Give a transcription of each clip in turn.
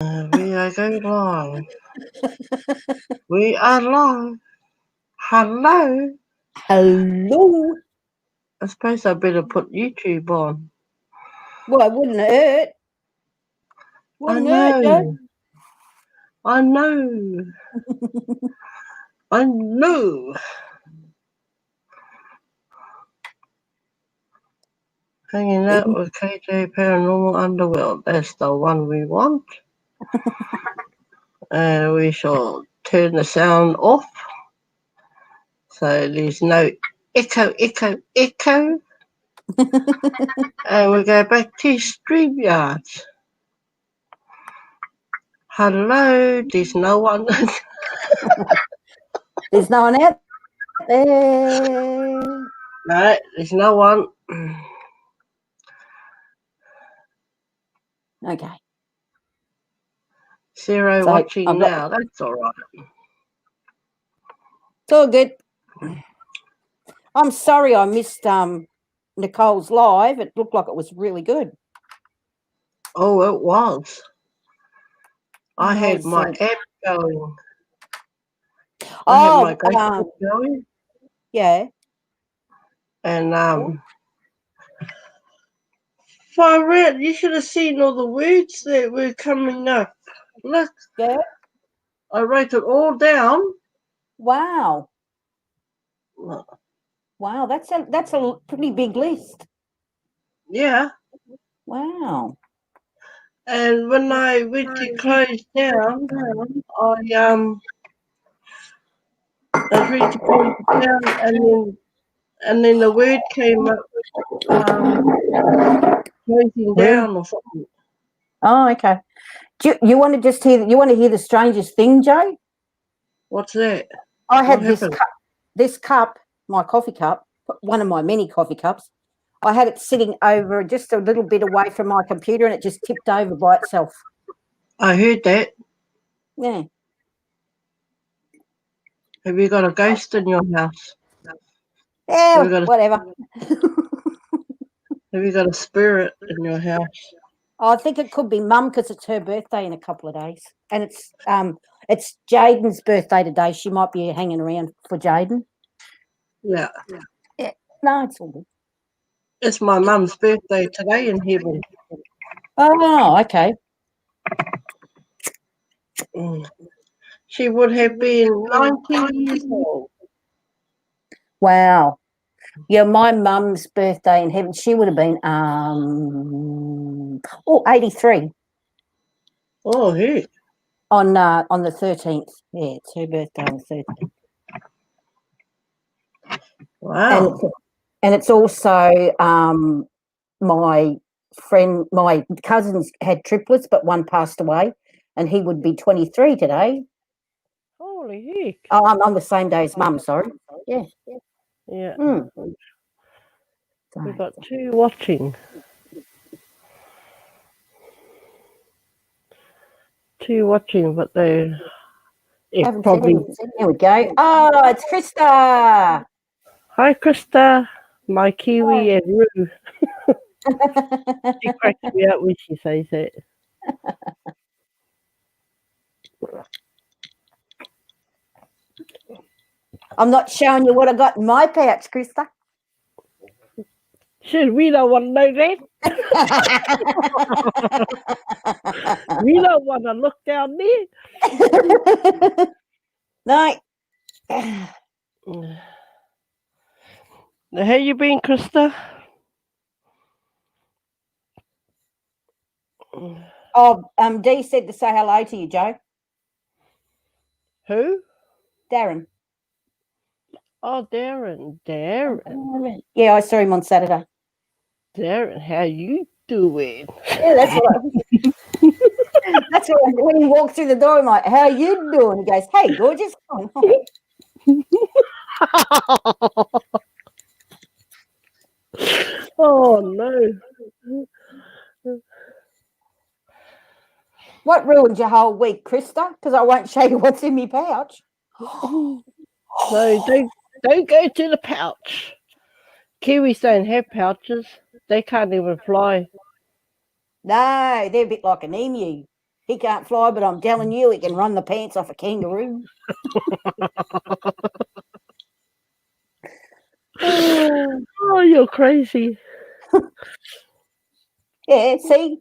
We are going live. We are live. Hello. Hello. I suppose I better put YouTube on. Well, it wouldn't hurt. Wouldn't hurt, Joe. I know. I know. Hanging out with KJ Paranormal Underworld. That's the one we want. We shall turn the sound off. So there's no echo. And we go back to StreamYard. Hello, there's no one. There's no one out there. No, there's no one. Okay. Zero So watching now. That's all right. It's all good. I'm sorry I missed Nicole's live. It looked like it was really good. Oh, it was. I had my app going. I had my app going. Yeah. And far out, you should have seen all the words that were coming up. Look. Yeah. I wrote it all down. Wow. Wow, that's a pretty big list. Yeah. Wow. And when I went to close down, I was ready to close it down, and then the word came up, closing down or something. Oh, okay. Do you want to just hear? You want to hear the strangest thing, Joe? What's that? I had this cup, my coffee cup, one of my many coffee cups. I had it sitting over just a little bit away from my computer, and it just tipped over by itself. I heard that. Yeah. Have you got a ghost in your house? Yeah, whatever. Have you got a spirit in your house? I think it could be Mum because it's her birthday in a couple of days, and it's Jaden's birthday today. She might be hanging around for Jaden. Yeah. No, it's all good. It's my mum's birthday today in heaven. Oh, okay. She would have been 19 years old. Wow. Yeah, my mum's birthday in heaven, she would have been 83. Oh, heck. On the 13th. Yeah, it's her birthday on the 13th. Wow. And it's also my cousins had triplets, but one passed away, and he would be 23 today. Holy heck. Oh, I'm on the same day as Mum, sorry. Yeah. Yeah. We've got two watching. But they're probably. There we go. Oh, it's Krista. Hi, Krista. My Kiwi and Roo. She cracks me up when she says that. I'm not showing you what I got in my pouch, Krista. Shit, we don't want to know that. We don't want to look down there. No. How you been, Krista? Oh, Dee said to say hello to you, Joe. Who? Darren. Oh, Darren. Yeah, I saw him on Saturday. Darren, how you doing? Yeah, that's what that's what when he walked through the door, I'm like, how you doing? He goes, hey, gorgeous. Oh, no. What ruined your whole week, Krista? Because I won't show you what's in my pouch. No, don't go to the pouch. Kiwis don't have pouches. They can't even fly. No, they're a bit like an emu. He can't fly, but I'm telling you, he can run the pants off a kangaroo. Oh, you're crazy. Yeah, see?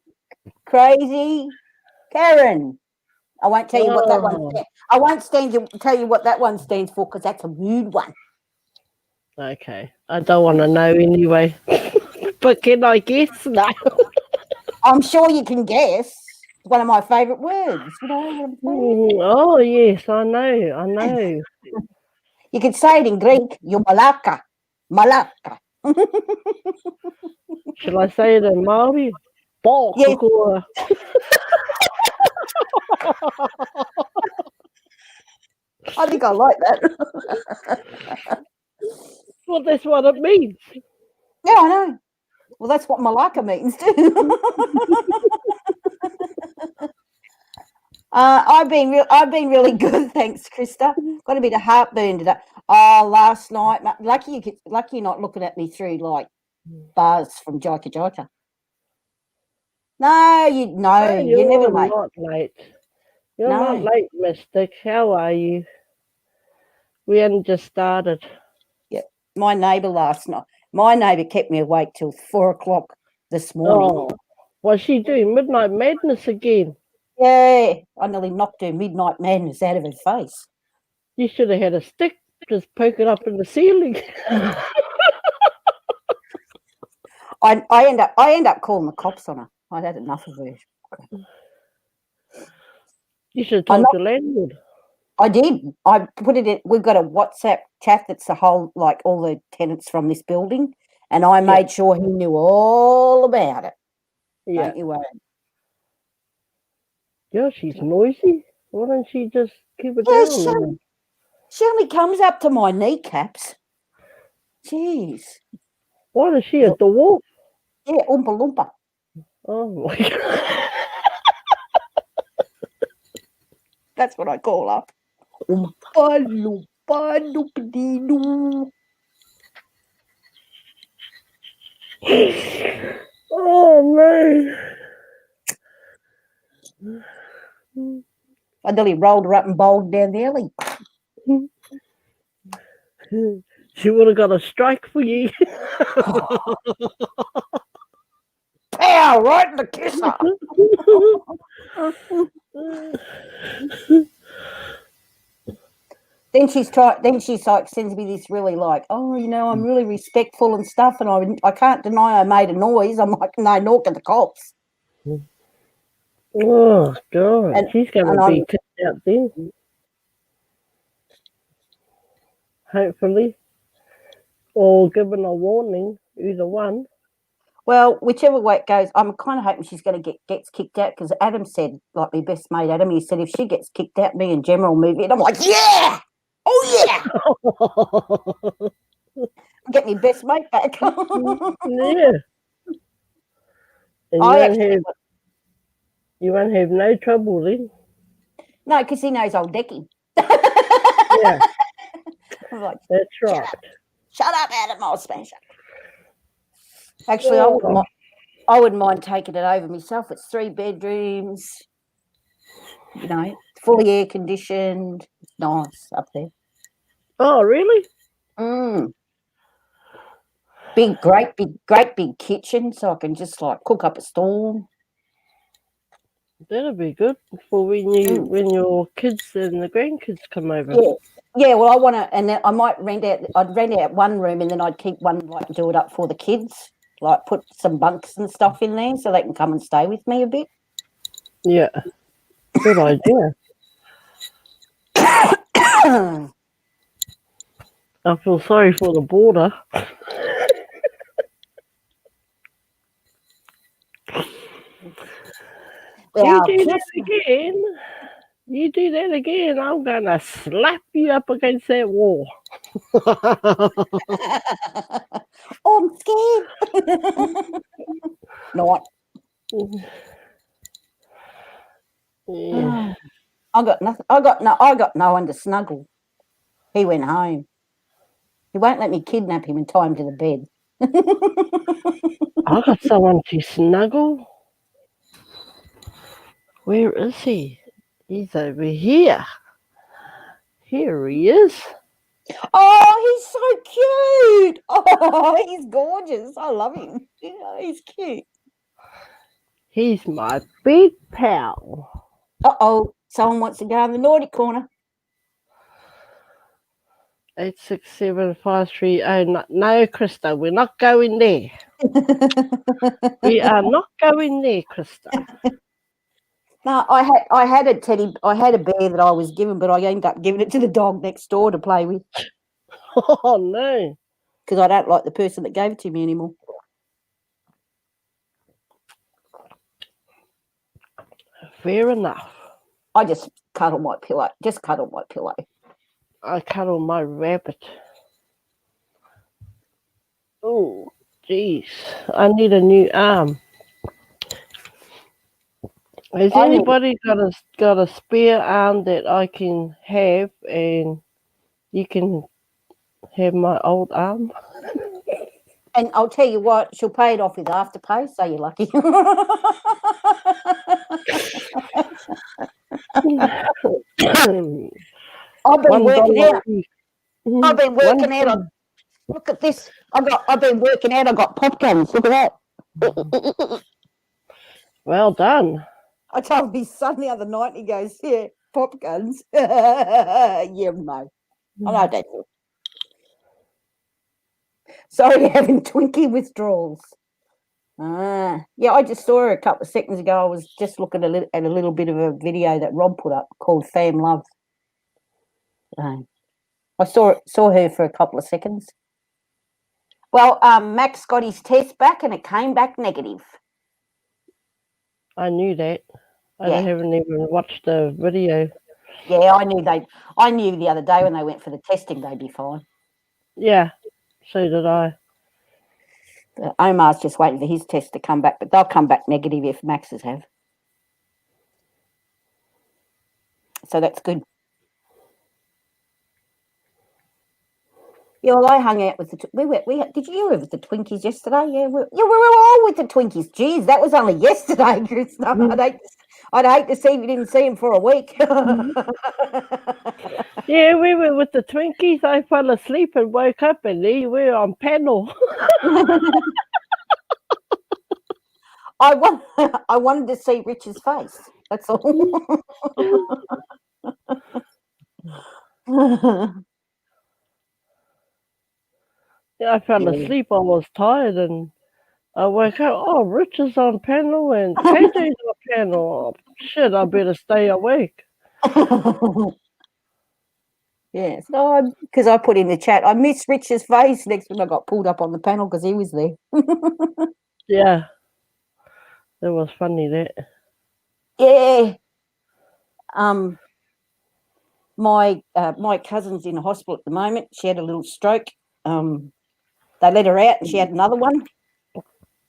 Crazy Karen. I won't tell you what that one Oh, stands. I won't tell you what that one stands for because that's a rude one. okay. I don't want to know anyway. But can I guess now? I'm sure you can guess. It's one of my favourite words. You know what I'm saying? Oh, yes, I know. You can say it in Greek. You malaka. Malaka. Shall I say it in Māori? Yes, Pōkukua. I think I like that. Well, that's what it means. Yeah, I know. Well, that's what malaka means too. I've been really good, thanks, Krista. Got a bit of heartburn today. Oh, last night, lucky you're not looking at me through like bars from Jika Jika. No, you're never You're late. not late. You're not No. late, Mystic. How are you? We hadn't just started. Yep. My neighbour kept me awake till 4:00 this morning. Oh, what's she doing? Midnight Madness again. Yeah, I nearly knocked her midnight madness out of her face. You should have had a stick, just poke it up in the ceiling. I end up calling the cops on her. I'd had enough of her. You should have told your landlord. I did. I put it in. We've got a WhatsApp chat that's the whole, like all the tenants from this building, and I made sure he knew all about it. Yeah. Don't you worry. Yeah, she's noisy. Why don't she just keep it Yeah, down? she only comes up to my kneecaps. Jeez. What is she, a dwarf? Yeah, Oompa Loompa. Oh my God. That's what I call her. Oompa Loompa Loompa-dee-doo. Oh man. I nearly rolled her up and bowled down the alley. She would have got a strike for you. Pow! Right in the kisser. Then she's like sends me this really like, oh, I'm really respectful and stuff, and I can't deny I made a noise. I'm like, no, nor can the cops. Oh God, she's going to be kicked out then. Hopefully, or given a warning, either one. Well, whichever way it goes, I'm kind of hoping she's going to gets kicked out because Adam said, like my best mate Adam, he said if she gets kicked out, me and Gemma will move in. I'm like, yeah, oh yeah, get me best mate back. Yeah, and you won't have no trouble then. No, because he knows old Decky. Yeah, I'm like, that's right. Shut up, Adam, I'll smash it. Actually, I wouldn't mind taking it over myself. It's 3 bedrooms, fully air conditioned. It's nice up there. Oh, really? Great big kitchen, so I can just like cook up a storm. That'd be good for when your kids and the grandkids come over. Yeah. Well, I want to, and then I might I'd rent out one room, and then I'd keep one, like do it up for the kids, like put some bunks and stuff in there so they can come and stay with me a bit. Yeah, good idea. I feel sorry for the border. Well, You do that again, I'm gonna slap you up against that wall. I'm scared. Not. Yeah. I got nothing. I got no one to snuggle. He went home. He won't let me kidnap him and tie him to the bed. I got someone to snuggle. Where is he? He's over here. Here he is. Oh, he's so cute. Oh, he's gorgeous. I love him. Yeah, he's cute. He's my big pal. Uh-oh, someone wants to go in the naughty corner. 867530. No, Krista, we're not going there. We are not going there, Krista. No, I had a bear that I was given, but I ended up giving it to the dog next door to play with Oh no. because I don't like the person that gave it to me anymore. Fair enough. I just cuddle my pillow. Just cuddle my pillow. I cuddle my rabbit. Oh, jeez. I need a new arm. Has anybody got a spare arm that I can have and you can have my old arm? And I'll tell you what, she'll pay it off with Afterpay, so you're lucky. I've been working out. I've been working out. Look at this. I've been working out. I got pop guns. Look at that. Well done. I told my son the other night. He goes, "Yeah, pop guns." Yeah, no. I know that. Sorry, having Twinkie withdrawals. Yeah, I just saw her a couple of seconds ago. I was just looking at a little bit of a video that Rob put up called Fam Love. I saw her for a couple of seconds. Well, Max got his test back and it came back negative. I knew that. I haven't even watched the video. Yeah, I knew the other day when they went for the testing they'd be fine. Yeah, so did I. Omar's just waiting for his test to come back, but they'll come back negative if Max's have. So that's good. Yeah, well, I hung out with did you were with the Twinkies yesterday? Yeah, we were all with the Twinkies. Geez, that was only yesterday, Chris. I'd hate to see if you didn't see him for a week. Yeah, we were with the Twinkies. I fell asleep and woke up and we were on panel. I wanted to see Rich's face. That's all. I fell asleep. I was tired and I woke up. Oh, Rich is on panel and AJ's on panel. Oh, shit, I better stay awake. Yes, because I put in the chat, I miss Rich's face. Next when I got pulled up on the panel because he was there. Yeah, that was funny. That. Yeah. My cousin's in the hospital at the moment. She had a little stroke. They let her out and she had another one.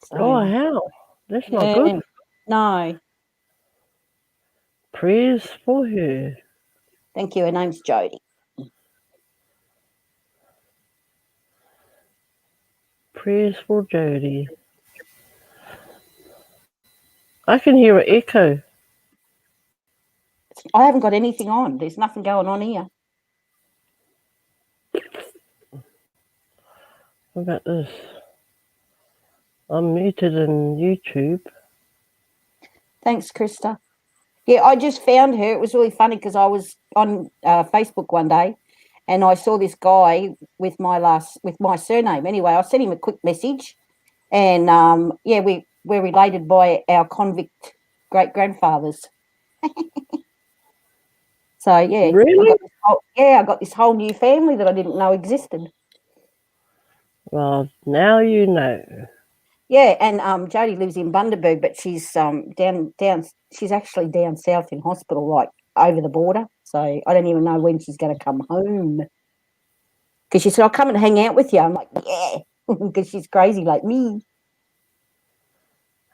So, oh, how? That's not good. No. Prayers for her. Thank you. Her name's Jody. Prayers for Jody. I can hear an echo. I haven't got anything on. There's nothing going on here. What about this? I'm muted in YouTube. Thanks, Krista. Yeah, I just found her. It was really funny because I was on Facebook one day and I saw this guy with my surname. Anyway, I sent him a quick message and we're related by our convict great-grandfathers. So, yeah. Really? I got this whole new family that I didn't know existed. Well, now you know. Yeah, and Jodie lives in Bundaberg, but she's she's actually down south in hospital, like over the border. So I don't even know when she's going to come home. Because she said, "I'll come and hang out with you." I'm like, "Yeah," because she's crazy like me.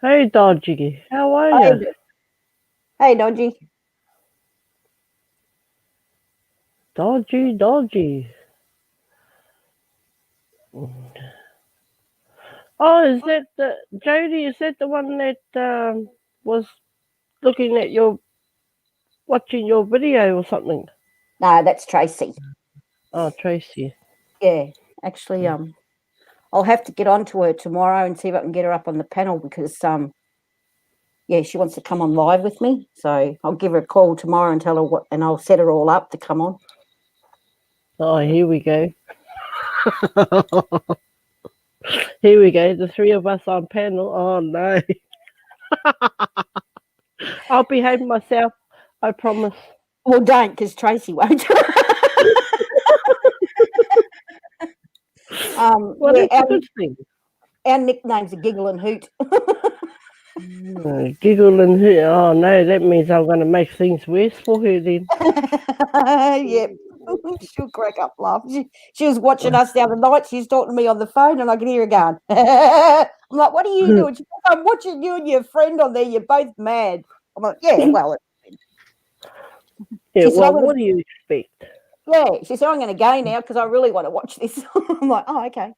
Hey, Dodgy, how are you? Hey, Dodgy. Dodgy. Oh, is that Jody? Is that the one that was looking at watching your video or something. No, that's Tracy. Oh, Tracy. Yeah, actually, I'll have to get onto her tomorrow and see if I can get her up on the panel because, yeah, she wants to come on live with me. So I'll give her a call tomorrow and tell her what, and I'll set her all up to come on. Oh, here we go. Here we go. The three of us on panel. Oh no. I'll behave myself. I promise. Well, don't, because Tracy won't. Well, Yeah, that's a good thing. our nicknames are Giggle and Hoot. Giggle and hoot. Oh no, that means I'm going to make things worse for her then. Yep. She'll crack up laugh. She was watching us the other night. She was talking to me on the phone, and I could hear her going. I'm like, "What are you doing?" She's like, "I'm watching you and your friend on there. You're both mad." I'm like, "Yeah, well." Yeah, She said, well, what do you expect? "Yeah." She said, "I'm going to go now because I really want to watch this." I'm like, "Oh, okay."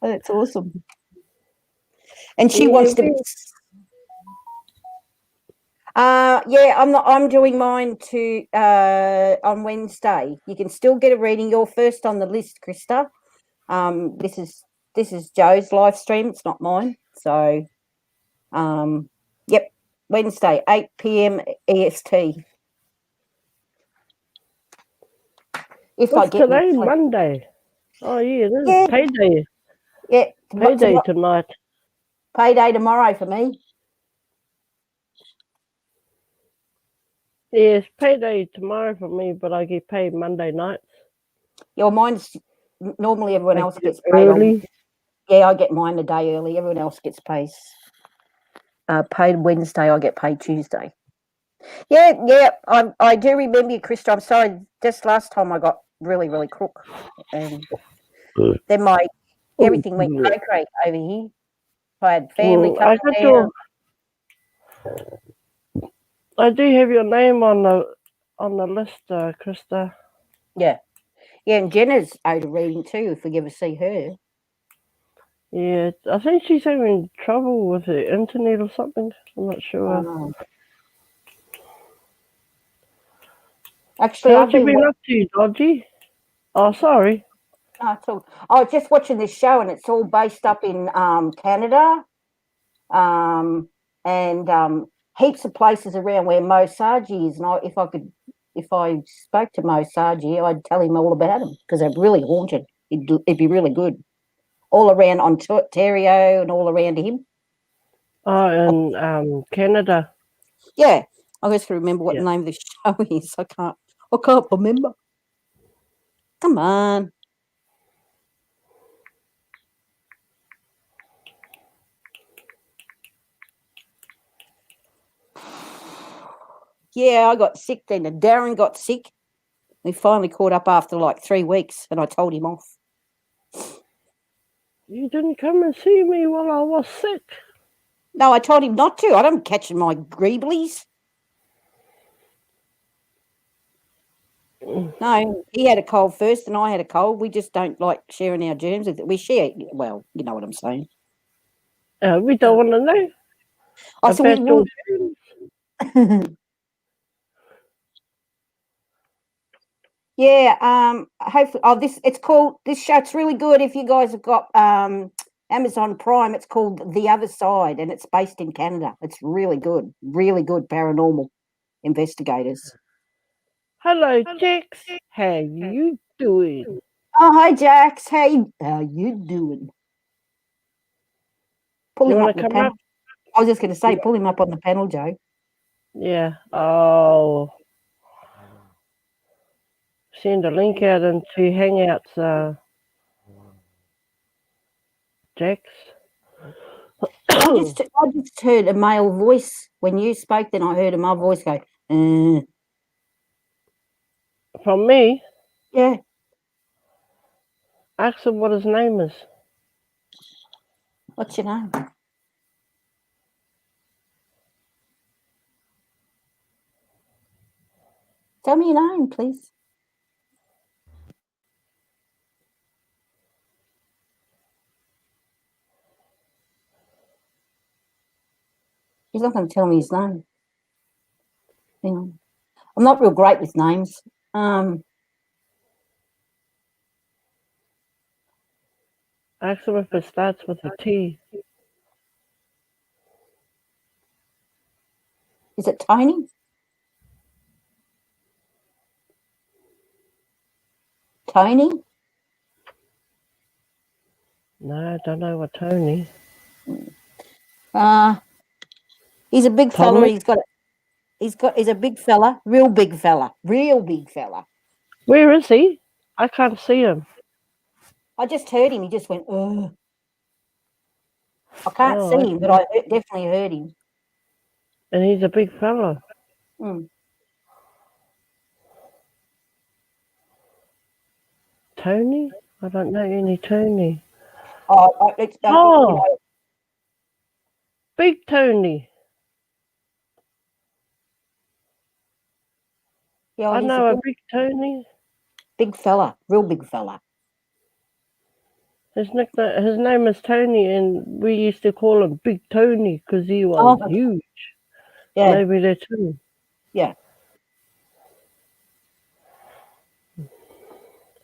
That's awesome. And she wants to. Yeah, I'm doing mine on Wednesday. You can still get a reading. You're first on the list, Krista. This is Joe's live stream. It's not mine. So, yep, Wednesday, 8 p.m. EST. What's today? Monday. Oh yeah, this is payday. Yeah, Payday tonight. Payday tomorrow for me. Yeah, it's payday tomorrow for me, but I get paid Monday nights. Your mine's normally everyone else gets paid early. Yeah, I get mine a day early. Everyone else gets paid Wednesday. I get paid Tuesday. Yeah. I do remember you, Krista. I'm sorry. Just last time I got really, really crook, and then everything went cray over here. I had family coming down. I do have your name on the list, Krista. Yeah, and Jenna's owed a reading too. If we ever see her. Yeah, I think she's having trouble with the internet or something. I'm not sure. Oh. Actually, what you been up to, Dodgy? Oh, sorry. No, it's all. I was just watching this show, and it's all based up in Canada, and heaps of places around where Mo Saji is. And if I spoke to Mo Saji, I'd tell him all about them because they're really haunted. It'd be really good. All around Ontario and all around him. Oh, in Canada. Yeah, I just remember what the name of the show is. I can't remember. Come on. Yeah, I got sick then. And Darren got sick. We finally caught up after like 3 weeks, and I told him off. You didn't come and see me while I was sick. No, I told him not to. I don't catch my greeblies. No, he had a cold first, and I had a cold. We just don't like sharing our germs with it. We share. Well, you know what I'm saying. We don't want to know. I said we will. Yeah. Hopefully, this show. It's really good. If you guys have got Amazon Prime, it's called The Other Side, and it's based in Canada. It's really good. Really good paranormal investigators. Hello, Jax. How you doing? Oh, hi, Jax. How you doing? Pull him up on the panel. I was just going to say, pull him up on the panel, Joe. Yeah. Oh. Send a link out into Hangouts, Jax. I just heard a male voice when you spoke. Then I heard a male voice go. From me? Yeah. Ask him what his name is. What's your name? Tell me your name, please. He's not going to tell me his name. Hang on. I'm not real great with names. Ask him if it starts with a T. Is it Tony? Tony? No, I don't know what Tony. He's a big fella. Tommy? He's a big fella, real big fella. Where is he? I can't see him. I just heard him. He just went, ugh. I can't Oh, see him, but I definitely heard him. and he's a big fella. Mm. Tony? I don't know any Tony. Oh, Big Tony. yeah, I he's know a big Tony. big fella, real big fella. His name is Tony, and we used to call him Big Tony because he was huge. Yeah, Maybe that's him. yeah.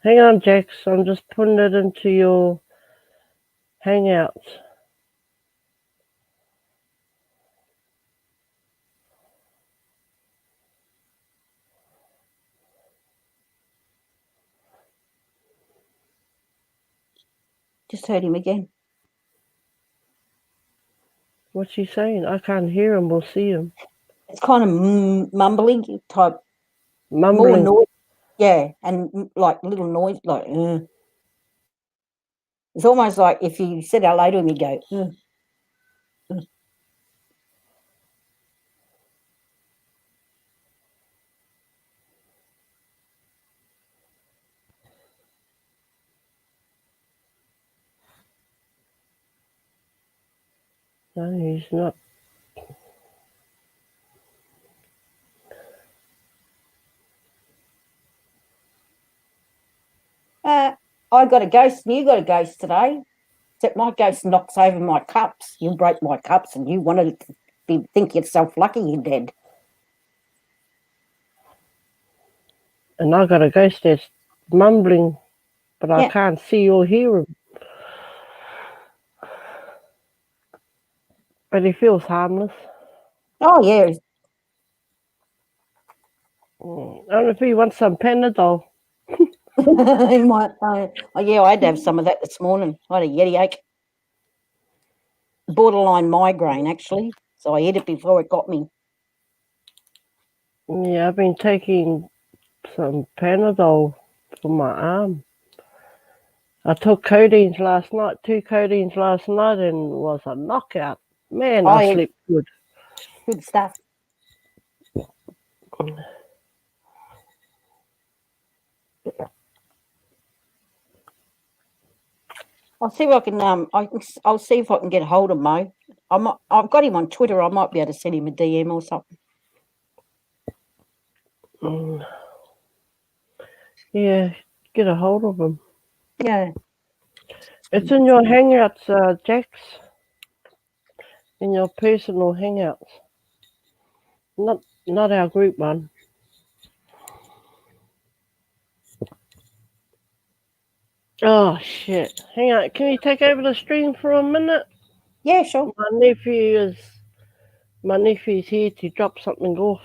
Hang on, Jax. I'm just putting it into your Hangouts. Just heard him again. What's he saying? I can't hear him or see him. It's kind of mumbling type, Mumbling. more noise. Yeah, and like little noise, like. It's almost like if you said hello to him, you go. No, he's not. I got a ghost and you got a ghost today. Except my ghost knocks over my cups. You break my cups and you wanted to think yourself lucky you're dead. And I got a ghost that's mumbling, but I Yeah. can't see or hear him. But he feels harmless. Oh, yeah. I don't know if he wants some Panadol. He might. Yeah, I had to have some of that this morning. I had a yeti ache. Borderline migraine, actually. So I ate it before it got me. Yeah, I've been taking some Panadol for my arm. I took codeines last night, 2 codeines last night, and it was a knockout. Man, I Yeah. slept good. Good stuff. I'll see if I can. I'll see if I can get hold of Mo. I've got him on Twitter. I might be able to send him a DM or something. Yeah, get a hold of him. Yeah. It's in your Hangouts, Jax. In your personal Hangouts. Not our group one. Oh, shit. Hang on. Can you take over the stream for a minute? Yeah, sure. My nephew's here to drop something off.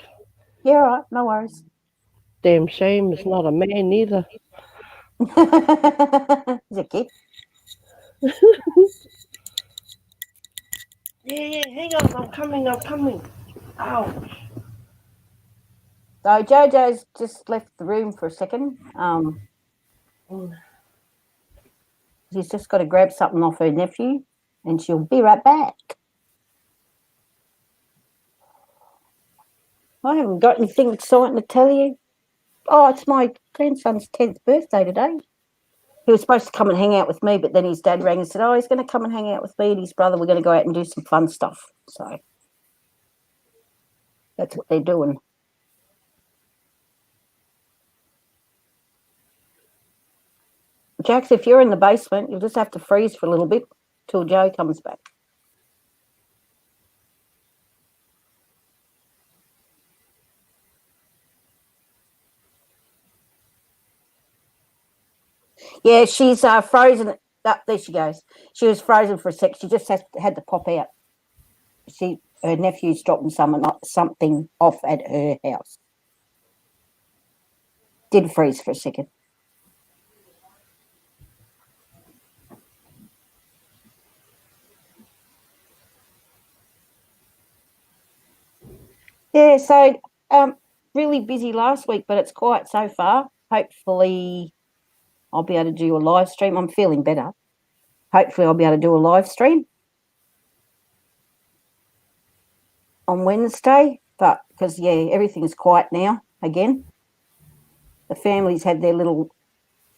Yeah, all right. No worries. Damn shame he's not a man either. He's a kid. Yeah, hang on. I'm coming. Ouch. So Jojo's just left the room for a second. She's just got to grab something off her nephew, and she'll be right back. I haven't got anything exciting to tell you. Oh, it's my grandson's 10th birthday today. He was supposed to come and hang out with me, but then his dad rang and said, he's going to come and hang out with me and his brother. We're going to go out and do some fun stuff. So that's what they're doing. Jax, if you're in the basement, you'll just have to freeze for a little bit till Joe comes back. Yeah, she's frozen. There she goes. She was frozen for a sec. She just had to pop out. Her nephew's dropping something off at her house. Did freeze for a second. Yeah, so really busy last week, but it's quiet so far. Hopefully I'll be able to do a live stream. I'm feeling better. Hopefully I'll be able to do a live stream on Wednesday, but because, everything is quiet now again. The family's had their little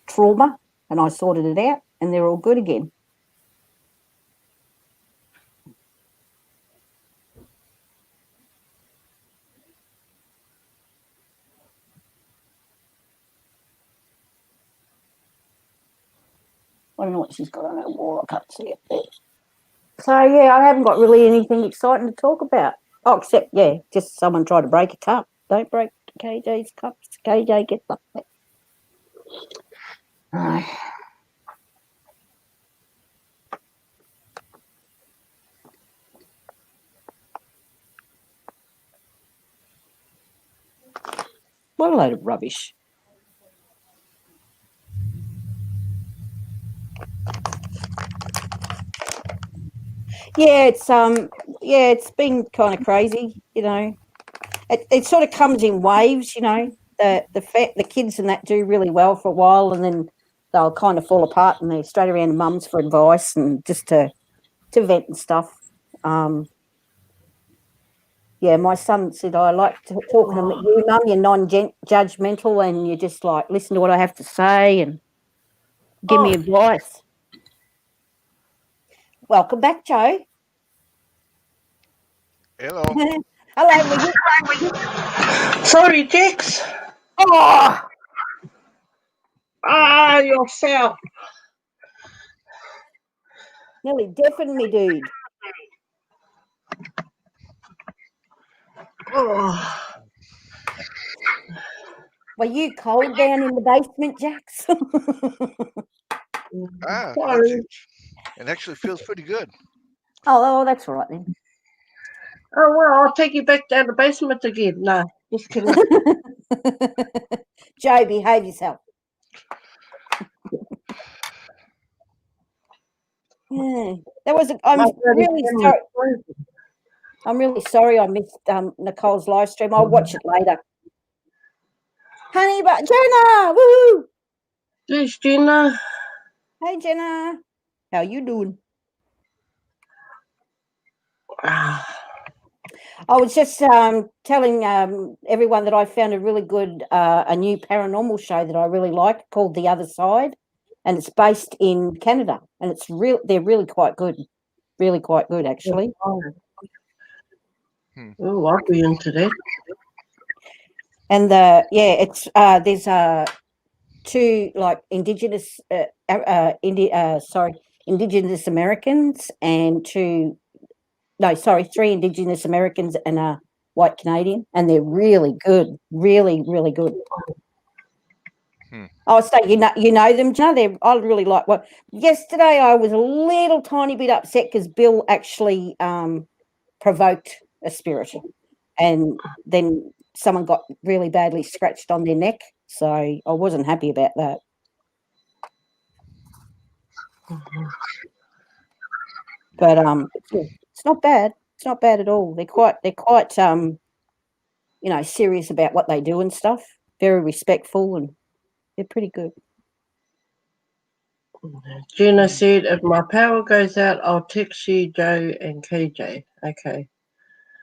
trauma and I sorted it out and they're all good again. I don't know what she's got on her wall. I can't see it there. So, I haven't got really anything exciting to talk about. Oh, except, just someone tried to break a cup. Don't break KJ's cups. KJ gets up there. What a load of rubbish. It's been kind of crazy, It sort of comes in waves, The kids and that do really well for a while, and then they'll kind of fall apart, and they're straight around to mums for advice and just to vent and stuff. My son said, I like talking to you, Mum. You're non-judgmental, and you just like listen to what I have to say and give me advice. Welcome back, Joe. Hello. Hello. Sorry, Jax. Yourself. Nearly deafened me, dude. Were you cold down in the basement, Jax? Sorry. It actually feels pretty good. Oh, that's all right then. Oh, well, I'll take you back down the basement again. No, just kidding. Joe, behave yourself. I'm really sorry I missed Nicole's live stream. I'll watch it later. Honey, but Jenna, woo! Please, Jenna. Hey, Jenna. How you doing? I was just telling everyone that I found a really good, a new paranormal show that I really like called The Other Side, and it's based in Canada, and they're really quite good, actually. Oh, I'll be into that. And there's two like Indigenous Americans and three Indigenous Americans and a white Canadian, and they're really good, really, really good. Oh, so you know them, Jenna? I really like. Well, yesterday I was a little tiny bit upset because Bill actually provoked a spirit, and then someone got really badly scratched on their neck, so I wasn't happy about that. But it's not bad. It's not bad at all. They're quite serious about what they do and stuff. Very respectful, and they're pretty good. Jenna said, if my power goes out, I'll text you, Joe and KJ. Okay.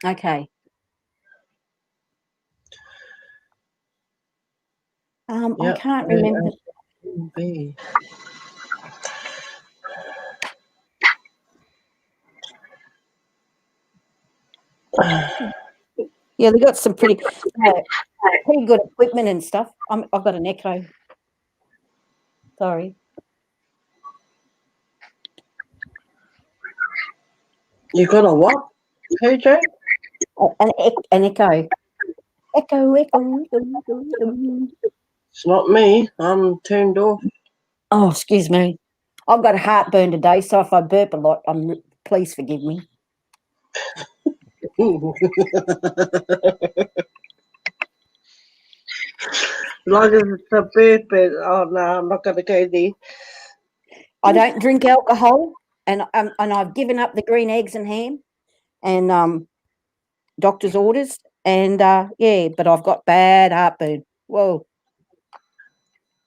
Okay. I can't remember. Yeah, they got some pretty good equipment and stuff. I've got an echo. Sorry. You got a what, KJ? An echo. Echo. It's not me. I'm turned off. Oh, excuse me. I've got heartburn today, so if I burp a lot, please forgive me. Long as it's a burp, oh no, I'm not going to go there. I don't drink alcohol, and I've given up the green eggs and ham, and doctor's orders, and yeah, but I've got bad heartburn. Whoa.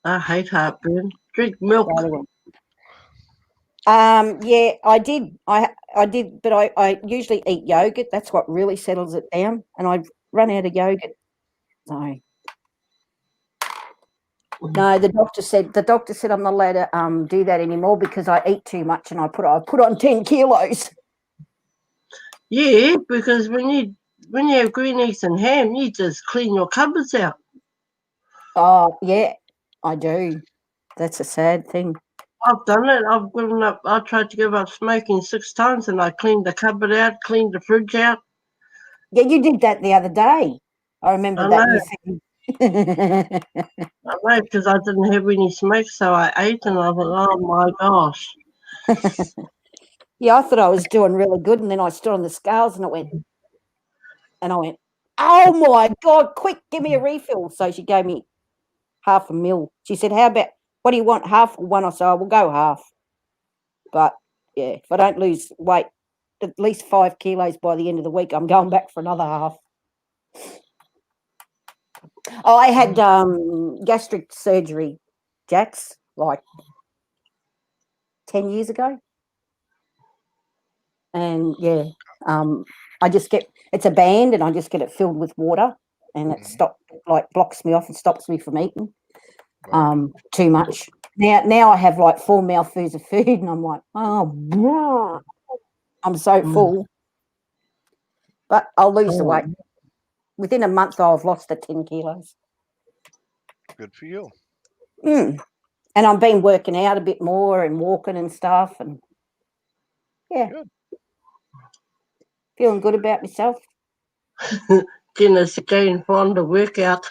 I hate heartburn. Drink milk. Yeah, I did. I did, but I usually eat yogurt. That's what really settles it down. And I've run out of yogurt. No, the doctor said I'm not allowed to do that anymore because I eat too much and I put on 10 kilos. Yeah, because when you have green eggs and ham, you just clean your cupboards out. Oh yeah, I do. That's a sad thing. I've done it. I've given up. I tried to give up smoking 6 times, and I cleaned the cupboard out, cleaned the fridge out. Yeah, you did that the other day. I remember I that. know. You said. I know, because I didn't have any smoke, so I ate, and I thought, oh my gosh. Yeah, I thought I was doing really good, and then I stood on the scales, and I went, oh my God, quick, give me a refill. So she gave me half a mil. She said, what do you want, half or one? I said, we'll go half. But yeah, if I don't lose weight, at least 5 kilos by the end of the week, I'm going back for another half. Oh, I had gastric surgery, Jax, like 10 years ago. And yeah, I just it's a band and I just get it filled with water and it blocks me off and stops me from eating too much. Now I have like 4 mouthfuls of food and I'm like, oh, I'm so full. But I'll lose the weight. Within a month, I've lost the 10 kilos. Good for you. And I've been working out a bit more and walking and stuff. And yeah. Good. Feeling good about myself. Jenna's going for the workout.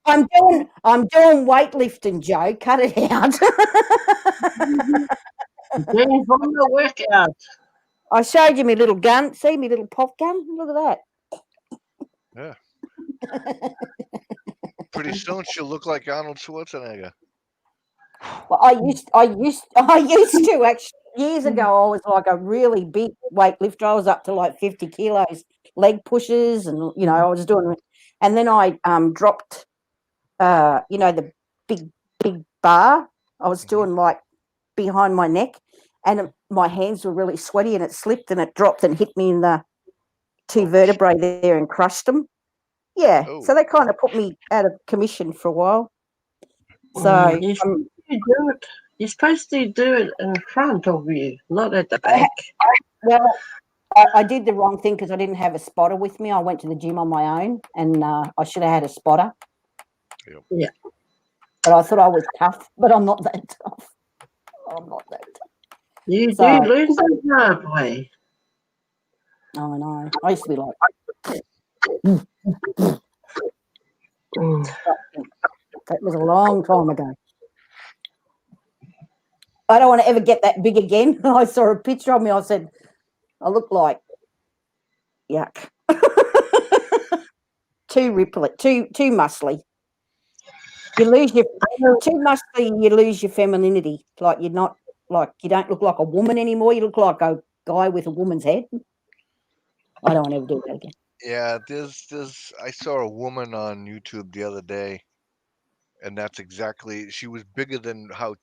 I'm doing weightlifting, Joe. Cut it out. Going for the workout. I showed you my little gun. See my little pop gun? Look at that. Yeah. Pretty soon she'll look like Arnold Schwarzenegger. Well, I used to actually. Years ago, I was like a really big weightlifter. I was up to like 50 kilos, leg pushes, and I was doing. And then I dropped, the big bar. I was doing like behind my neck, and my hands were really sweaty, and it slipped and it dropped and hit me in the 2 vertebrae there and crushed them. Yeah, so that kind of put me out of commission for a while. So you're supposed to do it in front of you, not at the back. Well, I did the wrong thing because I didn't have a spotter with me. I went to the gym on my own, and I should have had a spotter. Yeah. But I thought I was tough, but I'm not that tough. I'm not that tough. You do learn the hard way. I know. I used to be like. That was a long time ago. I don't want to ever get that big again. I saw a picture of me. I said, I look like yuck. Too ripply, too muscly. You lose too muscly. You lose your femininity. Like you don't look like a woman anymore. You look like a guy with a woman's head. I don't want to ever do that again. Yeah, I saw a woman on YouTube the other day, and that's exactly. She was bigger than how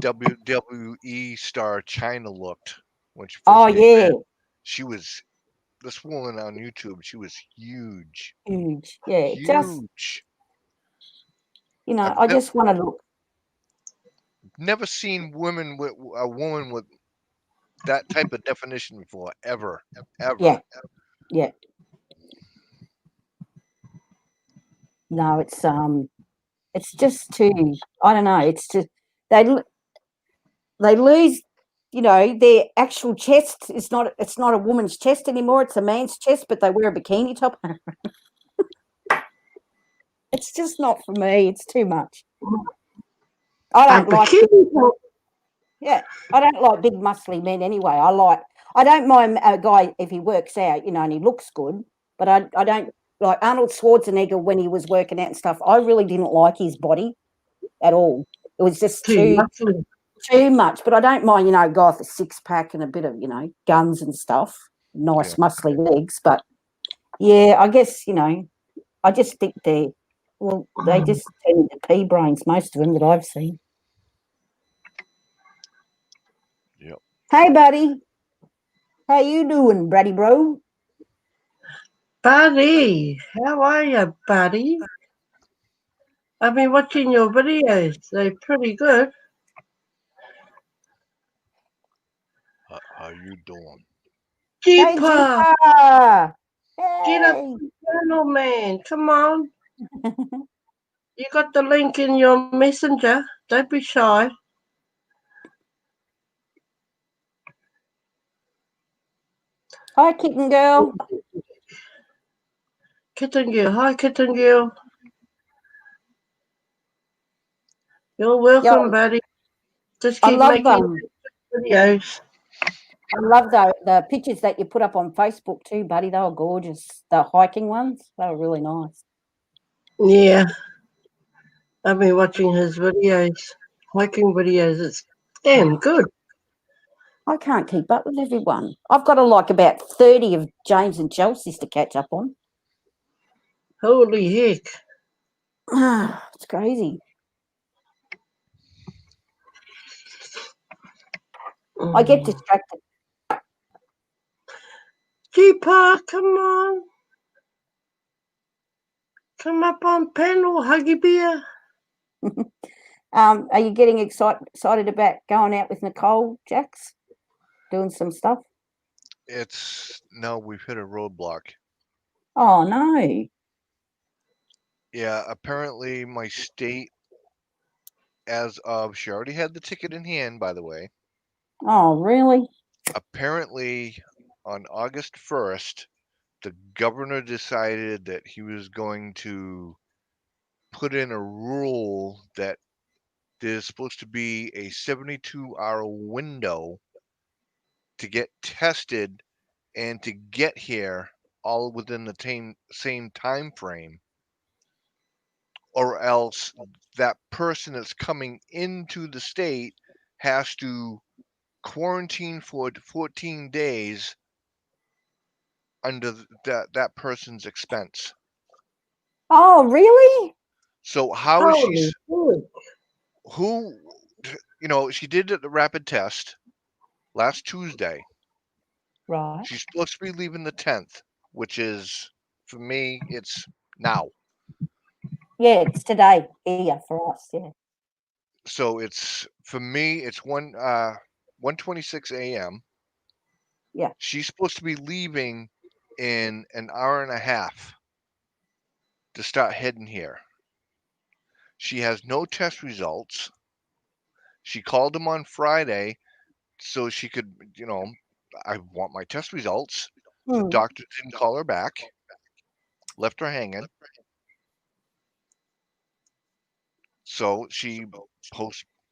WWE star China looked when she first came in. She was this woman on YouTube. She was huge. Huge, yeah, huge. I just want to look. Never seen a woman with that type of definition before, ever. Yeah. No, it's just too. I don't know. It's just they lose their actual chest is not. It's not a woman's chest anymore. It's a man's chest, but they wear a bikini top. It's just not for me. It's too much. I don't like. Yeah, I don't like big muscly men anyway. I don't mind a guy if he works out, and he looks good, but I don't like Arnold Schwarzenegger when he was working out and stuff. I really didn't like his body at all. It was just too much. But I don't mind, a guy with a six pack and a bit of, guns and stuff, nice muscly legs. But yeah, I guess, I just think they just turn into pea brains, most of them that I've seen. Yep. Hey, buddy. How you doing, buddy, bro? Buddy, how are you, buddy? I've been watching your videos. They're pretty good. How you doing? Jeeper! Jeeper! Get up on the channel, man. Come on. You got the link in your messenger. Don't be shy. Hi, kitten girl. Kitten girl. Hi, kitten girl. You're welcome, buddy. Just keep making videos. I love the pictures that you put up on Facebook too, buddy. They were gorgeous. The hiking ones, they were really nice. Yeah. I've been watching his videos, hiking videos. It's damn good. I can't keep up with everyone. I've got about 30 of James and Chelsea's to catch up on. Holy heck. It's crazy. I get distracted. Jeeper, come on. Come up on panel, Huggy Bear. Are you getting excited about going out with Nicole, Jax? Doing some stuff? No, we've hit a roadblock. Oh, no. Yeah, apparently my state, as of, she already had the ticket in hand, by the way. Oh, really? Apparently, on August 1st, the governor decided that he was going to put in a rule that there's supposed to be a 72-hour window to get tested and to get here, all within the same time frame, or else that person that's coming into the state has to quarantine for 14 days under that person's expense. Oh, really? So how is she? Who? She did the rapid test last Tuesday. Right. She's supposed to be leaving the 10th, which is, for me, it's now. Yeah, it's today here for us. Yeah. So for me, it's 1:26 a.m. Yeah. She's supposed to be leaving in an hour and a half to start heading here. She has no test results. She called him on Friday so she could, I want my test results. The doctor didn't call her back, left her hanging. So she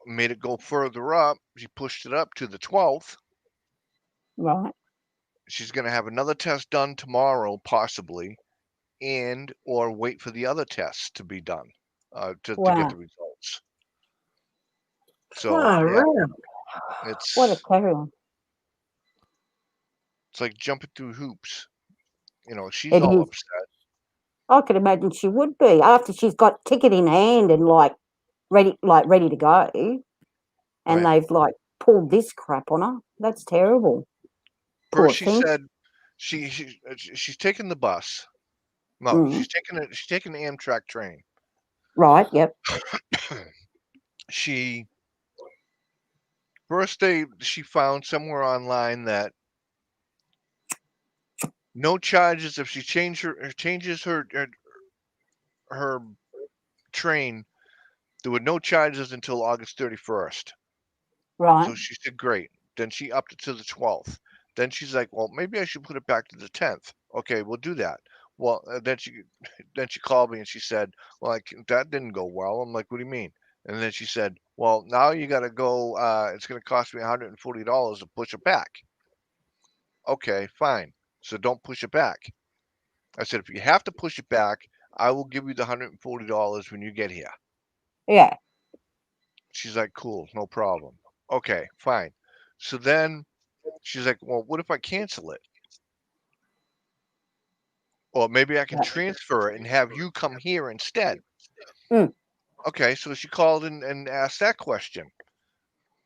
made it go further up. She pushed it up to the 12th. Right. She's going to have another test done tomorrow, possibly, or wait for the other tests to be done to get the results. So what a clever one. It's like jumping through hoops. She's all upset. I could imagine she would be after she's got ticket in hand and ready to go, and they've pulled this crap on her. That's terrible. First, she said she's taking the bus. No, she's taking the Amtrak train. Right. Yep. She found somewhere online that no charges if she changes her train. There were no charges until August 31st. Right. So she said, "Great, Then she upped it to the 12th. Then she's like, well, maybe I should put it back to the 10th. Okay, we'll do that. Well, then she called me and she said, well, that didn't go well. I'm like, what do you mean? And then she said, well, now you got to go. It's going to cost me $140 to push it back. Okay, fine. So don't push it back. I said, if you have to push it back, I will give you the $140 when you get here. Yeah. She's like, cool, no problem. Okay, fine. So then she's like, well, what if I cancel it? Or maybe I can transfer it and have you come here instead. Mm. Okay, so she called and asked that question.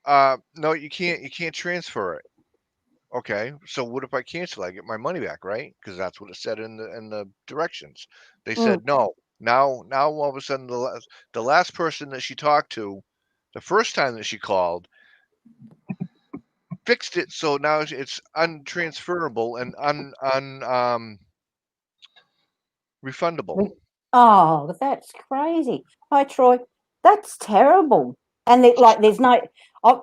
No, you can't transfer it. Okay, so what if I cancel? I get my money back, right? Because that's what it said in the directions. They said no. Now all of a sudden the last person that she talked to, the first time that she called, fixed it so now it's untransferable and refundable. Oh, that's crazy. Hi, Troy. That's terrible. And there's no,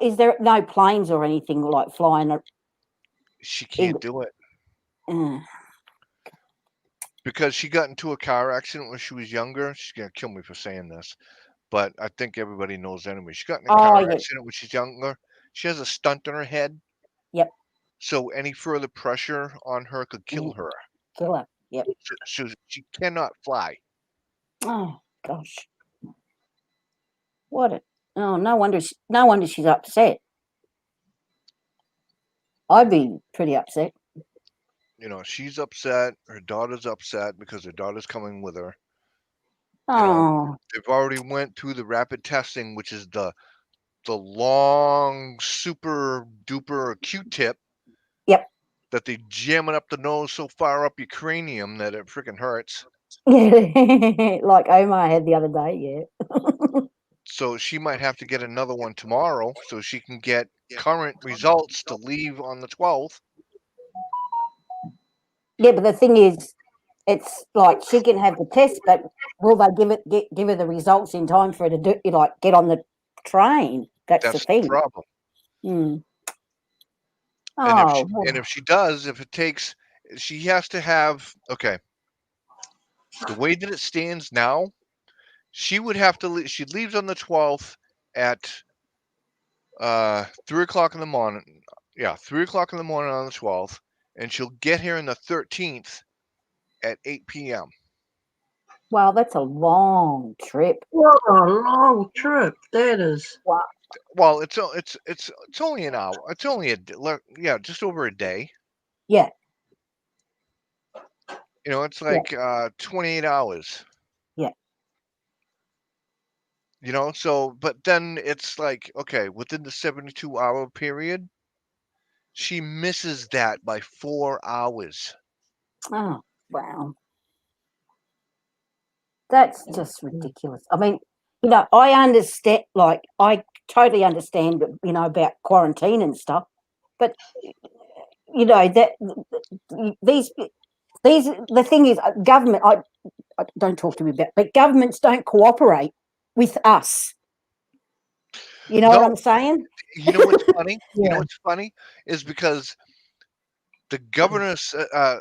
is there no planes or anything like flying? She can't do it because she got into a car accident when she was younger. She's gonna kill me for saying this, but I think everybody knows anyway. She got in a car accident when she's younger. She has a stunt on her head. Yep. So any further pressure on her could kill her. Kill her. Yep. So she cannot fly. Oh gosh. No wonder she's upset. I'd be pretty upset. You know, she's upset. Her daughter's upset because her daughter's coming with her. Oh. You know, they've already went through the rapid testing, which is the long super duper Q-tip. Yep. That they jam it up the nose so far up your cranium that it freaking hurts. Like Omar had the other day, yeah. So she might have to get another one tomorrow so she can get current results to leave on the 12th. Yeah, but the thing is, it's like she can have the test, but will they give her the results in time for her to get on the train? That's the thing. Problem. Mm. And if she does, if it takes, she has to have, okay, the way that it stands now, she would have to leave. She leaves on the 12th at 3 o'clock in the morning. Yeah, 3 o'clock in the morning on the 12th, and she'll get here on the 13th at 8 p.m. Wow, that's a long trip. What a long trip that is. Wow. Well, it's only an hour. It's only just over a day. Yeah. You know, it's like 28 hours. Yeah. You know, so but then it's like, okay, within the 72-hour period, she misses that by 4 hours. Oh, wow. That's just ridiculous. I mean, I understand, I totally understand, about quarantine and stuff, but, that the thing is, government, I don't talk to me about, but governments don't cooperate with us. You know what I'm saying? You know what's funny? You know what's funny is because the governor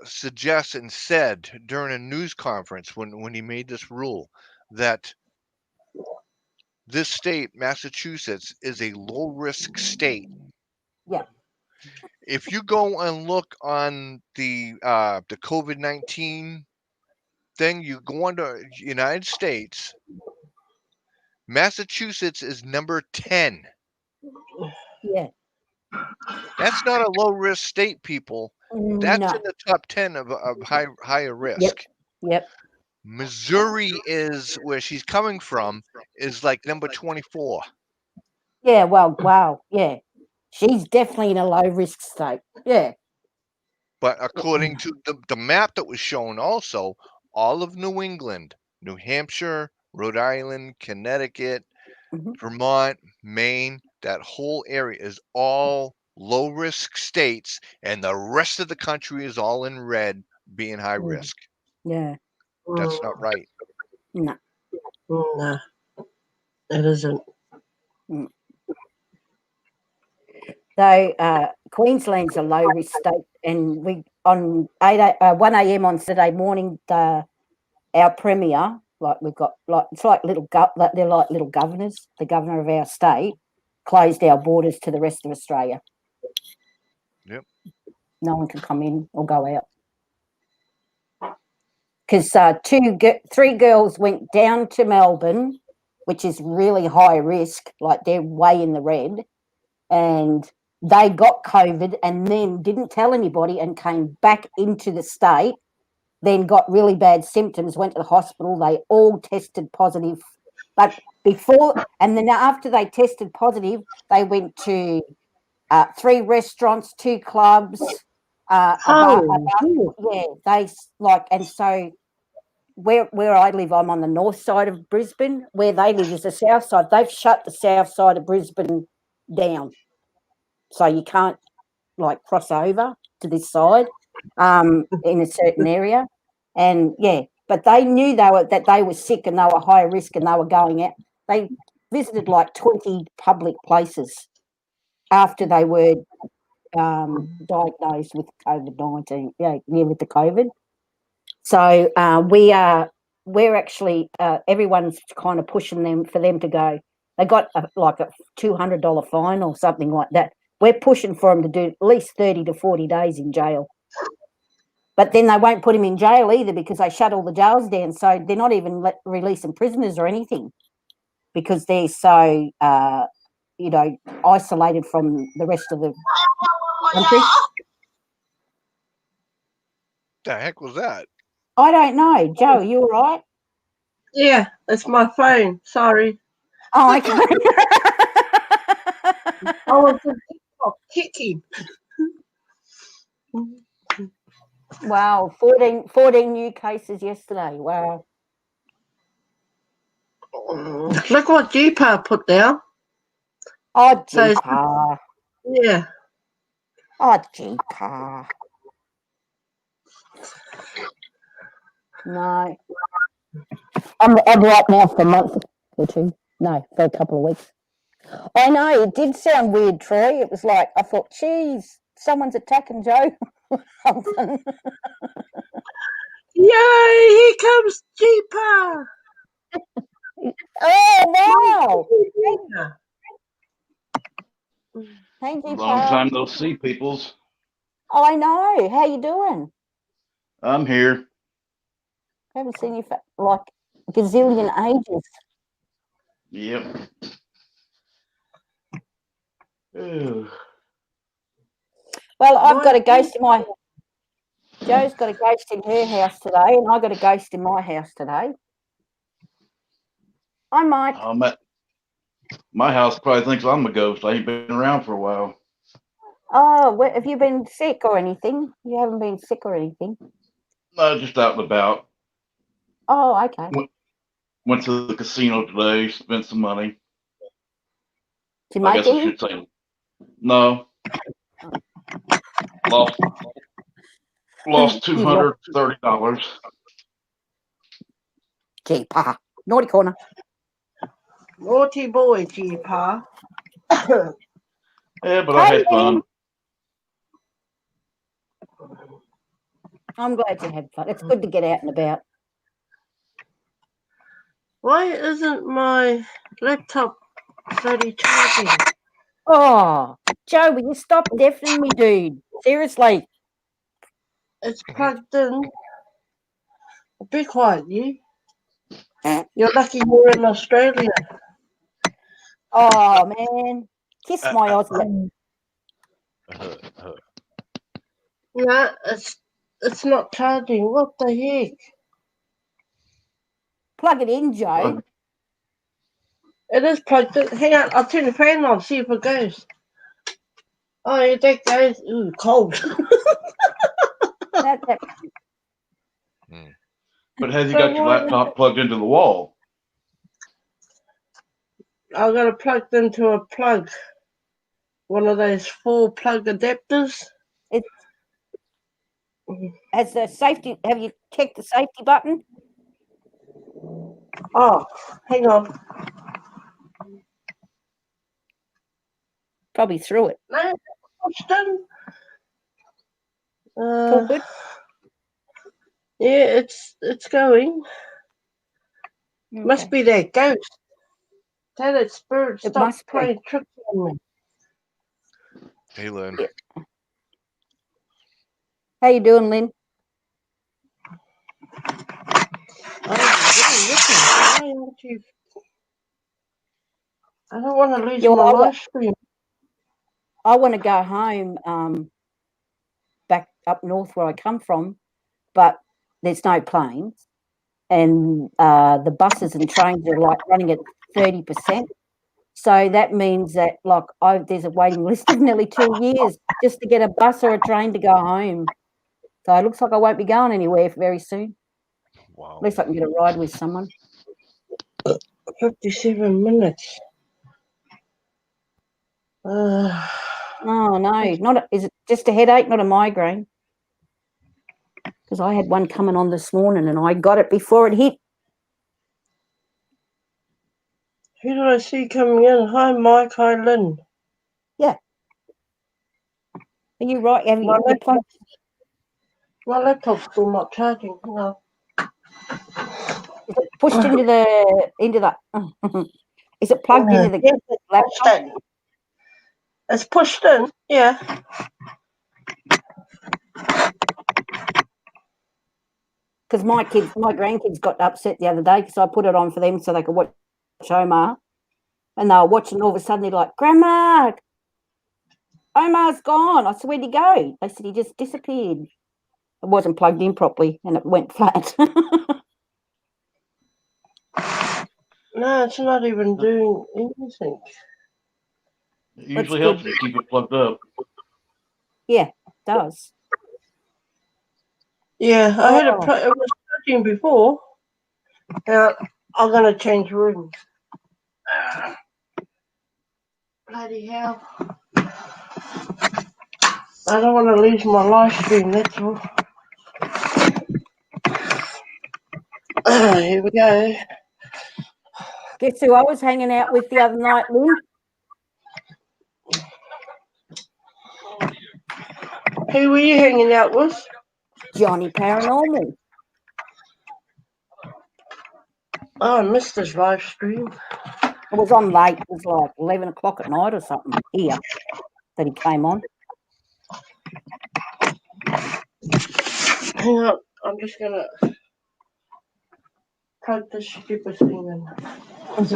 suggests and said during a news conference when he made this rule that this state, Massachusetts, is a low risk state. Yeah. If you go and look on the COVID-19 thing, you go under United States, Massachusetts is number 10. Yeah. That's not a low risk state, people. That's No. in the top 10 of higher risk. Yep. Missouri is where she's coming from, is like number 24. Yeah, well, wow, yeah. She's definitely in a low risk state. Yeah. But according to the map that was shown also, all of New England, New Hampshire, Rhode Island, Connecticut, Vermont, Maine, that whole area is all low risk states, and the rest of the country is all in red, being high risk. Yeah. That's not right. No. No, it isn't. So Queensland's a low risk state, and we on 1 a.m. on Saturday morning, our premier, like we've got like it's like they're like little governors. The governor of our state closed our borders to the rest of Australia. Yep. No one can come in or go out. Because 3 girls went down to Melbourne, which is really high risk, like they're way in the red, and they got COVID and then didn't tell anybody and came back into the state, then got really bad symptoms, went to the hospital, they all tested positive. But before, and then after they tested positive, they went to 3 restaurants, 2 clubs, a bar. Yeah, they like, and so where I live, I'm on the north side of Brisbane. Where they live is the south side. They've shut the south side of Brisbane down, so you can't like cross over to this side in a certain area. And yeah, but they knew that they were sick and they were high risk and they were going out. They visited like 20 public places after they were diagnosed with COVID-19. Yeah, with the COVID. So we're actually everyone's kind of pushing them for them to go. They got like a $200 fine or something like that. We're pushing for them to do at least 30 to 40 days in jail. But then they won't put him in jail either because they shut all the jails down. So they're not even releasing prisoners or anything because they're so, isolated from the rest of the country. The heck was that? I don't know. Joe, are you all right? Yeah, it's my phone. Sorry. Oh, okay. I was kicking. Wow, 14 new cases yesterday. Wow. Look what Jeepa put down. Oh, So, Jeepa. yeah. Oh, Jeepa. No. I'm right now for a month or 2. No, for a couple of weeks. I know, it did sound weird, Troy. It was like, I thought, geez, someone's attacking Joe. Yay, here comes Jeepa. Oh, wow. Hey, Jeepa. Long time no see, peoples. I know. How you doing? I'm here. I haven't seen you for like a gazillion ages. Yep. Ew. Well, I've got a ghost in my... Joe's got a ghost in her house today, and I've got a ghost in my house today. Hi, Mike. My house probably thinks I'm a ghost. I ain't been around for a while. Oh, have you been sick or anything? You haven't been sick or anything? No, just out and about. Oh, okay. Went to the casino today, spent some money. Did you I make guess I any? should say no. Lost $230. Jeepa. Naughty corner. Naughty boy, Jeepa. Yeah, but I had fun. I'm glad you had fun. It's good to get out and about. Why isn't my laptop bloody charging? Oh, Joe, will you stop deafening me, dude? Seriously. It's plugged in. Be quiet, you. You're lucky you're in Australia. Oh, man. Kiss my Aussie. No, it's not charging. What the heck? Plug it in, Joe. It is plugged in. Hang on, I'll turn the fan on, see if it goes. Oh, yeah, that goes. Ooh, cold. That. But have you got your laptop plugged into the wall? I've got it plugged into a plug. One of those 4 plug adapters. Has the safety, have you checked the safety button? Oh, hang on. Probably threw it. No, it's done. It's all good. Yeah, it's going. Okay. Must be that ghost. Tell that spirit It stop must be. playing tricks on me. Hey, Lynn. Yeah. How you doing, Lynn? Why aren't you? I don't want to lose Yeah, my well, live stream. I want to go home, back up north where I come from, but there's no planes, and the buses and trains are like running at 30%. So that means that there's a waiting list of nearly 2 years just to get a bus or a train to go home. So it looks like I won't be going anywhere very soon, Wow. unless I can get a ride with someone. 57 minutes. Oh no, is it just a headache, not a migraine? Because I had one coming on this morning and I got it before it hit. Who did I see coming in? Hi, Mike. Hi, Lynn. Yeah. Are you right? Have My you plugged? laptop's still not charging. No. Is it pushed into the is it plugged into the Yes, it's pushed laptop? in. It's pushed in. Yeah. Because my grandkids got upset the other day because I put it on for them so they could watch Omar, and they were watching. All of a sudden, they're like, "Grandma, Omar's gone." I said, "Where'd he go?" They said he just disappeared. It wasn't plugged in properly, and it went flat. No, it's not even doing anything. It usually That's helps good. to keep it plugged up. Yeah, it does. Yeah, I had Oh. it was charging before. Now I'm gonna change rooms. Bloody hell! I don't want to lose my live stream. That's all. Here we go. Guess who I was hanging out with the other night, Lynn? Who were you hanging out with? Johnny Paranormal. Oh, I missed this live stream. It was on late. It was like 11 o'clock at night or something here that he came on. Hang on, I'm just gonna plug this stupid thing in. It's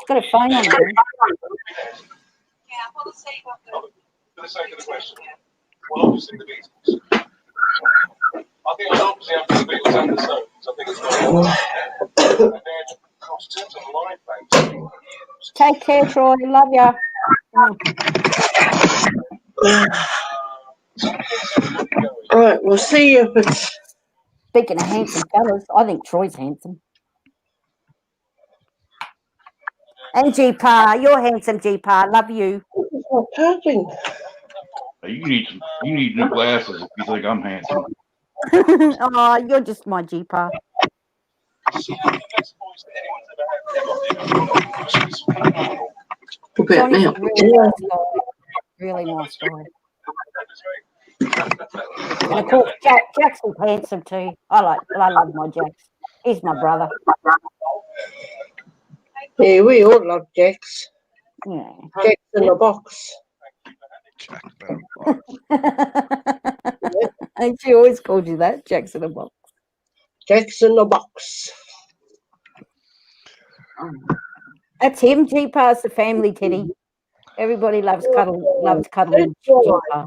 got a phone on it. For the sake of the question, well, obviously the Beatles. I think I'd obviously have to the Beatles and the Stones. I think it's very and then, of course, in terms of live bands, Take care, Troy. Love ya. Alright, we'll see if it's. Speaking of handsome fellas, I think Troy's handsome. And G-Pa, you're handsome, G-Pa. Love you. It's not charging. You need new glasses if you think I'm handsome. Oh, you're just my G-Pa. Johnny's a really nice guy. Really nice guy. And of course, Jackson's handsome too. I love my Jax. He's my brother. Yeah, we all love Jax. Yeah. Jax in the box. And she always called you that, Jax in a box. Jax in the box. That's him. G-Pa's the family teddy. Everybody loves cuddling G-Pa.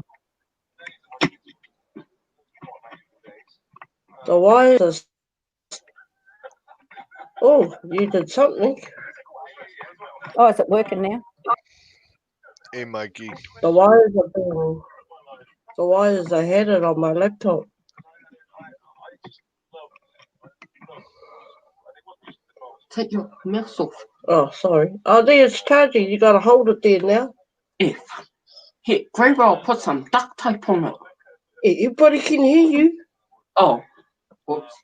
The wires are. Oh, you did something. Oh, is it working now? Hey, Mikey. The wires are being. The wires are headed on my laptop. Take your mouth off. Oh, sorry. Oh, there it's charging. You gotta hold it there now. If. Here, Grandpa, I'll put some duct tape on it. Everybody can hear you. Oh. Whoops.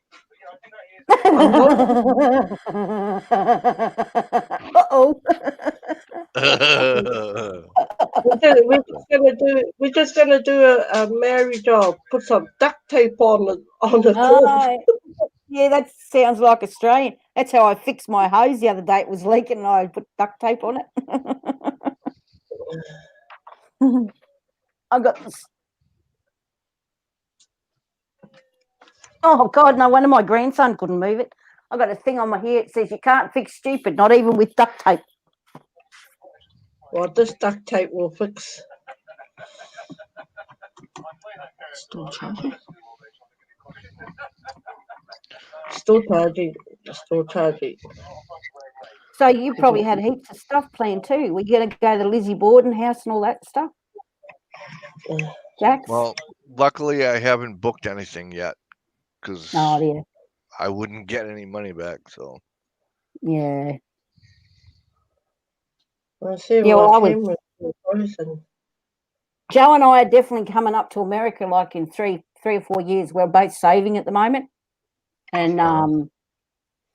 Uh-oh. We're just gonna do a marriage job. Put some duct tape on the door. Oh, yeah, that sounds like Australian. That's how I fixed my hose the other day. It was leaking and I put duct tape on it. I got this. Oh, God, no wonder my grandson couldn't move it. I got a thing on my hair. It says you can't fix stupid, not even with duct tape. Well, this duct tape will fix. Still charging. Still charging. Still charging. So you probably had heaps of stuff planned too. Were you going to go to the Lizzie Borden house and all that stuff? Jax? Well, luckily I haven't booked anything yet because Oh, yeah. I wouldn't get any money back. So Yeah. I see Yeah, well, my I was- camera's frozen. Joe and I are definitely coming up to America like in three or 4 years. We're both saving at the moment. And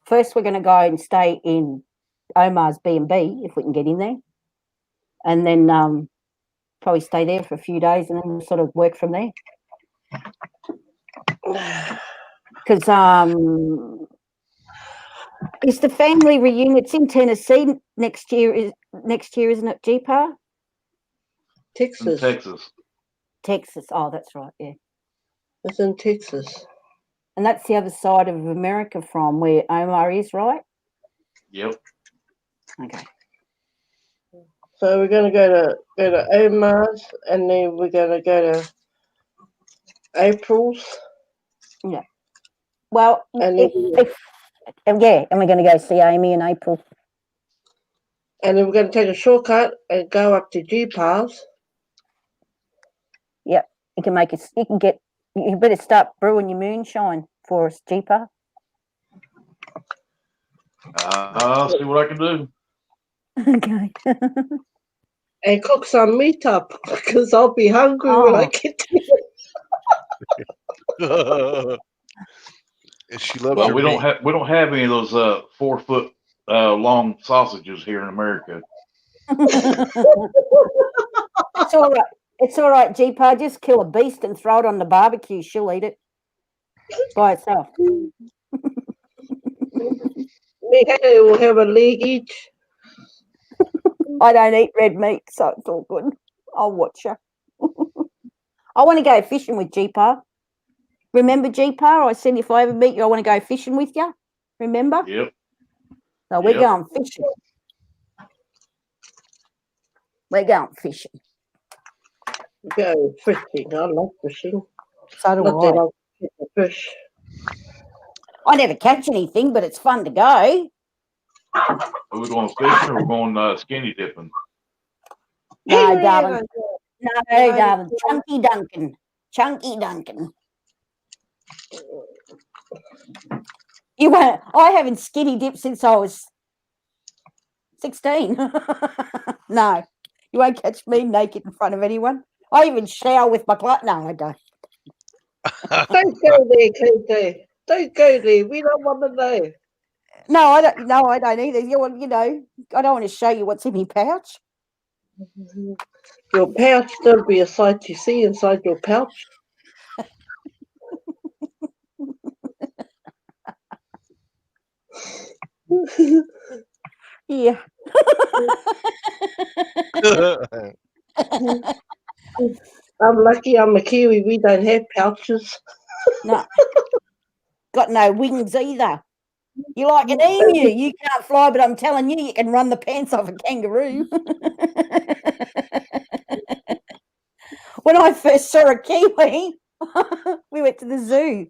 first we're going to go and stay in Omar's B&B if we can get in there. And then probably stay there for a few days and then we'll sort of work from there. Because it's the family reunion. It's in Tennessee next year, isn't it, GPAR? In Texas. Texas. Oh, that's right, yeah. It's in Texas. And that's the other side of America from where Omar is, right? Yep. Okay. So we're gonna go to Omar's and then we're gonna go to April's. Well, And and we're going to go see Amy in April. And then we're going to take a shortcut and go up to G-Pals. Yep. You better start brewing your moonshine for us, Jeeper. I'll see what I can do. Okay. And cook some meat up because I'll be hungry when I get there. She loves Well, her we meat. don't have any of those 4 foot long sausages here in America. It's all right. It's all right, Jeeper. Just kill a beast and throw it on the barbecue. She'll eat it by itself. Me and her will have a leg each. I don't eat red meat, so it's all good. I'll watch her. I want to go fishing with Jeeper. Remember, Jeeper? I said if I ever meet you, I want to go fishing with you. Remember? Yep. So we're Yep. going fishing. We're going fishing. Go fishing. I love fishing. So do Not I. that I'll catch a fish. I never catch anything, but it's fun to go. Are we going fishing or we're going skinny dipping? No, Henry, darling. No, Right. darling. Chunky Duncan. Chunky Duncan. You won't. I haven't skinny dipped since I was 16. No, you won't catch me naked in front of anyone. I even shower with my clothes. No, I don't. Don't go there, KJ. Don't go there. We don't want to know. No, I don't. No, I don't either. You know, I don't want to show you what's in my pouch. Your pouch, there'll be a sight to see inside your pouch. Yeah. I'm lucky I'm a Kiwi. We don't have pouches. No. Got no wings either. You're like an emu. You can't fly, but I'm telling you, you can run the pants off a kangaroo. When I first saw a kiwi, we went to the zoo,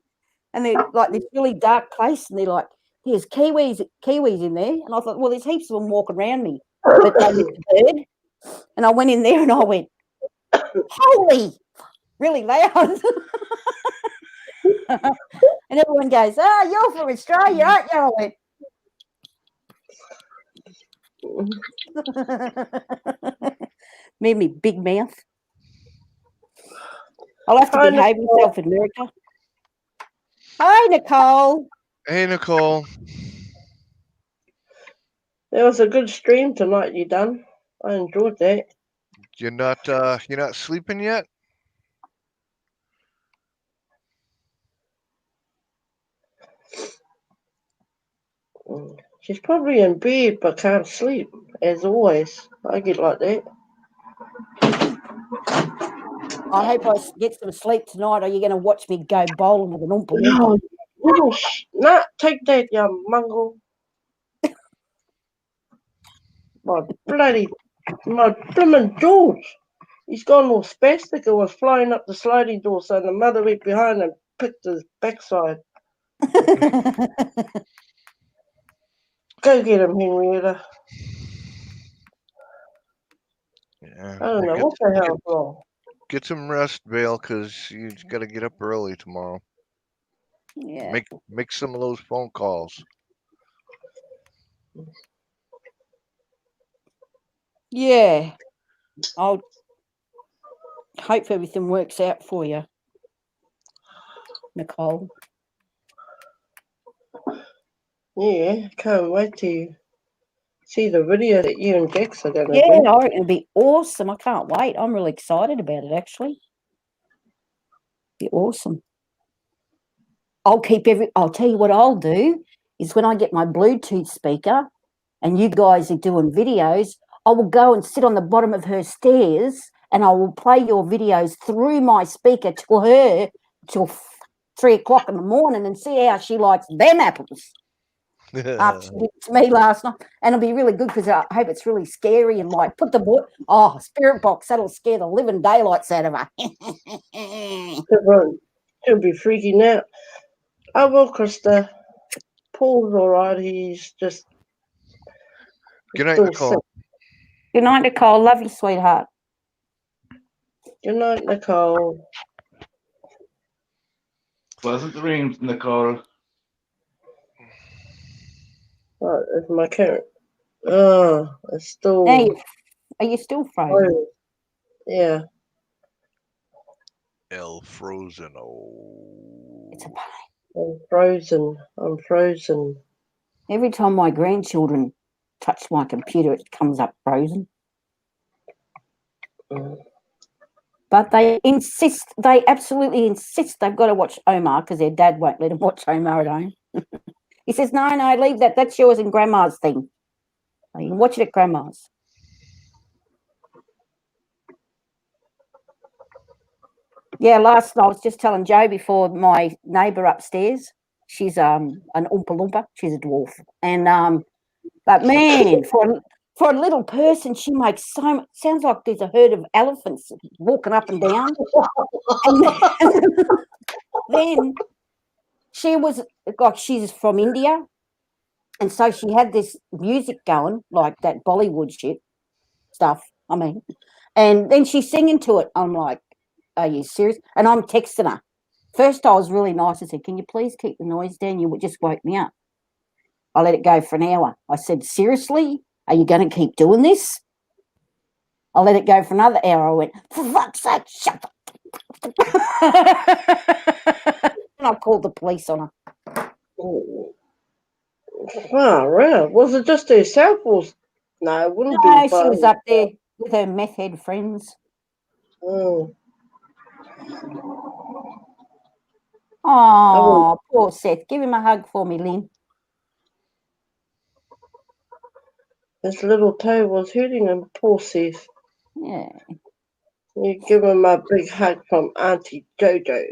and they're like this really dark place, and they're like, "There's kiwis in there," and I thought, "Well, there's heaps of them walking around me," but they was a bird, and I went in there and I went, "Holy!" really loud. And everyone goes, "Oh, you're from Australia, aren't you?" I went, me and me big mouth. I'll have to behave myself in America. Hi, Nicole. Hey, Nicole. That was a good stream tonight you done. I enjoyed that. You're not sleeping yet? She's probably in bed but can't sleep, as always. I get like that. I hope I get some sleep tonight, or you're going to watch me go bowling with an Oompa Loompa. No, little nah, take that, you mongrel. My blooming George. He's gone all spastic and was flying up the sliding door, so the mother went behind and picked his backside. Go get him, Henrietta. Yeah. I don't know Get, what the hell's wrong. get some rest, Vale, because you got to get up early tomorrow. Yeah. Make some of those phone calls. Yeah. I'll hope everything works out for you, Nicole. Yeah, can't wait to see the video that you and Jax are going to Yeah, do. I reckon it'll be awesome. I can't wait. I'm really excited about it, actually. Be awesome. I'll tell you what I'll do is when I get my Bluetooth speaker and you guys are doing videos, I will go and sit on the bottom of her stairs and I will play your videos through my speaker to her till 3 o'clock in the morning and see how she likes them apples. After she did it to me last night, and it'll be really good because I hope it's really scary and like put the spirit box, that'll scare the living daylights out of her. She'll be freaking out. I will, Krista. Paul's all right. He's just Good night, still Nicole. sick. Good night, Nicole. Love you, sweetheart. Good night, Nicole. Pleasant dreams, Nicole. Right, it's my camera. Oh, it's still. Hey, are you still frozen? Oh, yeah. El Frozen. Oh. It's a pain. I'm frozen. I'm frozen. Every time my grandchildren touch my computer, it comes up frozen. Mm. But they absolutely insist they've got to watch Omar because their dad won't let them watch Omar at home. He says, no, leave that. That's yours and Grandma's thing. You can watch it at Grandma's. Yeah, last night I was just telling Joe before, my neighbour upstairs, she's an Oompa Loompa. She's a dwarf. And but man, for a little person, she makes so much. Sounds like there's a herd of elephants walking up and down. And then she was like, she's from India, and so she had this music going, like that Bollywood shit stuff. I mean, and then she's singing to it. I'm like, are you serious? And I'm texting her. First, I was really nice. I said, can you please keep the noise down? You just woke me up. I let it go for an hour. I said, seriously? Are you going to keep doing this? I let it go for another hour. I went, for fuck's sake, shut up. And I called the police on her. Wow, right. Was it just herself or? No, it wouldn't No, be. she was up there with her meth head friends. Oh. Oh, poor Seth. Give him a hug for me, Lynn. His little toe was hurting him, poor Seth. Yeah. You give him a big hug from Auntie Jojo.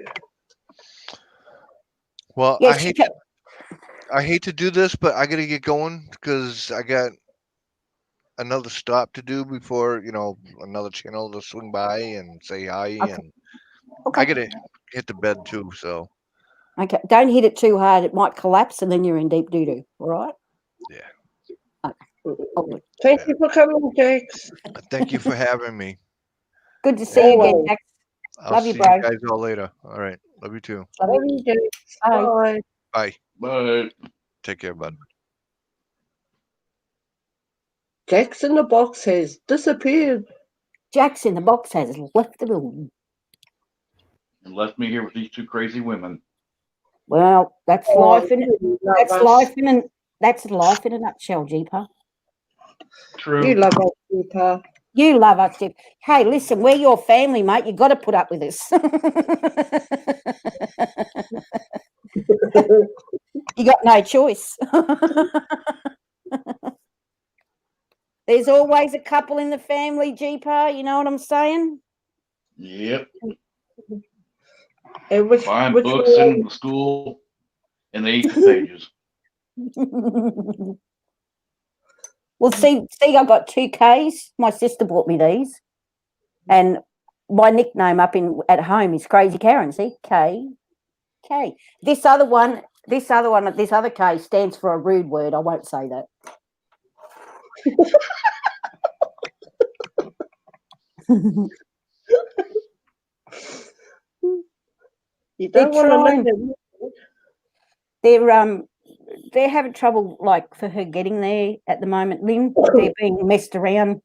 Well, Yeah, I hate to do this, but I got to get going because I got another stop to do before another channel to swing by and say hi, and I got to hit the bed too. So okay, don't hit it too hard; it might collapse, and then you're in deep doo doo. All right? yeah. Okay. Oh, Thank you for coming, Jax. Thank you for having me. good to see you again, Always. Jax. I'll Love see you, bro. you guys all later. All right, love you too. Love Love you. you, Jax. Bye. Bye. Bye. But Take care, bud. Jax in the box has disappeared. Jax in the box has left the building. and left me here with these two crazy women. Well, that's Oh, life in you love that's us. life in a nutshell, Jeeper. True. You love us, Jeeper. You love us, Jeep. Hey, listen, we're your family, mate. You got to put up with us. You got no choice. There's always a couple in the family, Jeeper. You know what I'm saying? Yep. And which Buying which books one? in the school, and they eat the pages. Well, see, I got 2Ks. My sister bought me these, and my nickname at home is Crazy Karen. See, K. This other K stands for a rude word. I won't say that. You They're don't want to trying. know They're having trouble, like, for her getting there at the moment, Lynn. They're being messed around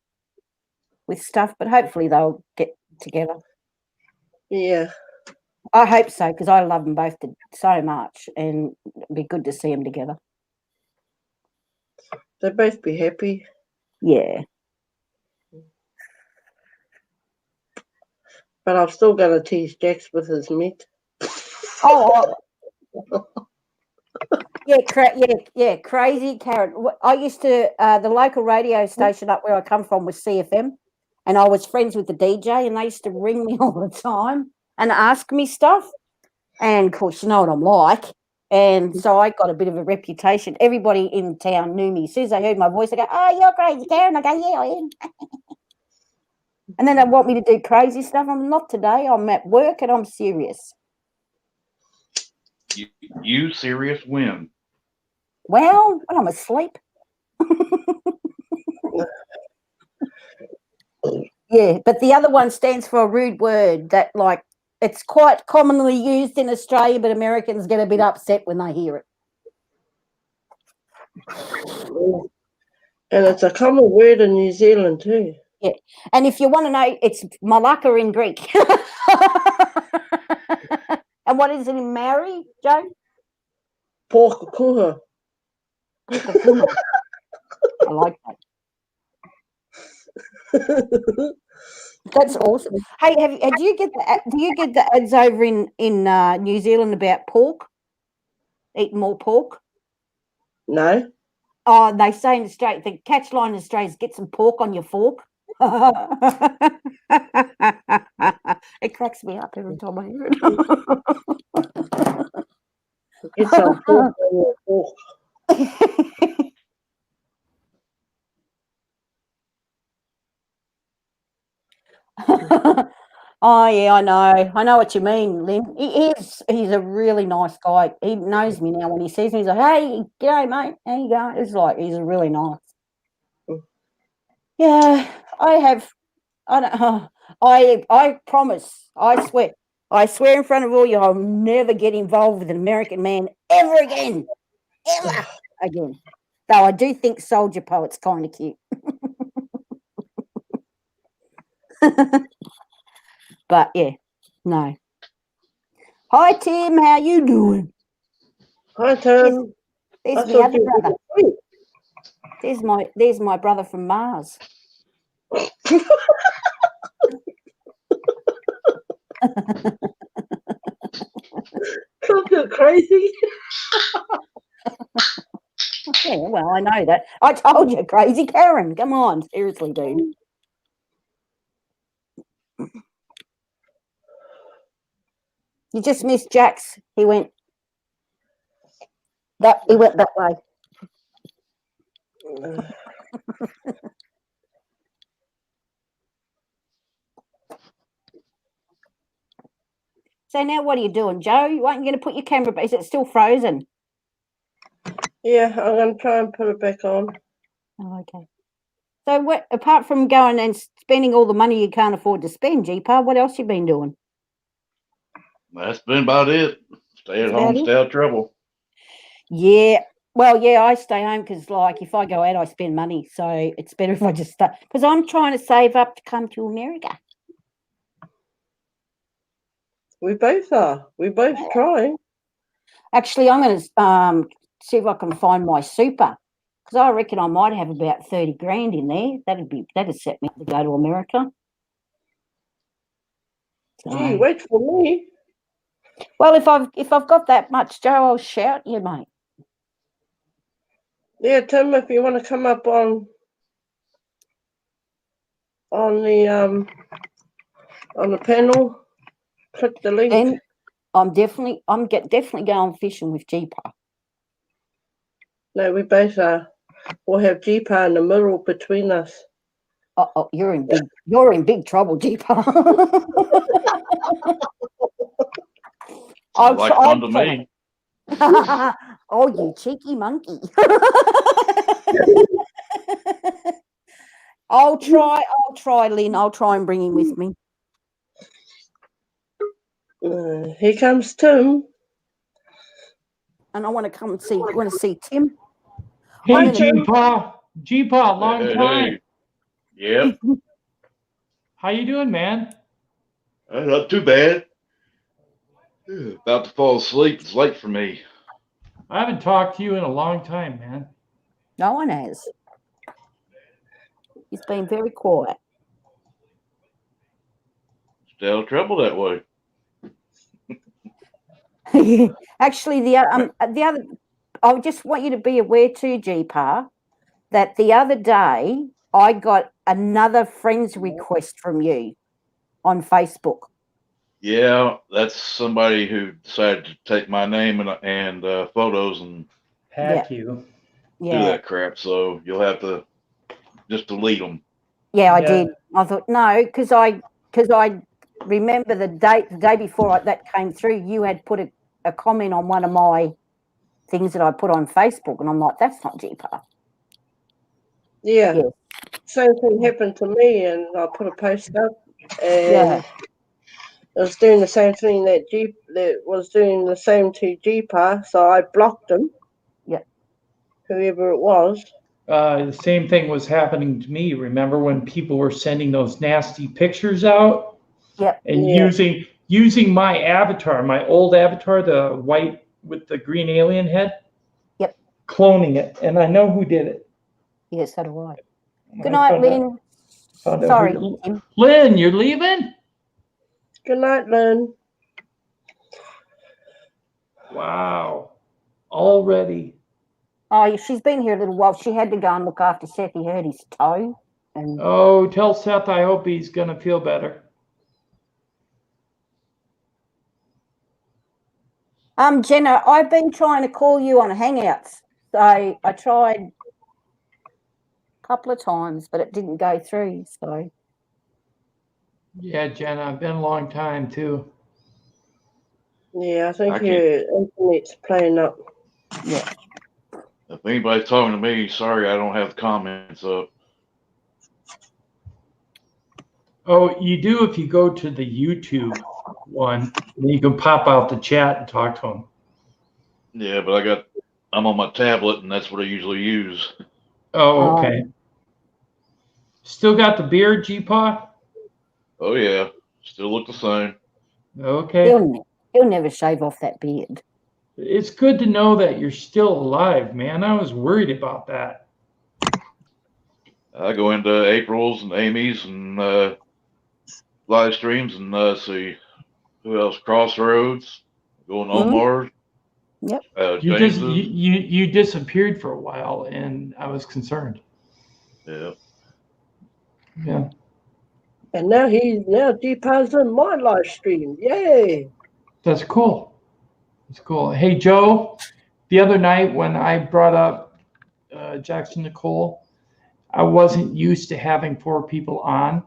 with stuff, but hopefully they'll get together. Yeah, I hope so, because I love them both so much, and it'd be good to see them together. they'll both be happy. Yeah. But I'm still going to tease Jax with his meat. Oh, yeah, Crazy Karen. I used to, the local radio station up where I come from was CFM, and I was friends with the DJ, and they used to ring me all the time and ask me stuff. And of course, you know what I'm like. And so I got a bit of a reputation. Everybody in town knew me. As soon as they heard my voice, they go, "Oh, you're Crazy Karen." I go, "Yeah, I am." And then they want me to do crazy stuff. I'm not today. I'm at work and I'm serious. You serious win. Well, when I'm asleep. Yeah, but the other one stands for a rude word that, like, it's quite commonly used in Australia, but Americans get a bit upset when they hear it. And it's a common word in New Zealand too. Yeah, and if you want to know, it's malaka in Greek. And what is it in Maori, Joe? Porkakuha. Pukakuna. I like that. That's awesome. Hey, do you get the ads over in New Zealand about pork? Eating more pork? No. Oh, they say in Australia, the catchline in Australia is get some pork on your fork. It cracks me up every time I hear it. Get some pork on your fork. Oh yeah, I know what you mean, Lynn. He's a really nice guy. He knows me now. When he sees me, he's like, "Hey, g'day, mate. How you going?" It's like he's really nice. Yeah, I don't. I promise. I swear in front of all you, I'll never get involved with an American man ever again, ever again. Though I do think Soldier Poet's kind of cute. But yeah, no. Hi Tim, how you doing? Hi, Tim. There's I my thought other you were brother. asleep. There's my brother from Mars. Don't go crazy. Yeah, well, I know that. I told you, Crazy Karen. Come on, seriously, dude. You just missed Jax. He went that way. So now what are you doing, Joe? You aren't going to put your camera back? Is it still frozen? Yeah, I'm going to try and put it back on. Oh, okay. So what, apart from going and spending all the money you can't afford to spend, G-Pa, what else you been doing? That's been about it. Stay at home, stay out of trouble. Yeah. Well, yeah, I stay home because, like, if I go out, I spend money. So it's better if I just stay. Because I'm trying to save up to come to America. We both are. We're both trying. Actually, I'm going to see if I can find my super, because I reckon I might have about 30 grand in there. That'd set me up to go to America. Gee, wait for me. Well, if I've got that much, Joe, I'll shout you, mate. Yeah, Tim, if you want to come up on the panel, click the link. Then I'm definitely going fishing with G-Pa. No, we both are. We'll have G-Pa in the middle between us. Oh, you're in big trouble, G-Pa. Sounds like fun to me. Oh, you cheeky monkey. I'll try, Lynn. I'll try and bring him with me. Here comes Tim. And I want to come and see. You want to see Tim? Hey, G-Pa. G-Pa, long time. Hey. Yep. How you doing, man? Not too bad. About to fall asleep. It's late for me. I haven't talked to you in a long time, man. No one has. He's been very quiet. Still trouble that way. Actually, the other, I just want you to be aware too, G-Pa, that the other day I got another friend's request from you on Facebook. Yeah, that's somebody who decided to take my name and photos and Hack you. do that crap. So you'll have to just delete them. Yeah, I did. I thought no, because I remember the day before that came through. You had put a comment on one of my things that I put on Facebook, and I'm like, that's not G-Pa. Yeah. Same thing happened to me, and I put a post up, and it was doing the same thing that was doing the same to G-Pa, so I blocked him. Yeah. Whoever it was. The same thing was happening to me. Remember when people were sending those nasty pictures out? Yep. And using my avatar, my old avatar, the white with the green alien head. Yep. Cloning it, and I know who did it. Yes, so do I. Good night, Lynn. Sorry, Tim. Lynn, you're leaving? Good night, Lynn. Wow. Already. Oh, she's been here a little while. She had to go and look after Seth. He hurt his toe. And oh, tell Seth I hope he's going to feel better. Jenna, I've been trying to call you on Hangouts. So I tried a couple of times, but it didn't go through. So yeah, Jenna, I've been a long time too. Yeah, I think your internet's playing up. Yeah. If anybody's talking to me, sorry I don't have the comments up. Oh, you do if you go to the YouTube one, then you can pop out the chat and talk to them. Yeah, but I'm on my tablet, and that's what I usually use. Oh, okay. Still got the beard, G-Pa? Oh yeah, still look the same. Okay. He'll never shave off that beard. It's good to know that you're still alive, man. I was worried about that. I go into April's and Amy's and live streams and see who else. Crossroads, going on Mars. Yep. You disappeared for a while, and I was concerned. Yeah. Yeah. And now G-Pa's in my live stream. Yay! That's cool. That's cool. Hey, Joe, the other night when I brought up Jackson Nicole, I wasn't used to having 4 people on.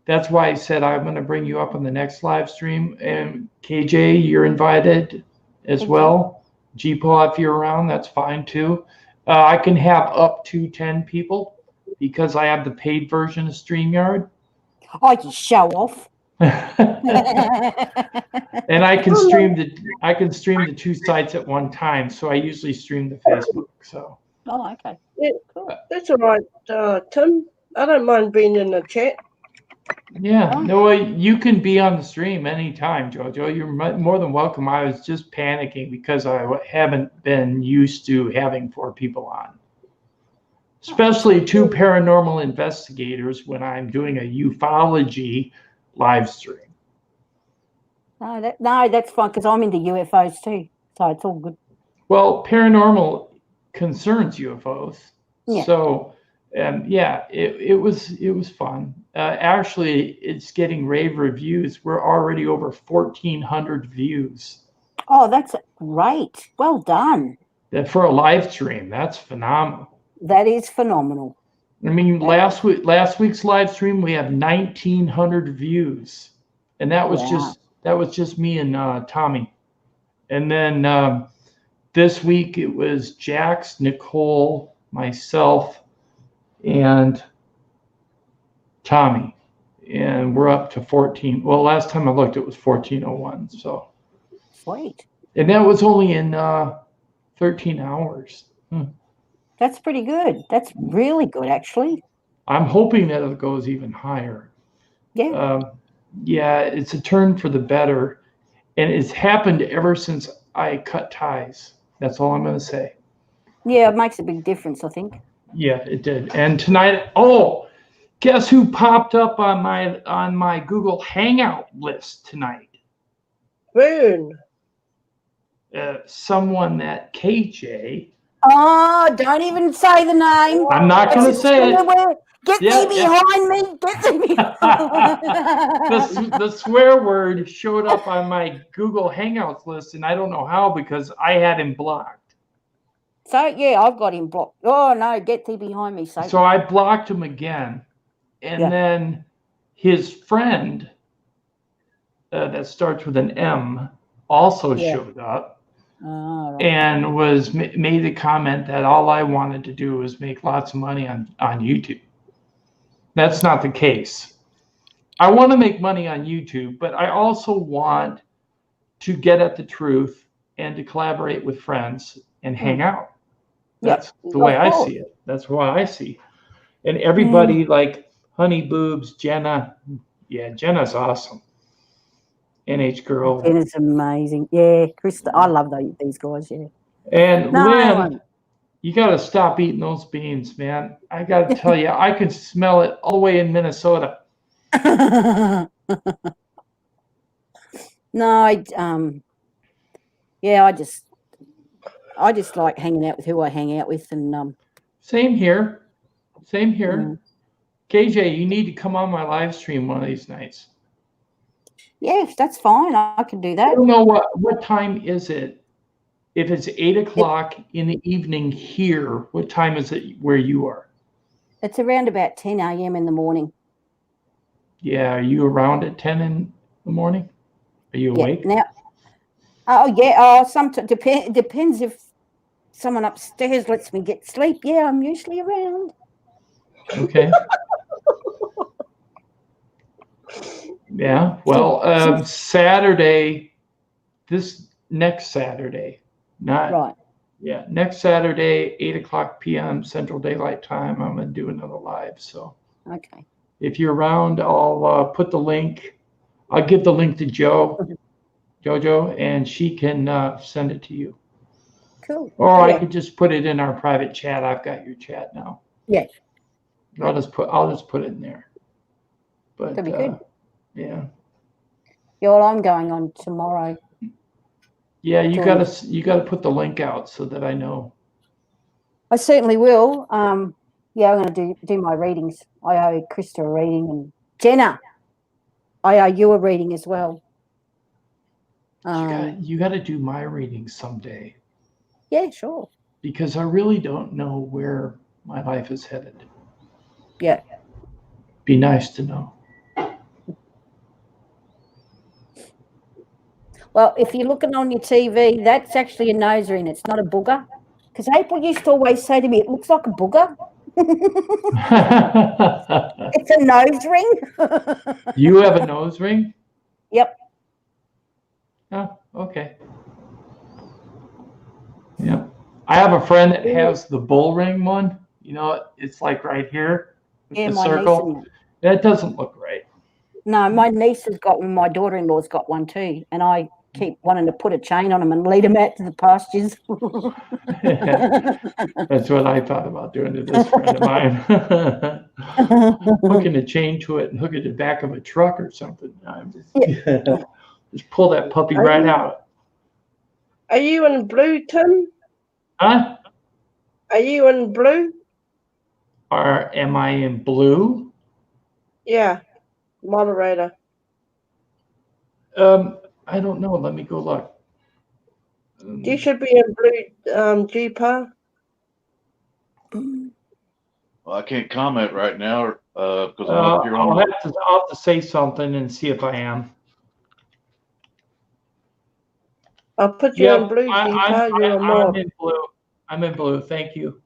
That's why I said I'm going to bring you up on the next live stream. And KJ, you're invited as well. G-Paw, if you're around, that's fine too. I can have up to 10 people because I have the paid version of StreamYard. Oh, you show off. And I can stream the 2 sites at one time. So I usually stream the Facebook. So. Oh, okay. Yeah, cool. That's all right, Tim. I don't mind being in the chat. Yeah, Oh. no, you can be on the stream anytime, Jojo. You're more than welcome. I was just panicking because I haven't been used to having 4 people on, especially 2 paranormal investigators when I'm doing a ufology live stream. No, that's fine because I'm into UFOs too, so it's all good. Well, paranormal concerns UFOs, Yeah. so yeah, it was fun. Actually, it's getting rave reviews. We're already over 1,400 views. Oh, that's great. Well done. That for a live stream, that's phenomenal. That is phenomenal. I mean, last week's live stream we had 1,900 views, and that was just me and Tommy, and then this week it was Jax, Nicole, myself, and Tommy, and we're up to 14. Well, last time I looked, it was 1401. So sweet. And that was only in 13 hours. That's pretty good. That's really good, actually. I'm hoping that it goes even higher. Yeah. Yeah, it's a turn for the better, and it's happened ever since I cut ties. That's all I'm going to say. Yeah, it makes a big difference, I think. Yeah, it did. And tonight, guess who popped up on my Google Hangout list tonight? Boone. Someone that KJ. Oh, don't even say the name. I'm not going to say it. Get thee behind me. Get thee behind the swear word showed up on my Google Hangouts list, and I don't know how because I had him blocked. So, yeah, I've got him blocked. Oh, no, get thee behind me, Satan. So I blocked him again. And then his friend that starts with an M also showed up. Oh, right. And made the comment that all I wanted to do was make lots of money on YouTube. That's not the case. I want to make money on YouTube, but I also want to get at the truth and to collaborate with friends and hang out. That's the way I see it. That's what I see. And everybody like Honey Boobs, Jenna. Yeah, Jenna's awesome. NH Girl. Jenna's amazing. Yeah, Krista. I love these guys, yeah. And Lynn, you got to stop eating those beans, man. I got to tell you, I can smell it all the way in Minnesota. No, I just like hanging out with who I hang out with, and Same here. KJ, you need to come on my live stream one of these nights. Yes, that's fine. I can do that. I don't know what time is it. If it's 8 o'clock in the evening here, what time is it where you are? It's around about 10 a.m. in the morning. Yeah, are you around at 10 in the morning? Are you awake? Now, sometimes depends if someone upstairs lets me get sleep. Yeah, I'm usually around. Okay. Yeah. Well, Saturday, this next Saturday, not right. Yeah, next Saturday, 8 o'clock p.m. Central Daylight Time, I'm gonna do another live. So okay. If you're around, I'll put the link. I'll give the link to Jojo, and she can send it to you. Cool. Or I could just put it in our private chat. I've got your chat now. Yeah. I'll just put it in there. But that'd be good. Yeah. Yeah, well, I'm going on tomorrow. Yeah, you gotta put the link out so that I know. I certainly will. Yeah, I'm going to do my readings. I owe Krista a reading, and Jenna, I owe you a reading as well. You got to do my reading someday. Yeah, sure. Because I really don't know where my life is headed. Yeah. Be nice to know. Well, if you're looking on your TV, that's actually a nose ring. It's not a booger. Because April used to always say to me, it looks like a booger. It's a nose ring. You have a nose ring? Yep. Oh, okay. Yeah. I have a friend that has the bull ring one. You know, it's like right here with the circle. That doesn't look right. No, my niece has got one. My daughter-in-law's got one too, and I keep wanting to put a chain on them and lead them out to the pastures. That's what I thought about doing to this friend of mine. Hooking a chain to it and hook it to the back of a truck or something. I'm just pull that puppy right out. Are you in blue, Tim? Huh? Are you in blue? Or am I in blue? Yeah, moderator. I don't know. Let me go look. You should be in blue, G-Pa. Well, I can't comment right now because I'm up here I'll on have to say something and see if I am. I'll put you in blue, G-Pa. You're a mod. I'm in blue. I'm in blue. Thank you.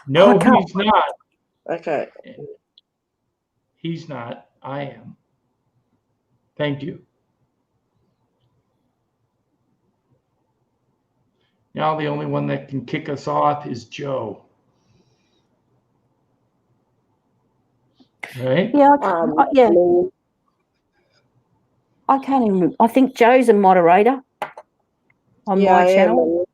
No, he's not. Okay. He's not. I am. Thank you. Now the only one that can kick us off is Joe. Right? Yeah, I can't even remember. I think Joe's a moderator on my channel.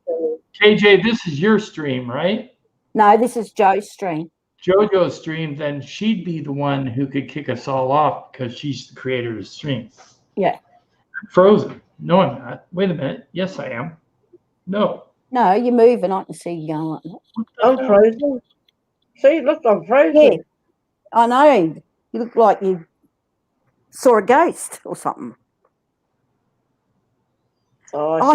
KJ, this is your stream, right? No, this is Joe's stream. JoJo's stream, then she'd be the one who could kick us all off because she's the creator of the stream. Yeah. Frozen. No, I'm not. Wait a minute. Yes, I am. No. No, you're moving. I can see you going like that. I'm frozen. See, look, I'm frozen. Yeah, I know. You look like you saw a ghost or something. Oh,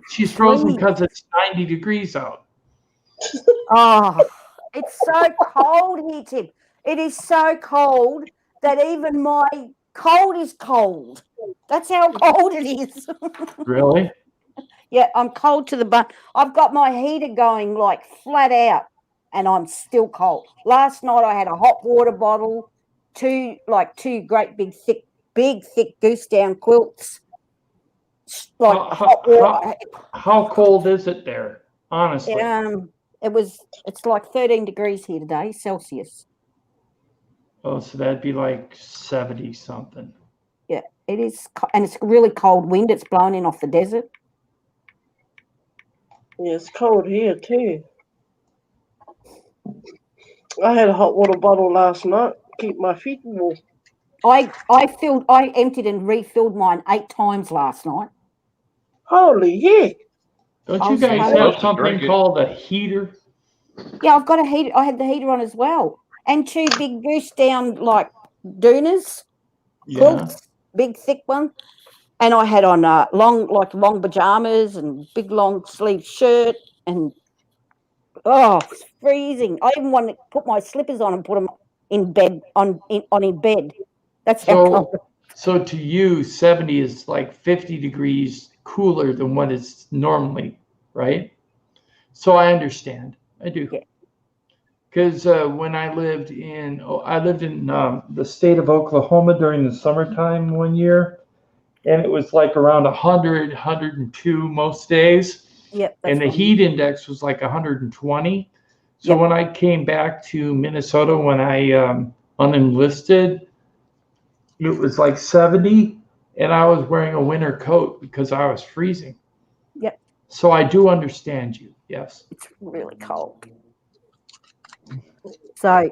she's frozen because it's 90 degrees out. Oh, it's so cold here, Tim. It is so cold that even my cold is cold. That's how cold it is. Really? Yeah, I'm cold to the bone. I've got my heater going like flat out and I'm still cold. Last night I had a hot water bottle, two great big thick goose down quilts. Like hot water. How cold is it there? Honestly. It's like 13 degrees here today, Celsius. Oh, so that'd be like 70 something. Yeah, it is, and it's really cold wind. It's blowing in off the desert. Yeah, it's cold here too. I had a hot water bottle last night. Keep my feet warm. I emptied and refilled mine 8 times last night. Holy heck! Don't you guys have something called a heater? Yeah, I've got a heater. I had the heater on as well, and 2 big goose down like doonas, quilts, big thick one. And I had on long pajamas and big long sleeve shirt, and it's freezing. I even wanted to put my slippers on and put them in bed in bed. That's how cold. So to you, 70 is like 50 degrees cooler than what it's normally, right? So I understand. I do. Because when I lived in the state of Oklahoma during the summertime one year, and it was like around 100, 102 most days. Yep. And the heat index was like 120. So when I came back to Minnesota, when I unenlisted, it was like 70, and I was wearing a winter coat because I was freezing. Yep. So I do understand you. Yes. It's really cold. So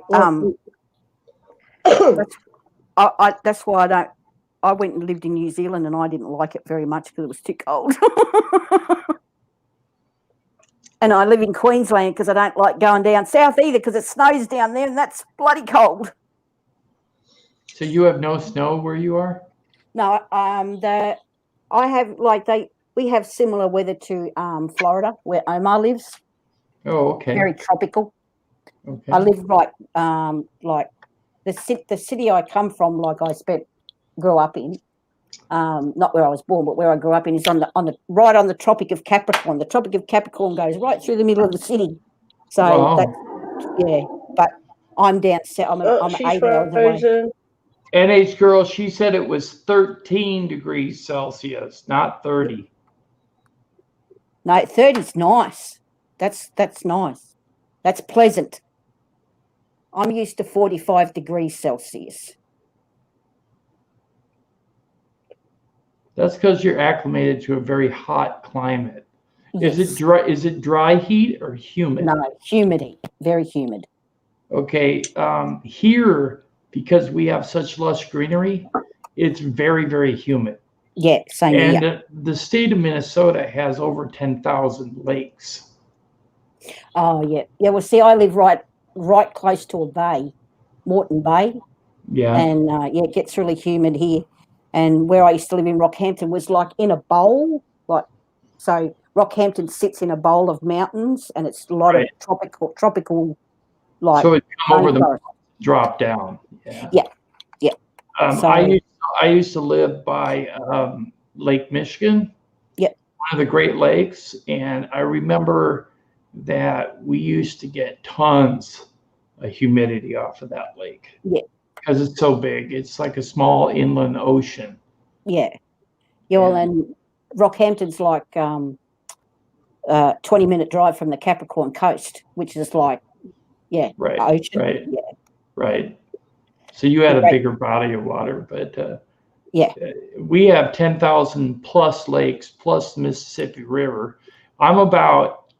that's why I went and lived in New Zealand, and I didn't like it very much because it was too cold. And I live in Queensland because I don't like going down south either because it snows down there and that's bloody cold. So you have no snow where you are? No, we have similar weather to Florida where Omar lives. Oh, okay. Very tropical. Okay. I live like the city I come from, grew up in. Not where I was born, but where I grew up in is right on the Tropic of Capricorn. The Tropic of Capricorn goes right through the middle of the city. So but I'm down south. I'm 8 hours away. NH girl, she said it was 13 degrees Celsius, not 30. No, 30's nice. That's nice. That's pleasant. I'm used to 45 degrees Celsius. That's because you're acclimated to a very hot climate. Yes. Is it dry? Is it dry heat or humid? No, humidity, very humid. Okay, here, because we have such lush greenery, it's very, very humid. Yeah, same And here. the state of Minnesota has over 10,000 lakes. Oh, yeah. Yeah, well, see, I live right close to a bay, Moreton Bay. Yeah. And, yeah, it gets really humid here. And where I used to live in Rockhampton was like in a bowl. So Rockhampton sits in a bowl of mountains, and it's a lot of tropical, like. So it come over the rainforest. drop down. Yeah. Yeah, yeah. So, I used to live by Lake Michigan. Yeah. One of the Great Lakes, and I remember that we used to get tons of humidity off of that lake. Yeah. Because it's so big. It's like a small inland ocean. Yeah. Yeah, well, and Rockhampton's like 20-minute drive from the Capricorn coast, which is like, Right. ocean. Right. Yeah. Right. So you had a bigger body of water, but we have 10,000 plus lakes plus the Mississippi River. I'm about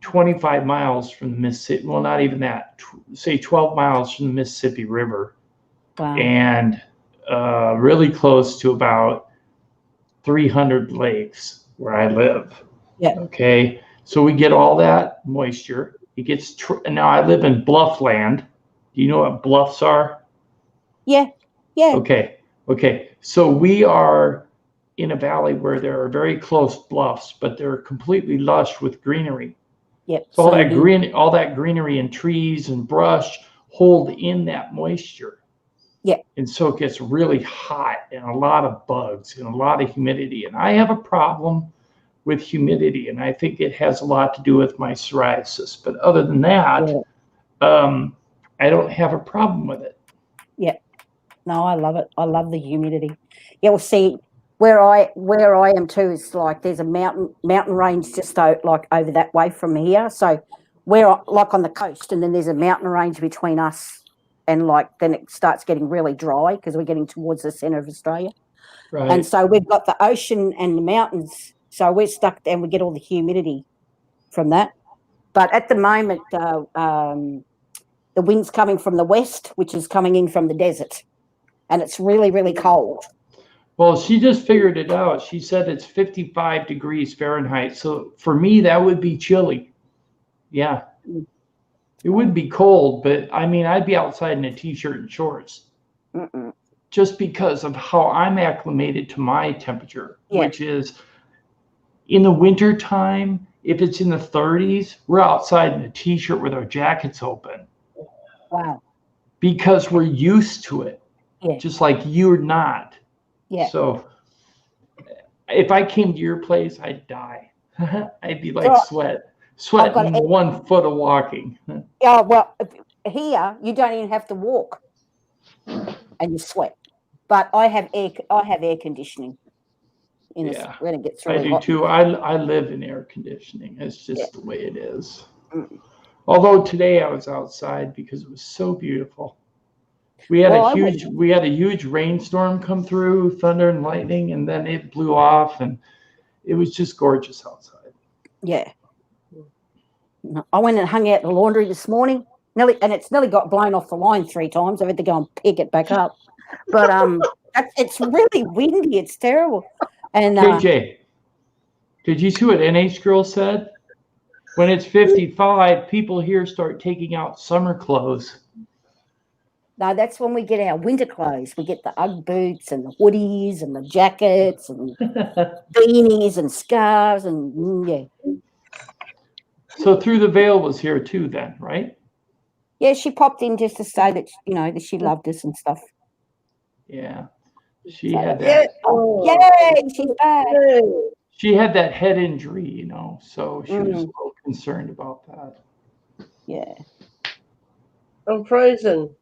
25 miles from the Mississippi. Well, not even that. Say 12 miles from the Mississippi River. Wow. And really close to about 300 lakes where I live. Yeah. Okay. So we get all that moisture. It gets now I live in bluffland. Do you know what bluffs are? Yeah. Yeah. Okay. So we are in a valley where there are very close bluffs, but they're completely lush with greenery. Yeah. So all that greenery and trees and brush hold in that moisture. Yeah. And so it gets really hot and a lot of bugs and a lot of humidity. And I have a problem with humidity, and I think it has a lot to do with my psoriasis. But other than that, I don't have a problem with it. Yeah. No, I love it. I love the humidity. Yeah, well, see, where I am too is like there's a mountain range just like over that way from here. So we're like on the coast, and then there's a mountain range between us, and like then it starts getting really dry because we're getting towards the centre of Australia. Right. And so we've got the ocean and the mountains, so we're stuck, and we get all the humidity from that. But at the moment, the wind's coming from the west, which is coming in from the desert, and it's really, really cold. Well, she just figured it out. She said it's 55 degrees Fahrenheit. So for me, that would be chilly. Yeah. It would be cold, but I mean, I'd be outside in a t-shirt and shorts. Just because of how I'm acclimated to my temperature, which is in the winter time, if it's in the 30s, we're outside in a t-shirt with our jackets open. Wow. Because we're used to it. Yeah. Just like you're not. Yeah. So if I came to your place, I'd die. I'd be like sweating 1 foot of walking. Yeah, well, here you don't even have to walk, and you sweat. But I have air conditioning. When it gets really hot. I do too. I live in air conditioning. It's just the way it is. Although today I was outside because it was so beautiful. We had a huge rainstorm come through, thunder and lightning, and then it blew off, and it was just gorgeous outside. Yeah. I went and hung out in the laundry this morning, and it's nearly got blown off the line 3 times. I've had to go and pick it back up. But it's really windy. It's terrible. And KJ, did you see what NH Girl said? When it's 55, people here start taking out summer clothes. No, that's when we get our winter clothes. We get the Ugg boots and the hoodies and the jackets and beanies and scarves and So Through the Veil was here too then, right? Yeah, she popped in just to say that, that she loved us and stuff. Yeah. She had that. Yay, she's back. She had that head injury, so she was a little concerned about that. Yeah. I'm frozen.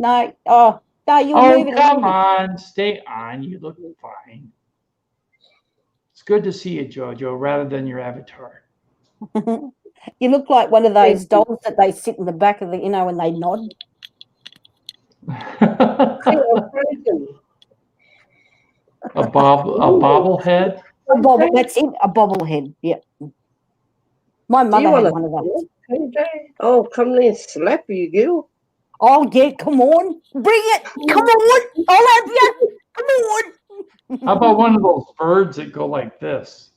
No, you're moving. Come on, stay on. You look fine. It's good to see you, JoJo, rather than your avatar. You look like one of those dolls that they sit in the back of the, when they nod. A bobblehead. That's it. A bobblehead. Yeah. My mother had one of those. Oh, come there and slap you, Gil. Oh yeah, come on, bring it. Come on, I'll have you. Come on. How about one of those birds that go like this?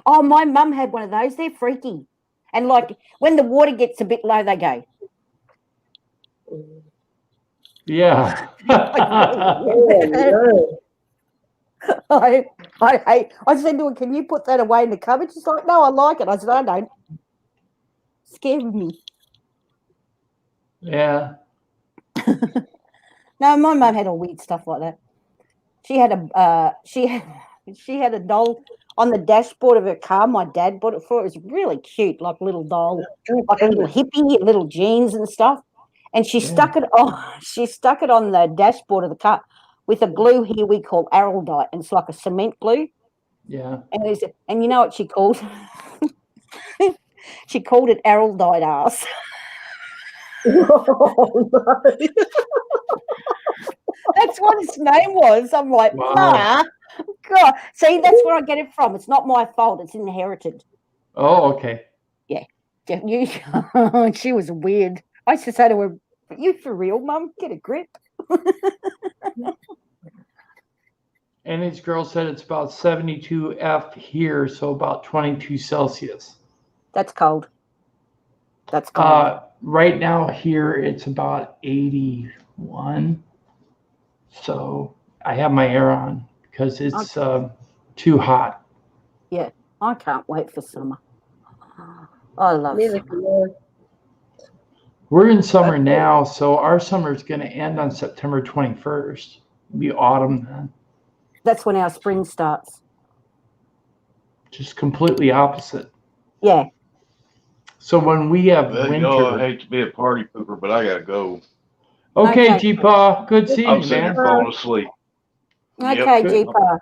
Oh, my mum had one of those. They're freaky. And like when the water gets a bit low, they go. Yeah. I said to her, "Can you put that away in the cupboard?" She's like, "No, I like it." I said, "I don't." Scared me. Yeah. No, my mum had all weird stuff like that. She had a doll on the dashboard of her car. My dad bought it for her. It was really cute, like a little doll, like a little hippie, little jeans and stuff. And she stuck it on. She stuck it on the dashboard of the car with a glue here we call araldite, and it's like a cement glue. Yeah. And you know what she called? She called it araldite ass. Oh, no. That's what its name was. I'm like, Wow. Ma, God. See, that's where I get it from. It's not my fault. It's inherited. Oh, okay. Yeah. She was weird. I used to say to her, "Are you for real, Mum? Get a grip." And each girl said it's about 72 F here, so about 22 Celsius. That's cold. That's cold. Right now here it's about 81. So I have my air on because it's too hot. Yeah, I can't wait for summer. I love summer. We're in summer now, so our summer is going to end on September 21st. It'll be autumn then. That's when our spring starts. Just completely opposite. Yeah. So when we have winter. Y'all, I hate to be a party pooper, but I gotta go. Okay, G-Pa. Good seeing I'm you, sitting man. here falling asleep. Okay, Yep. G-Pa.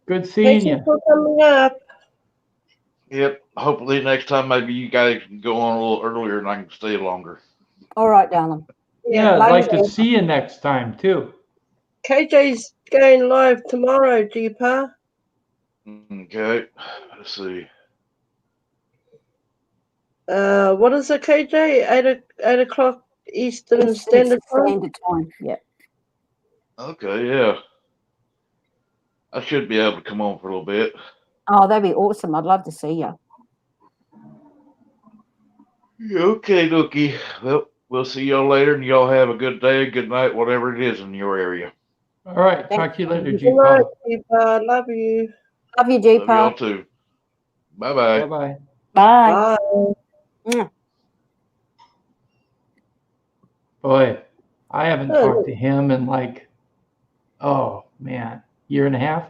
Good seeing Thank you. you for coming up. Yep. Hopefully next time maybe you guys can go on a little earlier and I can stay longer. All right, darling. Yeah, I'd like to see you next time too. KJ's going live tomorrow, G-Pa. Okay. Let's see. What is it, KJ? 8 o'clock Eastern Standard Time. Yeah. Okay, yeah. I should be able to come on for a little bit. Oh, that'd be awesome. I'd love to see you. Okay, Dookie. Well, we'll see y'all later, and y'all have a good day, good night, whatever it is in your area. All right. Talk to you later, Good G-Pa. night, G-Pa. Love you. Love you, G-Pa. Love y'all too. Bye-bye. Bye-bye. Bye. Bye. Boy, I haven't talked to him in like, oh man, year and a half.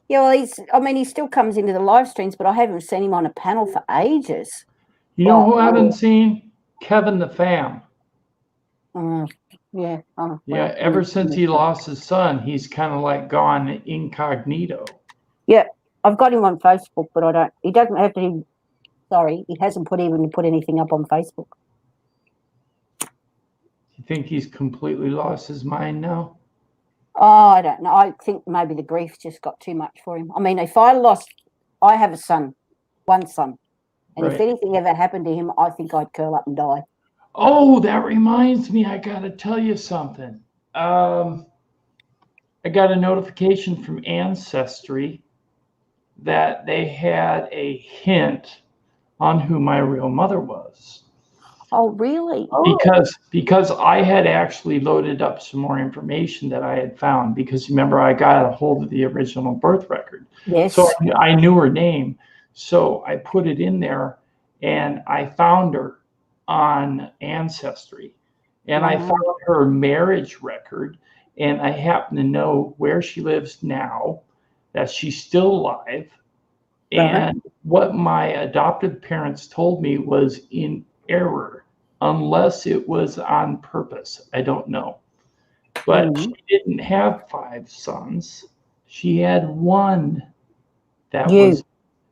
Yeah, well, he still comes into the live streams, but I haven't seen him on a panel for ages. You know who I haven't seen? Kevin the Fam. Yeah. Yeah, ever since he lost his son, he's kind of like gone incognito. Yeah, I've got him on Facebook, but he doesn't have to, he hasn't put anything up on Facebook. You think he's completely lost his mind now? Oh, I don't know. I think maybe the grief just got too much for him. I mean, I have a son, one son. And if anything ever happened to him, I think I'd curl up and die. Oh, that reminds me. I got to tell you something. I got a notification from Ancestry that they had a hint on who my real mother was. Oh, really? Because I had actually loaded up some more information that I had found, because remember I got a hold of the original birth record. Yes. So I knew her name. So I put it in there and I found her on Ancestry. And I found her marriage record, and I happen to know where she lives now, that she's still alive. And what my adopted parents told me was in error, unless it was on purpose. I don't know. But she didn't have 5 sons. She had one. That was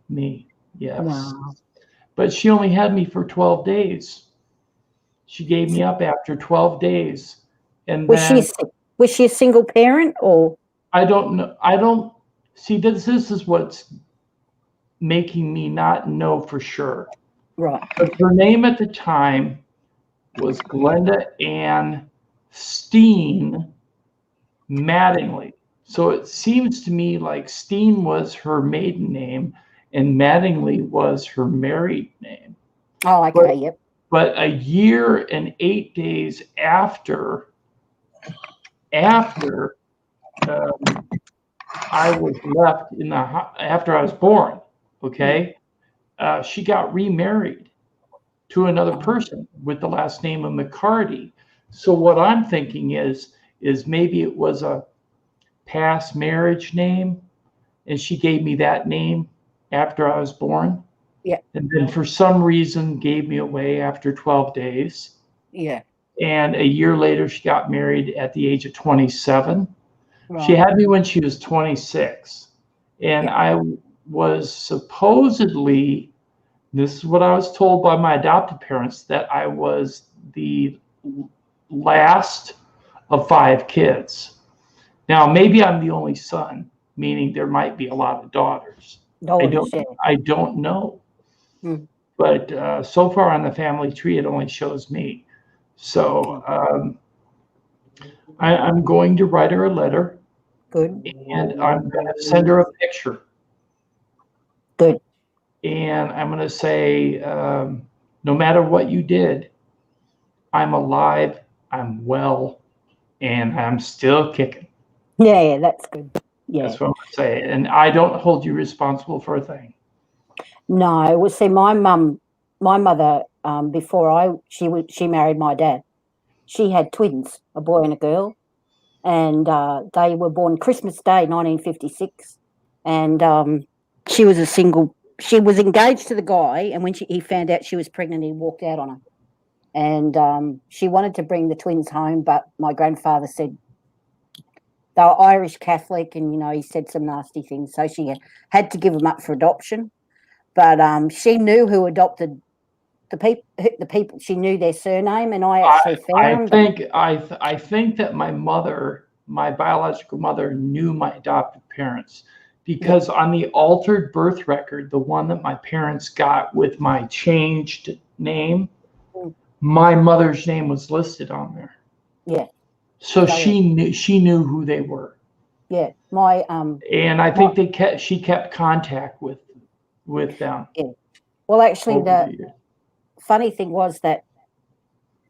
me. Yes. Wow. but she only had me for 12 days. She gave me up after 12 days. And Was then she a single parent or? I don't know. I don't see this is what's making me not know for sure. Right. But her name at the time was Glenda Ann Steen Mattingly. So it seems to me like Steen was her maiden name and Mattingly was her married name. Oh, okay, yep. But a year and 8 days after I was left in the after I was born, okay, she got remarried to another person with the last name of McCarty. So what I'm thinking is maybe it was a past marriage name, and she gave me that name after I was born. Yeah. And then for some reason gave me away after 12 days. Yeah. And a year later, she got married at the age of 27. Right. She had me when she was 26. And Yeah. I was supposedly, this is what I was told by my adopted parents, that I was the last of 5 kids. Now, maybe I'm the only son, meaning there might be a lot of daughters. I don't know. But so far on the family tree, it only shows me. So I'm going to write her a letter. Good. And I'm going to send her a picture. Good. And I'm going to say, no matter what you did, I'm alive, I'm well, and I'm still kicking. Yeah, that's good. Yeah. That's what I'm going to say. And I don't hold you responsible for a thing. No, well, see, my mother, before she married my dad, she had twins, a boy and a girl, and they were born Christmas Day, 1956, and she was a single. She was engaged to the guy, and when he found out she was pregnant, he walked out on her. And she wanted to bring the twins home, but my grandfather said they were Irish Catholic, and he said some nasty things, so she had to give them up for adoption. But she knew who adopted the people. She knew their surname, and I actually found. I think that my biological mother, knew my adopted parents, because on the altered birth record, the one that my parents got with my changed name, my mother's name was listed on there. Yeah. So she knew who they were. Yeah. And I think she kept contact with them. Yeah. Well, actually, the funny thing was that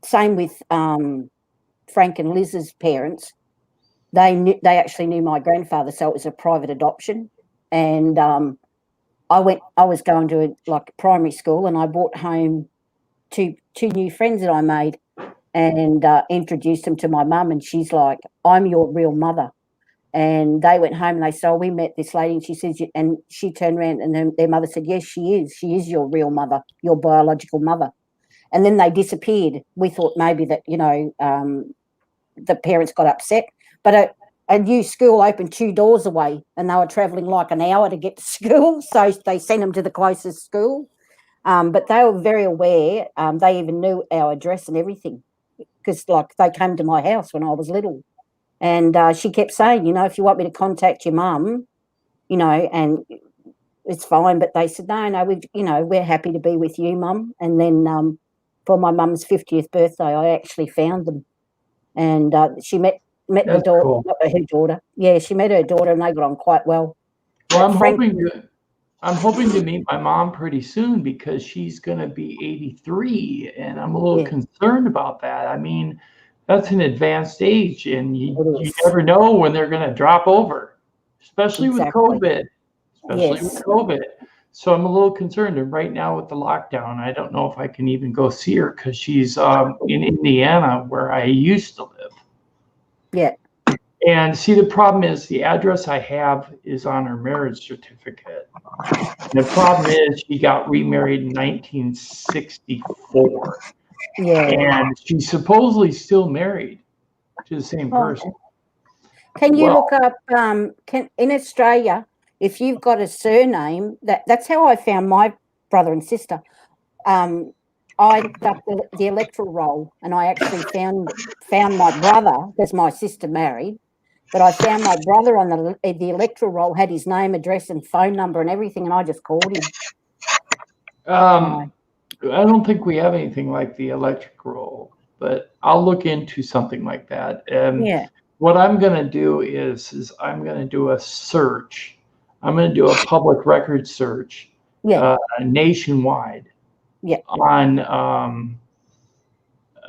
same with Frank and Liz's parents. They actually knew my grandfather, so it was a private adoption. And I was going to primary school, and I brought home two new friends that I made, and introduced them to my mum, and she's like, "I'm your real mother." And they went home and they said, "Oh, we met this lady," and she says, and she turned around and then their mother said, "Yes, she is your real mother, your biological mother." And then they disappeared. We thought maybe that the parents got upset, but a new school opened 2 doors away, and they were travelling like an hour to get to school, so they sent them to the closest school. But they were very aware. They even knew our address and everything, because they came to my house when I was little. And she kept saying, "If you want me to contact your mum, and it's fine." But they said, "No, we're happy to be with you, Mum." And then for my mum's 50th birthday, I actually found them, and she met the daughter, cool. her daughter. Yeah, she met her daughter, and they got on quite well. Well, I'm hoping to meet my mom pretty soon, because she's going to be 83, and I'm a little concerned about that. I mean, that's an advanced age, and you never know when they're going to drop over, especially with COVID. So I'm a little concerned. And right now with the lockdown, I don't know if I can even go see her, because she's in Indiana, where I used to live. Yeah. And see, the problem is the address I have is on her marriage certificate. And the problem is she got remarried in 1964. Yeah. And she's supposedly still married to the same person. Can you look up in Australia, if you've got a surname, that's how I found my brother and sister. I got the electoral roll, and I actually found my brother, because my sister married, but I found my brother on the electoral roll, had his name, address, and phone number and everything, and I just called him. I don't think we have anything like the electric roll, but I'll look into something like that. Yeah. What I'm going to do is I'm going to do a search. I'm going to do a public record search nationwide on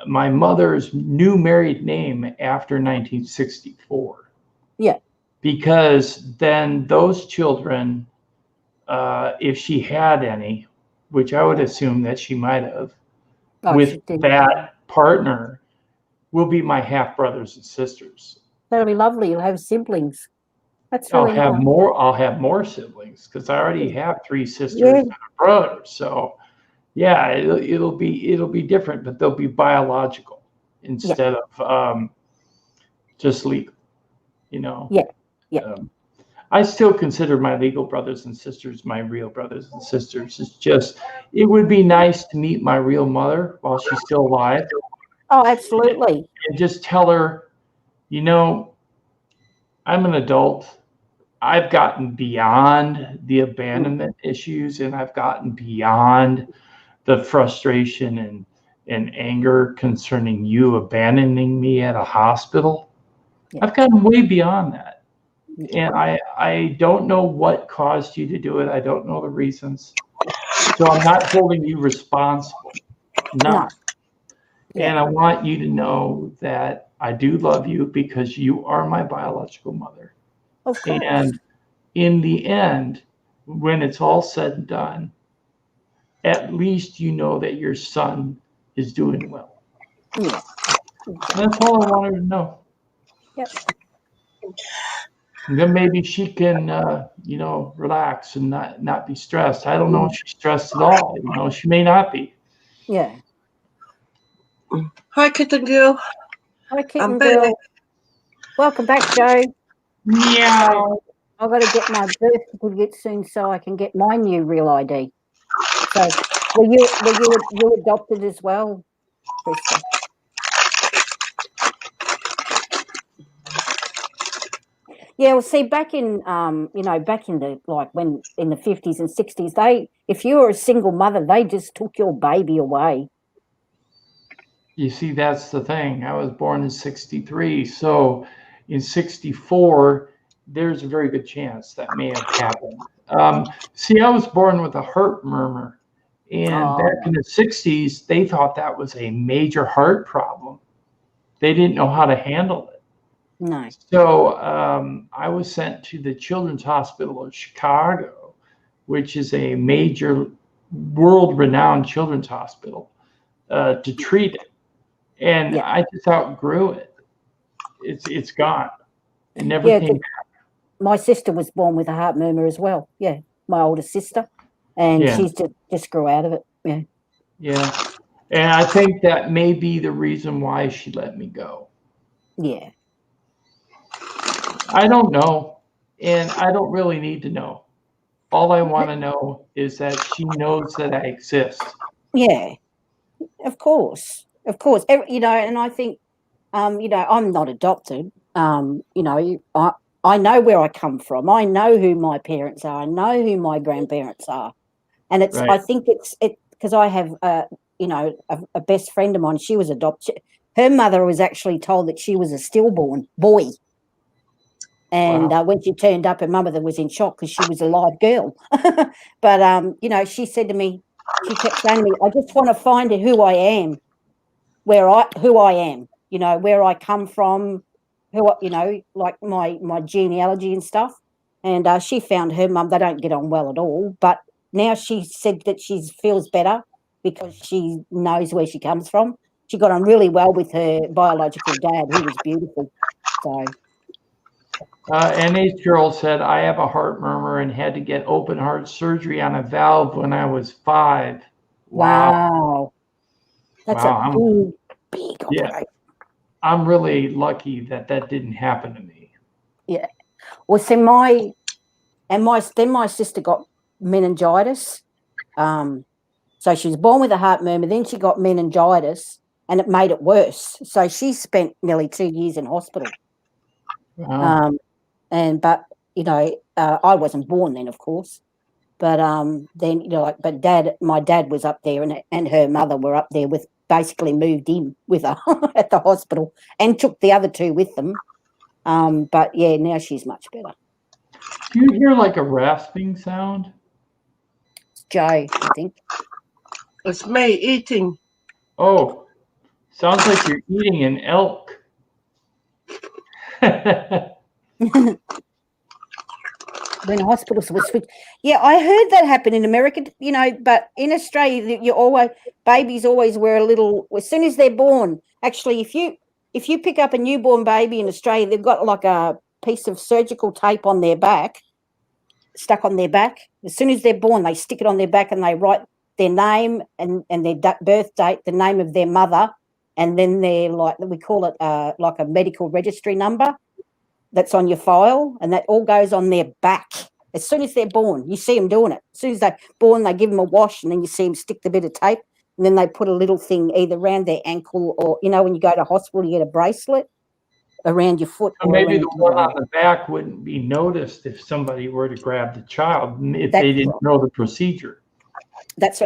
my mother's new married name after 1964. Yeah. Because then those children, if she had any, which I would assume that she might have, with that partner, will be my half brothers and sisters. That'll be lovely. You'll have siblings. That's really I'll have more siblings because I already have 3 sisters and a brother. So yeah, it'll be different, but they'll be biological instead of just legal. You know. Yeah. I still consider my legal brothers and sisters my real brothers and sisters. It's just, it would be nice to meet my real mother while she's still alive. Oh, absolutely. And just tell her, you know, I'm an adult. I've gotten beyond the abandonment issues, and I've gotten beyond the frustration and anger concerning you abandoning me at a hospital. I've gotten way beyond that. And I don't know what caused you to do it. I don't know the reasons. So I'm not holding you responsible. No. And I want you to know that I do love you because you are my biological mother. Of course. And in the end, when it's all said and done, at least you know that your son is doing well. Yeah. That's all I wanted to know. Yep. And then maybe she can, relax and not be stressed. I don't know if she's stressed at all. You know, she may not be. Yeah. Hi, kitten girl. Hi, kitten girl. Welcome back, Joe. Meow. I've got to get my birth certificate soon so I can get my new real ID. So, were you adopted as well, Krista? Yeah, well, see, back in back in the in the 50s and 60s, if you were a single mother, they just took your baby away. You see, that's the thing. I was born in 63, so in 64, there's a very good chance that may have happened. See, I was born with a heart murmur, and back in the 60s, they thought that was a major heart problem. They didn't know how to handle it. No. So I was sent to the Children's Hospital of Chicago, which is a major world-renowned children's hospital, to treat it. And I just outgrew it. It's gone. It never came back. My sister was born with a heart murmur as well. Yeah, my older sister. And she's just grew out of it. Yeah. Yeah. And I think that may be the reason why she let me go. Yeah. I don't know, and I don't really need to know. All I want to know is that she knows that I exist. Yeah, of course. And I think, I'm not adopted. I know where I come from. I know who my parents are. I know who my grandparents are, and it's. Right. I think it's because I have, a best friend of mine. She was adopted. Her mother was actually told that she was a stillborn boy. And when she turned up, her mother was in shock because she was a live girl. But, she said to me, she kept saying to me, I just want to find out who I am, who I am, where I come from, like my genealogy and stuff. And she found her mum. They don't get on well at all. But now she said that she feels better because she knows where she comes from. She got on really well with her biological dad. He was beautiful. So... NH Girl said, I have a heart murmur and had to get open heart surgery on a valve when I was 5. Wow. That's a big operation. Yeah. I'm really lucky that didn't happen to me. Yeah. Well, see, my sister got meningitis. So she was born with a heart murmur. Then she got meningitis, and it made it worse. So she spent nearly 2 years in hospital. Wow. But I wasn't born then, of course. But then my dad was up there, and her mother were up there with, basically moved in with her at the hospital and took the other two with them. But yeah, now she's much better. Do you hear like a rasping sound? It's Joe, I think. It's me eating. Oh, sounds like you're eating an elk. When hospitals were switched. Yeah, I heard that happen in America, but in Australia, babies always wear a little, as soon as they're born. Actually, if you pick up a newborn baby in Australia, they've got like a piece of surgical tape on their back, stuck on their back. As soon as they're born, they stick it on their back and they write their name and their birth date, the name of their mother, and then they're like, we call it like a medical registry number that's on your file, and that all goes on their back as soon as they're born. You see them doing it. As soon as they're born, they give them a wash, and then you see them stick the bit of tape, and then they put a little thing either around their ankle or, when you go to hospital, you get a bracelet around your foot. So maybe the one on the back wouldn't be noticed if somebody were to grab the child, if they didn't know the procedure. That's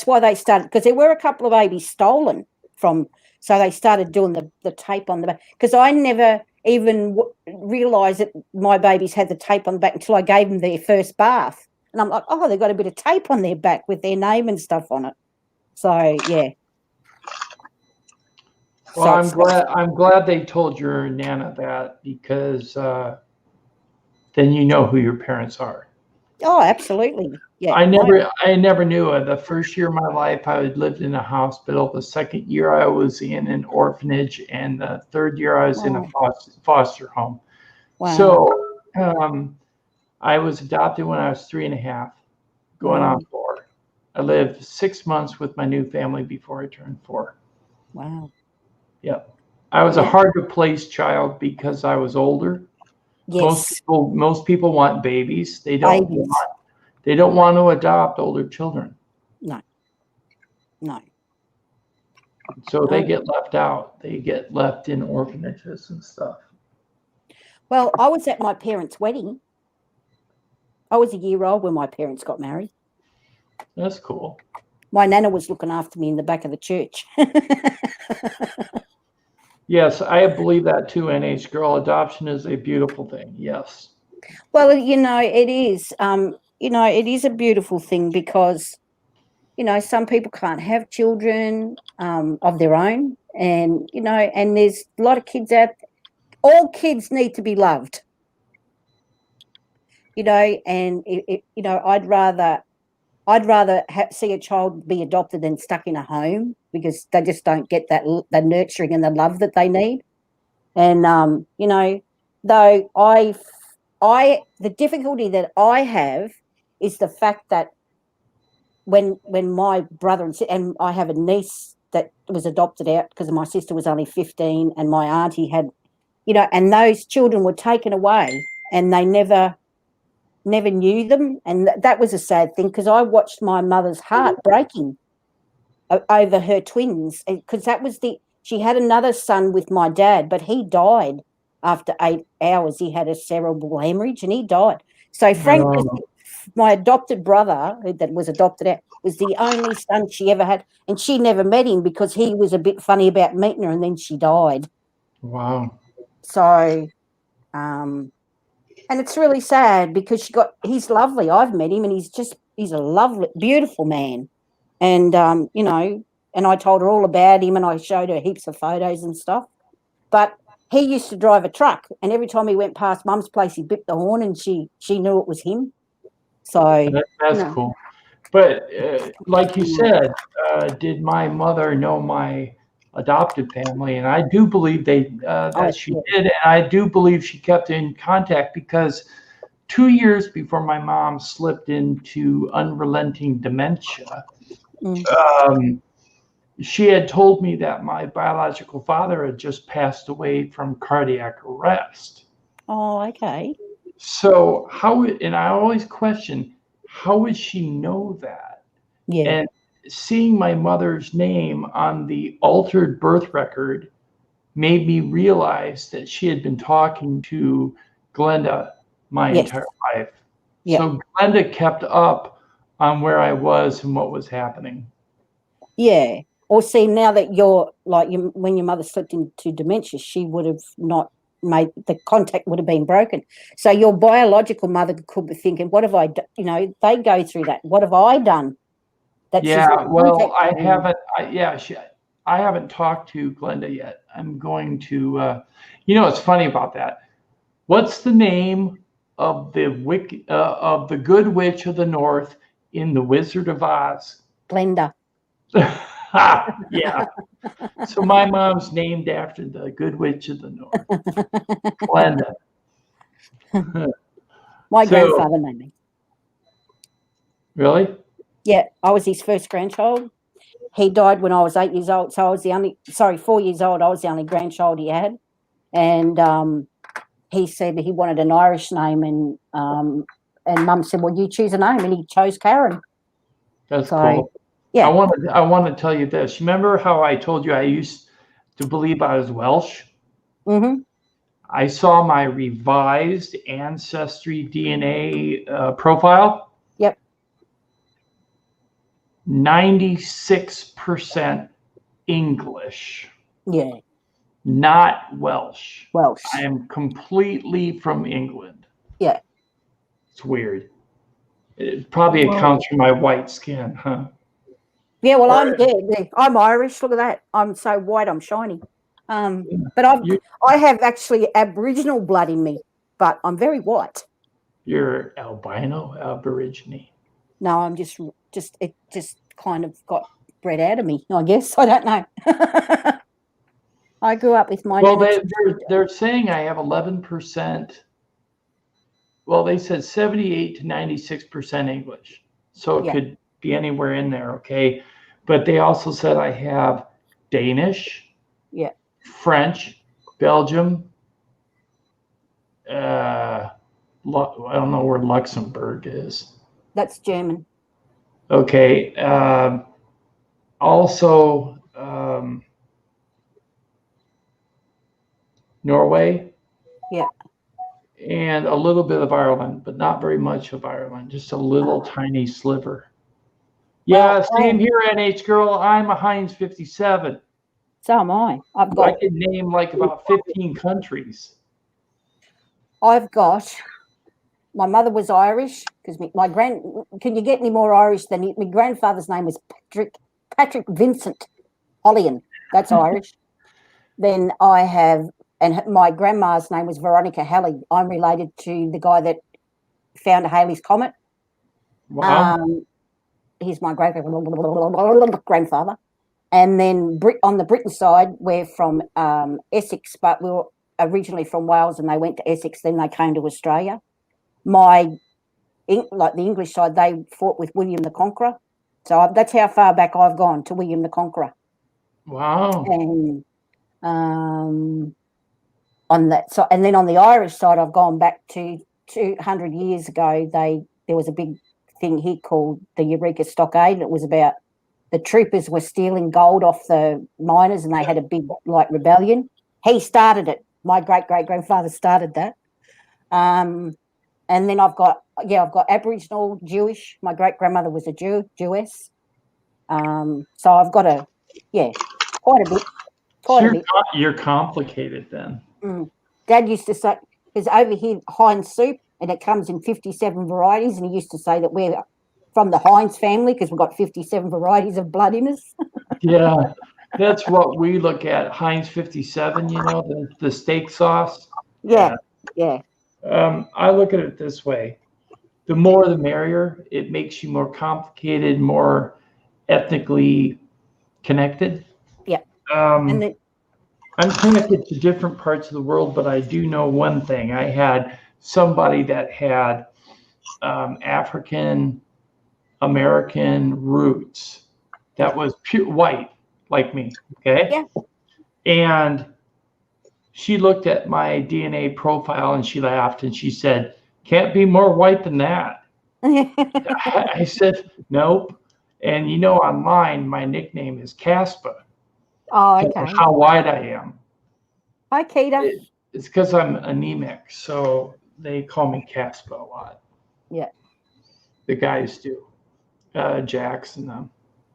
why they started, because there were a couple of babies stolen from, so they started doing the tape on the back, because I never even realised that my babies had the tape on the back until I gave them their first bath. And I'm like, oh, they've got a bit of tape on their back with their name and stuff on it. So, yeah. Well, I'm glad they told your Nana that, because then you know who your parents are. Oh, absolutely. Yeah. I never knew it. The first year of my life, I had lived in a hospital. The second year, I was in an orphanage, and the third year, I was in a foster home. Wow. So I was adopted when I was 3.5, going on 4. I lived 6 months with my new family before I turned 4. Wow. Yep. I was a hard to place child because I was older. Yes. Most people want babies. They don't want to adopt older children. No. So they get left out. They get left in orphanages and stuff. Well, I was at my parents' wedding. I was a year old when my parents got married. That's cool. My nana was looking after me in the back of the church. Yes, I believe that too, NH girl. Adoption is a beautiful thing. Yes. Well, it is. It is a beautiful thing because, some people can't have children of their own, and and there's a lot of kids out. All kids need to be loved. And I'd rather see a child be adopted than stuck in a home, because they just don't get the nurturing and the love that they need. And though the difficulty that I have is the fact that when my brother and I have a niece that was adopted out because my sister was only 15 and my auntie had, and those children were taken away and they never knew them. And that was a sad thing, because I watched my mother's heart breaking over her twins, because she had another son with my dad, but he died after 8 hours. He had a cerebral hemorrhage and he died. So Frank, my adopted brother that was adopted out, was the only son she ever had, and she never met him because he was a bit funny about meeting her, and then she died. Wow. So, and it's really sad because he's lovely. I've met him and he's a lovely, beautiful man. And, and I told her all about him and I showed her heaps of photos and stuff. But he used to drive a truck, and every time he went past Mum's place, he bipped the horn and she knew it was him. So that's cool. But like you said, did my mother know my adopted family? And I do believe that she did. And I do believe she kept in contact, because 2 years before my mom slipped into unrelenting dementia, she had told me that my biological father had just passed away from cardiac arrest. Oh, okay. So and I always question, how would she know that? Yeah. And seeing my mother's name on the altered birth record made me realize that she had been talking to Glenda my Yes. entire life. Yeah. So Glenda kept up on where I was and what was happening. Yeah. Or see, now that you're like, when your mother slipped into dementia, she would have not made the contact, would have been broken. So your biological mother could be thinking, what have I done? You know, they go through that. What have I done? That she's Yeah, not well, I contacting me? haven't. I haven't talked to Glenda yet. I'm going to. It's funny about that. What's the name of the Good Witch of the North in The Wizard of Oz? Glenda. Yeah. So my mom's named after the Good Witch of the North, Glenda. My So- grandfather named me. Really? Yeah, I was his first grandchild. He died when I was 8 years old, so I was 4 years old. I was the only grandchild he had, and he said he wanted an Irish name, and Mum said, "Well, you choose a name," and he chose Karen. That's So, cool. yeah. I want to tell you this. Remember how I told you I used to believe I was Welsh? Mm-hmm. I saw my revised ancestry DNA profile. Yep. 96% English, Yeah. not Welsh. Welsh. I am completely from England. Yeah. It's weird. It probably accounts for my white skin, huh? Yeah. Well, I'm Irish. Look at that. I'm so white. I'm shiny. But I have actually Aboriginal blood in me, but I'm very white. You're albino, aborigine. No, I'm just it just kind of got bred out of me, I guess. I don't know. I grew up with my Well, they're saying I have 11%. Well, they said 78 to 96% English. So it could be anywhere in there, okay? But they also said I have Danish, French, Belgium, I don't know where Luxembourg is. That's German. Okay. Also, Norway. Yeah. And a little bit of Ireland, but not very much of Ireland, just a little tiny sliver. Yeah, same here, NH girl. I'm a Heinz 57. So am I. I could name like about 15 countries. My mother was Irish because can you get any more Irish than my grandfather's name was Patrick Vincent Hollian. That's Irish. Then I have, and my grandma's name was Veronica Halley. I'm related to the guy that found Halley's Comet. Wow. He's my grandfather. And then on the Britain side, we're from Essex, but we were originally from Wales, and they went to Essex. Then they came to Australia. The English side, they fought with William the Conqueror. So that's how far back I've gone, to William the Conqueror. Wow. And on that, so, and then on the Irish side, I've gone back to 200 years ago. There was a big thing here called the Eureka Stockade, and it was about the troopers were stealing gold off the miners, and they had a big rebellion. He started it. My great-great-grandfather started that. And then I've got Aboriginal, Jewish. My great-grandmother was a Jewess. So I've got quite a bit. You're complicated then. Dad used to say, there's over here Heinz soup, and it comes in 57 varieties, and he used to say that we're from the Heinz family because we've got 57 varieties of blood in us. Yeah, that's what we look at. Heinz 57, the steak sauce. Yeah. I look at it this way. The more the merrier. It makes you more complicated, more ethnically connected. Yeah. I'm connected to different parts of the world, but I do know one thing. I had somebody that had African American roots that was pure white, like me. Okay. Yeah. And she looked at my DNA profile and she laughed and she said, "Can't be more white than that." I said, "Nope." And you know, online, my nickname is Caspa. Oh, Because of okay. how wide I am. Hi, Keita. It's because I'm anemic, so they call me Caspa a lot. Yeah. The guys do. Jax and them.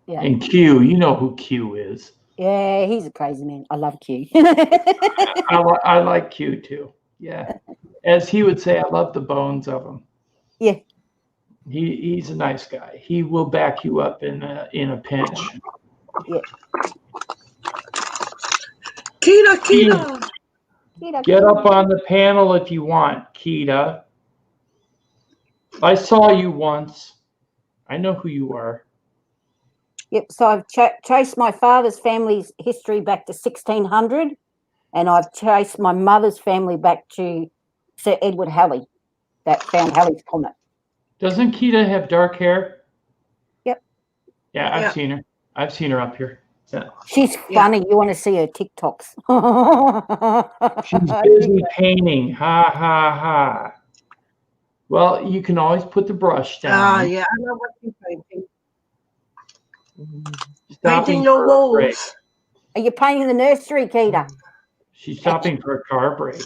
Yeah. And Q, you know who Q is. Yeah, he's a crazy man. I love Q. I like Q too. Yeah. As he would say, I love the bones of him. Yeah. He's a nice guy. He will back you up in a pinch. Yeah. Kita. Keita, Get come up on the panel if you want, Kita. I saw you once. I know who you are. Yep. So I've traced my father's family's history back to 1600, and I've traced my mother's family back to Sir Edward Halley, that found Halley's Comet. Doesn't Kita have dark hair? Yep. Yeah, I've Yep. seen her. I've seen her up here. Yeah. She's Yeah. funny. You want to see her TikToks? She's busy painting. Ha ha ha. Well, you can always put the brush down. Yeah, I know what you're painting. Stopping Painting your for a break. walls. Are you painting the nursery, Keita? She's stopping for a car break.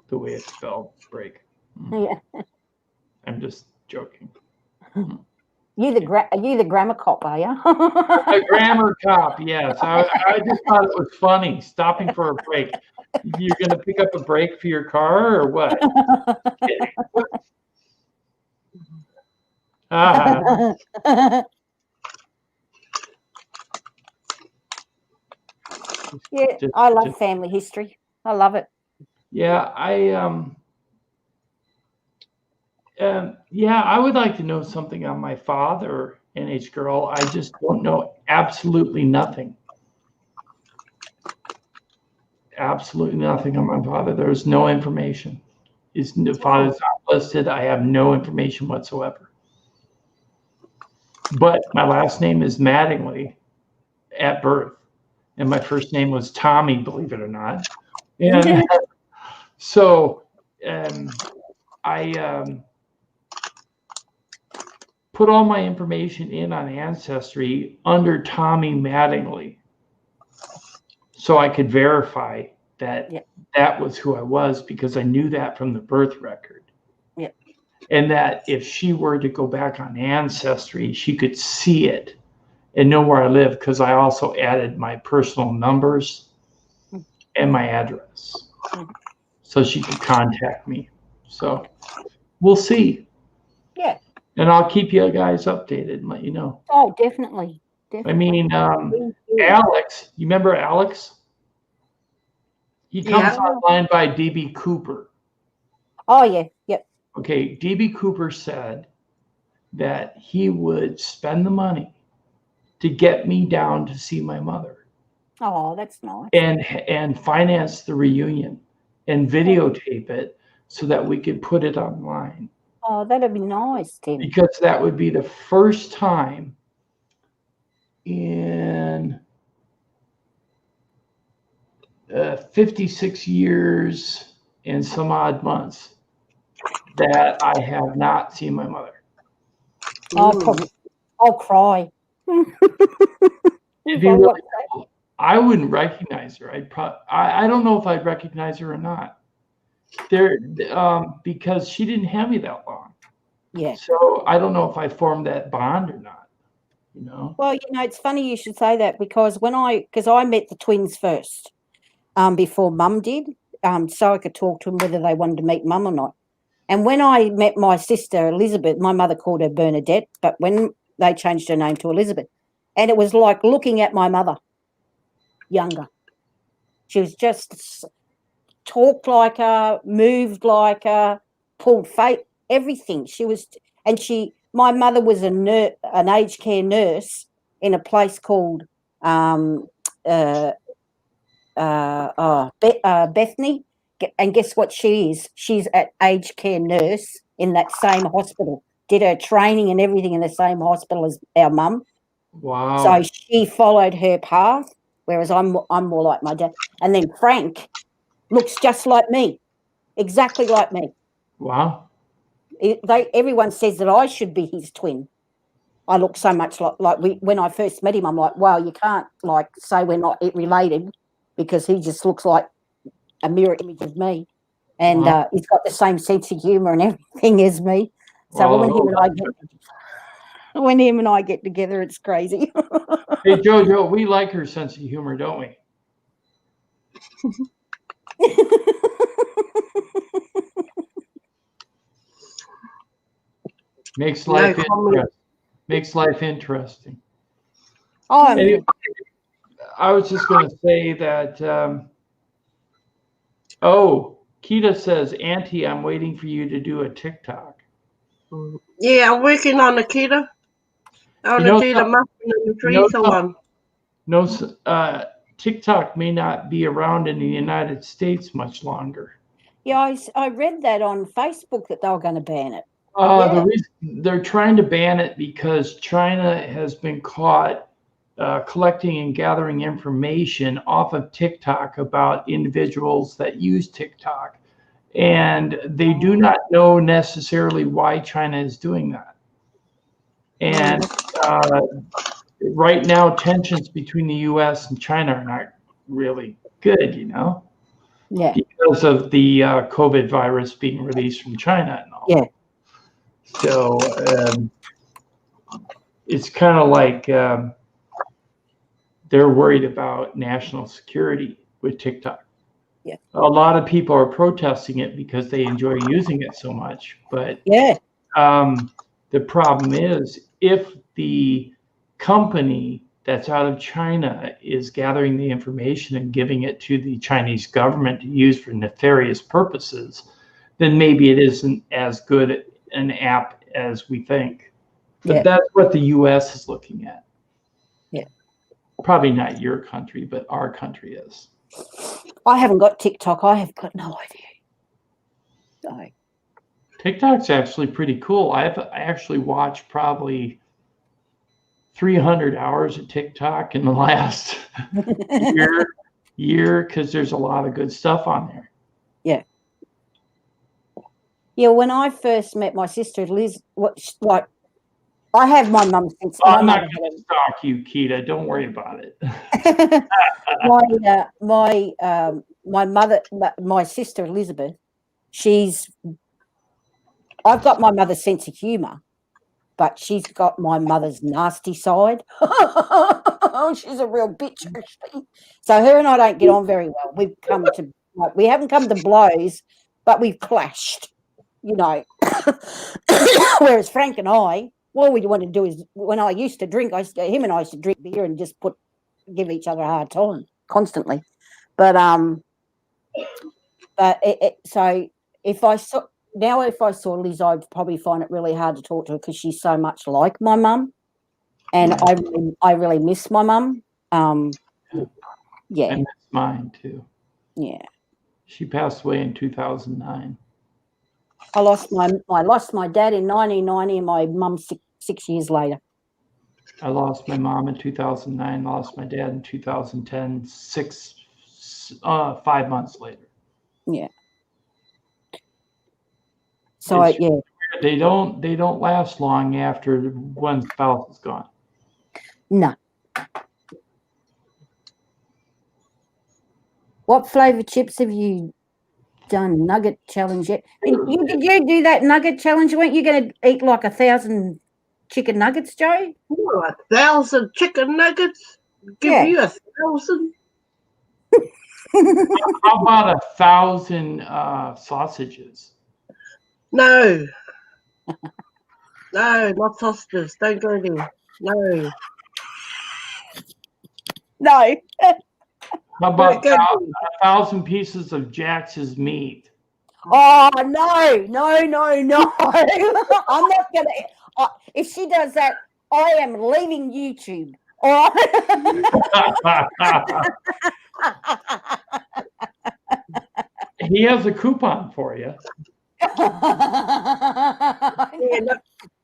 The way it's spelled, break. Yeah. I'm just joking. You the grammar cop, are you? A grammar cop, yes. I just thought it was funny. Stopping for a break. You're going to pick up a brake for your car or what? Yeah, I love family history. I love it. Yeah, I would like to know something on my father, NH Girl. I just don't know absolutely nothing. Absolutely nothing on my father. There's no information. His father's not listed. I have no information whatsoever. But my last name is Mattingly at birth. And my first name was Tommy, believe it or not. And so I put all my information in on Ancestry under Tommy Mattingly, so I could verify that that was who I was, because I knew that from the birth record. Yeah. And that if she were to go back on Ancestry, she could see it and know where I live, because I also added my personal numbers and my address, so she could contact me. So we'll see. Yeah. And I'll keep you guys updated and let you know. Oh, definitely. I mean, Alex, you remember Alex? He comes online by DB Cooper. Oh, yeah. Yep. Okay, DB Cooper said that he would spend the money to get me down to see my mother. Oh, that's nice. And finance the reunion and videotape it so that we could put it online. Oh, that'd be nice, Tim. Because that would be the first time in 56 years and some odd months that I have not seen my mother. I'll cry. It'd be really cool. I wouldn't recognize her. I don't know if I'd recognize her or not. Because she didn't have me that long. Yeah. So I don't know if I formed that bond or not. You know. Well, it's funny you should say that, because I met the twins first, before Mum did, so I could talk to them whether they wanted to meet Mum or not. And when I met my sister Elizabeth, my mother called her Bernadette, but when they changed her name to Elizabeth, and it was like looking at my mother, younger. She was just talked like her, moved like her, pulled face, everything. She was, and my mother was an aged care nurse in a place called Bethany. And guess what she is? She's an aged care nurse in that same hospital. Did her training and everything in the same hospital as our mum. Wow. So she followed her path, whereas I'm more like my dad. And then Frank looks just like me, exactly like me. Wow. Everyone says that I should be his twin. I look so much like when I first met him, I'm like, wow, you can't like say we're not related because he just looks like a mirror image of me. And he's got the same sense of humour and everything as me. So when him and I get together, it's crazy. Hey, Jojo, we like her sense of humor, don't we? Makes life interesting. Oh, anyway, I was just going to say that. Kita says, Auntie, I'm waiting for you to do a TikTok. Yeah, I'm working on Akita. I want to do the muffin and the freezer one. No, TikTok may not be around in the United States much longer. Yeah, I read that on Facebook that they were going to ban it. The reason they're trying to ban it because China has been caught collecting and gathering information off of TikTok about individuals that use TikTok. And they do not know necessarily why China is doing that. And right now, tensions between the U.S. and China are not really good, because of the COVID virus being released from China and all. Yeah. So it's kind of like they're worried about national security with TikTok. Yeah. A lot of people are protesting it because they enjoy using it so much. But the problem is if the company that's out of China is gathering the information and giving it to the Chinese government to use for nefarious purposes, then maybe it isn't as good an app as we think. But that's what the U.S. is looking at. Yeah. Probably not your country, but our country is. I haven't got TikTok. I have got no idea. No. TikTok's actually pretty cool. I actually watched probably 300 hours of TikTok in the last year because there's a lot of good stuff on there. Yeah. Yeah, when I first met my sister Liz, I have my mum since I'm not going to stalk you, Kita. Don't worry about it. my mother, my sister Elizabeth, I've got my mother's sense of humour, but she's got my mother's nasty side. She's a real bitch, actually. So her and I don't get on very well. We haven't come to blows, but we've clashed, Whereas Frank and I, all we want to do is, when I used to drink, him and I used to drink beer and just give each other a hard time constantly. But so if I saw Liz, I'd probably find it really hard to talk to her because she's so much like my mum, and I really miss my mum. I miss mine too. Yeah. She passed away in 2009. I lost my dad in 1990 and my mum 6 years later. I lost my mom in 2009, lost my dad in 2010, 5 months later. Yeah. So they don't last long after one spouse is gone. No. What flavour chips have you done? Nugget challenge yet? Did you do that nugget challenge? Weren't you going to eat like 1,000 chicken nuggets, Joe? Oh, 1,000 chicken nuggets? Give you 1,000? How about 1,000 sausages? No. No, not sausages. Don't go there. No. No. How about 1,000 pieces of Jax's meat? Oh, no. I'm not going to. If she does that, I am leaving YouTube. All right? He has a coupon for you. Look,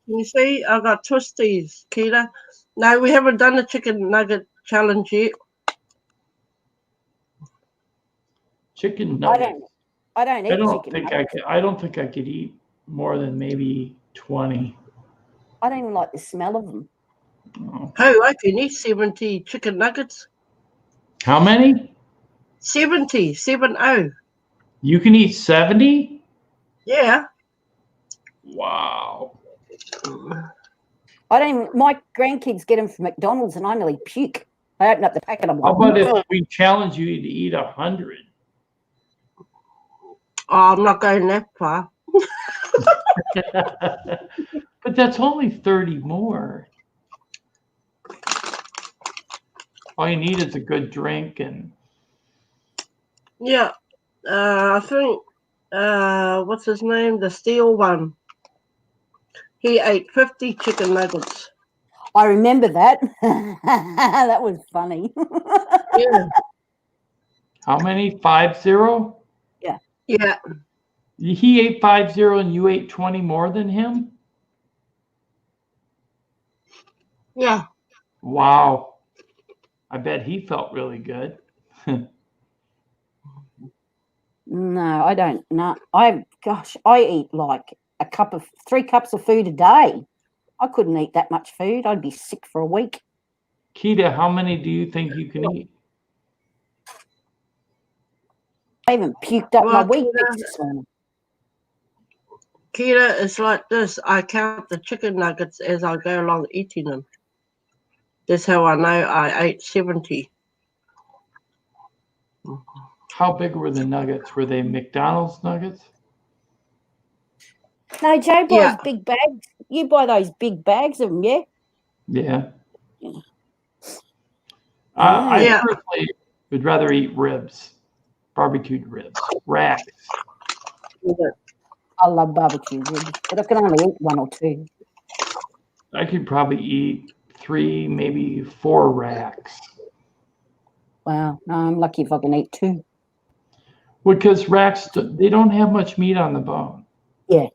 you see, I got twisties, Kita. No, we haven't done the chicken nugget challenge yet. Chicken nuggets. I don't eat chicken nuggets. I don't think I could eat more than maybe 20. I don't even like the smell of them. Oh. Hey, I can eat 70 chicken nuggets. How many? 70, 70. You can eat 70? Yeah. Wow. I don't even, my grandkids get them from McDonald's and I nearly puke. I open up the packet, I'm How like, about if we challenge you to eat 100? Oh, I'm not going that far. But that's only 30 more. All you need is a good drink and Yeah. I think, what's his name? The steel one. He ate 50 chicken nuggets. I remember that. That was funny. Yeah. how many? 50? Yeah. He ate 50 and you ate 20 more than him? Yeah. Wow. I bet he felt really good. No, I don't. No, I eat like 3 cups of food a day. I couldn't eat that much food. I'd be sick for a week. Keita, how many do you think you can eat? I even puked up my Well, wheat bix this morning. Keita, it's like this. I count the chicken nuggets as I go along eating them. That's how I know I ate 70. How big were the nuggets? Were they McDonald's nuggets? No, Joe buys Yeah. big bags. You buy those big bags of them, yeah? Yeah. Yeah. I Yeah. personally would rather eat ribs, barbecued ribs, racks. I love barbecue ribs, but I can only eat 1 or 2. I could probably eat 3, maybe 4 racks. Wow, no, I'm lucky if I can eat 2. Because racks, they don't have much meat on the bone. Yeah.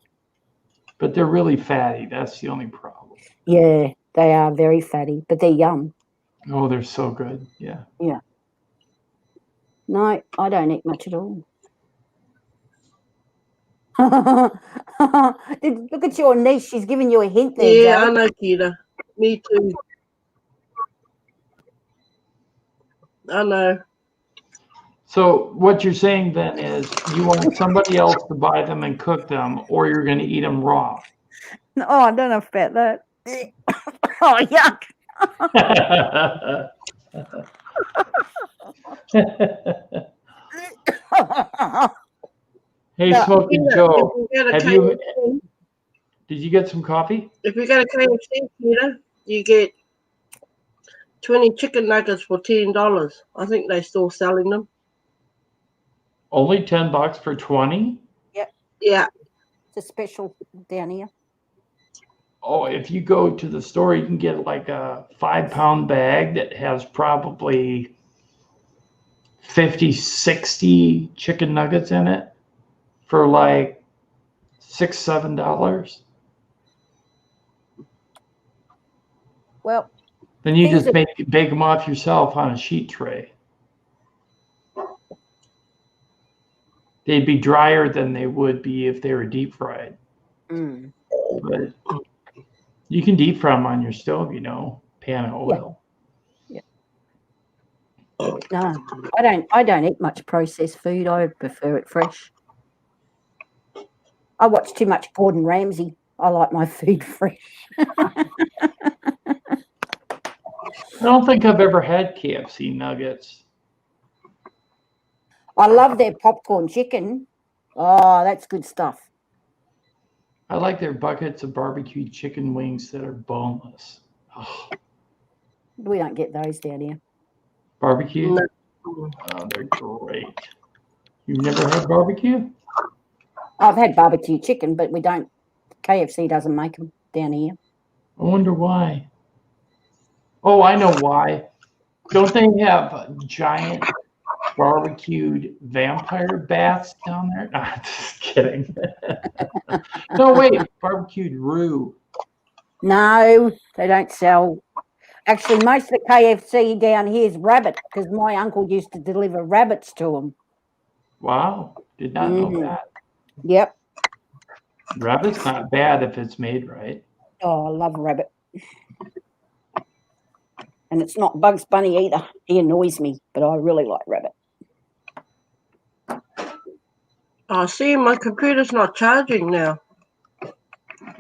But they're really fatty. That's the only problem. Yeah, they are very fatty, but they're yum. Oh, they're so good. Yeah. Yeah. No, I don't eat much at all. Look at your niece. She's giving you a hint there, Yeah, I Joe. know, Keita. Me too. I know. So what you're saying then is you want somebody else to buy them and cook them, or you're going to eat them raw. Oh, I don't know about that. Oh, yuck. Hey, No. Smoking Keita, Joe, if you did you get some coffee? go to KFC, Keita, you get 20 chicken nuggets for $10. I think they're still selling them. Only $10 for 20? Yep, Yeah. it's a special down here. Oh, if you go to the store, you can get like a 5-pound bag that has probably 50, 60 chicken nuggets in it for like $6, $7. Well, Then you things just are, bake them off yourself on a sheet tray. They'd be drier than they would be if they were deep fried. But you can deep fry them on your stove, pan of oil. Yeah. No, I don't eat much processed food. I prefer it fresh. I watch too much Gordon Ramsay. I like my food fresh. I don't think I've ever had KFC nuggets. I love their popcorn chicken. Oh, that's good stuff. I like their buckets of barbecued chicken wings that are boneless. Oh, We don't get those down here. barbecue? No. Oh, they're great. You've never had barbecue? I've had barbecue chicken, but we don't. KFC doesn't make them down here. I wonder why. Oh, I know why. Don't they have giant barbecued vampire bats down there? No, I'm just kidding. No, wait, barbecued roux. No, they don't sell. Actually, most of the KFC down here is rabbit because my uncle used to deliver rabbits to them. Wow, did not know that. Yep. Rabbit's not bad if it's made right. Oh, I love rabbit. And it's not Bugs Bunny either. He annoys me, but I really like rabbit. I see my computer's not charging now.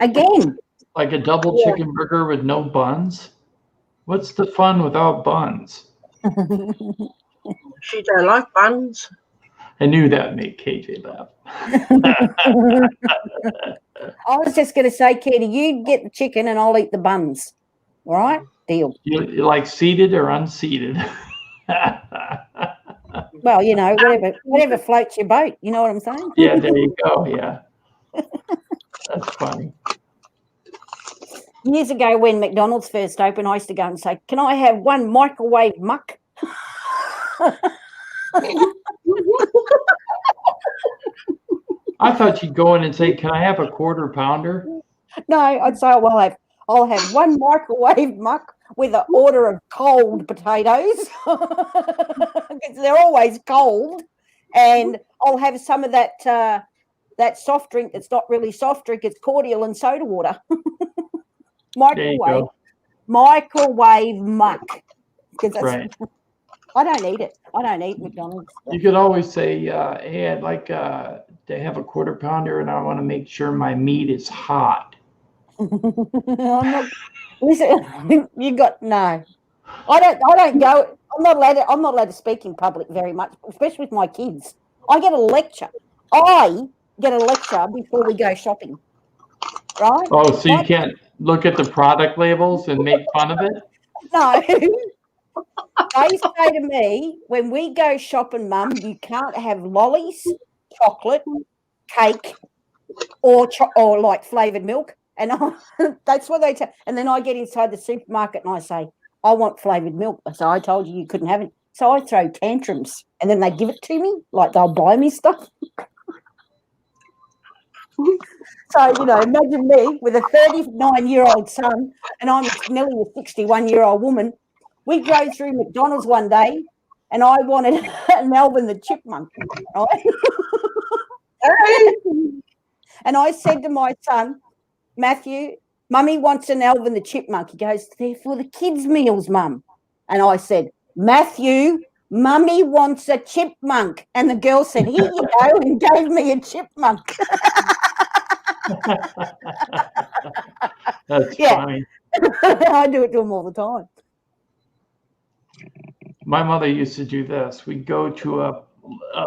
Again. Like a double chicken burger with no buns? What's the fun without buns? She don't like buns. I knew that would make KJ laugh. I was just going to say, Katie, you get the chicken and I'll eat the buns. All right? Deal. You like seated or unseated? Well, you know, whatever floats your boat. You know what I'm saying? Yeah, there you go. Yeah. That's funny. Years ago when McDonald's first opened, I used to go and say, can I have one microwave muck? I thought you'd go in and say, can I have a quarter pounder? No, I'd say, well, I'll have one microwave muck with an order of cold potatoes. Because they're always cold. And I'll have some of that soft drink that's not really soft drink. It's cordial and soda water. Microwave muck. Right. I don't eat it. I don't eat McDonald's. You could always say, hey, I'd like to have a quarter pounder and I want to make sure my meat is hot. Listen, you got no. I don't go. I'm not allowed to speak in public very much, especially with my kids. I get a lecture. I get a lecture before we go shopping. Right? Oh, so you can't look at the product labels and make fun of it? No. They say to me, when we go shopping, Mum, you can't have lollies, chocolate, cake, or like flavoured milk. And that's what they tell. And then I get inside the supermarket and I say, I want flavoured milk. So I told you couldn't have it. So I throw tantrums and then they give it to me, like they'll buy me stuff. So, you know, imagine me with a 39-year-old son and I'm nearly a 61-year-old woman. We drove through McDonald's one day and I wanted an Alvin the Chipmunk. Right? And I said to my son, Matthew, Mummy wants an Alvin the Chipmunk. He goes, they're for the kids' meals, Mum. And I said, Matthew, Mummy wants a chipmunk. And the girl said, here you go, and gave me a chipmunk. That's funny. I do it to them all the time. My mother used to do this. We'd go to a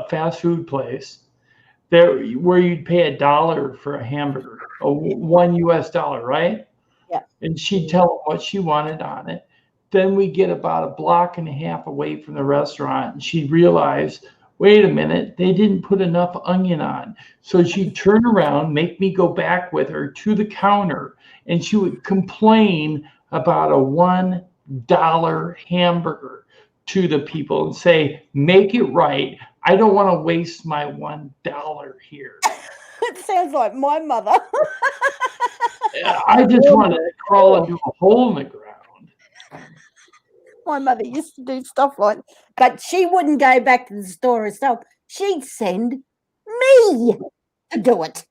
fast food place there where you'd pay $1 for a hamburger, $1 US, right? Yeah. And she'd tell them what she wanted on it. Then we get about a block and a half away from the restaurant, and she'd realize, wait a minute, they didn't put enough onion on. So she'd turn around, make me go back with her to the counter, and she would complain about a $1 hamburger to the people and say, make it right. I don't want to waste my $1 here. It sounds like my mother. I just wanted to crawl into a hole in the ground. My mother used to do stuff like that. But she wouldn't go back to the store herself. She'd send me to do it.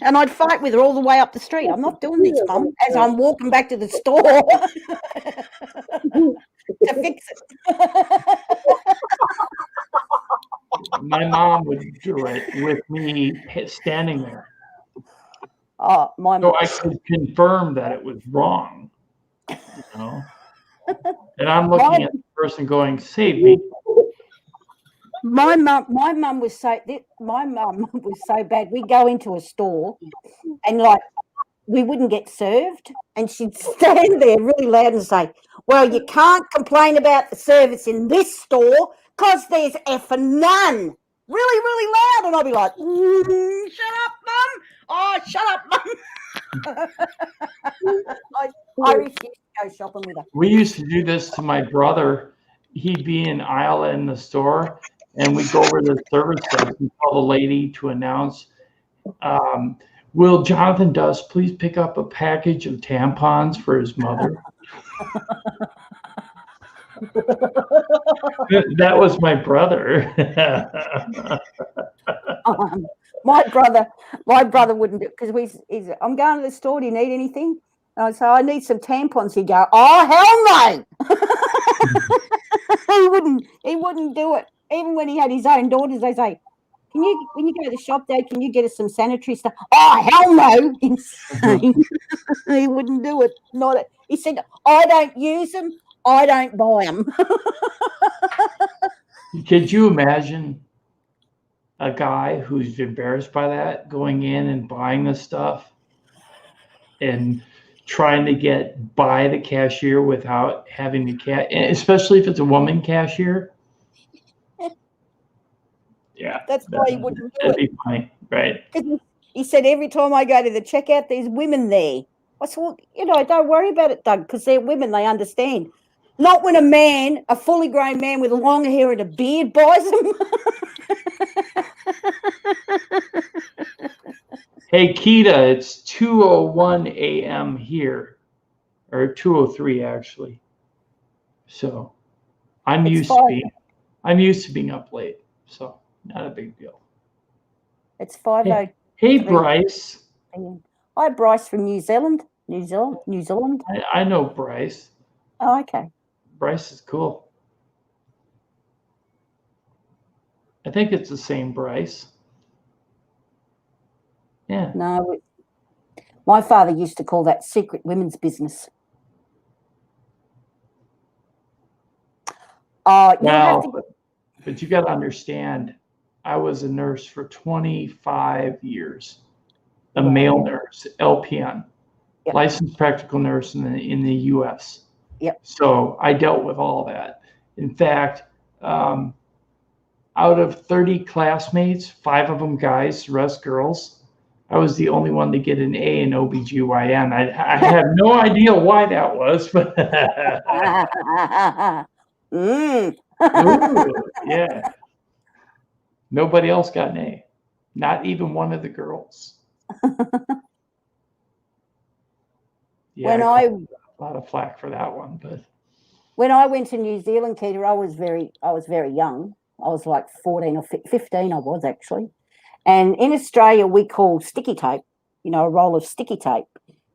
And I'd fight with her all the way up the street. I'm not doing this, Mum, as I'm walking back to the store to fix it. My mom would do it with me standing there. Oh, my so I could confirm that it was wrong. You know? And I'm looking at the person going, save me. My mum was so bad. We'd go into a store and like we wouldn't get served, and she'd stand there really loud and say, well, you can't complain about the service in this store because there's effing none. Really, really loud. And I'd be like, shut up, Mum. Oh, shut up, Mum. I refused to go shopping with her. We used to do this to my brother. He'd be in aisle in the store, and we'd go over to the service desk and tell the lady to announce, will Jonathan Dust please pick up a package of tampons for his mother? That was my brother. My brother wouldn't do it because he's I'm going to the store. Do you need anything? And I say, I need some tampons. He'd go, oh, hell no. He wouldn't do it. Even when he had his own daughters, they say, when you go to the shop, Dad, can you get us some sanitary stuff? Oh, hell no. Insane. He wouldn't do it. He said, I don't use them. I don't buy them. Could you imagine a guy who's embarrassed by that going in and buying the stuff and trying to get by the cashier without having the especially if it's a woman cashier? Yeah, That's why he wouldn't do that'd it. be funny, right? He said, every time I go to the checkout, there's women there. I said, well, don't worry about it, Doug, because they're women. They understand. Not when a fully grown man with long hair and a beard buys them. Hey, Keita, it's 2:01 a.m. here, or 2:03 actually. So I'm used to being up late, so not a big deal. It's 5:03. Hey, Bryce. Hi, Bryce from New Zealand. New Zealand. I know Bryce. Oh, okay. Bryce is cool. I think it's the same Bryce. Yeah. No, my father used to call that secret women's business. But you got to understand, I was a nurse for 25 years, a male nurse, LPN, licensed practical nurse in the U.S. Yep. So I dealt with all that. In fact, out of 30 classmates, 5 of them guys, the rest girls, I was the only one to get an A in OBGYN. I have no idea why that was, but Ooh, yeah. Nobody else got an A. Not even one of the girls. Yeah, I got a lot of flack for that one, but when I went to New Zealand, Keita, I was very young. I was like 14 or 15. I was actually. And in Australia, we call sticky tape, a roll of sticky tape.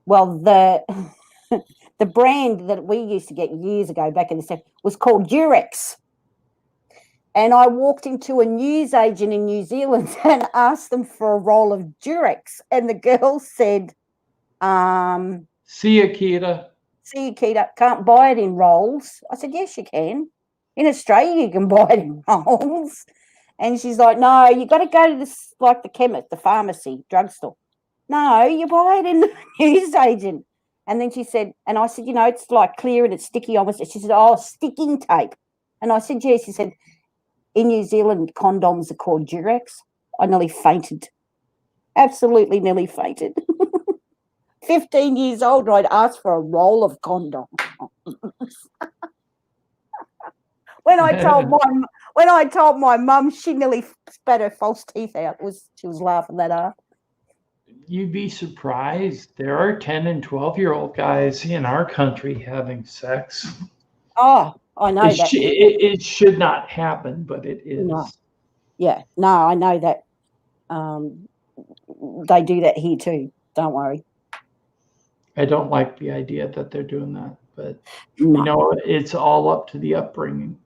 Well, the brand that we used to get years ago back in the 70s was called Durex. And I walked into a newsagent in New Zealand and asked them for a roll of Durex. And the girl said, see you, Keita. See you, Keita. Can't buy it in rolls. I said, yes, you can. In Australia, you can buy it in rolls. And she's like, no, you got to go to the chemist, the pharmacy, drugstore. No, you buy it in the newsagent. And then she said, and I said, it's like clear and it's sticky almost. She said, oh, sticking tape. And I said, yes. She said, in New Zealand, condoms are called Durex. I nearly fainted. Absolutely nearly fainted. 15 years old, and I'd asked for a roll of condoms. When I told my mum, she nearly spat her false teeth out. She was laughing that hard. You'd be surprised. There are 10 and 12-year-old guys in our country having sex. Oh, I know that. It should not happen, but it is. No. Yeah, no, I know that. They do that here too. Don't worry. I don't like the idea that they're doing that, but it's all up to the upbringing.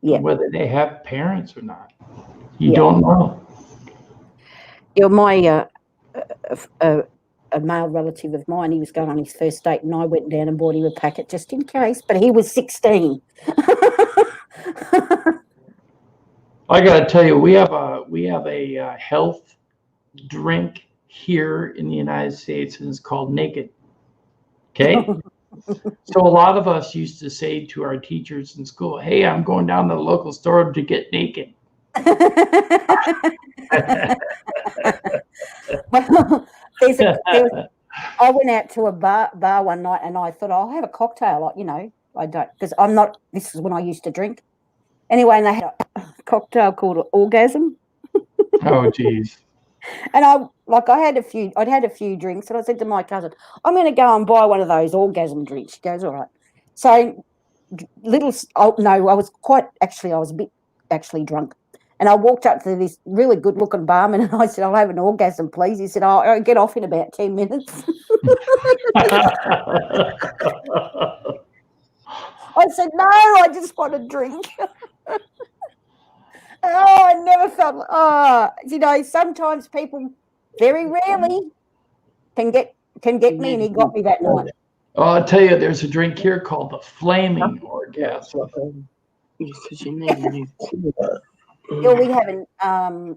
Yeah. Whether they have parents or not. You don't know. My a male relative of mine, he was going on his first date and I went down and bought him a packet just in case, but he was 16. I got to tell you, we have a health drink here in the United States, and it's called Naked. Okay? So a lot of us used to say to our teachers in school, hey, I'm going down to the local store to get naked. Well, I went out to a bar one night and I thought, I'll have a cocktail. I don't, because this is when I used to drink. Anyway, and they had a cocktail called Orgasm. Oh, geez. And I'd had a few drinks, and I said to my cousin, I'm going to go and buy one of those orgasm drinks. She goes, all right. So I was a bit actually drunk. And I walked up to this really good-looking barman and I said, I'll have an orgasm, please. He said, I'll get off in about 10 minutes. I said, no, I just want a drink. I never felt, sometimes people very rarely can get me, and he got me that night. Oh, I'll tell you, there's a drink here called the Flaming Orgasm. Because you need a new. Yeah, we have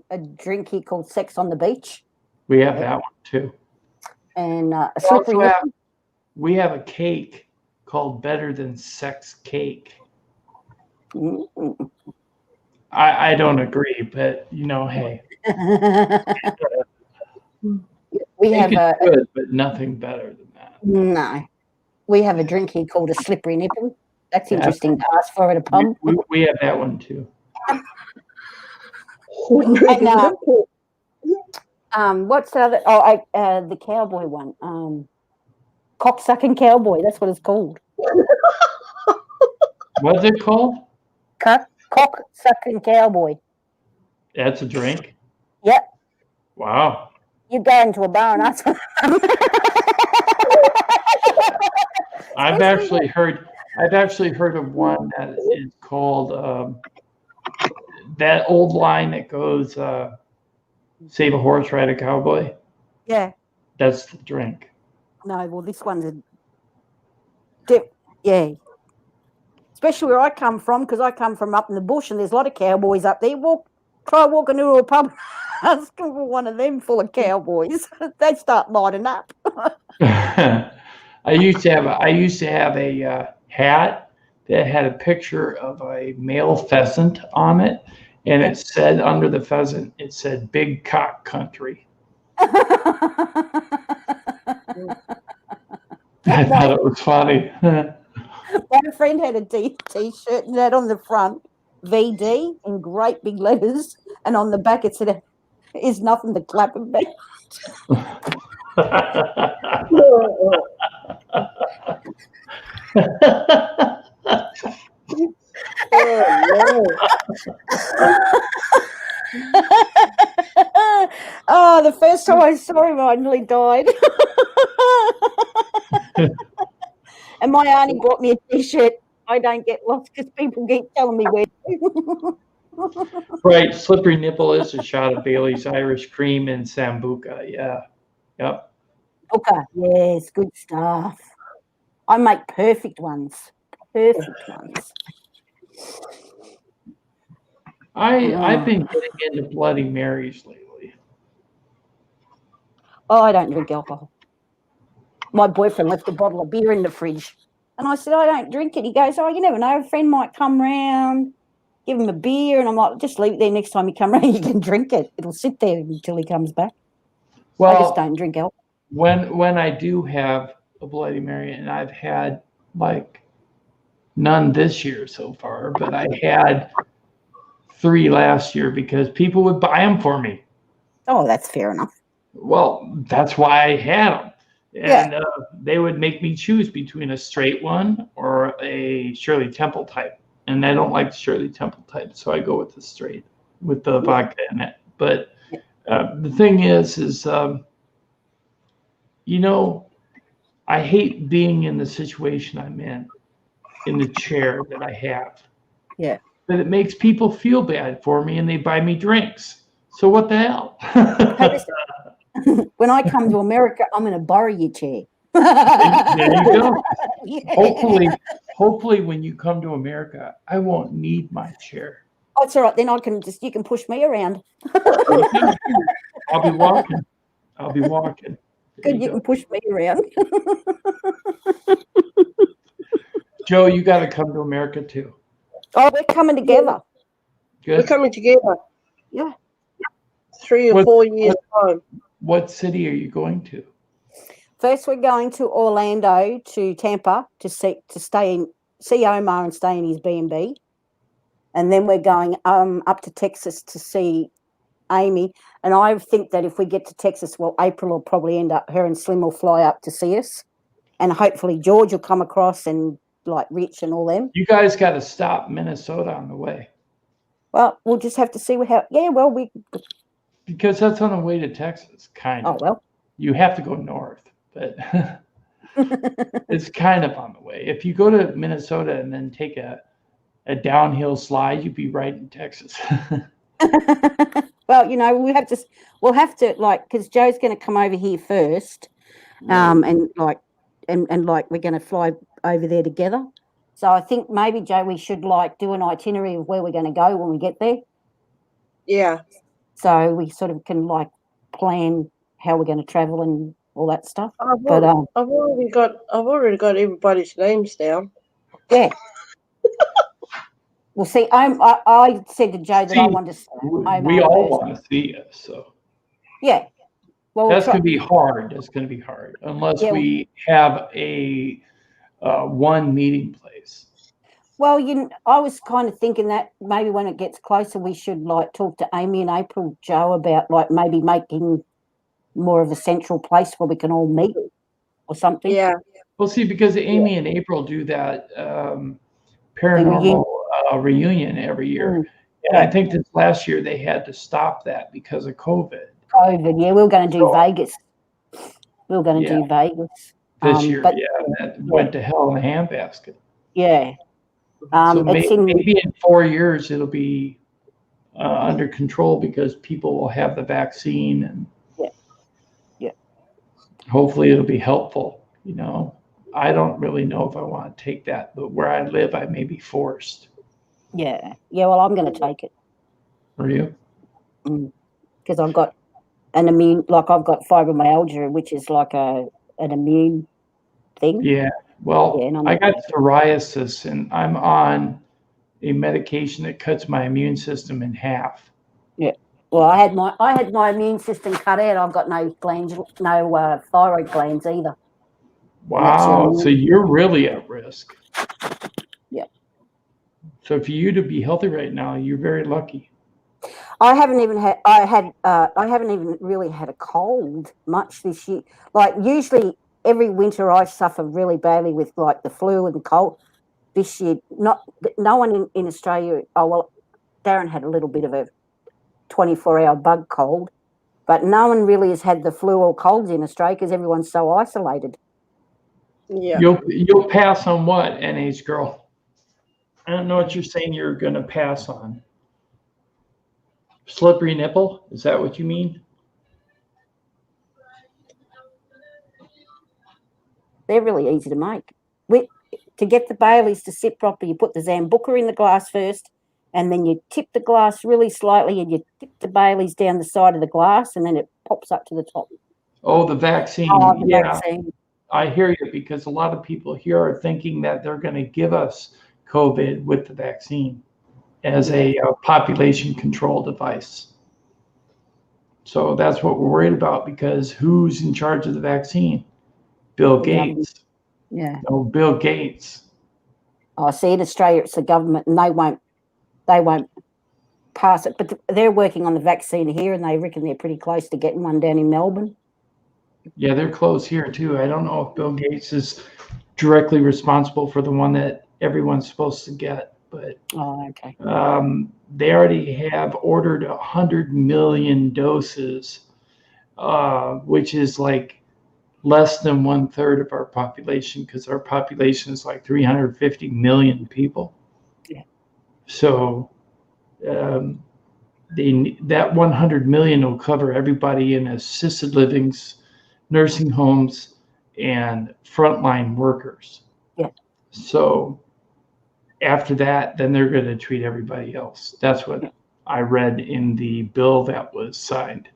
a drink here called Sex on the Beach. We have that one too. And a slippery nipple. We have a cake called Better Than Sex Cake. Mm. I don't agree, but hey. We have good, but nothing better than that. No. We have a drink here called a slippery nipple. That's interesting to ask for at a pub. We have that one too. And, what's the other? Oh, the cowboy one. Cock-sucking cowboy. That's what it's called. What's it called? Cock-sucking cowboy. That's a drink? Yep. Wow. You go into a bar and ask for I've actually heard of one that is called that old line that goes save a horse, ride a cowboy. Yeah. That's the drink. No, well, this one's yeah. Especially where I come from, because I come from up in the bush and there's a lot of cowboys up there. Try walking into a pub asking for one of them full of cowboys. They start lighting up. I used to have a hat that had a picture of a male pheasant on it, and it said under the pheasant, it said "Big Cock Country." I thought it was funny. My friend had a T-shirt and that on the front, VD in great big letters, and on the back it said, "Is nothing to clap about." Oh, the first time I saw him, I nearly died. And my auntie bought me a T-shirt. I don't get lost because people keep telling me where to. Right, slippery nipple is a shot of Bailey's Irish Cream and Sambuca. Yeah, yep. Okay, yes, good stuff. I make perfect ones. I've been getting into Bloody Marys lately. Oh, I don't drink alcohol. My boyfriend left a bottle of beer in the fridge. And I said, I don't drink it. He goes, oh, you never know. A friend might come round, give him a beer. And I'm like, just leave it there. Next time you come round, you can drink it. It'll sit there until he comes back. Well, I just don't drink alcohol. When I do have a Bloody Mary, and I've had like none this year so far, but I had 3 last year because people would buy them for me. Oh, that's fair enough. Well, that's why I had them. And they would make me choose between a straight one or a Shirley Temple type. And I don't like the Shirley Temple type, so I go with the straight, with the vodka in it. But the thing is I hate being in the situation I'm in the chair that I have. Yeah. But it makes people feel bad for me, and they buy me drinks. So what the hell? When I come to America, I'm going to borrow your chair. There you go. Yeah. Hopefully, when you come to America, I won't need my chair. Oh, it's all right. Then you can push me around. I'll be walking. Good, you can push me around. Joe, you got to come to America too. Oh, we're coming together. Good. We're coming together. Yeah. 3 or 4 years time. What city are you going to? First, we're going to Orlando, to Tampa, to see Omar and stay in his B&B, and then we're going up to Texas to see Amy. And I think that if we get to Texas, well, April will probably end up. Her and Slim will fly up to see us, and hopefully George will come across and like Rich and all them. You guys got to stop Minnesota on the way. Well, we'll just have to see how. Yeah, well, Because that's on the way to Texas, kind of. Oh well. You have to go north, but it's kind of on the way. If you go to Minnesota and then take a downhill slide, you'd be right in Texas. Well, we'll have to because Joe's going to come over here first, and we're going to fly over there together. So I think maybe, Joe, we should do an itinerary of where we're going to go when we get there. Yeah. So we sort of can plan how we're going to travel and all that stuff. I've already got everybody's names down. Yeah. Well, see, I said to Joe that I wanted to. We all want to see you, so. Yeah. Well, that's going to be hard. That's going to be hard unless we have a one meeting place. Well, I was kind of thinking that maybe when it gets closer, we should talk to Amy and April, Joe, about maybe making more of a central place where we can all meet or something. Yeah. Well, see, because Amy and April do that paranormal reunion every year. And I think this last year they had to stop that because of COVID. Yeah, we were going to do Vegas. We were going to do Vegas this year. But, that went to hell in a handbasket. Yeah. So maybe in 4 years it'll be under control because people will have the vaccine and hopefully it'll be helpful. I don't really know if I want to take that, but where I live, I may be forced. Yeah. Well, I'm going to take it. Are you? Because I've got an immune, I've got fibromyalgia, which is an immune thing. Yeah. Well, I got psoriasis, and I'm on a medication that cuts my immune system in half. Yeah. Well, I had my immune system cut out. I've got no glands, no thyroid glands either. Wow. So you're really at risk. Yeah. So for you to be healthy right now, you're very lucky. I haven't even really had a cold much this year. Usually every winter I suffer really badly with the flu and the cold. This year, no one in Australia. Oh well, Darren had a little bit of a 24-hour bug cold, but no one really has had the flu or colds in Australia because everyone's so isolated. Yeah. You'll pass on what, NH girl? I don't know what you're saying you're going to pass on. Slippery nipple? Is that what you mean? They're really easy to make. To get the Baileys to sit properly, you put the Zambuca in the glass first, and then you tip the glass really slightly, and you tip the Baileys down the side of the glass, and then it pops up to the top. Oh, the vaccine. Oh, the vaccine. I hear you, because a lot of people here are thinking that they're going to give us COVID with the vaccine as a population control device. So that's what we're worried about, because who's in charge of the vaccine? Bill Gates. Yeah. No, Bill Gates. Oh, see, in Australia, it's the government, and they won't pass it. But they're working on the vaccine here, and they reckon they're pretty close to getting one down in Melbourne. Yeah, they're close here too. I don't know if Bill Gates is directly responsible for the one that everyone's supposed to get, but okay. They already have ordered 100 million doses, which is less than 1/3 of our population, because our population is 350 million people. Yeah. So that 100 million will cover everybody in assisted livings, nursing homes, and frontline workers. Yeah. So after that, then they're going to treat everybody else. That's what I read in the bill that was signed.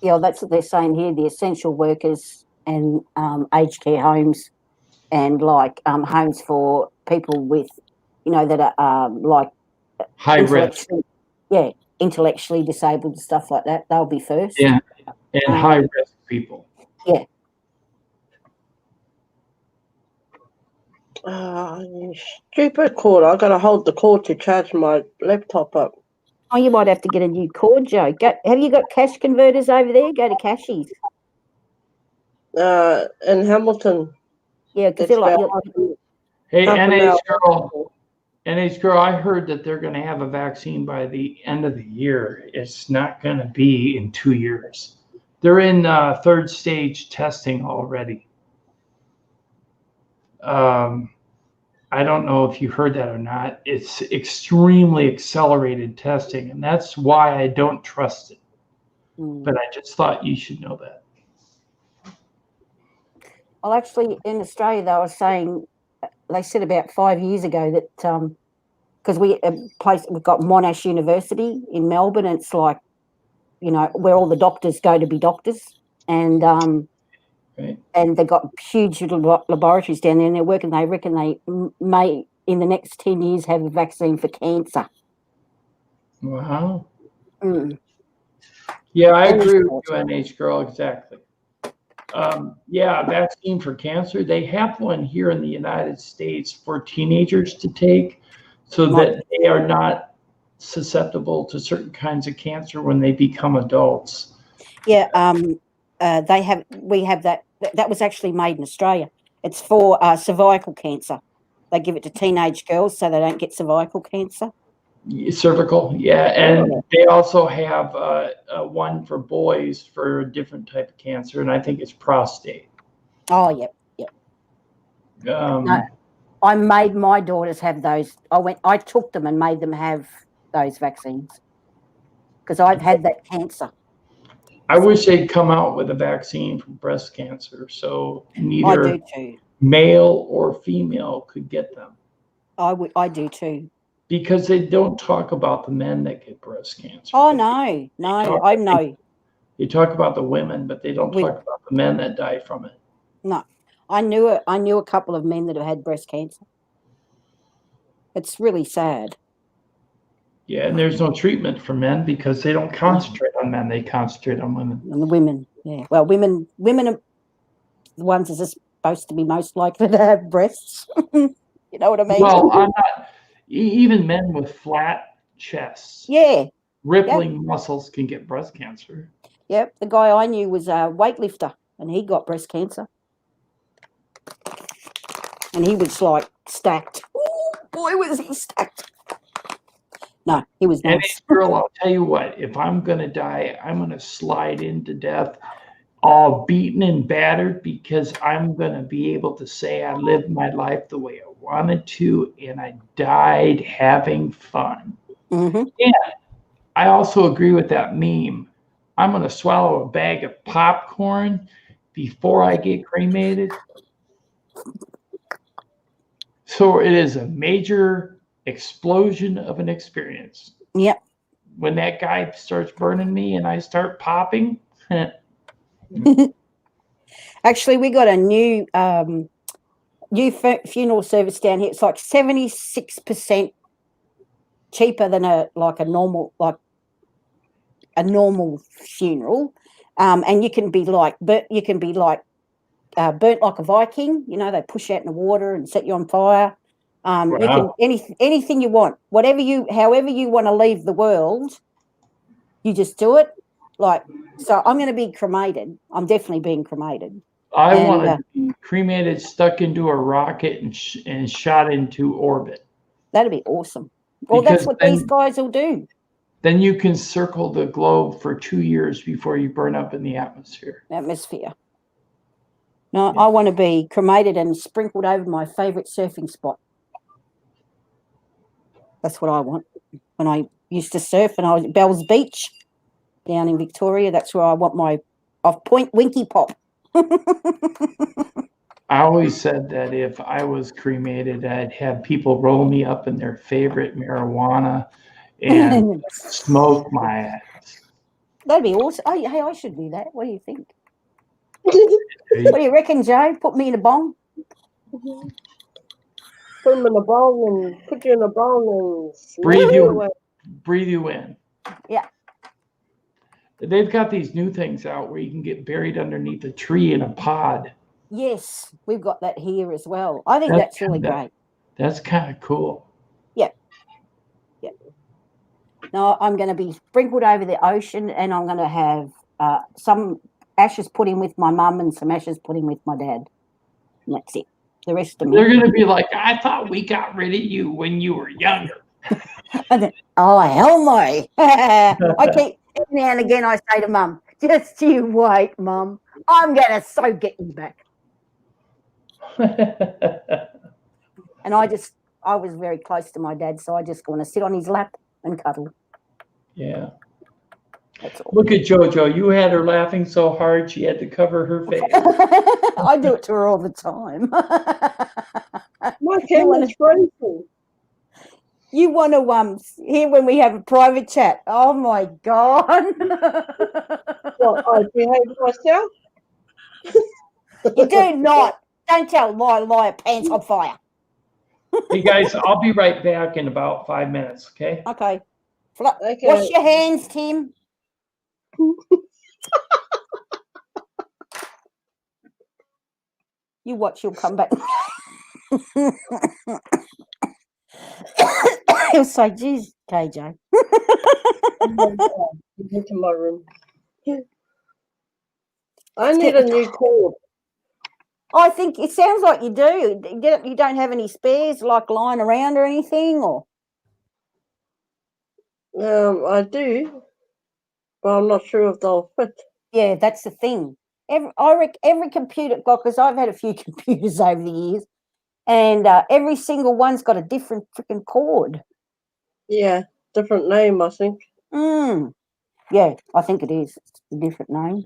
Yeah, that's what they're saying here. The essential workers and aged care homes, and homes for people with, that are high risk. Yeah, intellectually disabled and stuff like that. They'll be first. Yeah, and high risk people. Yeah. You stupid cord. I got to hold the cord to charge my laptop up. Oh, you might have to get a new cord, Joe. Have you got cash converters over there? Go to Cashies. In Hamilton. Yeah, because they're hey, NH girl. NH Girl, I heard that they're going to have a vaccine by the end of the year. It's not going to be in 2 years. They're in third stage testing already. I don't know if you heard that or not. It's extremely accelerated testing, and that's why I don't trust it. But I just thought you should know that. Well, actually, in Australia, they said about 5 years ago that because we've got Monash University in Melbourne, and it's like, where all the doctors go to be doctors, and Right. and they've got huge little laboratories down there, and they're working. They reckon they may in the next 10 years have a vaccine for cancer. Wow. Mm. Yeah, I And agree with you, NH Girl, exactly. Yeah, vaccine for cancer. They have one here in the United States for teenagers to take so that they are not susceptible to certain kinds of cancer when they become adults. Yeah, we have that. That was actually made in Australia. It's for cervical cancer. They give it to teenage girls so they don't get cervical cancer. Cervical, yeah, and they also have one for boys for a different type of cancer, and I think it's prostate. Oh, yep. No, I made my daughters have those. I took them and made them have those vaccines because I've had that cancer. I wish they'd come out with a vaccine for breast cancer, so neither I do too. male or female could get them. I do too. Because they don't talk about the men that get breast cancer. Oh, no, I know. They talk about the women, but they don't talk about the men that die from it. No, I knew a couple of men that have had breast cancer. It's really sad. Yeah, and there's no treatment for men because they don't concentrate on men; they concentrate on women. On the women, yeah. Well, women are the ones that are supposed to be most likely to have breasts. You know what I mean? Well, I'm not. Even men with flat chests, rippling muscles can get breast cancer. Yep, the guy I knew was a weightlifter, and he got breast cancer, and he was like stacked. Ooh, boy, was he stacked! No, he was nice. And girl, I'll tell you what: if I'm gonna die, I'm gonna slide into death all beaten and battered because I'm gonna be able to say I lived my life the way I wanted to, and I died having fun. Mm-hmm. And I also agree with that meme. I'm going to swallow a bag of popcorn before I get cremated. So it is a major explosion of an experience. Yep. When that guy starts burning me and I start popping. Actually, we got a new funeral service down here. It's like 76% cheaper than a normal funeral, and you can be burnt like a Viking. They push you out in the water and set you on fire. Wow. You can anything you want, however you want to leave the world, you just do it. So I'm going to be cremated. I'm definitely being cremated. I want to be cremated, stuck into a rocket, and shot into orbit. That'd be awesome. Well, that's what these guys will do. Then you can circle the globe for 2 years before you burn up in the atmosphere. No, I want to be cremated and sprinkled over my favourite surfing spot. That's what I want. When I used to surf, and I was at Bells Beach down in Victoria, that's where I want my off Point Winky Pop. I always said that if I was cremated, I'd have people roll me up in their favorite marijuana and smoke my ass. That'd be awesome. Oh, hey, I should do that. What do you think? What do you reckon, Joe? Put me in a bong? Put them in a bong and put you in a bong and breathe you in. Yeah. They've got these new things out where you can get buried underneath a tree in a pod. Yes, we've got that here as well. I think that's really great. That's kind of cool. Yeah. Yeah. No, I'm going to be sprinkled over the ocean, and I'm going to have some ashes put in with my mum and some ashes put in with my dad. And that's it. the rest of They're me. going to be like, I thought we got rid of you when you were younger. And then, oh, hell no. I keep, every now and again, I say to Mum, just you wait, Mum. I'm going to so get you back. And I was very close to my dad, so I just want to sit on his lap and cuddle. Yeah. That's all. Look at JoJo. You had her laughing so hard she had to cover her face. I do it to her all the time. My camera's frozen. You want to hear when we have a private chat? Oh my God! Well, I behave myself. You do not. Don't tell liar, pants on fire. Hey guys, I'll be right back in about 5 minutes, okay? Okay. Okay. Wash your hands, Tim. You watch, you'll come back. He'll say, geez, KJ. Into my room. I need a new cord. I think it sounds like you do. You don't have any spares like lying around or anything, or? I do, but I'm not sure if they'll fit. Yeah, that's the thing. Every computer, because I've had a few computers over the years, and every single one's got a different freaking cord. Yeah, different name, I think. Yeah, I think it is. It's a different name.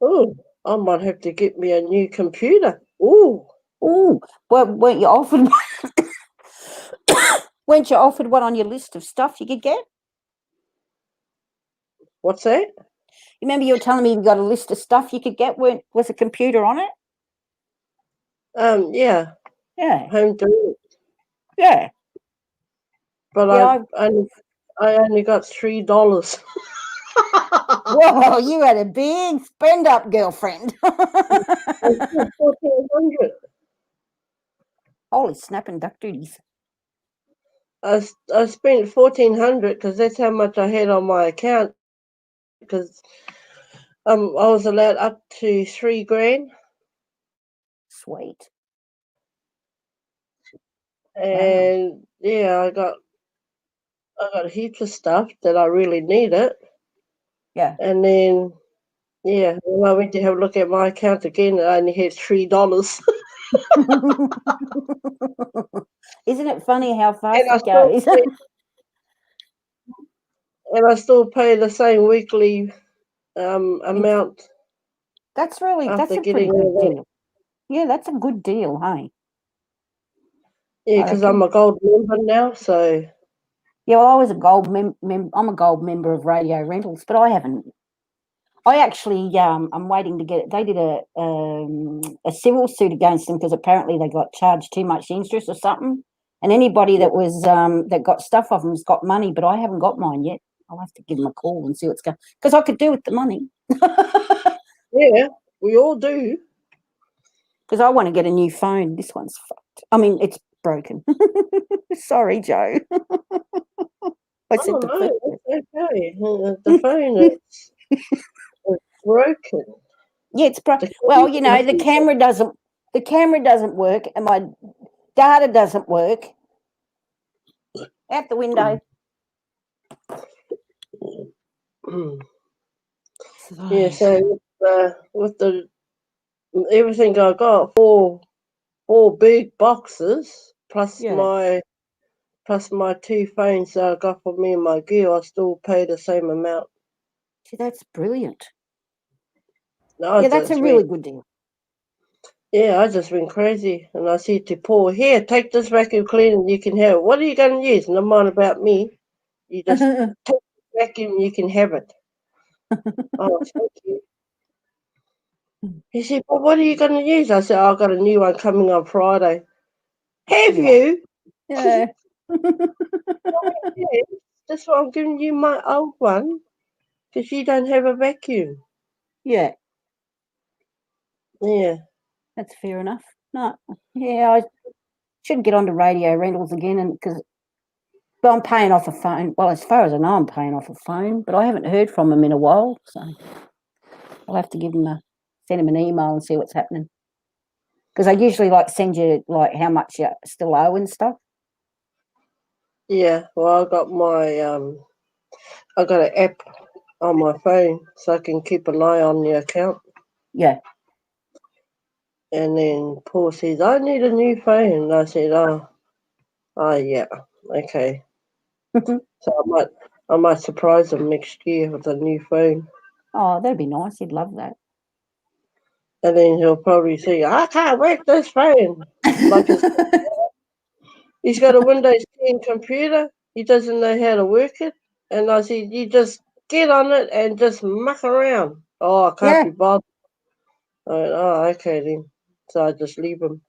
Oh, I might have to get me a new computer. Ooh. Well, weren't you offered? Weren't you offered one on your list of stuff you could get? What's that? You remember you were telling me you got a list of stuff you could get? Was a computer on it? Yeah. Yeah. Home delivered. Yeah. But Yeah, I only got $3. Whoa, you had a big spend up, girlfriend. $1,400. Holy snapping duck duties. I spent $1,400 because that's how much I had on my account. Because I was allowed up to $3,000. Sweet. And yeah, I got heaps of stuff that I really needed. Yeah. And then when I went to have a look at my account again, I only had $3. Isn't it funny how fast And I it goes? still pay the same weekly amount. That's a pretty getting good all that. deal. Yeah, that's a good deal, hey? Yeah, I because reckon. I'm a gold member now, so. Yeah, well, I was a gold I'm a gold member of Radio Rentals, but I haven't. I actually, I'm waiting to get it. They did a civil suit against them because apparently they got charged too much interest or something. And anybody that was that got stuff of them's got money, but I haven't got mine yet. I'll have to give them a call and see what's going. Because I could do with the money. Yeah, we all do. Because I want to get a new phone. This one's fucked. I mean, it's broken. Sorry, Joe. I said Oh the no, first. it's okay. The phone is broken. Yeah, it's broken. Well, you know, the camera doesn't work, and my data doesn't work. Out the window. Yeah, so with the everything I got, four big boxes plus my 2 phones that I got for me and my girl, I still pay the same amount. See, that's brilliant. No, yeah, that's a really good deal. Yeah, I just went crazy, and I said to Paul, "Here, take this vacuum cleaner, and you can have it. What are you going to use? No mind about me. You just take the vacuum, and you can have it." Oh, thank you. He said, "Well, what are you going to use?" I said, "I've got a new one coming on Friday." Have you? Yeah. Yeah, that's why I'm giving you my old one, because you don't have a vacuum. Yeah. Yeah. That's fair enough. No, yeah, I should get onto Radio Rentals again, and but I'm paying off a phone. Well, as far as I know, I'm paying off a phone, but I haven't heard from them in a while, so I'll have to give them a send them an email and see what's happening. Because I usually like send you like how much you still owe and stuff. Yeah, well, I got my I got an app on my phone so I can keep an eye on the account. Yeah. And then Paul says, I need a new phone. And I said, yeah, okay. So I might surprise him next year with a new phone. Oh, that'd be nice. He'd love that. And then he'll probably say, I can't work this phone. Like he's got a Windows 10 computer. He doesn't know how to work it. And I said, you just get on it and just muck around. Oh, I can't be bothered. I went, oh, okay then. So I just leave him.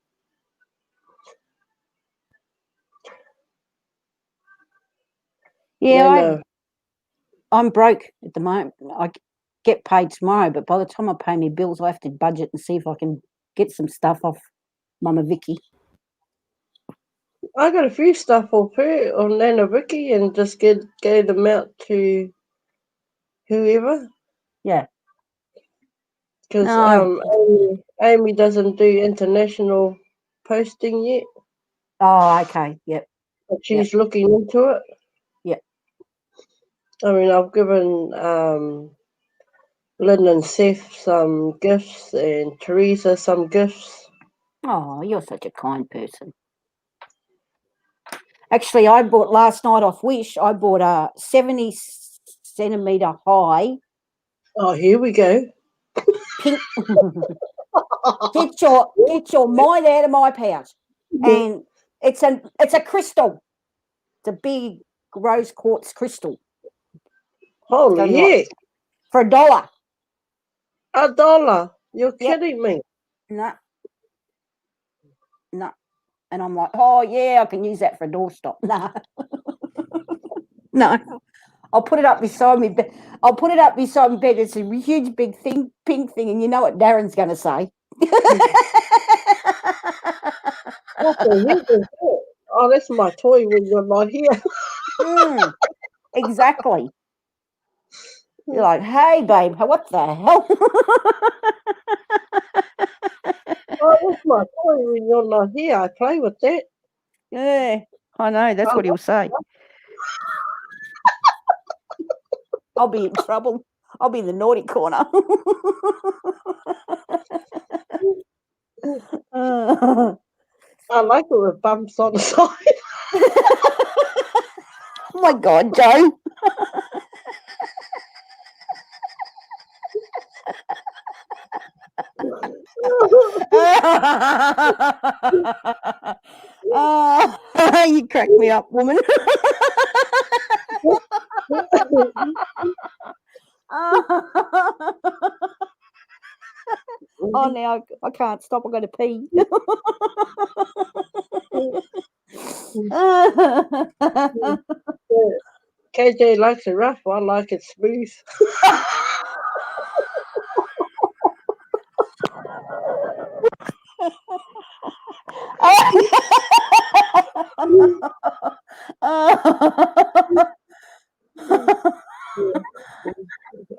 Yeah, I'm broke at the moment. I get paid tomorrow, but by the time I pay my bills, I have to budget and see if I can get some stuff off Mama Vicky. I got a few stuff off her on Nana Vicky and just gave them out to whoever. Yeah. Because Amy doesn't do international posting yet. Oh, okay. Yep. But she's looking into it. Yep. I mean, I've given Lynn and Seth some gifts and Teresa some gifts. Oh, you're such a kind person. Actually, I bought last night off Wish, I bought a 70 centimetre high. Oh, here we go. Pink. Get your mind out of my pouch. And it's a crystal. It's a big rose quartz crystal. Holy heck. For $1. $1? You're kidding me. No. And I'm like, oh yeah, I can use that for a doorstop. No. No. I'll put it up beside me. I'll put it up beside my bed. It's a huge big thing, pink thing, and you know what Darren's going to say. What the heck is that? Oh, that's my toy when you're not here. Exactly. You're like, hey, babe, what the hell? Oh, that's my toy when you're not here. I play with that. Yeah, I know. That's what he'll say. I'll be in trouble. I'll be in the naughty corner. I like it with bumps on the side. Oh my God, Joe. You crack me up, woman. Oh, now I can't stop. I'm going to pee. KJ likes it rough. I like it smooth.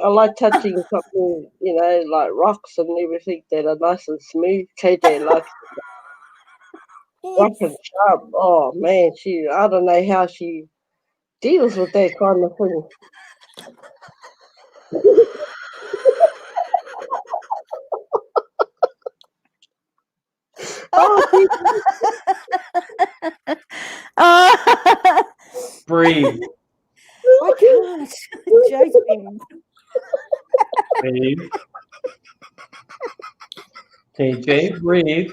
I like touching something, like rocks and everything that are nice and smooth. KJ likes rough and sharp. Oh man, I don't know how she deals with that kind of thing. Breathe. I can't. Joe's been... Breathe. KJ, breathe.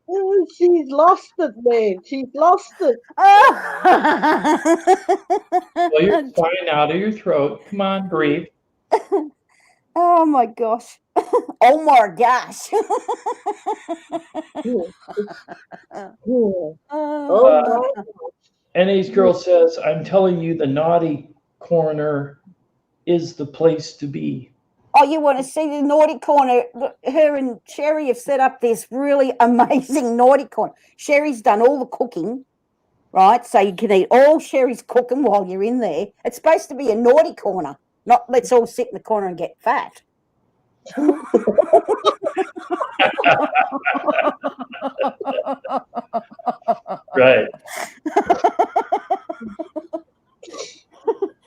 Oh, she's lost it, man. She's lost it. Well, you're fine out of your throat. Come on, breathe. Oh my gosh. Oh my gosh. NA's girl says, I'm telling you, the naughty corner is the place to be. Oh, you want to see the naughty corner? Her and Sherry have set up this really amazing naughty corner. Sherry's done all the cooking, right? So you can eat all Sherry's cooking while you're in there. It's supposed to be a naughty corner, not let's all sit in the corner and get fat. Right.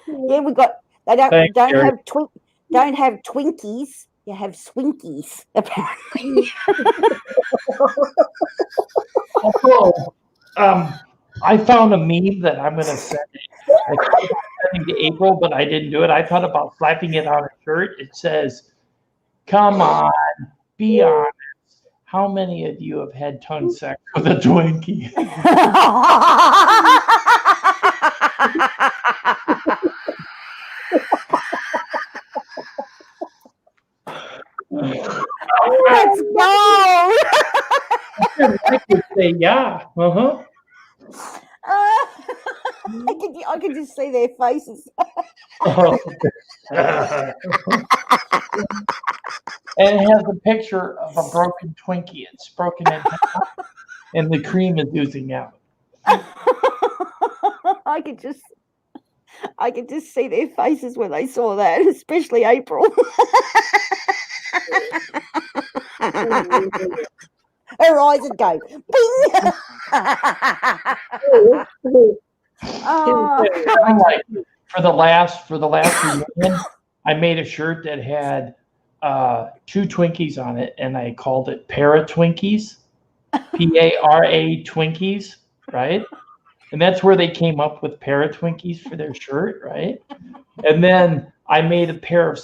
Yeah, we got. They don't Thanks, Gary. don't have Twinkies. You have Swinkies, apparently. Also, I found a meme that I'm going to send. I thought about sending to April, but I didn't do it. I thought about slapping it on a shirt. It says, "Come on, be honest. How many of you have had tongue sex with a Twinkie?" Let's go. I could say, yeah. Uh-huh. I could just see their faces. Oh. And it has a picture of a broken Twinkie. It's broken in half, and the cream is oozing out. I could just see their faces when they saw that, especially April. Her eyes would go, bing! Oh. I'm like, for the last reunion, I made a shirt that had 2 Twinkies on it, and I called it Para Twinkies, Para Twinkies, right? And that's where they came up with Para Twinkies for their shirt, right? And then I made a pair of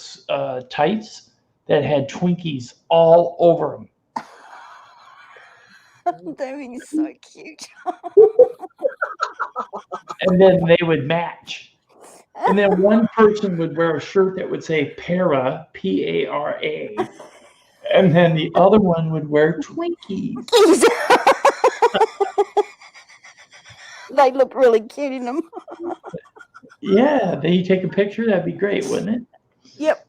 tights that had Twinkies all over them. That is so cute. And then they would match. And then one person would wear a shirt that would say Para, P-A-R-A. And then the other one would wear Twinkies. They look really cute in them. Yeah, then you take a picture, that'd be great, wouldn't it? Yep.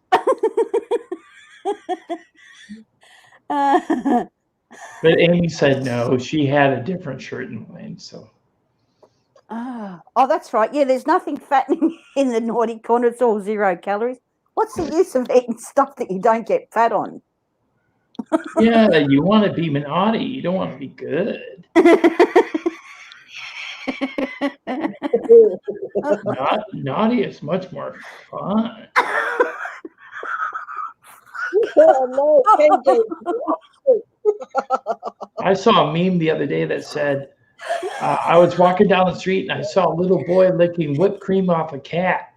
But Amy said no, she had a different shirt in mind, so. Oh, that's right. Yeah, there's nothing fattening in the naughty corner. It's all 0 calories. What's the use of eating stuff that you don't get fat on? Yeah, you want to be naughty. You don't want to be good. Naughty is much more fun. I saw a meme the other day that said, I was walking down the street and I saw a little boy licking whipped cream off a cat.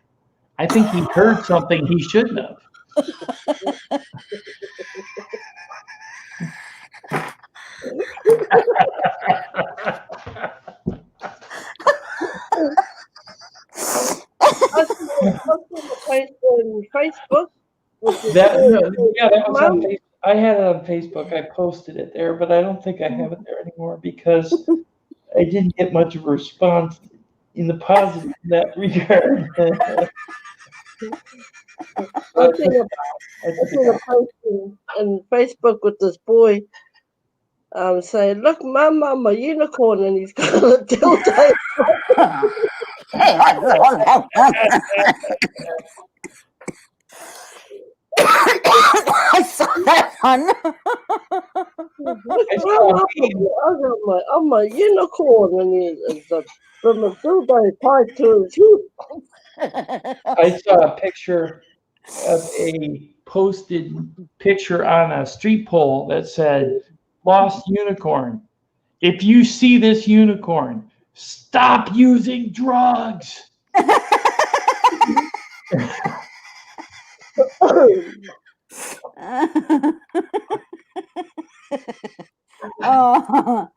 I think he heard something he shouldn't have. Facebook. That was on Facebook. I had it on Facebook. I posted it there, but I don't think I have it there anymore because I didn't get much of a response in the positive in that regard. I seen a post on Facebook with this boy saying, "Look, Mum, I'm a unicorn," and he's got a dildo. I saw that one. I'm a unicorn, and he's from a dildo tied to his hip. I saw a picture of a posted picture on a street pole that said, "Lost unicorn. If you see this unicorn, stop using drugs." Oh.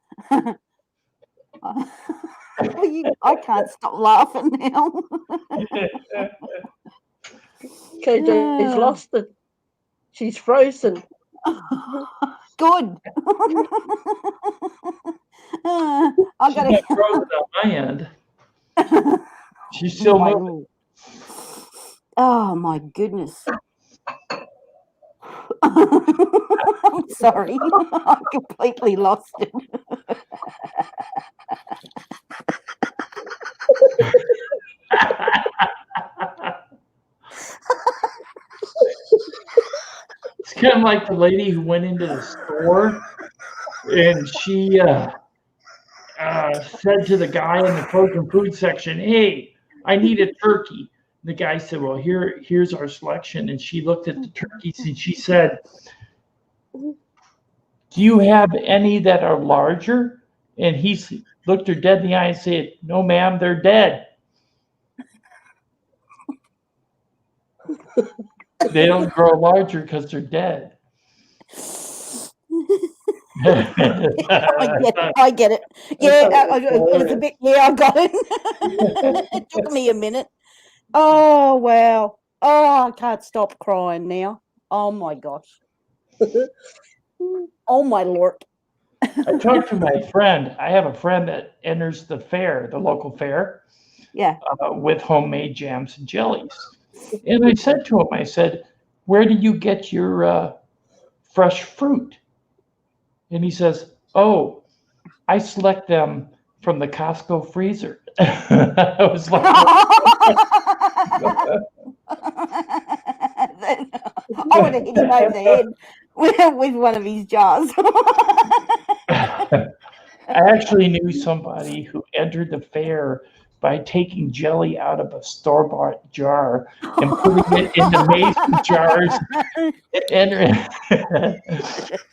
I can't stop laughing now. KJ's lost it. She's frozen. Good. I got to frozen on my end. She's still moving. Oh my goodness. I'm sorry. I completely lost it. kind of like the lady who went into the store and she said to the guy in the frozen food section, "Hey, I need a turkey." The guy said, "Well, here's our selection." And she looked at the turkeys and she said, "Do you have any that are larger?" And he looked her dead in the eye and said, "No, ma'am, they're dead. They don't grow larger because they're dead." I get it. Yeah, it was a bit. Yeah, I got it. It took me a minute. Oh wow. Oh, I can't stop crying now. Oh my gosh. Oh my Lord. I talked to my friend. I have a friend that enters the fair, the local fair, Yeah. with homemade jams and jellies. And I said to him, I said, "Where do you get your fresh fruit?" And he says, "Oh, I select them from the Costco freezer." I was like, I would have hit him over the head with one of his jars. I actually knew somebody who entered the fair by taking jelly out of a store-bought jar and putting it into mason jars and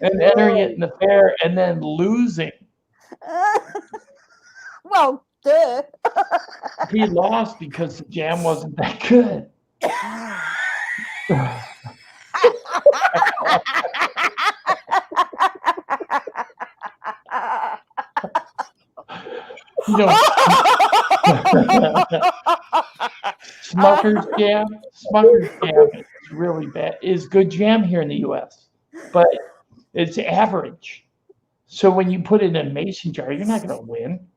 entering it in the fair and then losing. Well, duh. He lost because the jam wasn't that good. You know, Smucker's jam is really bad. Is good jam here in the U.S., but it's average. So when you put it in a mason jar, you're not going to win.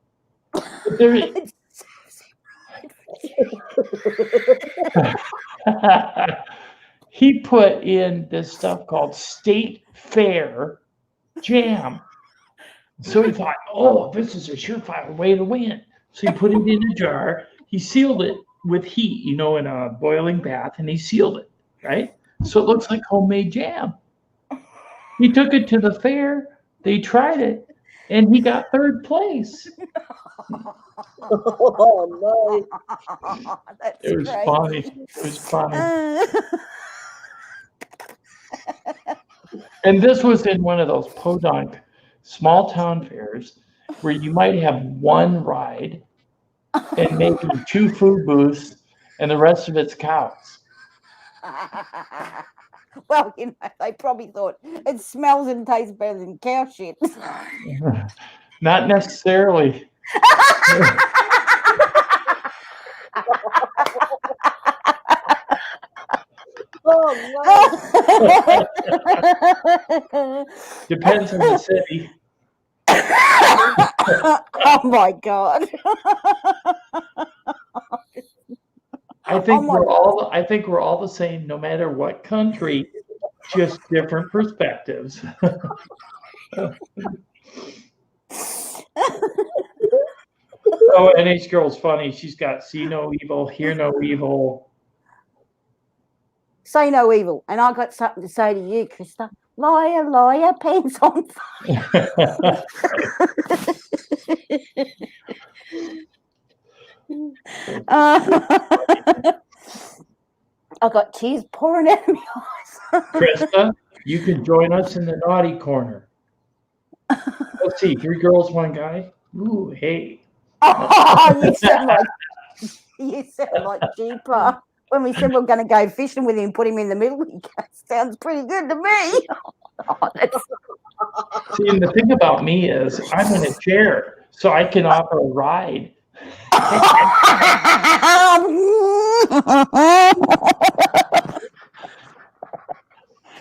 He put in this stuff called State Fair jam. So he thought, "Oh, this is a surefire way to win." So he put it in a jar. He sealed it with heat, in a boiling bath, and he sealed it, right? So it looks like homemade jam. He took it to the fair. They tried it, and he got third place. Oh no! That's It was crazy. funny. It was funny. And this was in one of those podunk small town fairs where you might have one ride and maybe 2 food booths and the rest of it's cows. Well, they probably thought it smells and tastes better than cow shit. Not necessarily. Oh no! Depends on the city. Oh my God! I think we're all the same, no matter what country, just different perspectives. Oh, NH Girl's funny. She's got see no evil, hear no evil. Say no evil. And I got something to say to you, Krista. Liar, liar, pants on fire. I got tears pouring out of my eyes. Krista, you can join us in the naughty corner. Let's see, 3 girls, 1 guy. Ooh, hey. Oh, you sound like Jeeper. When we said we we're going to go fishing with him, put him in the middle, he goes, "Sounds pretty good to me." Oh, See, and the thing about me is I'm in a chair, so I can offer a ride.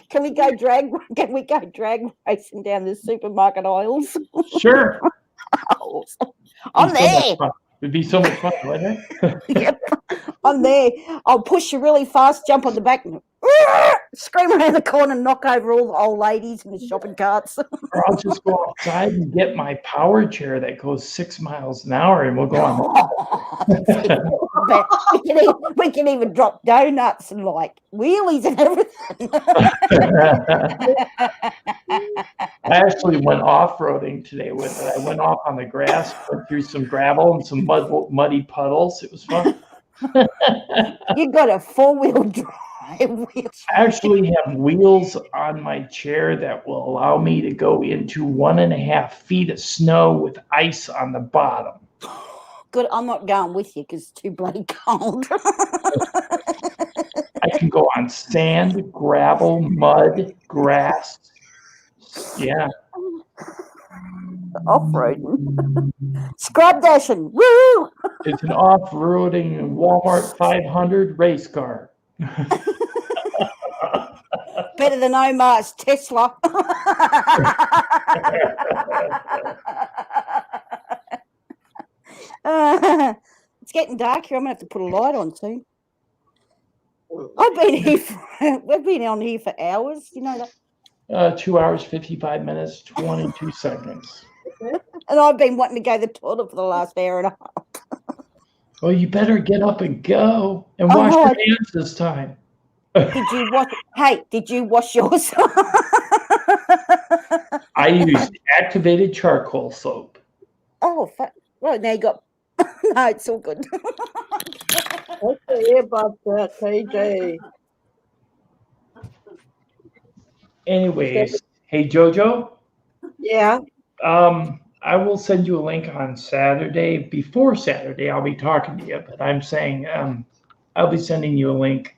Can we go drag racing down the supermarket aisles? Sure. I'm there. It'd be so much fun, wouldn't it? Yep. I'm there. I'll push you really fast, jump on the back, and scream around the corner, knock over all the old ladies in the shopping carts. Or I'll just go outside and get my power chair that goes 6 miles an hour, and we'll go on. But we can even drop donuts and like wheelies and everything. I actually went off-roading today with it. I went off on the grass, went through some gravel and some muddy puddles. It was fun. You got a 4-wheel drive wheel. I actually have wheels on my chair that will allow me to go into 1.5 feet of snow with ice on the bottom. Good, I'm not going with you because it's too bloody cold. I can go on sand, gravel, mud, grass. Yeah. Off-roading. Scrub dashing. Woo! It's an off-roading Walmart 500 race car. Better than Omar's Tesla. It's getting dark here. I'm going to have to put a light on soon. I've been here we've been on here for hours. You know that? 2 hours, 55 minutes, 22 seconds. And I've been wanting to go to the toilet for the last hour and a half. Well, you better get up and go and wash your hands this time. Did you wash? Hey, did you wash yours? I used activated charcoal soap. Oh, fuck. Well, now you got. No, it's all good. What's the earbuds out, KJ? Anyways, hey Jojo. Yeah. I will send you a link on Saturday. Before Saturday, I'll be talking to you, but I'm saying I'll be sending you a link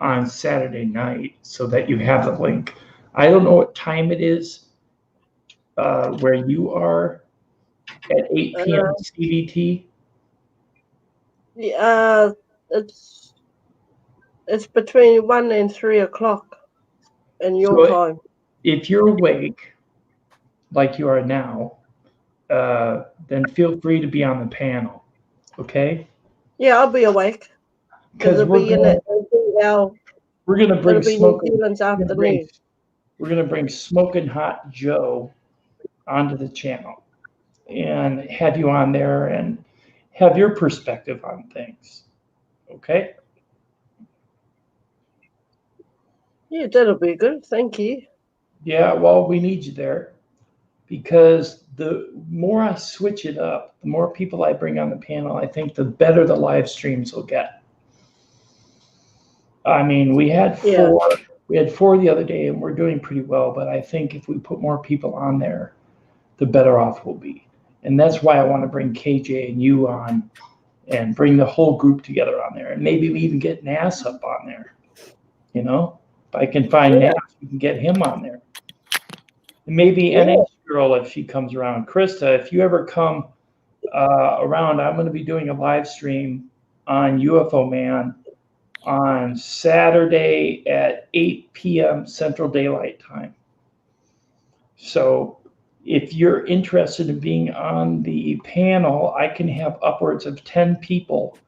on Saturday night so that you have the link. I don't know what time it is where you are at 8 p.m. CVT. Yeah, it's between 1 and 3 o'clock in your time. If you're awake, like you are now, then feel free to be on the panel. Okay? Yeah, I'll be awake. Because we're gonna bring Smoking Hot Joe onto the channel and have you on there and have your perspective on things. Okay? Yeah, that'll be good. Thank you. Yeah, well, we need you there because the more I switch it up, the more people I bring on the panel, I think the better the live streams will get. I mean, we had four the other day and we're doing pretty well, but I think if we put more people on there, the better off we'll be. And that's why I want to bring KJ and you on and bring the whole group together on there. And maybe we even get Nas up on there. You know, if I can find Nas, we can get him on there. And maybe NH Girl, if she comes around. Krista, if you ever come around, I'm going to be doing a live stream on UFO Man on Saturday at 8 p.m. Central Daylight Time. So if you're interested in being on the panel, I can have upwards of 10 people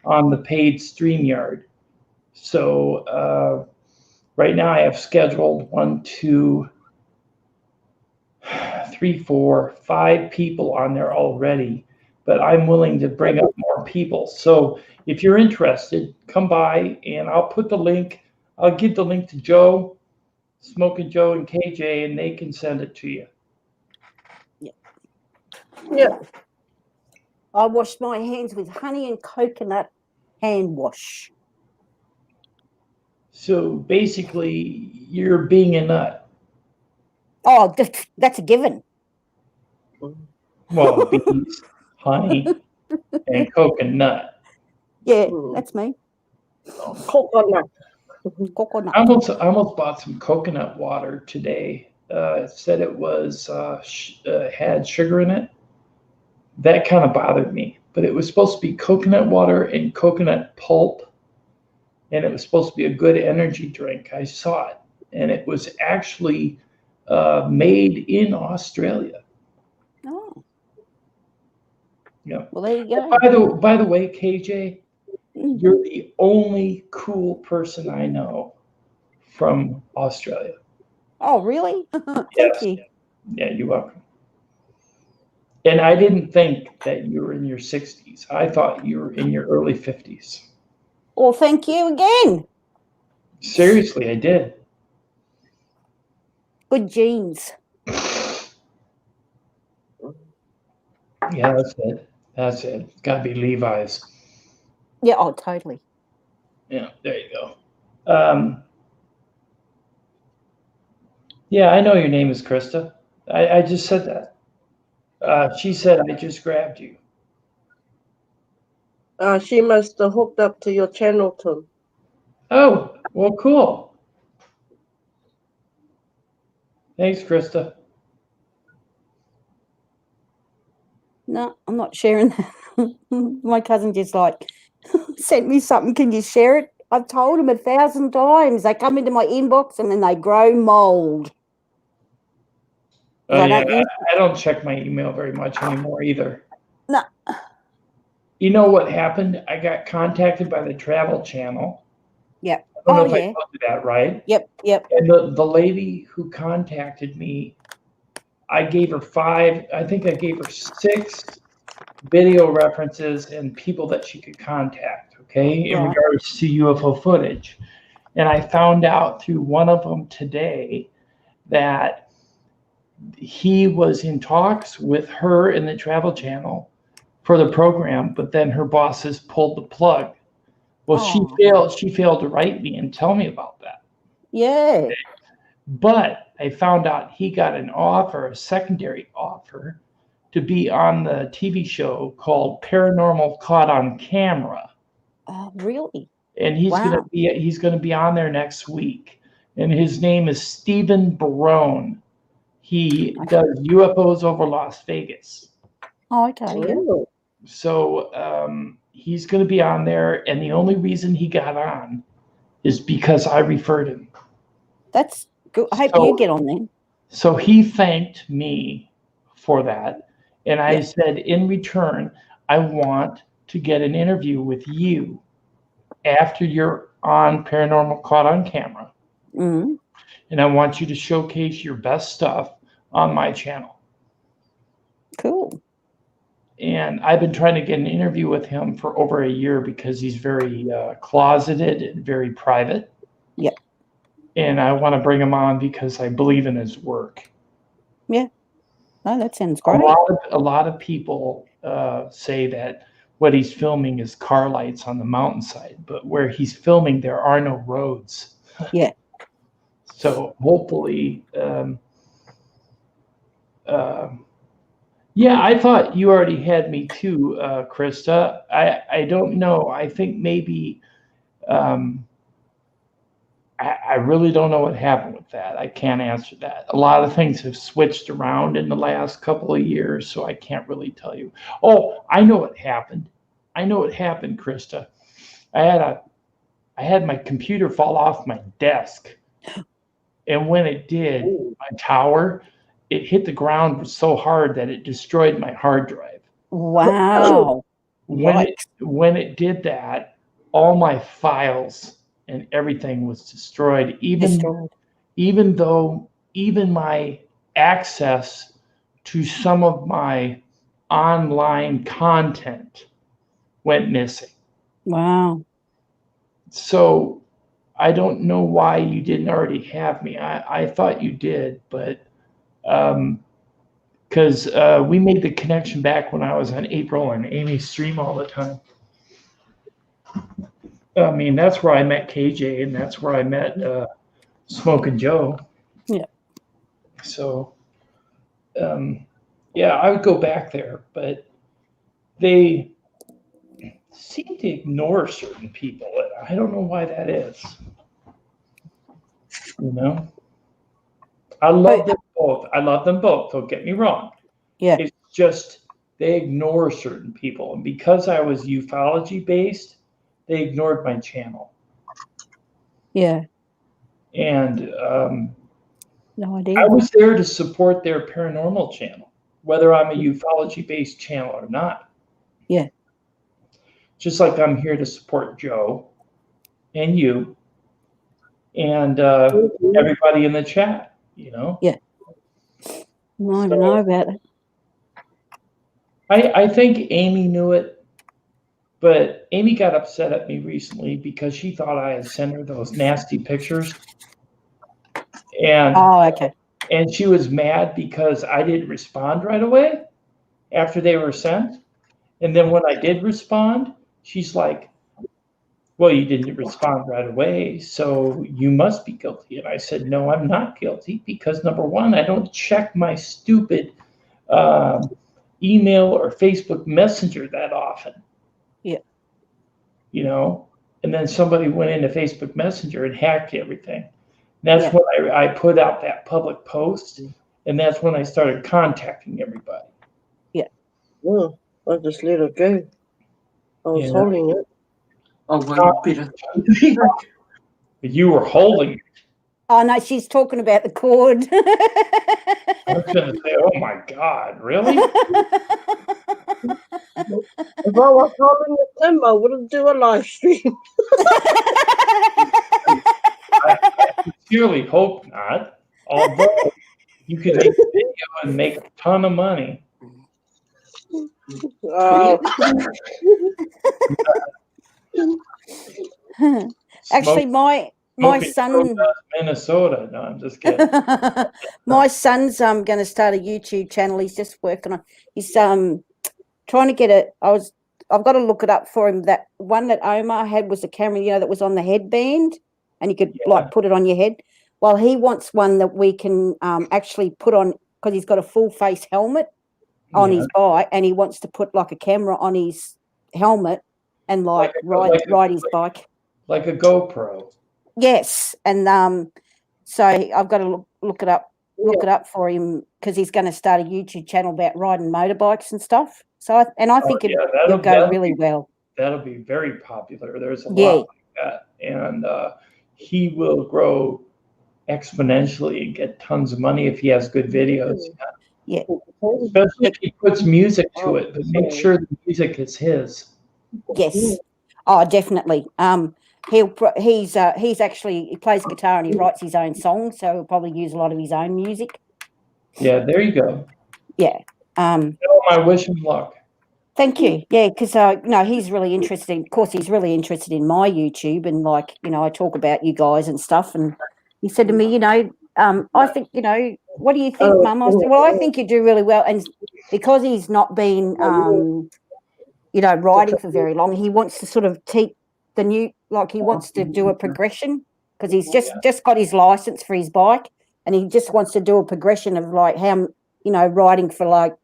on the paid StreamYard. So right now I have scheduled 1, 2, 3, 4, 5 people on there already, but I'm willing to bring up more people. So if you're interested, come by and I'll put the link. I'll give the link to Joe, Smoking Joe, and KJ, and they can send it to you. Yeah. I wash my hands with honey and coconut hand wash. So basically, you're being a nut. Oh, that's a given. Well, bees, honey, and coconut. Yeah, that's me. Coconut. Coconut. I almost bought some coconut water today. It said it was had sugar in it. That kind of bothered me. But it was supposed to be coconut water and coconut pulp. And it was supposed to be a good energy drink. I saw it. And it was actually made in Australia. Oh. Yeah. Well, there you go. By the way, KJ, You're the only cool person I know from Australia. Oh, really? Thank Yes. you. Yeah, you're welcome. And I didn't think that you were in your 60s. I thought you were in your early 50s. Well, thank you again. Seriously, I did. Good genes. Yeah, that's it. That's it. It's got to be Levi's. Yeah, oh, totally. Yeah, there you go. Yeah, I know your name is Krista. I just said that. She said I just grabbed you. She must have hooked up to your channel, Tim. Oh, well, cool. Thanks, Krista. No, I'm not sharing that. My cousin just like sent me something. Can you share it? I've told him 1,000 times. They come into my inbox and then they grow mold. Oh, I yeah, don't use I don't check my email very much anymore either. No. You know what happened? I got contacted by the Travel Channel. Yep. I don't know Oh, if yeah. I told you that, right? Yep. And the lady who contacted me, I gave her 6 video references and people that she could contact, okay, in Right. regards to UFO footage. And I found out through one of them today that he was in talks with her and the Travel Channel for the program, but then her bosses pulled the plug. Well, she failed to write me and tell me about that. Yeah. But I found out he got an offer, a secondary offer, to be on the TV show called Paranormal Caught on Camera. Oh, really? And he's Wow. gonna be on there next week. And his name is Stephen Barone. He does UFOs over Las Vegas. Oh, okay. Yeah. Oh, So he's going to be on there, and the only reason he got on is because I referred him. That's good. I hope you get on then. So he thanked me for that, and I Yeah. said, in return, I want to get an interview with you after you're on Paranormal Caught on Camera, Mm-hmm. and I want you to showcase your best stuff on my channel. Cool. And I've been trying to get an interview with him for over a year because he's very closeted and very private. Yep. And I want to bring him on because I believe in his work. Yeah. Oh, that sounds great. A lot of people say that what he's filming is car lights on the mountainside, but where he's filming, there are no roads. Yeah. So hopefully, yeah, I thought you already had me too, Krista. I don't know. I think maybe I really don't know what happened with that. I can't answer that. A lot of things have switched around in the last couple of years, so I can't really tell you. Oh, I know what happened. I know what happened, Krista. I had my computer fall off my desk, and when it did, my tower, it hit the ground so hard that it destroyed my hard drive. Wow. When it did that, all my files and everything was destroyed. Even though my access to some of my online content went missing. Wow. So I don't know why you didn't already have me. I thought you did, but because we made the connection back when I was on April and Amy's stream all the time. I mean, that's where I met KJ, and that's where I met SmokinJoe. Yeah. So, yeah, I would go back there, but they seem to ignore certain people. I don't know why that is. You know, I love them both. I love them both. Don't get me wrong. Yeah. It's just they ignore certain people, and because I was ufology based, they ignored my channel. Yeah. And no idea. I was there to support their paranormal channel, whether I'm a ufology based channel or not. Yeah. just like I'm here to support Joe and you and everybody in the chat, you know? Yeah. No, I don't know about it. I think Amy knew it, but Amy got upset at me recently because she thought I had sent her those nasty pictures. And okay. And she was mad because I didn't respond right away after they were sent. And then when I did respond, she's like, well, you didn't respond right away, so you must be guilty. And I said, no, I'm not guilty because number one, I don't check my stupid email or Facebook Messenger that often. Yeah. You know, and then somebody went into Facebook Messenger and hacked everything. That's when I put out that public post, and that's when I started contacting everybody. Yeah. Well, I just let it go. I was holding it. Oh, well, better. You were holding it. Oh, no, she's talking about the cord. I was going to say, oh my God, really? If I was holding it then, I wouldn't do a live stream. I sincerely hope not, although you could make a video and make a ton of money. Actually, my son, Minnesota. No, I'm just kidding. my son's going to start a YouTube channel. He's just working on. He's trying to get it. I've got to look it up for him. That one that Omar had was a camera, you know, that was on the headband, and you could like put it on your head. Well, he wants one that we can actually put on because he's got a full face helmet on his bike, and he wants to put like a camera on his helmet and ride his bike. Like a GoPro. Yes, and so I've got to look it up for him because he's going to start a YouTube channel about riding motorbikes and stuff. So I think it'll go really well. That'll be very popular. There's a lot like that, and he will grow exponentially and get tons of money if he has good videos. Yeah, especially if he puts music to it, but make sure the music is his. Yes. Oh, definitely. He plays guitar and he writes his own songs, so he'll probably use a lot of his own music. Yeah, there you go. Yeah. I wish him luck. Thank you. Yeah, because he's really interested. Of course, he's really interested in my YouTube, and like I talk about you guys and stuff. And he said to me, I think what do you think, Mum? I said, well, I think you do really well, and because he's not been riding for very long, he wants to sort of teach the new, like he wants to do a progression because he's just got his license for his bike, and he just wants to do a progression of like how riding for like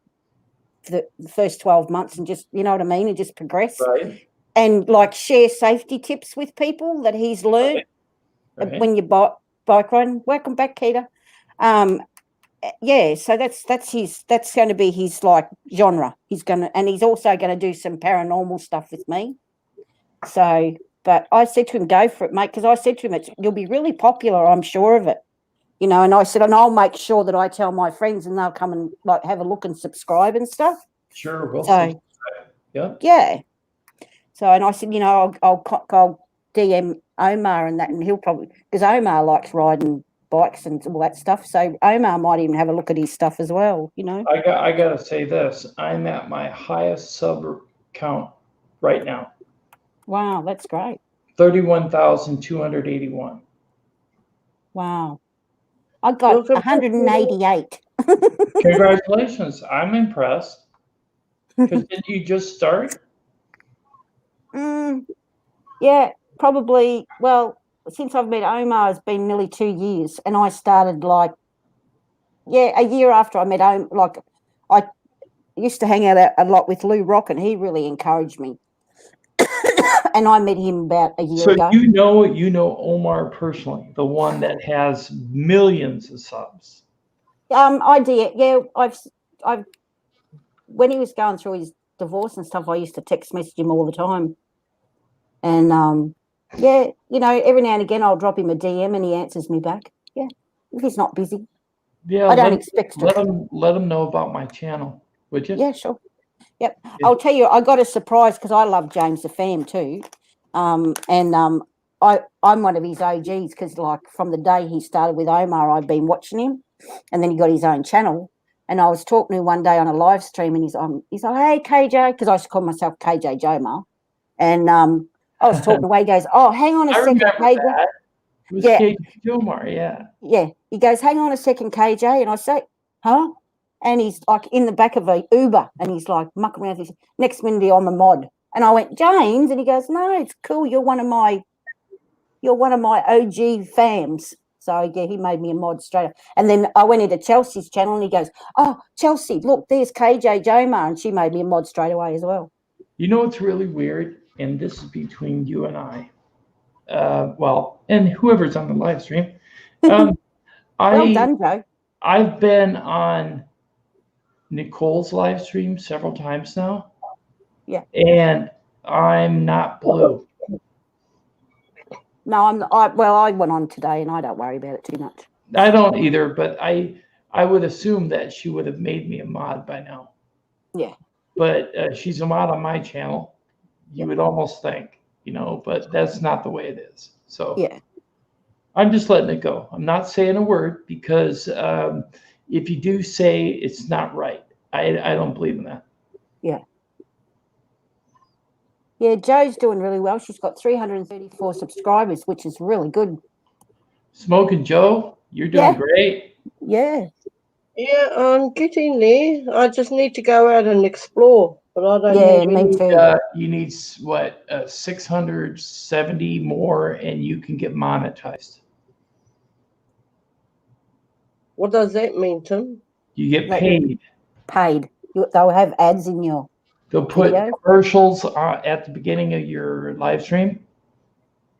the first 12 months and just what I mean, and just progress and like share safety tips with people that he's learned when you bike riding. Welcome back, Keita. So that's going to be his like genre. He's also going to do some paranormal stuff with me. So, but I said to him, go for it, mate, because I said to him, you'll be really popular, I'm sure of it. And I said, and I'll make sure that I tell my friends and they'll come and like have a look and subscribe and stuff. Sure, we'll subscribe. Yeah. So, and I said, I'll DM Omar and that, and he'll probably, because Omar likes riding bikes and all that stuff. So Omar might even have a look at his stuff as well, I got to say this. I'm at my highest sub count right now. Wow, that's great. 31,281. Wow. I got 188. Congratulations. I'm impressed. Because did you just start? Yeah, probably. Well, since I've met Omar, it's been nearly 2 years. And I started a year after I met Omar. Like, I used to hang out a lot with Lou Rock, and he really encouraged me. And I met him about a year ago. So you know Omar personally, the one that has millions of subs. I did. Yeah, I've when he was going through his divorce and stuff, I used to text message him all the time. And every now and again I'll drop him a DM and he answers me back. Yeah, if he's not busy. Yeah, I don't expect to. Let him know about my channel, would you? Yeah, sure. Yep. I'll tell you, I got a surprise because I love James the Fam too. I'm one of his OGs because, like, from the day he started with Omar, I've been watching him, and then he got his own channel. And I was talking to him one day on a live stream, and he's like, "Hey, KJ," because I used to call myself KJ Joma. And I was talking away. He goes, "Oh, hang on a second, KJ." That. It was KJ Jomar, yeah. Yeah. He goes, "Hang on a second, KJ," and I say, "Huh?" And he's like in the back of a Uber, and he's like mucking around. He's next minute on the mod, and I went, "James," and he goes, "No, it's cool. You're one of my OG fams." So yeah, he made me a mod straight up. And then I went into Chelsea's channel, and he goes, "Oh, Chelsea, look, there's KJ Joma," and she made me a mod straight away as well. You know what's really weird, and this is between you and I. And whoever's on the live stream. Well done, Joe. I've been on Nicole's live stream several times now. Yeah. And I'm not blue. No, I went on today, and I don't worry about it too much. I don't either, but I would assume that she would have made me a mod by now. Yeah. But she's a mod on my channel. You would almost think, but that's not the way it is. So yeah. I'm just letting it go. I'm not saying a word because if you do say it's not right, I don't believe in that. Yeah. Yeah, Joe's doing really well. She's got 334 subscribers, which is really good. Smoking Joe, you're doing great. Yeah. Yeah, I'm getting there. I just need to go out and explore, but I don't. Yeah, me too. You need what 670 more, and you can get monetized. What does that mean, Tim? You get paid. Paid. They'll have ads in your. They'll put commercials at the beginning of your live stream.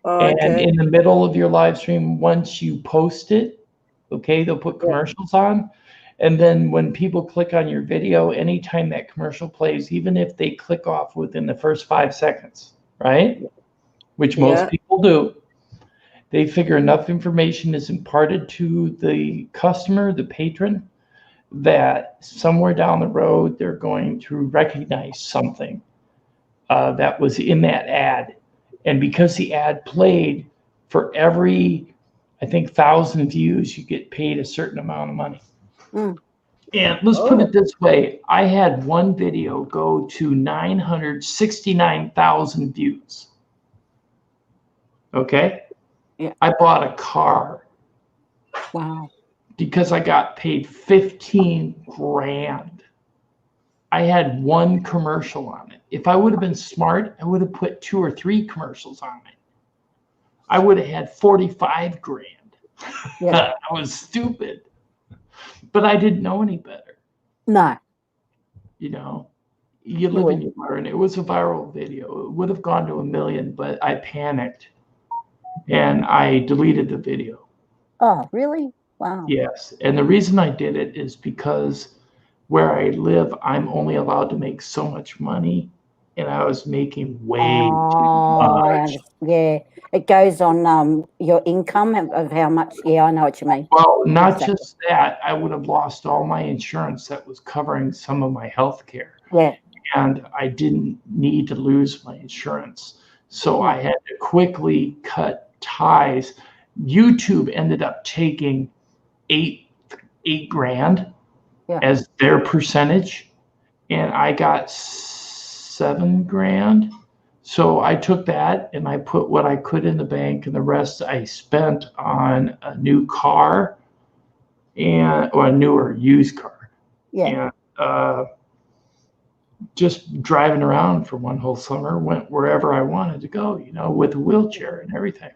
And in the middle of your live stream, once you post it, they'll put commercials on. And then when people click on your video, anytime that commercial plays, even if they click off within the first 5 seconds, right? Which most people do, they figure enough information is imparted to the customer, the patron, that somewhere down the road, they're going to recognize something that was in that ad. And because the ad played, for every, I think, 1,000 views, you get paid a certain amount of money. And let's put it this way. I had one video go to 969,000 views. Okay? Yeah. I bought a car. Wow. Because I got paid 15 grand. I had one commercial on it. If I would have been smart, I would have put 2 or 3 commercials on it. I would have had 45 grand. Yeah. I was stupid. But I didn't know any better. No. You live and you learn. It was a viral video. It would have gone to 1 million, but I panicked and I deleted the video. Oh, really? Wow. Yes. And the reason I did it is because where I live, I'm only allowed to make so much money. And I was making way too much. Yeah. It goes on your income of how much. Yeah, I know what you mean. Well, not just that. I would have lost all my insurance that was covering some of my health care. Yeah. And I didn't need to lose my insurance. So I had to quickly cut ties. YouTube ended up taking $8 grand as their percentage, and I got $7 grand. So I took that and I put what I could in the bank, and the rest I spent on a new car or a newer used car. Yeah. And just driving around for one whole summer, went wherever I wanted to go, with a wheelchair and everything.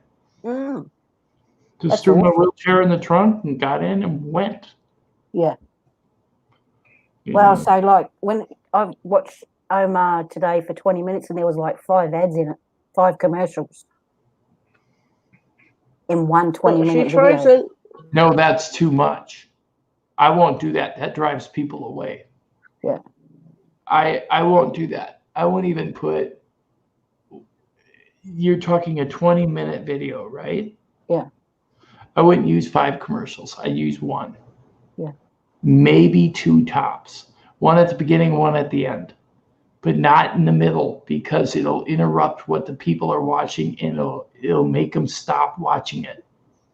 Just threw my wheelchair in the trunk and got in and went. Yeah. Well, so like when I watched Omar today for 20 minutes and there was like 5 ads in it, 5 commercials in one 20-minute video. No, that's too much. I won't do that. That drives people away. Yeah. I won't do that. I won't even put, you're talking a 20-minute video, right? Yeah. I wouldn't use 5 commercials. I use 1. Yeah. Maybe 2 tops. 1 at the beginning, 1 at the end. but not in the middle, because it'll interrupt what the people are watching, and it'll make them stop watching it.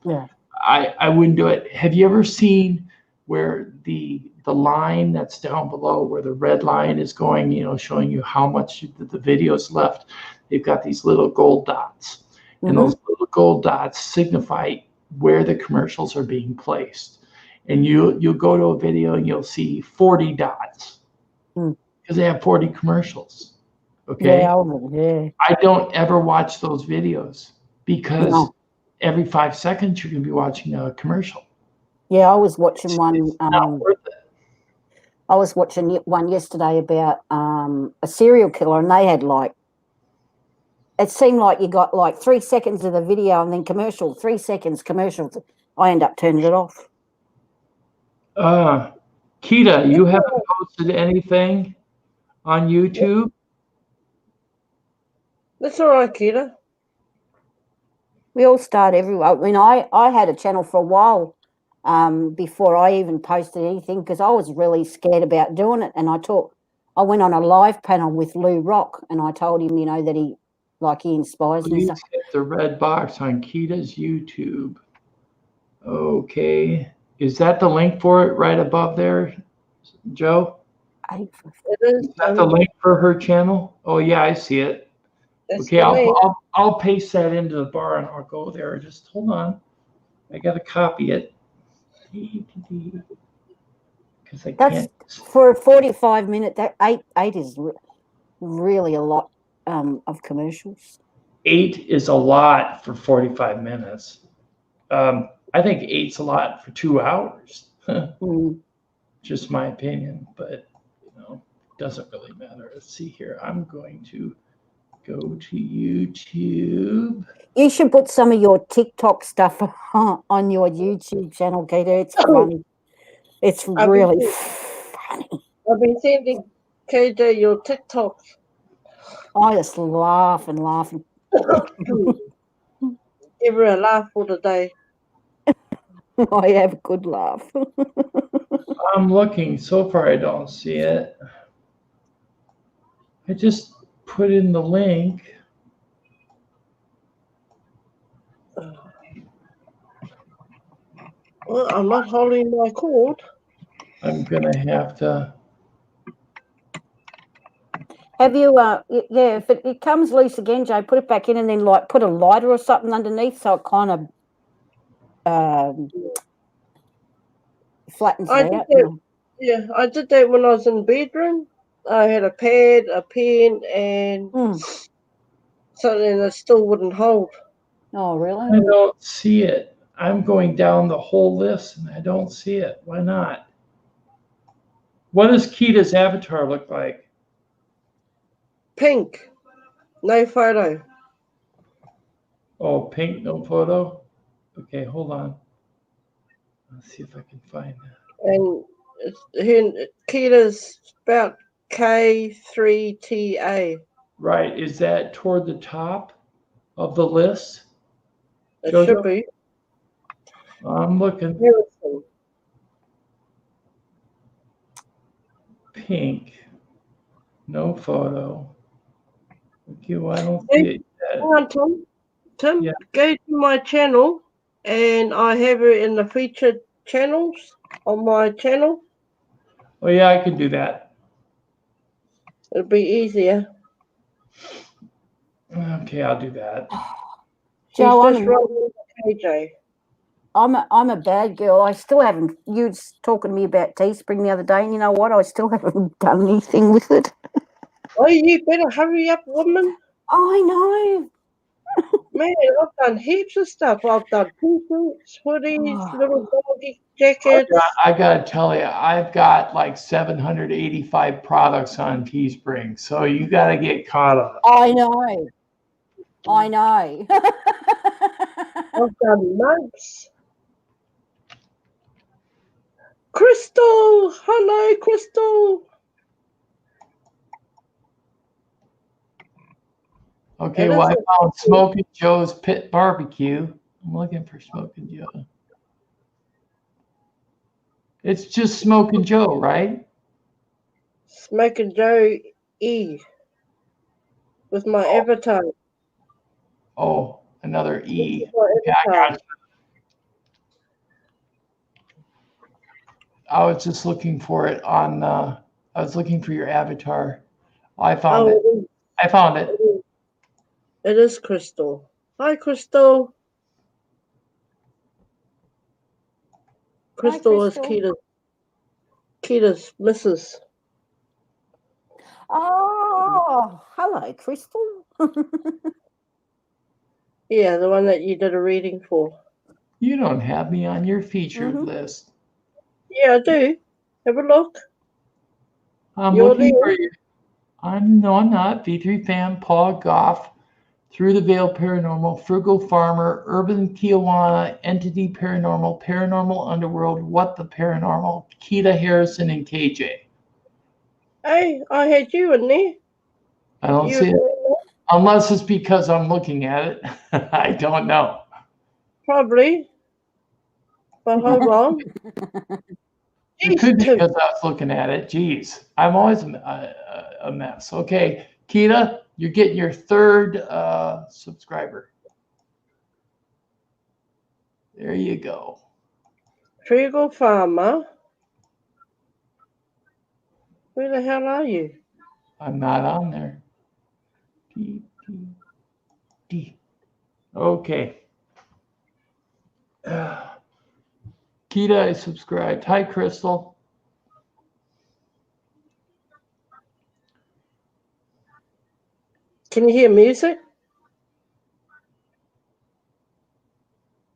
Yeah. I wouldn't do it. Have you ever seen where the line that's down below, where the red line is going, showing you how much the video is left? They've got these little gold dots, and those little gold dots signify where the commercials are being placed. And you'll go to a video and you'll see 40 dots because they have 40 commercials. Okay. Yeah. I don't ever watch those videos because every 5 seconds you're going to be watching a commercial. Yeah, I was watching one. It's not worth it. I was watching one yesterday about a serial killer, and they had it seemed like you got 3 seconds of the video and then commercial, 3 seconds commercials. I end up turning it off. Kita, you haven't posted anything on YouTube? That's all right, Kita. We all start everywhere. I mean, I had a channel for a while before I even posted anything, because I was really scared about doing it. And I went on a live panel with Lou Rock, and I told him, that he inspires me. Please hit the red box on Kita's YouTube. Okay. Is that the link for it right above there, Joe? It is. Is that the link for her channel? Oh yeah, I see it. Okay, I'll paste that into the bar and I'll go there. Just hold on. I gotta copy it. Because I can't. For a 45-minute. That eight is really a lot of commercials. 8 is a lot for 45 minutes. I think 8's a lot for 2 hours. Just my opinion, but it doesn't really matter. Let's see here. I'm going to go to YouTube. You should put some of your TikTok stuff on your YouTube channel, Kita. It's funny. It's really funny. I've been sending KJ your TikToks. I just laugh and laugh. Give her a laugh for the day. I have a good laugh. I'm looking. So far, I don't see it. I just put in the link. Well, I'm not holding my cord. I'm gonna have to. Have you? If it comes loose again, Joe, put it back in, and then put a lighter or something underneath, so it kind of flattens it out. Yeah, I did that when I was in the bedroom. I had a pad, a pen, and something that still wouldn't hold. Oh, really? I don't see it. I'm going down the whole list and I don't see it. Why not? What does Kita's avatar look like? Pink, no photo. Oh, pink, no photo? Okay, hold on. Let's see if I can find that. And Kita's about K3TA. Right, is that toward the top of the list? It Jojo? should be. I'm looking. Beautiful. Pink, no photo. Okay, well, I don't see it yet. Hang on, Tim, Yeah. Go to my channel, and I have it in the featured channels on my channel. Oh, yeah, I can do that. It'll be easier. Okay, I'll do that. Joe, KJ. I'm a bad girl. I still haven't. You was talking to me about Teespring the other day, and you know what? I still haven't done anything with it. Oh, you better hurry up, woman. I know. Man, I've done heaps of stuff. I've done t-shirts, hoodies, little doggy jackets. I gotta tell you, I've got like 785 products on Teespring, so you gotta get caught up. I know. I've done mugs. Crystal! Hello, Crystal! Okay, well, I found Smoking Joe's Pit Barbecue. I'm looking for Smoking Joe. It's just Smoking Joe, right? SmokinJoe.E. E with my avatar. Oh, another E. My Okay, I avatar. got you. I was just looking for it on. I was looking for your avatar. I found it. Oh, I found it. it is Crystal. Hi, Crystal. Crystal is Crystal. Kita's missus. Oh, hello, Crystal. Yeah, the one that you did a reading for. You don't have me on your featured list. Yeah, I do. Have a look. I'm You're looking there. for you. I'm not. V3 Fan, Paul Goff, Through the Veil Paranormal, Frugal Farmer, Urban Tijuana, Entity Paranormal, Paranormal Underworld, What the Paranormal, Keita Harrison, and KJ. Hey, I had you in there. I don't see it. Unless it's because I'm looking at it. I don't know. Probably. But hold on. It could be because I was looking at it. Jeez, I'm always a mess. Okay, Keita, you're getting your third subscriber. There you go. Frugal Farmer. Where the hell are you? I'm not on there. D. Okay. Keita, I subscribed. Hi, Crystal. Can you hear music?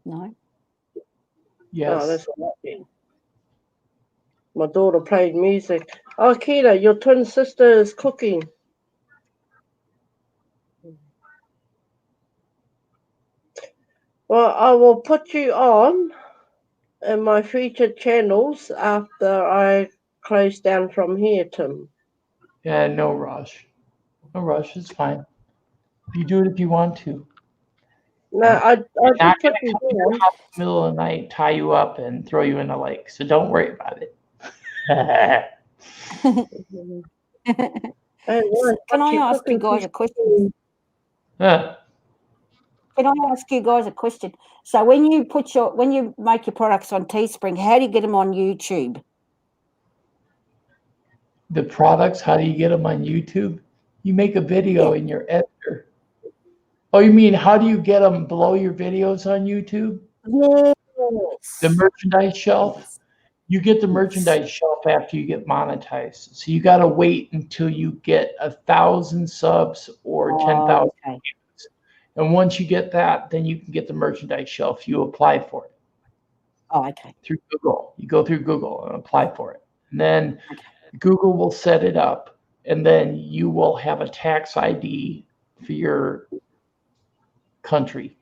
No. Yes. Oh, that's not it. My daughter played music. Oh, Keita, your twin sister is cooking. Well, I will put you on in my featured channels after I close down from here, Tim. Yeah, no rush. No rush. It's fine. You do it if you want to. No, I did Not put gonna you come to your down. house in the middle of the night, tie you up, and throw you in the lake. So don't worry about it. Can I ask you guys a question? Huh. Can I ask you guys a question? So when you make your products on Teespring, how do you get them on YouTube? The products, how do you get them on YouTube? You make a video in your editor. Oh, you mean how do you get them below your videos on YouTube? Yes. The merchandise shelf? Yes. You get the merchandise shelf after you get monetized. So you got to wait until you get 1,000 subs or 10,000 okay. views. And once you get that, then you can get the merchandise shelf. You apply for it. Oh, okay. Through Google. You go through Google and apply for it. And then Google will set it up. And then you will have a tax ID for your country.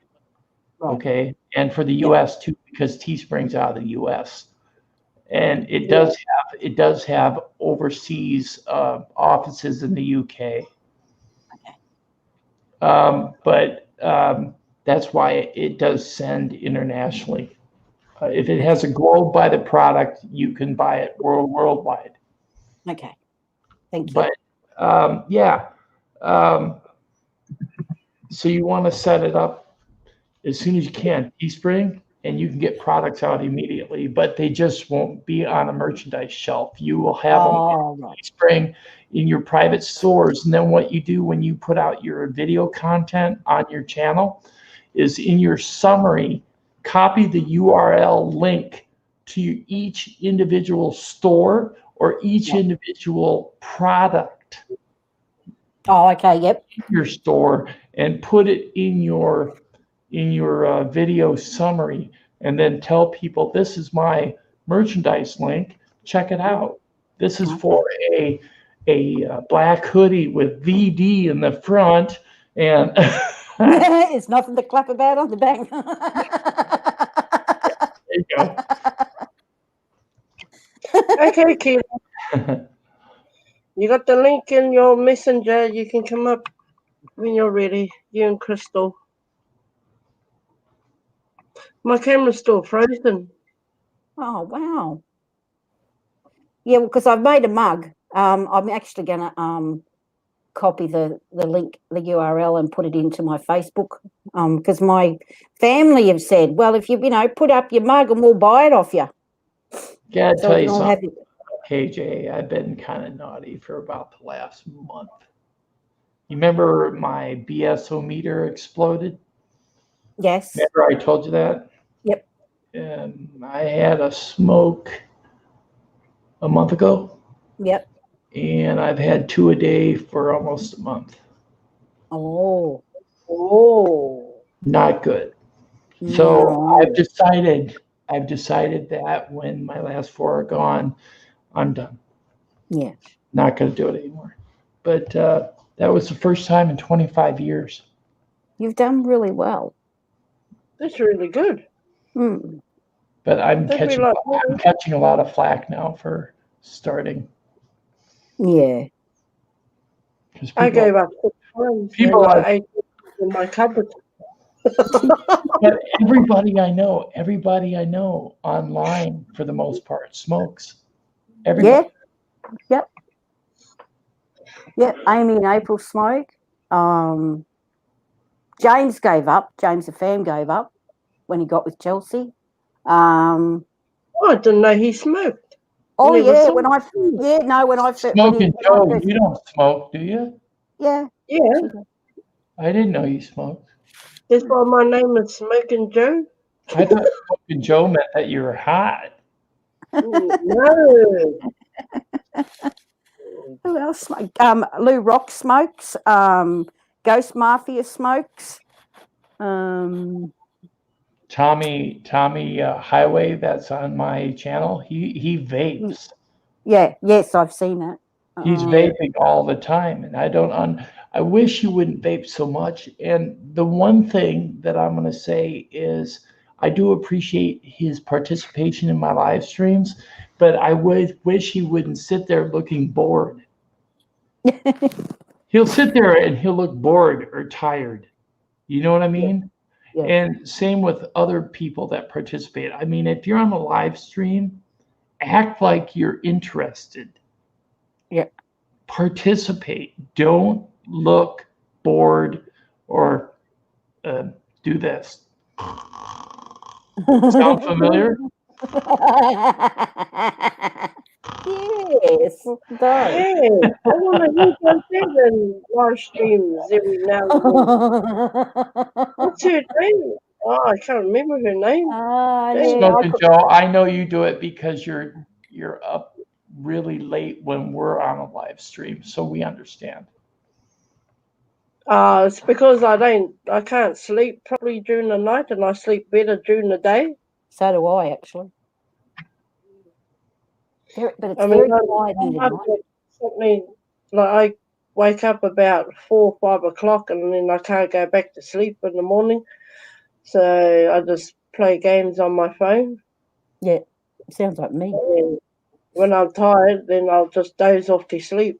Right. Okay. And for the US too, because Teespring's out of the US. And it does have overseas offices in the UK. But that's why it does send internationally. If it has a globe by the product, you can buy it worldwide. Okay. Thank you. But so you want to set it up as soon as you can, Teespring, and you can get products out immediately, but they just won't be on a merchandise shelf. You will have them on Teespring in your private stores. And then what you do when you put out your video content on your channel is in your summary, copy the URL link to each individual store or each individual product. Oh, okay. Yep. In your store, and put it in your video summary, and then tell people this is my merchandise link. Check it out. This is for a black hoodie with VD in the front, and it's nothing to clap about on the back. there you go. Okay, Keita. You got the link in your messenger. You can come up when you're ready. You and Crystal. My camera's still frozen. Oh, wow. Yeah, because I've made a mug. I'm actually gonna copy the link, the URL, and put it into my Facebook, because my family have said, well, if you put up your mug and we'll buy it off you. Gotta So tell we you can all have something, KJ. I've been kind of naughty for about the last month. You remember my BSO meter exploded? Yes. Remember I told you that? Yep. And I had a smoke a month ago, Yep. and I've had 2 a day for almost a month. Oh. Not good. So No. I've decided that when my last 4 are gone, I'm done. Yeah. Not going to do it anymore. But that was the first time in 25 years. You've done really well. That's really good. Mm. But I'm That'd be like me. catching a lot of flack now for starting. Yeah. Because I gave up 6 times people and are- I ate in my cupboard. But everybody I know online, for the most part, smokes. Everybody. Yeah. Yep. Amy and April smoke. James gave up. James the fam gave up when he got with Chelsea. Oh, I didn't know he smoked. Oh Never yeah, saw when I him. Smoking Joe, you don't smoke, do you? Yeah. Yeah, I didn't know you smoked. that's why my name is Smoking Joe. I thought Smoking Joe meant that you were hot. No. Who else smokes? Lou Rock smokes. Ghost Mafia smokes. Tommy Highway, that's on my channel. He vapes. Yeah. Yes, I've seen that. He's vaping all the time, and I wish he wouldn't vape so much. And the one thing that I'm going to say is I do appreciate his participation in my live streams, but I would wish he wouldn't sit there looking bored. He'll sit there and he'll look bored or tired. You know what I mean? Yeah. And same with other people that participate. I mean, if you're on a live stream, act like you're interested. Yeah. Participate. Don't look bored or do this. Sound familiar? Yes, it does. Yeah, I want to hear those seven live streams every now and then. What's her name? Oh, I can't remember her name. Smoking Joe, I know you do it because you're up really late when we're on a live stream, so we understand. It's because I can't sleep properly during the night, and I sleep better during the day. So do I, actually. But it's I very mean, quiet here tonight. something like I wake up about 4 or 5 o'clock, and then I can't go back to sleep in the morning. So I just play games on my phone. Yeah, sounds like me. And when I'm tired, then I'll just doze off to sleep.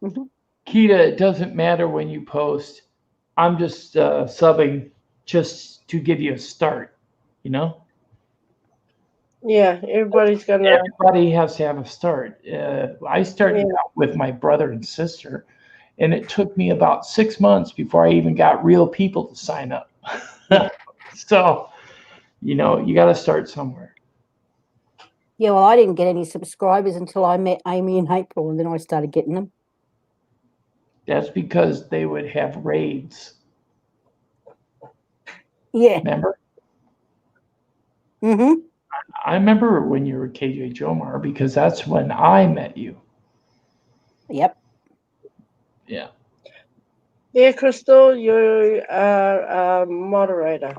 Mm-hmm. Keita, it doesn't matter when you post. I'm just subbing just to give you a start, you know? Yeah, everybody has to have a start. I started out with my brother and sister, and it took me about 6 months before I even got real people to sign up. So, you got to start somewhere. Yeah, well, I didn't get any subscribers until I met Amy in April, and then I started getting them. That's because they would have raids. Yeah. Remember? Mm-hmm. I remember when you were KJ Jomar because that's when I met you. Yep. Yeah. Yeah, Crystal, you are a moderator.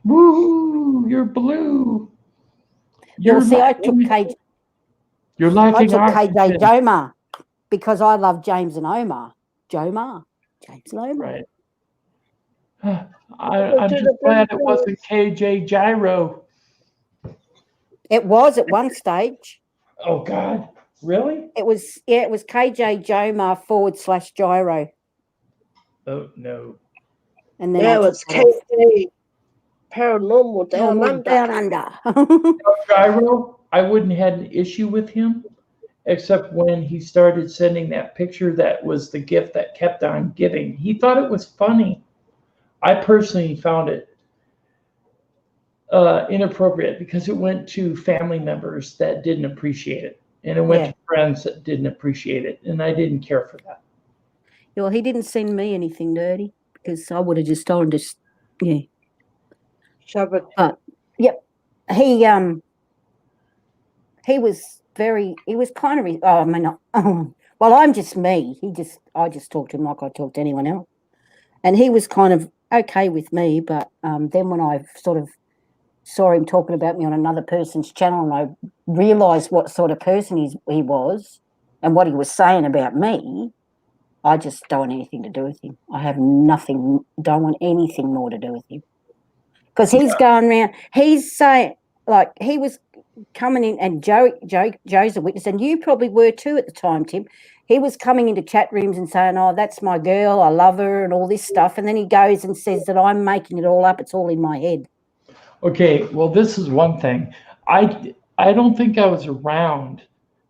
Woo! You're blue. I took KJ. You're lacking oxygen. KJ Jomar because I love James and Omar. Jomar. James and Omar. Right. I'm just glad it wasn't KJ Gyro. It was at one stage. Oh God, really? It was KJ Jomar / Gyro. Oh no. And then it was KJ Paranormal Down Under. Down Under. Gyro, I wouldn't have had an issue with him except when he started sending that picture that was the gift that kept on giving. He thought it was funny. I personally found it inappropriate because it went to family members that didn't appreciate it, and it went to friends that didn't appreciate it, and I didn't care for that. Well, he didn't send me anything dirty because I would have just told him to, Shove it. Yep. He was kind of, I mean, well, I'm just me. I just talked to him like I talked to anyone else. And he was kind of okay with me, but then when I sort of saw him talking about me on another person's channel and I realised what sort of person he was and what he was saying about me, I just don't want anything to do with him. I have nothing, don't want anything more to do with him. Because he's going around, he's saying, like, he was coming in, and Joe's a witness, and you probably were too at the time, Tim. He was coming into chat rooms and saying, oh, that's my girl, I love her, and all this stuff. And then he goes and says that I'm making it all up. It's all in my head. Okay, well, this is one thing. I don't think I was around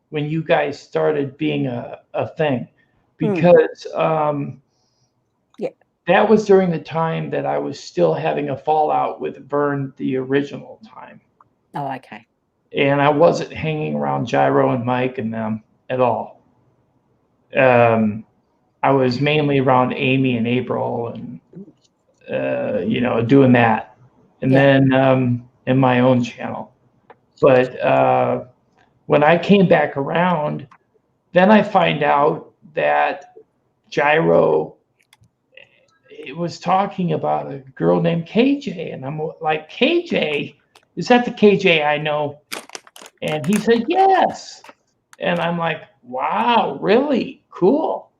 when you guys started being a thing, because that was during the time that I was still having a fallout with Vern the original time. Oh, okay. And I wasn't hanging around Gyro and Mike and them at all. I was mainly around Amy and April and, doing that. And then in my own channel. But when I came back around, then I find out that Gyro was talking about a girl named KJ. And I'm like, KJ? Is that the KJ I know? And he said, yes. And I'm like, wow, really? Cool.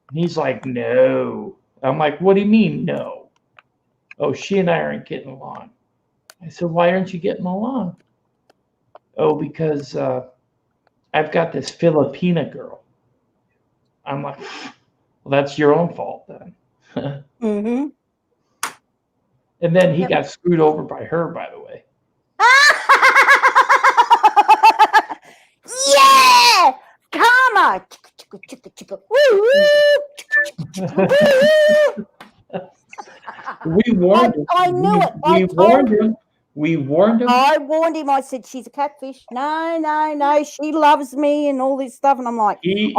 And he's like, no. I'm like, what do you mean, no? Oh, she and I aren't getting along. I said, why aren't you getting along? Oh, because I've got this Filipina girl. I'm like, well, that's your own fault then. Mm-hmm. And then he got screwed over by her, by the way. Yeah! Karma! We warned him. I knew it. We warned him. We warned him. I warned him. I said, she's a catfish. No. She loves me and all this stuff. And I'm like, he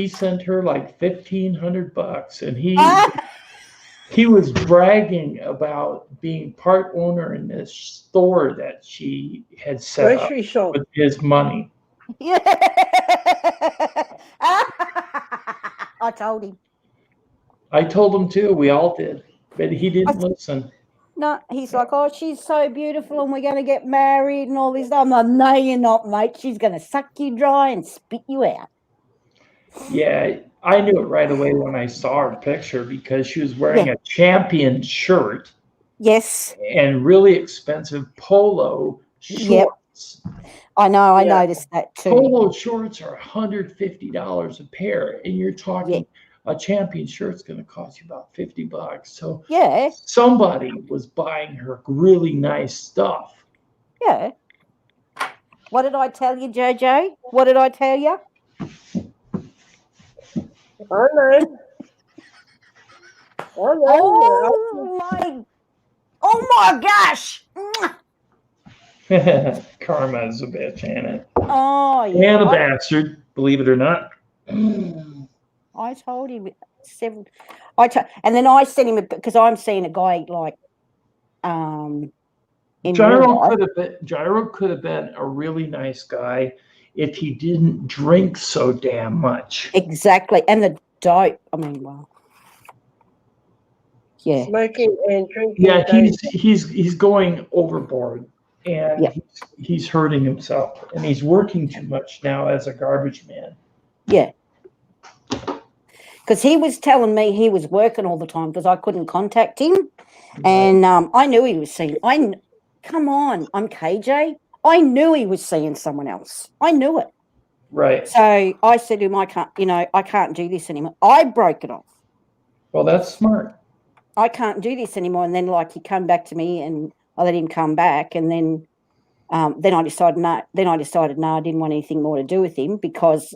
sent her like $1,500, and he was bragging about being part owner in this store that she had set up with his money. Yeah. I told him. I told him too. We all did, but he didn't listen. No, he's like, oh, she's so beautiful and we're going to get married and all this stuff. I'm like, no, you're not, mate. She's going to suck you dry and spit you out. Yeah, I knew it right away when I saw her picture because she was wearing a Champion shirt. Yes. And really expensive polo shorts. Yep. I know, I noticed that too. Polo shorts are $150 a pair, and you're talking a Champion shirt's going to cost you about $50. So somebody was buying her really nice stuff. Yeah. What did I tell you, JoJo? What did I tell you? Oh my gosh! Karma is a bitch, ain't it? Oh yeah. And a bastard, believe it or not. I told him several. And then I sent him because I'm seeing a guy like Gyro could have been a really nice guy if he didn't drink so damn much. Exactly, and the dope. I mean, well, yeah, smoking and drinking. Yeah, he's going overboard, and he's hurting himself, and he's working too much now as a garbage man. Yeah. Because he was telling me he was working all the time because I couldn't contact him. Right. And I knew he was seeing. Come on, I'm KJ. I knew he was seeing someone else. I knew it. Right. So I said to him, I can't do this anymore. I broke it off. Well, that's smart. I can't do this anymore. And then, like, he come back to me and I let him come back. And then Then I decided no, I didn't want anything more to do with him because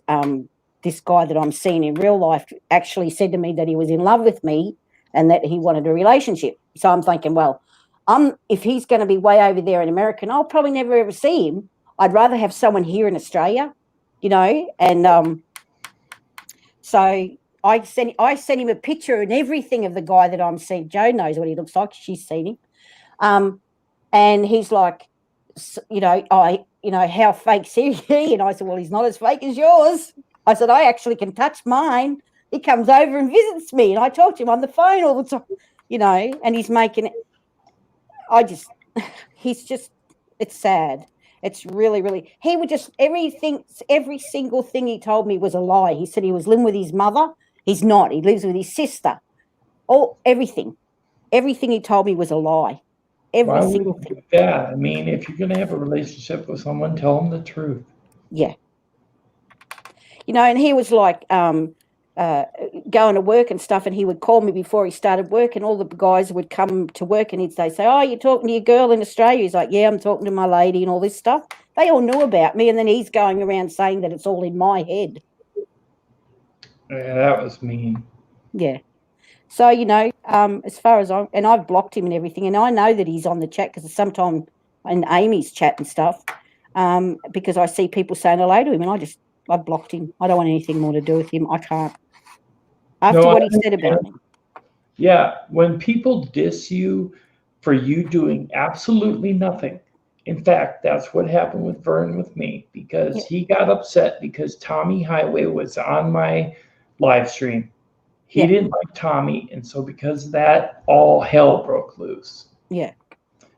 this guy that I'm seeing in real life actually said to me that he was in love with me and that he wanted a relationship. So I'm thinking, well, if he's going to be way over there in America, and I'll probably never ever see him, I'd rather have someone here in Australia, and so I sent him a picture and everything of the guy that I'm seeing. Joe knows what he looks like. She's seen him. And he's like, how fake's he? And I said, well, he's not as fake as yours. I said, I actually can touch mine. He comes over and visits me, and I talk to him on the phone all the time, and he's making it. It's sad. It's really, really, he would just, every single thing he told me was a lie. He said he was living with his mother. He's not. He lives with his sister. Everything he told me was a lie. Why would you do that? I mean, if you're going to have a relationship with someone, tell them the truth. Yeah. And he was like going to work and stuff, and he would call me before he started work, and all the guys would come to work, and they'd say, oh, you're talking to your girl in Australia? He's like, yeah, I'm talking to my lady and all this stuff. They all knew about me, and then he's going around saying that it's all in my head. Yeah, that was mean. Yeah. So, as far as I've blocked him and everything, and I know that he's on the chat because sometimes in Amy's chat and stuff, because I see people saying hello to him, and I've blocked him. I don't want anything more to do with him. I can't. After what he said about me. Yeah, when people diss you for you doing absolutely nothing. In fact, that's what happened with Vern with me, because he got upset because Tommy Highway was on my live stream. He didn't like Tommy, and so because of that, all hell broke loose. Yeah.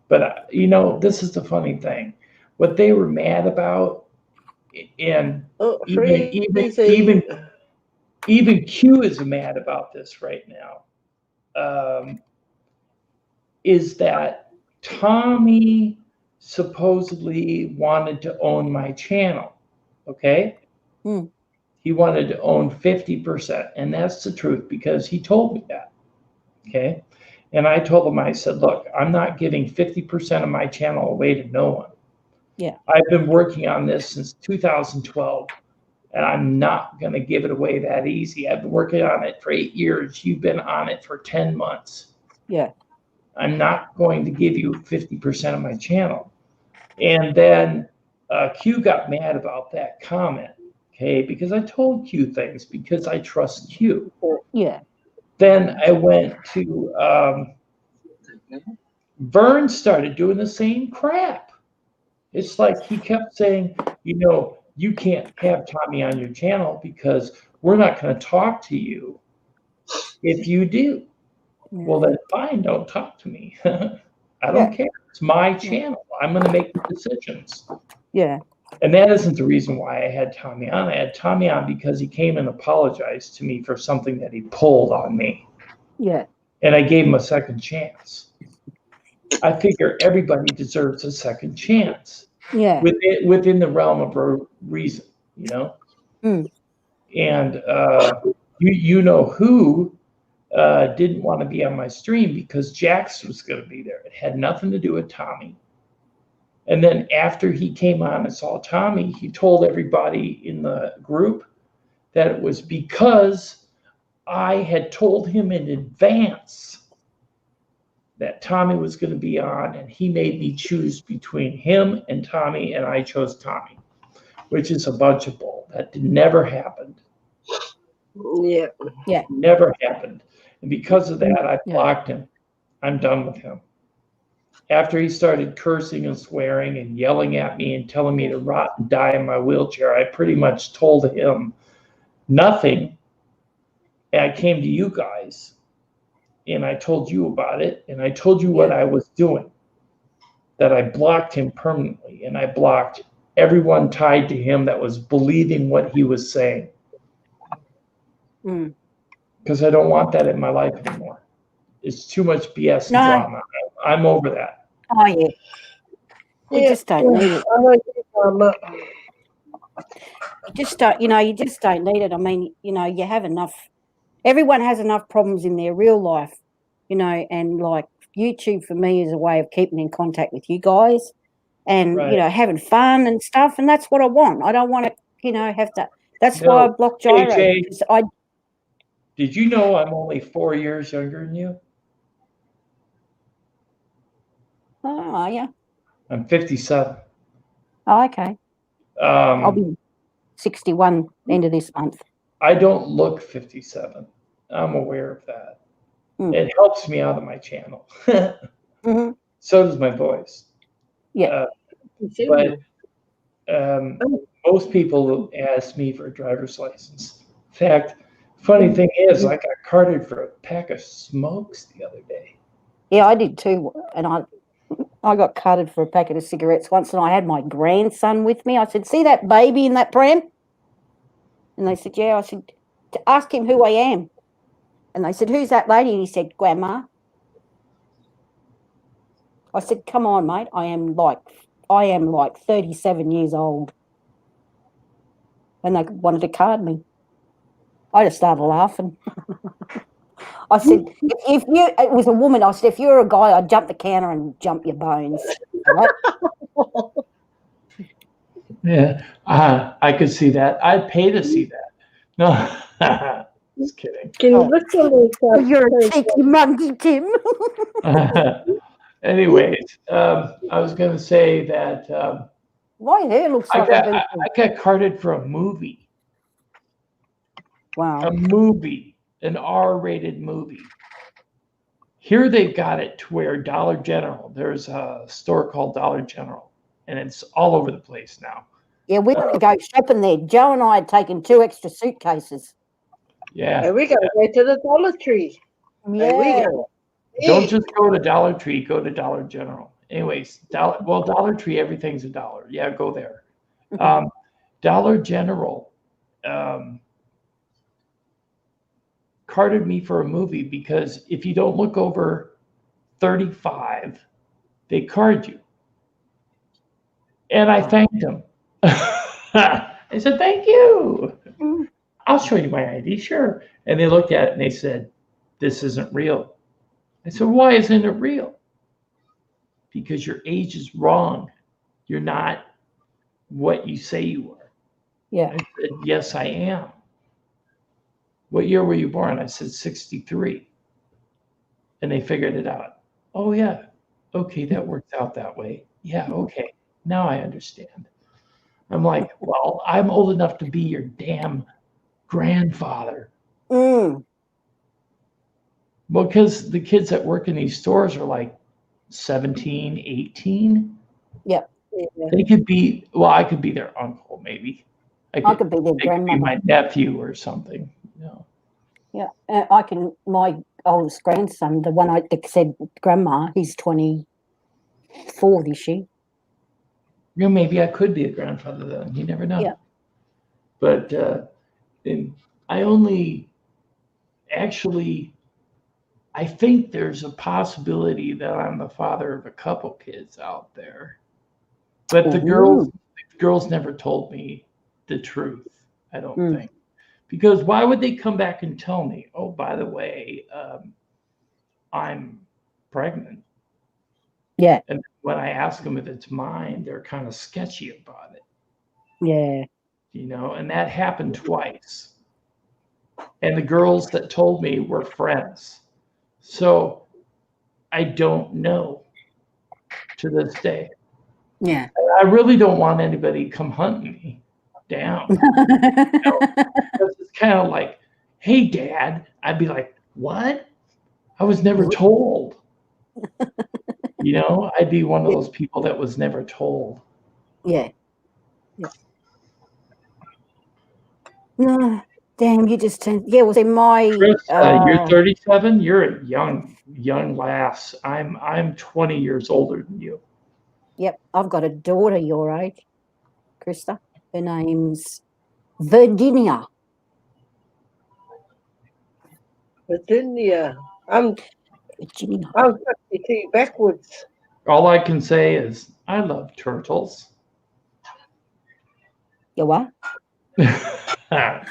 But, this is the funny thing. What they were mad about, and even Q is mad about this right now, is that Tommy supposedly wanted to own my channel, okay? He wanted to own 50%, and that's the truth because he told me that, okay? And I told him, I said, look, I'm not giving 50% of my channel away to no one. Yeah. I've been working on this since 2012, and I'm not going to give it away that easy. I've been working on it for 8 years. You've been on it for 10 months. Yeah. I'm not going to give you 50% of my channel. And then Q got mad about that comment. Okay, because I told Q things because I trust Q. Yeah. Then I went to Vern started doing the same crap. It's like he kept saying, you can't have Tommy on your channel because we're not going to talk to you if you do. Yeah. Well, then fine, don't talk to me. I don't care. It's my channel. I'm going to make the decisions. Yeah. And that isn't the reason why I had Tommy on. I had Tommy on because he came and apologized to me for something that he pulled on me. Yeah. And I gave him a second chance. I figure everybody deserves a second chance. Yeah. Within the realm of reason, And who didn't want to be on my stream because Jax was going to be there. It had nothing to do with Tommy. And then after he came on and saw Tommy, he told everybody in the group that it was because I had told him in advance that Tommy was going to be on, and he made me choose between him and Tommy, and I chose Tommy, which is a bunch of bull. That never happened. Yeah. Yeah. Never happened. And because of that, I blocked him. I'm done with him. After he started cursing and swearing and yelling at me and telling me to rot and die in my wheelchair, I pretty much told him nothing. And I came to you guys and I told you about it. And I told you what I was doing, that I blocked him permanently. And I blocked everyone tied to him that was believing what he was saying. Because I don't want that in my life anymore. It's too much BS and drama. I'm over that. Oh, yeah. We just don't need it. You just don't need it. I mean, you have enough. Everyone has enough problems in their real life, and like YouTube for me is a way of keeping in contact with you guys and Right. having fun and stuff. And that's what I want. I don't want to have to. That's why I blocked Gyro. AJ, Because I did you know I'm only 4 years younger than you? oh yeah. I'm 57. Oh, okay. I'll Um, be 61 end of this month. I don't look 57. I'm aware of that. Mm. It helps me out of my channel. Hmm. So does my voice. Yeah. But most people ask me for a driver's license. In fact, funny thing is, I got carded for a pack of smokes the other day. Yeah, I did too. And I got carded for a packet of cigarettes once, and I had my grandson with me. I said, "See that baby in that pram?" And they said, "Yeah." I said, "To ask him who I am." And they said, "Who's that lady?" And he said, "Grandma." I said, "Come on, mate. I am like 37 years old." And they wanted to card me. I just started laughing. I said, it was a woman. I said, "If you're a guy, I'd jump the counter and jump your bones." Right? Yeah, I could see that. I'd pay to see that. No, just kidding. Can you look at it? You're a cheeky monkey, Tim. Anyways, I was going to say that My hair looks like I got carded for a movie. Wow. A movie, an R-rated movie. Here they've got it to where Dollar General, there's a store called Dollar General, and it's all over the place now. Yeah, we want to go shopping there. Joe and I had taken 2 extra suitcases. Yeah. And we got to go to the Dollar Tree. Yeah. Don't just go to Dollar Tree, go to Dollar General. Anyways, Dollar Tree, everything's $1. Yeah, go there. Dollar General carded me for a movie because if you don't look over 35, they card you. And I thanked them. I said, "Thank you. I'll show you my ID, sure." And they looked at it and they said, "This isn't real." I said, "Why isn't it real?" "Because your age is wrong. You're not what you say you are." Yeah. I said, "Yes, I am." "What year were you born?" I said, 63. And they figured it out. "Oh, yeah. Okay, that works out that way. Yeah, okay. Now I understand." I'm like, "Well, I'm old enough to be your damn grandfather." Mm. Well, because the kids that work in these stores are like 17, 18. Yep. They could be, well, I could be their uncle, maybe. I could be their They could be grandmother. my nephew or something. Yeah. My oldest grandson, the one that said grandma, he's 24 this year. Maybe I could be a grandfather then. You never know. Yeah. But I only actually, I think there's a possibility that I'm the father of a couple kids out there. But the girls never told me the truth, I don't think. Because why would they come back and tell me, "Oh, by the way, I'm pregnant"? Yeah. And when I ask them if it's mine, they're kind of sketchy about it. Yeah. And that happened twice. And the girls that told me were friends. So I don't know to this day. Yeah. I really don't want anybody to come hunting me down. Because it's kind of like, "Hey, Dad." I'd be like, "What? I was never told." I'd be one of those people that was never told. Yeah. No, damn, you just turned. Yeah, was in my. Chris, you're 37. You're a young lass. I'm 20 years older than you. Yep, I've got a daughter your age, Krista. Her name's Virginia. Virginia. I'm Virginia. 52 backwards. All I can say is I love turtles. You what? That's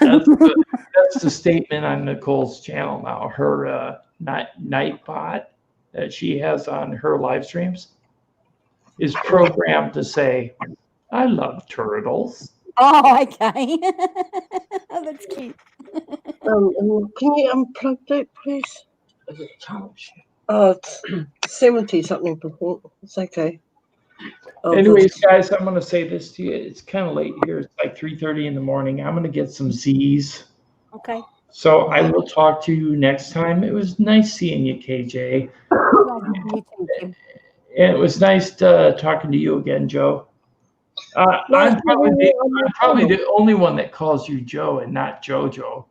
the statement on Nicole's channel now. Her Nightbot that she has on her live streams. is programmed to say, I love turtles. Oh, okay. Oh, that's cute. Can you unplug that, please? Oh, it's 70 something percent. It's okay. Anyways, guys, I'm going to say this to you. It's kind of late here. It's like 3:30 in the morning. I'm going to get some Z's. Okay. So I will talk to you next time. It was nice seeing you, KJ. You too, Tim. And it was nice talking to you again, Joe. I'm probably the only one that calls you Joe and not JoJo.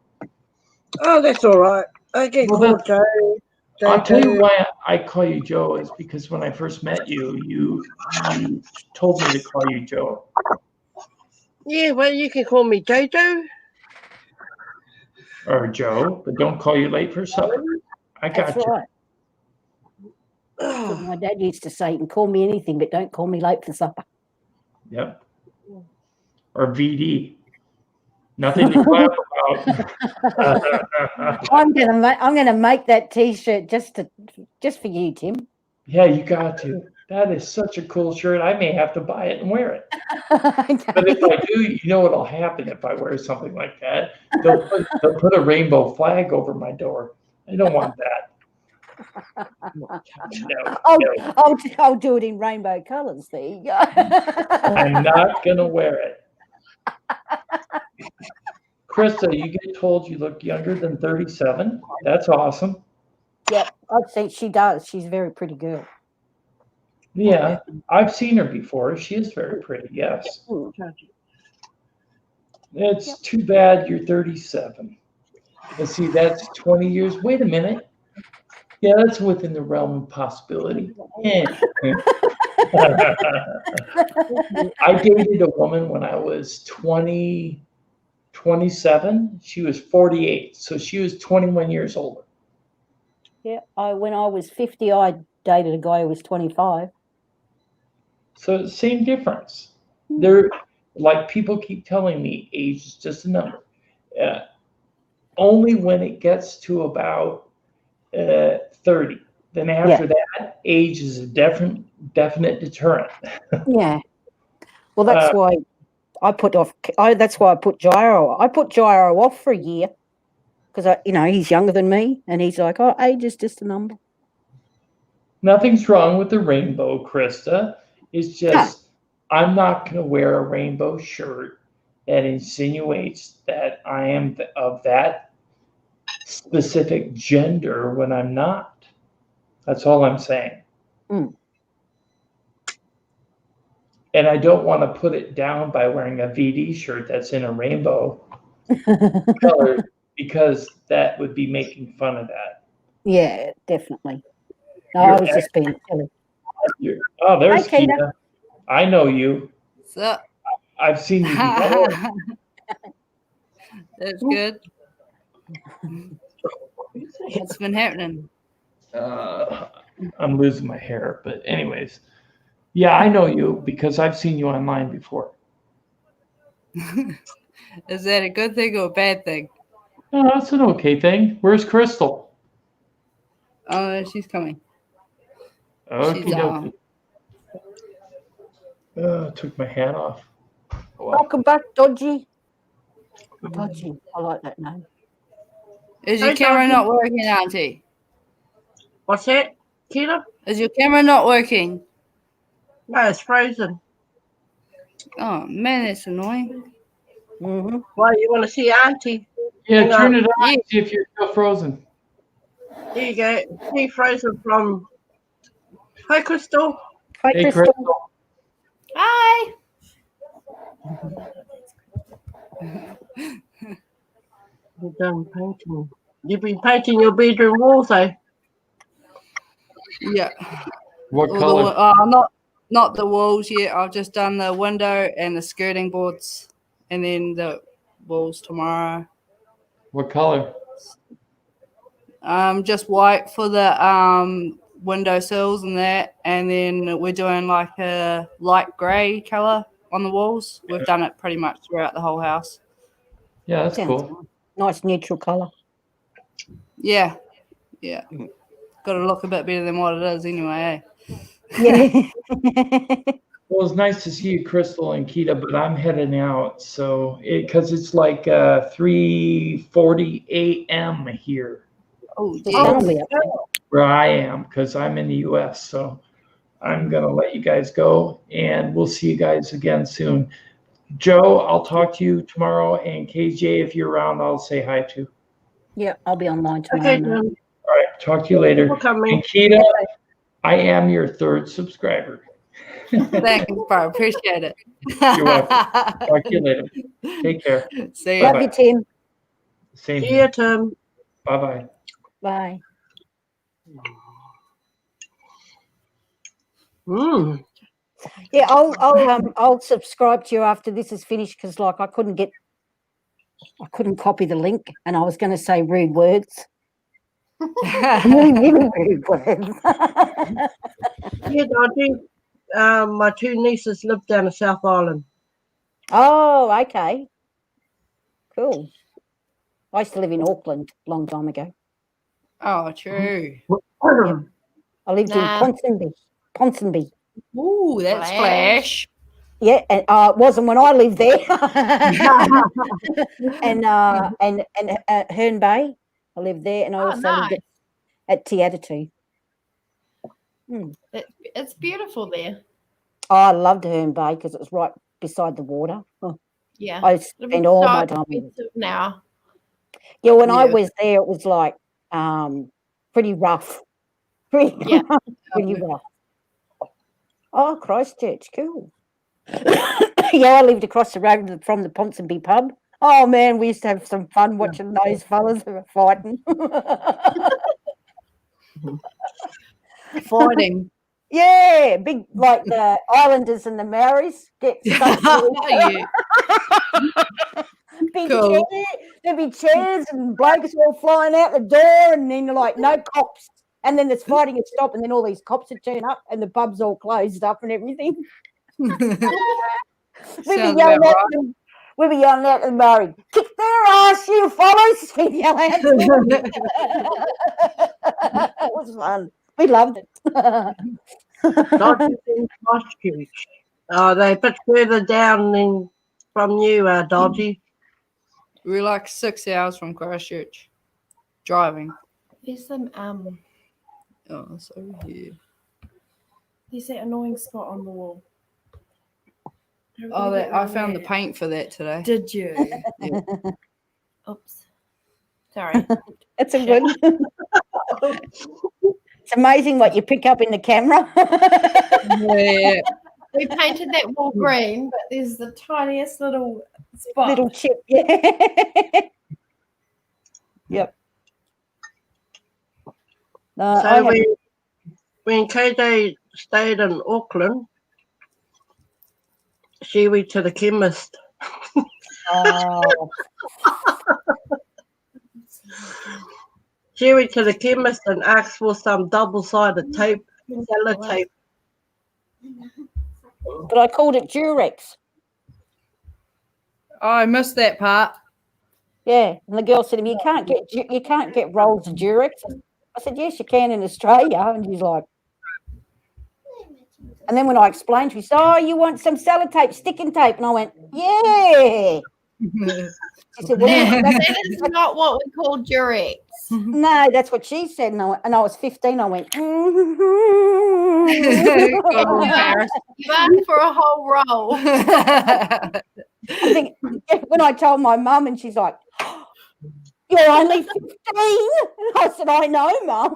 Oh, that's all right. I get called Joe. I'll tell you why I call you Joe is because when I first met you, you told me to call you Joe. Yeah, well, you can call me Jojo. Or Joe, but don't call you late for supper. I got That's you. right. That's what my dad used to say. You can call me anything, but don't call me late for supper. Yep. Or VD. Nothing to clap about. I'm gonna make that T-shirt just for you, Tim. Yeah, you got to. That is such a cool shirt. I may have to buy it and wear it. Okay. But if I do, you know what'll happen if I wear something like that? They'll put a rainbow flag over my door. I don't want that. No. I'll do it in rainbow colours. There you go. I'm not gonna wear it. Krista, you get told you look younger than 37. That's awesome. Yep, I'd say she does. She's a very pretty girl. Yeah, I've seen her before. She is very pretty, yes. It's too bad you're 37. Let's see, that's 20 years. Wait a minute. Yeah, that's within the realm of possibility. I dated a woman when I was 27. She was 48, so she was 21 years older. Yeah, when I was 50, I dated a guy who was 25. So same difference. They're like people keep telling me age is just a number. Only when it gets to about 30. Then after that, age is a definite deterrent. Yeah. Well, that's why I put off. That's why I put Gyro. I put Gyro off for a year because he's younger than me, and he's like, "Oh, age is just a number." Nothing's wrong with the rainbow, Krista. It's just I'm not going to wear a rainbow shirt that insinuates that I am of that specific gender when I'm not. That's all I'm saying. Mm. And I don't want to put it down by wearing a VD shirt that's in a rainbow color because that would be making fun of that. Yeah, definitely. No, I was just being silly. There's Hi, Keita. I know you. What's up? I've seen you before. That's good. What's been happening? I'm losing my hair, but anyways. Yeah, I know you because I've seen you online before. Is that a good thing or a bad thing? No, that's an okay thing. Where's Crystal? Oh, she's coming. Okay. Took my hat off. Welcome back, Dodgy. Dodgy. I like that name. Is your camera not working, Auntie? What's that, Keita? Is your camera not working? No, it's frozen. Oh, man, that's annoying. Mm-hmm. Well, you want to see Auntie? Yeah, turn it on and see if you're still frozen. Here you go. She frozen from... Hi, Crystal. Hi, Hey, Crystal. Hi. You're done painting. You've been painting your bedroom walls, eh? Yeah. What color? Not the walls yet. I've just done the window and the skirting boards, and then the walls tomorrow. What color? Just white for the window sills and that, and then we're doing like a light grey color on the walls. We've done it pretty much throughout the whole house. Yeah, that's cool. Nice neutral color. Yeah. Got to look a bit better than what it is anyway, eh? Yeah. Well, it's nice to see you, Crystal and Kita, but I'm heading out. So, because it's like 3:40 a.m. here Oh, The sun will geez. be up. where I am, because I'm in the U.S. So, I'm gonna let you guys go, and we'll see you guys again soon. Joe, I'll talk to you tomorrow, and KJ, if you're around, I'll say hi to. Yeah, I'll be online tomorrow Okay, night. Tom. All right, talk to you later. Look at me. And Kita, I am your 3rd subscriber. Thanks, bro. Appreciate it. You're welcome. Talk to you later. Take care. See ya. Love you, Tim. Same See here. you, Tim. Bye-bye. Bye. Mm. Yeah, I'll subscribe to you after this is finished because like I couldn't copy the link and I was going to say rude words. Really rude words. Yeah, Dodgy. My 2 nieces live down in South Island. Oh, okay. Cool. I used to live in Auckland a long time ago. Oh, true. Yep. I lived Nah. in Ponsonby. Ooh, that's flash. Yeah, and it wasn't when I lived there. and Herne Bay, I lived there, and I also lived at Te Atatu. It's beautiful there. Oh, I loved Herne Bay because it was right beside the water. Oh, Yeah. I It'll be spent all so my time with it. expensive now. Yeah, when I Yeah. was there, it was like pretty rough. Yeah. Pretty rough. Oh, Christchurch, cool. Yeah, I lived across the road from the Ponsonby pub. Oh man, we used to have some fun watching those fellas who were fighting. Fighting. Yeah, big like the Islanders and the Maoris get stuck to each other. Big Cool. chair, there'd be chairs and blokes all flying out the door, and then like no cops. And then there's fighting would stop, and then all these cops would turn up, and the pub's all closed up and everything. We'd be Sounds yelling about at right. them. We'd be yelling at them, Murray, kick their ass, you fellas. We'd yell at them. It was fun. We loved it. Dodgy's in Christchurch. They're a bit further down than from you, Dodgy. We're like 6 hours from Christchurch. Driving. There's some Oh, it's over here. there's that annoying spot on the wall. Oh, I found the paint for that today. Did you? Yeah. Oops. Sorry. It's a good. It's amazing what you pick up in the camera. Yeah. We painted that wall green, but there's the tiniest little spot. Little chip. Yeah. Yep. No, So when KJ stayed in Auckland, she went to the chemist. Oh, She went to the chemist and asked for some double-sided tape, sellotape. but I called it Durex. Oh, I missed that part. Yeah, and the girl said to me, "You can't get rolls of Durex." I said, "Yes, you can in Australia." And she's like, and then when I explained, she said, "Oh, you want some sellotape, sticking tape?" And I went, "Yeah." She said, "Well, That is not what we call Durex. no, that's what she said." And I was 15. I went, You asked for a whole roll. I think when I told my mum, and she's like, "You're only 15." And I said, "I know, Mum."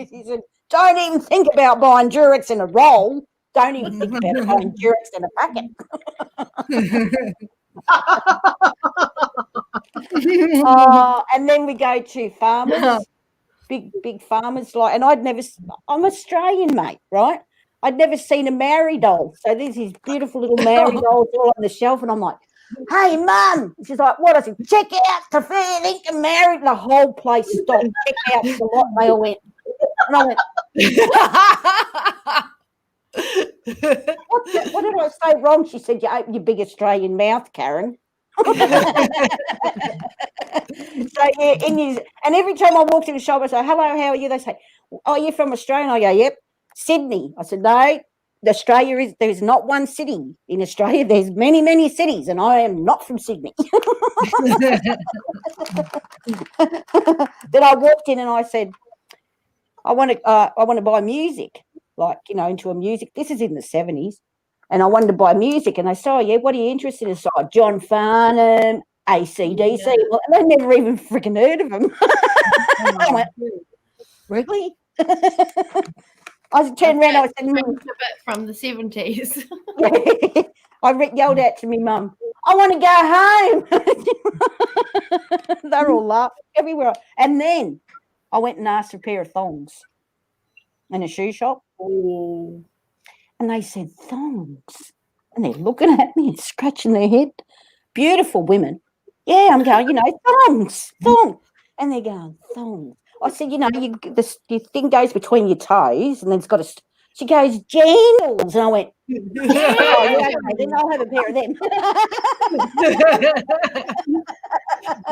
She said, "Don't even think about buying Durex in a roll. Don't even think about buying Durex in a packet." And then we go to farmers, big farmers, like, and I'm Australian, mate, right? I'd never seen a Maori doll. So there's these beautiful little Maori dolls all on the shelf, and I'm like, "Hey, Mum." She's like, "What?" I said, "Check out the fair dinkum Maori." The whole place stopped. Check out the lot. They all went. And I went, what did I say wrong? She said, "You open your big Australian mouth, Karen." So yeah, and every time I walked in the shop, I say, "Hello, how are you?" They say, "Oh, you're from Australia?" I go, "Yep." Sydney. I said, no, there's not one city in Australia. There's many, many cities, and I am not from Sydney. Then I walked in and I said, I want to buy music, like, into a music. This is in the 70s. And I wanted to buy music. And they said, oh, yeah, what are you interested in? So John Farnham, AC/DC. Yeah. Well, they never even freaking heard of them. I went, really? I turned around and I said, A bit from the 70s. I yelled out to me mum, I want to go home. They're all laughing everywhere. And then I went and asked for a pair of thongs in a shoe shop. Oh. And they said, thongs? And they're looking at me and scratching their head. Beautiful women. Yeah, I'm going, thongs. And they're going, thongs. I said, your thing goes between your toes and then it's got a... She goes, jingles. And I went, oh, yeah, okay, then I'll have a pair of them.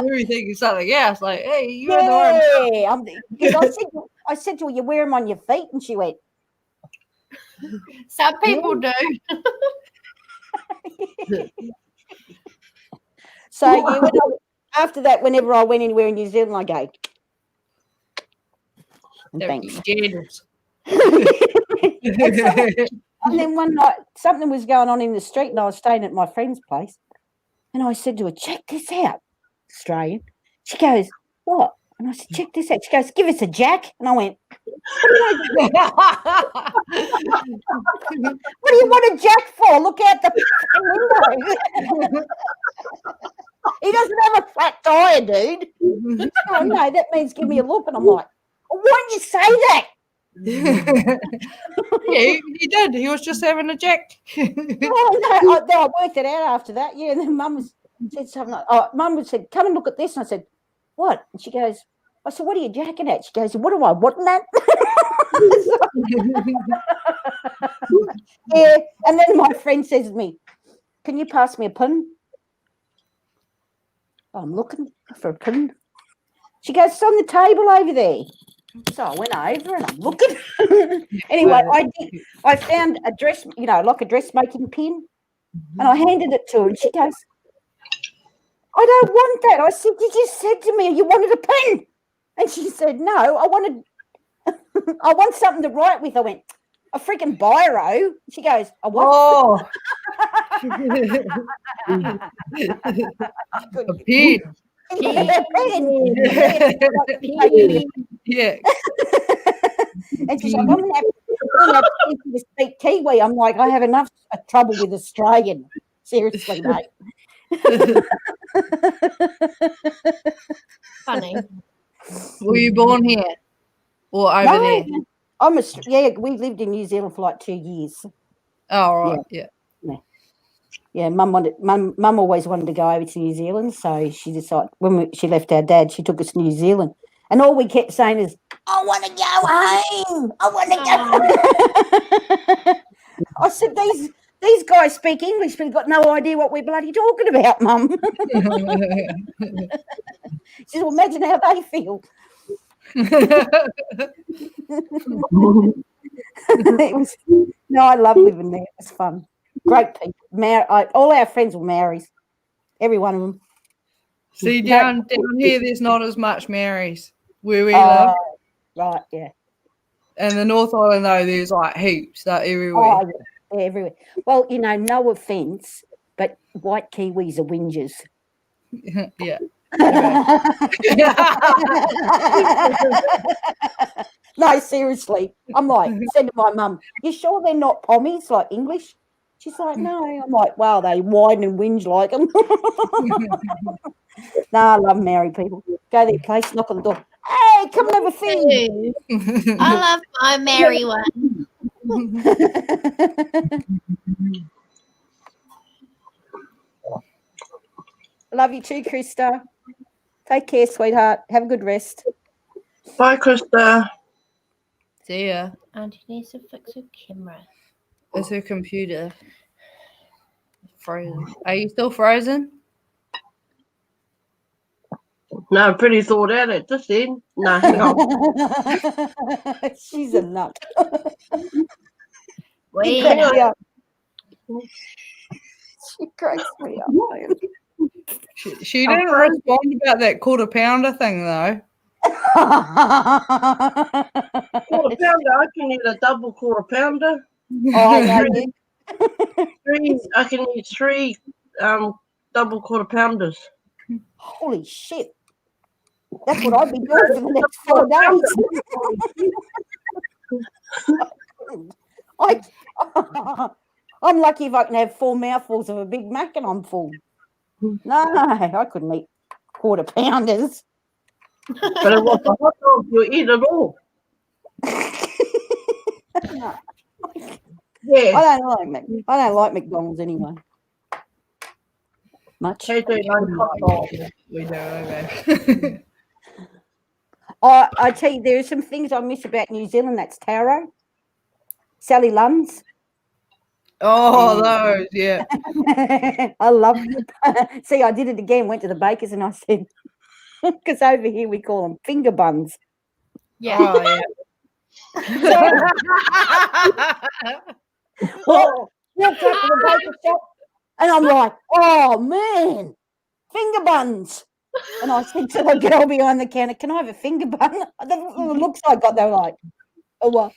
We were thinking something else, like, hey, you're in the wrong. I said to her, you wear them on your feet? And she went, Some people do. So, yeah, after that, whenever I went anywhere in New Zealand, I go, and thanks. And then one night, something was going on in the street, and I was staying at my friend's place. And I said to her, check this out, Australian. She goes, what? And I said, check this out. She goes, give us a jack. And I went, what do you want a jack for? Look out the window. He doesn't have a flat tire, dude. Oh, no, that means give me a look. And I'm like, well, why don't you say that? Yeah, he did. He was just having a jack. No, I worked it out after that. Yeah, and then Mum said something like, Mum said, come and look at this. And I said, what? And she goes, I said, what are you jacking at? She goes, what do I want that? Yeah, and then my friend says to me, can you pass me a pin? I'm looking for a pin. She goes, it's on the table over there. So I went over and I'm looking. Anyway, I found a dress, like a dressmaking pin, and I handed it to her, and she goes, I don't want that. I said, you just said to me you wanted a pen. And she said, no, I want something to write with. I went, a freaking biro. She goes, a what? Oh. A pin. Yeah. And she's like, I'm going to have to speak Kiwi. I'm like, I have enough trouble with Australian. Seriously, mate. Funny. Were you born here or over there? We lived in New Zealand for like 2 years. Oh, right. Yeah. Mum always wanted to go over to New Zealand, so she decided when she left our dad, she took us to New Zealand, and all we kept saying is, "I want to go home. I want to go." I said, "These guys speak English, but they've got no idea what we're bloody talking about, Mum." She said, well, "Imagine how they feel." I love living there. It was fun. Great people. All our friends were Maoris. Every one of them. See, down here, there's not as much Maoris where we live. Right, yeah. And the North Island, though, there's like heaps. They're everywhere. Oh, yeah, everywhere. Well, no offence, but white Kiwis are whingers. Yeah. No, seriously. I'm like, said to my mum, you sure they're not pommies, like English? She's like, no. I'm like, wow, they whine and whinge like them. No, I love married people. Go to their place, knock on the door. Hey, come and have a feed. I love my merry one. Love you too, Krista. Take care, sweetheart. Have a good rest. Bye, Krista. See ya. Auntie needs to fix her camera. Is her computer frozen? Are you still frozen? No, pretty thought out at this end. No, hang on. She's a nut. Wait, Hang on. Yeah. She cracks me up. She didn't respond about that quarter pounder thing though. Quarter pounder, I can eat a double quarter pounder. Oh, I know you. I can eat 3 double quarter pounders. Holy shit. That's what I'd be doing for the next 4 days. I'm lucky if I can have 4 mouthfuls of a Big Mac and I'm full. No, I couldn't eat quarter pounders. But it was a hot dog, you eat it all. No. Yeah. I don't like McDonald's anyway. Much. KJ likes hot dogs. We do, okay. I tell you, there are some things I miss about New Zealand. That's taro, Sally Lunn's. Oh, those, yeah. I love it. See, I did it again. Went to the bakers and I said, because over here we call them finger buns. yeah. Oh, yeah. Well, walked up to the baker shop and I'm like, oh man, finger buns. And I said to the girl behind the counter, can I have a finger bun? The looks I got, they were like, oh what?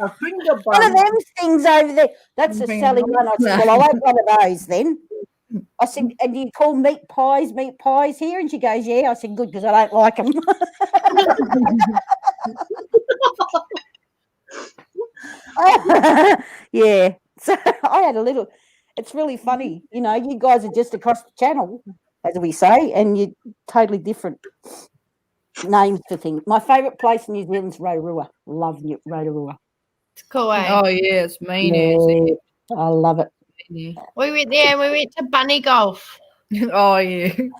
A finger bun. One of them things over there. That's a Sally one. I said, well, I won't one of those then. I said, and do you call meat pies here? And she goes, yeah. I said, good, because I don't like them. Yeah. So I had a little, it's really funny. You know, you guys are just across the channel, as we say, and you're totally different names for things. My favourite place in New Zealand's Rotorua. Love Rotorua. It's cool, eh? Oh, yeah, it's mean. Yeah, I love it. We went there. We went to bunny golf. Oh, yeah. And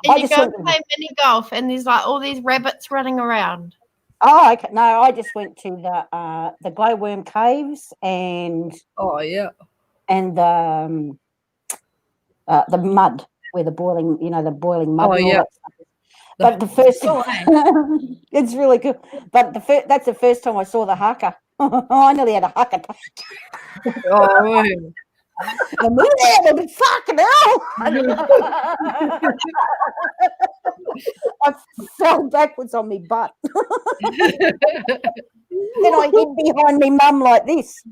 I you just go went and play mini golf, and there's like all these rabbits running around. Oh, okay. No, I just went to the glowworm caves and Oh, yeah. the mud where the boiling mud. Oh, and all yeah. that stuff. But the first, Cool, eh? it's really good. But that's the first time I saw the haka. I nearly had a haka attack. Oh, Fucking hell! I fell backwards on my butt. Then I hid behind me mum like this.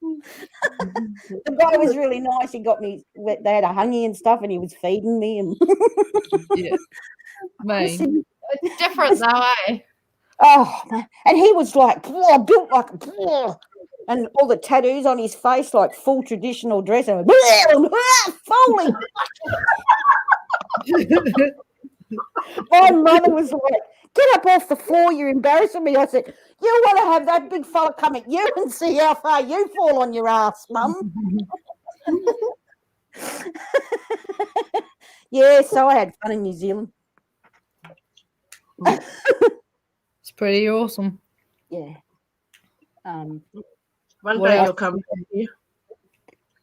The guy was really nice. He got me. They had a hungy and stuff, and he was feeding me. And yeah. Mean. It's different though, eh? oh, man. And he was like built like and all the tattoos on his face, like full traditional dress. And Foley. My mother was like, "Get up off the floor! You're embarrassing me." I said, "You want to have that big fella come at you and see how far you fall on your ass, Mum." Yeah, so I had fun in New Zealand. It's pretty awesome. Yeah. One What day else? you'll come back here.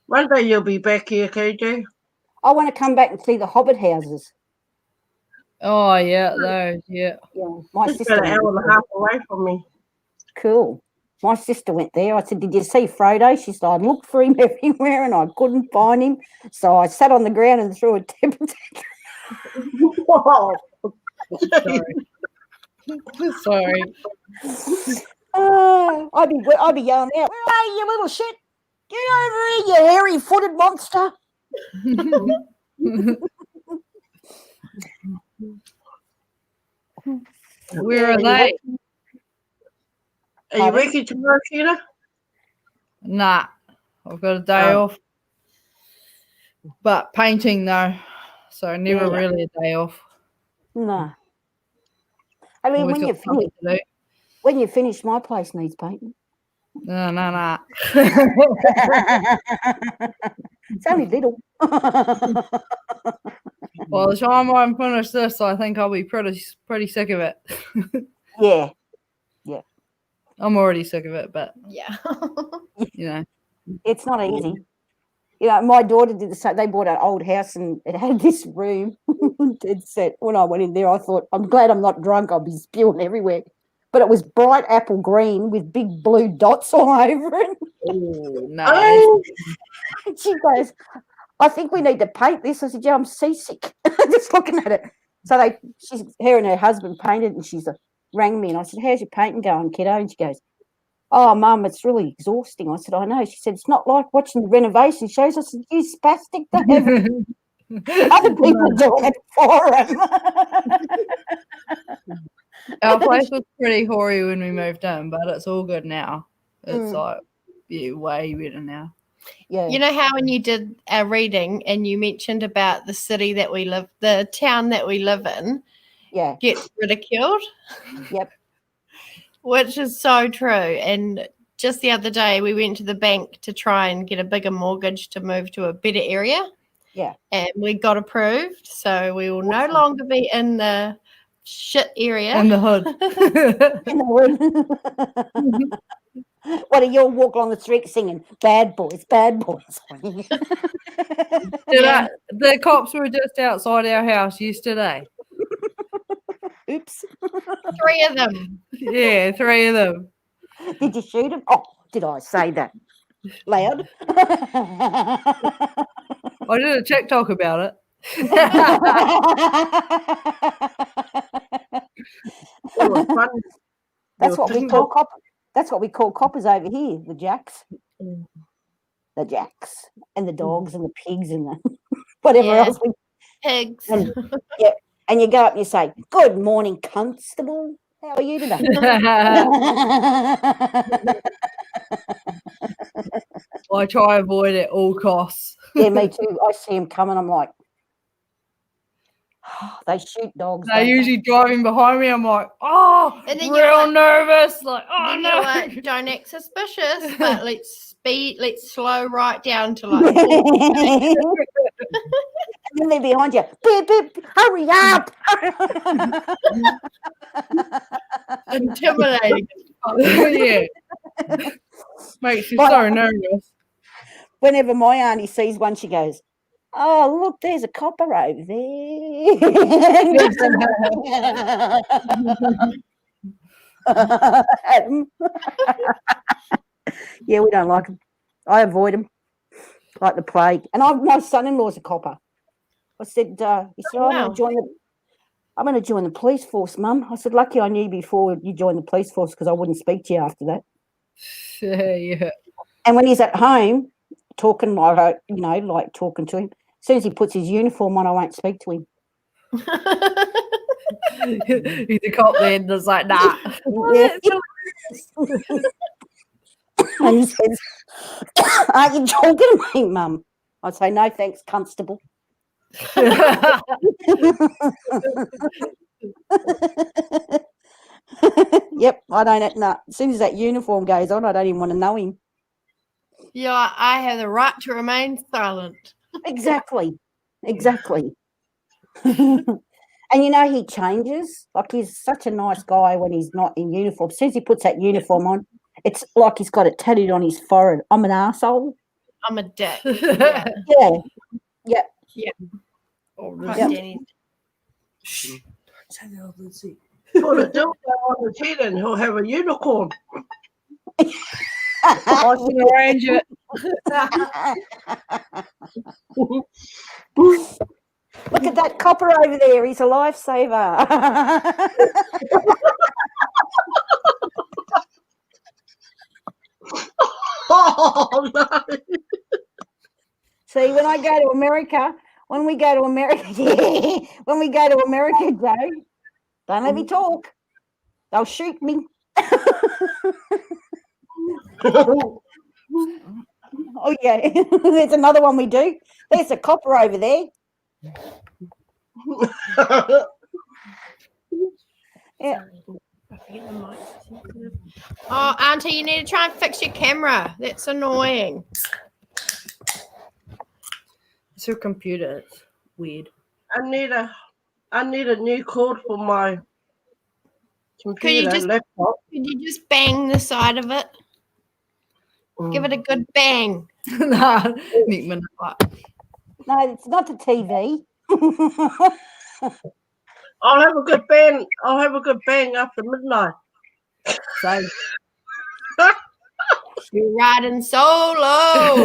One day you'll be back here, KJ. I want to come back and see the Hobbit houses. Oh, yeah, those, yeah. Yeah, my It's sister. about an hour and a half away from me. Cool. My sister went there. I said, "Did you see Frodo?" She said, "I looked for him everywhere and I couldn't find him. So I sat on the ground and threw a temper tantrum." Sorry. I'd be yelling out, "Where are you, little shit? Get over here, you hairy-footed monster!" Where are they? Are you working tomorrow, Sheila? Nah, I've got a day off. But painting though, so never really a day off. No. I mean, Always when you got something finish, to do. my place needs painting. No. It's only little. Well, the time I'm finished this, I think I'll be pretty sick of it. Yeah. I'm already sick of it, but Yeah. you know. It's not easy. You know, my daughter did the same. They bought an old house and it had this room. Dead set. When I went in there, I thought, I'm glad I'm not drunk. I'll be spewing everywhere. But it was bright apple green with big blue dots all over it. Oh, nice. Oh, And she goes, I think we need to paint this. I said, yeah, I'm seasick. Just looking at it. So her and her husband painted, and she's rang me, and I said, how's your painting going, kiddo? And she goes, oh, Mum, it's really exhausting. I said, I know. She said, it's not like watching the renovation shows. I said, you spastic, Dave. Other people are doing it for him. Our place was pretty hoary when we moved in, but it's all good now. It's like way better now. Yeah. You know how when you did a reading and you mentioned about the city that we live, the town that we live in, gets ridiculed? Yep. Which is so true. And just the other day, we went to the bank to try and get a bigger mortgage to move to a better area. Yeah. And we got approved. So we will no longer be in the shit area. In the hood. In the hood. What are you all walk along the street singing, bad boys, bad boys? The cops were just outside our house yesterday. Oops. 3 of them. Yeah, 3 of them. Did you shoot them? Oh, did I say that loud? I did a TikTok about it. it was fun. That's what we call coppers. That's what we call coppers over here, the jacks. The jacks and the dogs and the pigs and the whatever else. Pigs. And, and you go up and you say, good morning, constable. How are you today? I try to avoid it at all costs. Yeah, me too. I see them coming. I'm like, they shoot dogs. They're usually driving behind me. I'm like, oh, and then real nervous. Like, oh then no. You're like, don't act suspicious, but let's slow right down to like. And then they're behind you. Beep, beep, hurry up. Intimidating. Yeah. Makes you so nervous. Whenever my auntie sees one, she goes, oh, look, there's a copper over there. Yeah, we don't like them. I avoid them like the plague. And my son-in-law's a copper. I said, he said, I'm going to join the police force, Mum. I said, lucky I knew before you joined the police force because I wouldn't speak to you after that. Yeah. And when he's at home talking, like talking to him, as soon as he puts his uniform on, I won't speak to him. He's a cop then. There's like, nah. And he says, are you talking to me, Mum? I'd say, no, thanks, constable. Yep, I don't know. As soon as that uniform goes on, I don't even want to know him. Yeah, I have the right to remain silent. Exactly. And he changes. Like, he's such a nice guy when he's not in uniform. As soon as he puts that uniform on, it's like he's got it tattooed on his forehead. I'm an arsehole. I'm a dick. Yeah. Oh, Yep. Shh. Put a dildo on his head and he'll have a unicorn. I can arrange it. Look at that copper over there. He's a lifesaver. Oh, no. See, when we go to America, Joe, don't let me talk. They'll shoot me. Oh, yeah. There's another one we do. There's a copper over there. Yeah. Oh, Auntie, you need to try and fix your camera. That's annoying. It's your computer. It's weird. I need a new cord for my computer laptop. Could you just bang the side of it? Give it a good bang. Nah, Nick Minute. No, it's not the TV. I'll have a good bang. I'll have a good bang after midnight. So You're riding solo.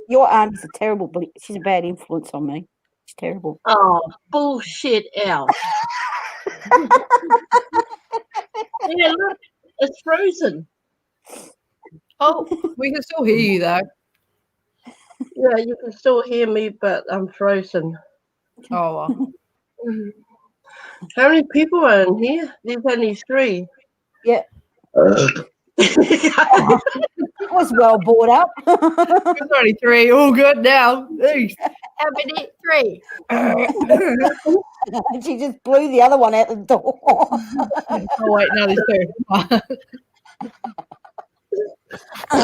Your aunt is a terrible. She's a bad influence on me. She's terrible. Oh, bullshit, Al. Yeah, look, it's frozen. Oh, we can still hear you though. Yeah, you can still hear me, but I'm frozen. Oh, well. How many people are in here? There's only 3. Yeah. I was well brought up. There's only 3. All good now. Eesh. how many? 3. She just blew the other one out the door. Oh wait, no, there's 2.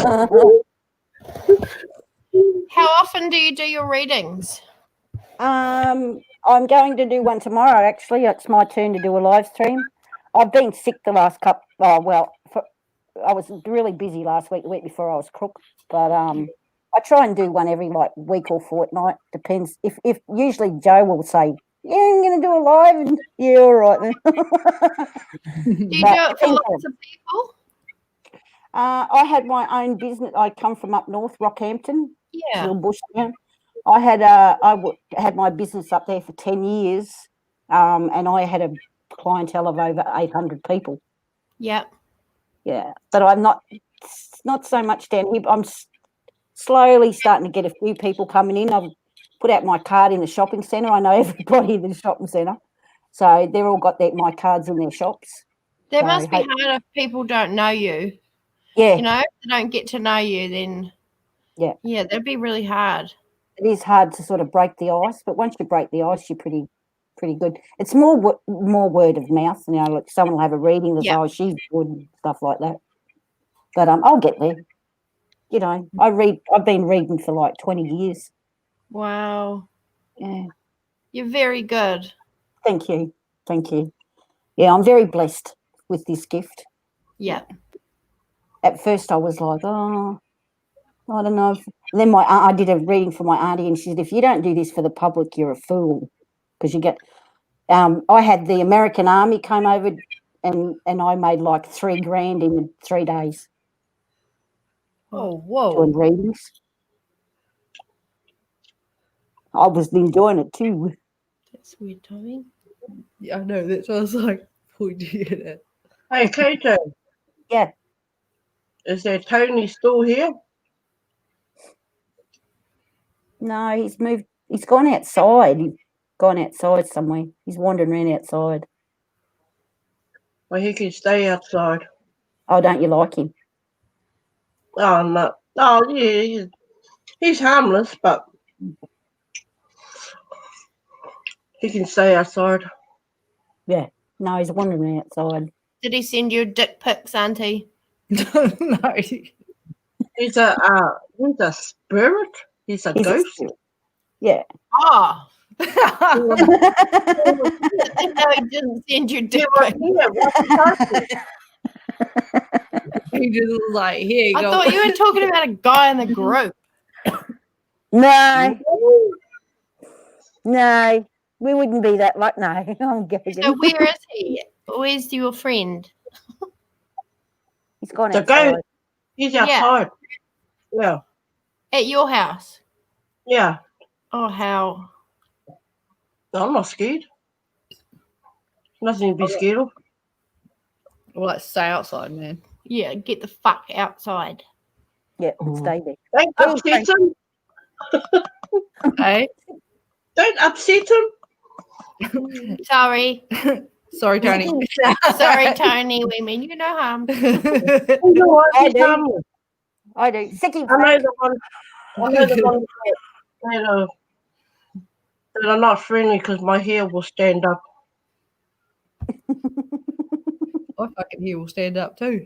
How often do you do your readings? I'm going to do one tomorrow. Actually, it's my turn to do a live stream. I've been sick the last couple. I was really busy last week. The week before I was crook, but I try and do one every week or fortnight. Depends. If usually Joe will say, "Yeah, I'm going to do a live," and yeah, all right then. Do you do it for lots of people? I had my own business. I come from up north, Rockhampton, Yeah. little bush town. I had had my business up there for 10 years, and I had a clientele of over 800 people. Yep. Yeah, but I'm not so much down here. I'm slowly starting to get a few people coming in. I've put out my card in the shopping centre. I know everybody in the shopping centre, so they've all got my cards in their shops. That So must be hard if people don't know you. Yeah, You know, if they don't get to know you, then yeah, that'd be really hard. it is hard to sort of break the ice, but once you break the ice, you're pretty good. It's more word of mouth. You know, like someone will have a reading that's, oh, she's good and stuff like that. But I'll get there. You know, I've been reading for 20 years. Wow. Yeah. You're very good. Thank you. Yeah, I'm very blessed with this gift. Yeah. At first I was like, oh, I don't know. And then I did a reading for my auntie, and she said, if you don't do this for the public, you're a fool. Because you get I had the American Army came over, and I made $3,000 in 3 days. Oh, whoa. Doing readings. I was enjoying it too. That's weird timing. Yeah, I know. That's what I was like, would you get it? Hey, KJ. Yeah. Is there Tony still here? No, he's moved. He's gone outside. He's gone outside somewhere. He's wandering around outside. Well, he can stay outside. Oh, don't you like him? Oh, no. Oh, yeah, he's harmless, but he can stay outside. Yeah. No, he's wandering outside. Did he send you dick pics, Auntie? No. He's a spirit. He's a ghost. Yeah. Oh. No, he didn't send you dick pics. He just was like, here you I go. thought you were talking about a guy in the group. No, we wouldn't be that like. No, I'm joking. So where is he? Where's your friend? He's gone The outside. ghost. He's outside. Yeah. At your house? Yeah. Oh, how? I'm not scared. Nothing to be scared of. Well, let's stay outside, man. Yeah, get the fuck outside. Yeah, stay there. Don't upset him. Hey? Don't upset him. Sorry. Sorry, Tony. Sorry, Tony. We mean you no harm. I do. Sicky. I know the one that are not friendly because my hair will stand up. I fucking here will stand up too.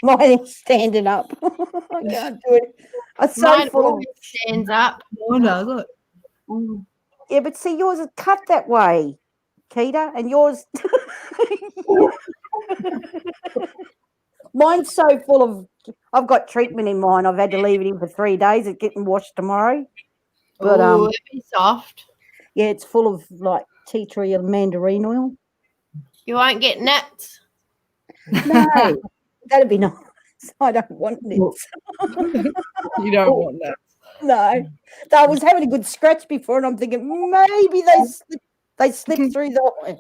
Mine is standing up. I can't do it. I'm so Mine full of. always stands up. Oh no, look. Yeah, but see, yours is cut that way, Keita, and yours. Mine's so full of. I've got treatment in mine. I've had to leave it in for 3 days. It's getting washed tomorrow. But Ooh, it'd be soft. yeah, it's full of like tea tree and mandarin oil. You won't get nuts. No, that'd be nice. I don't want nits. You don't want that. No, I was having a good scratch before, and I'm thinking maybe they slip through the oil.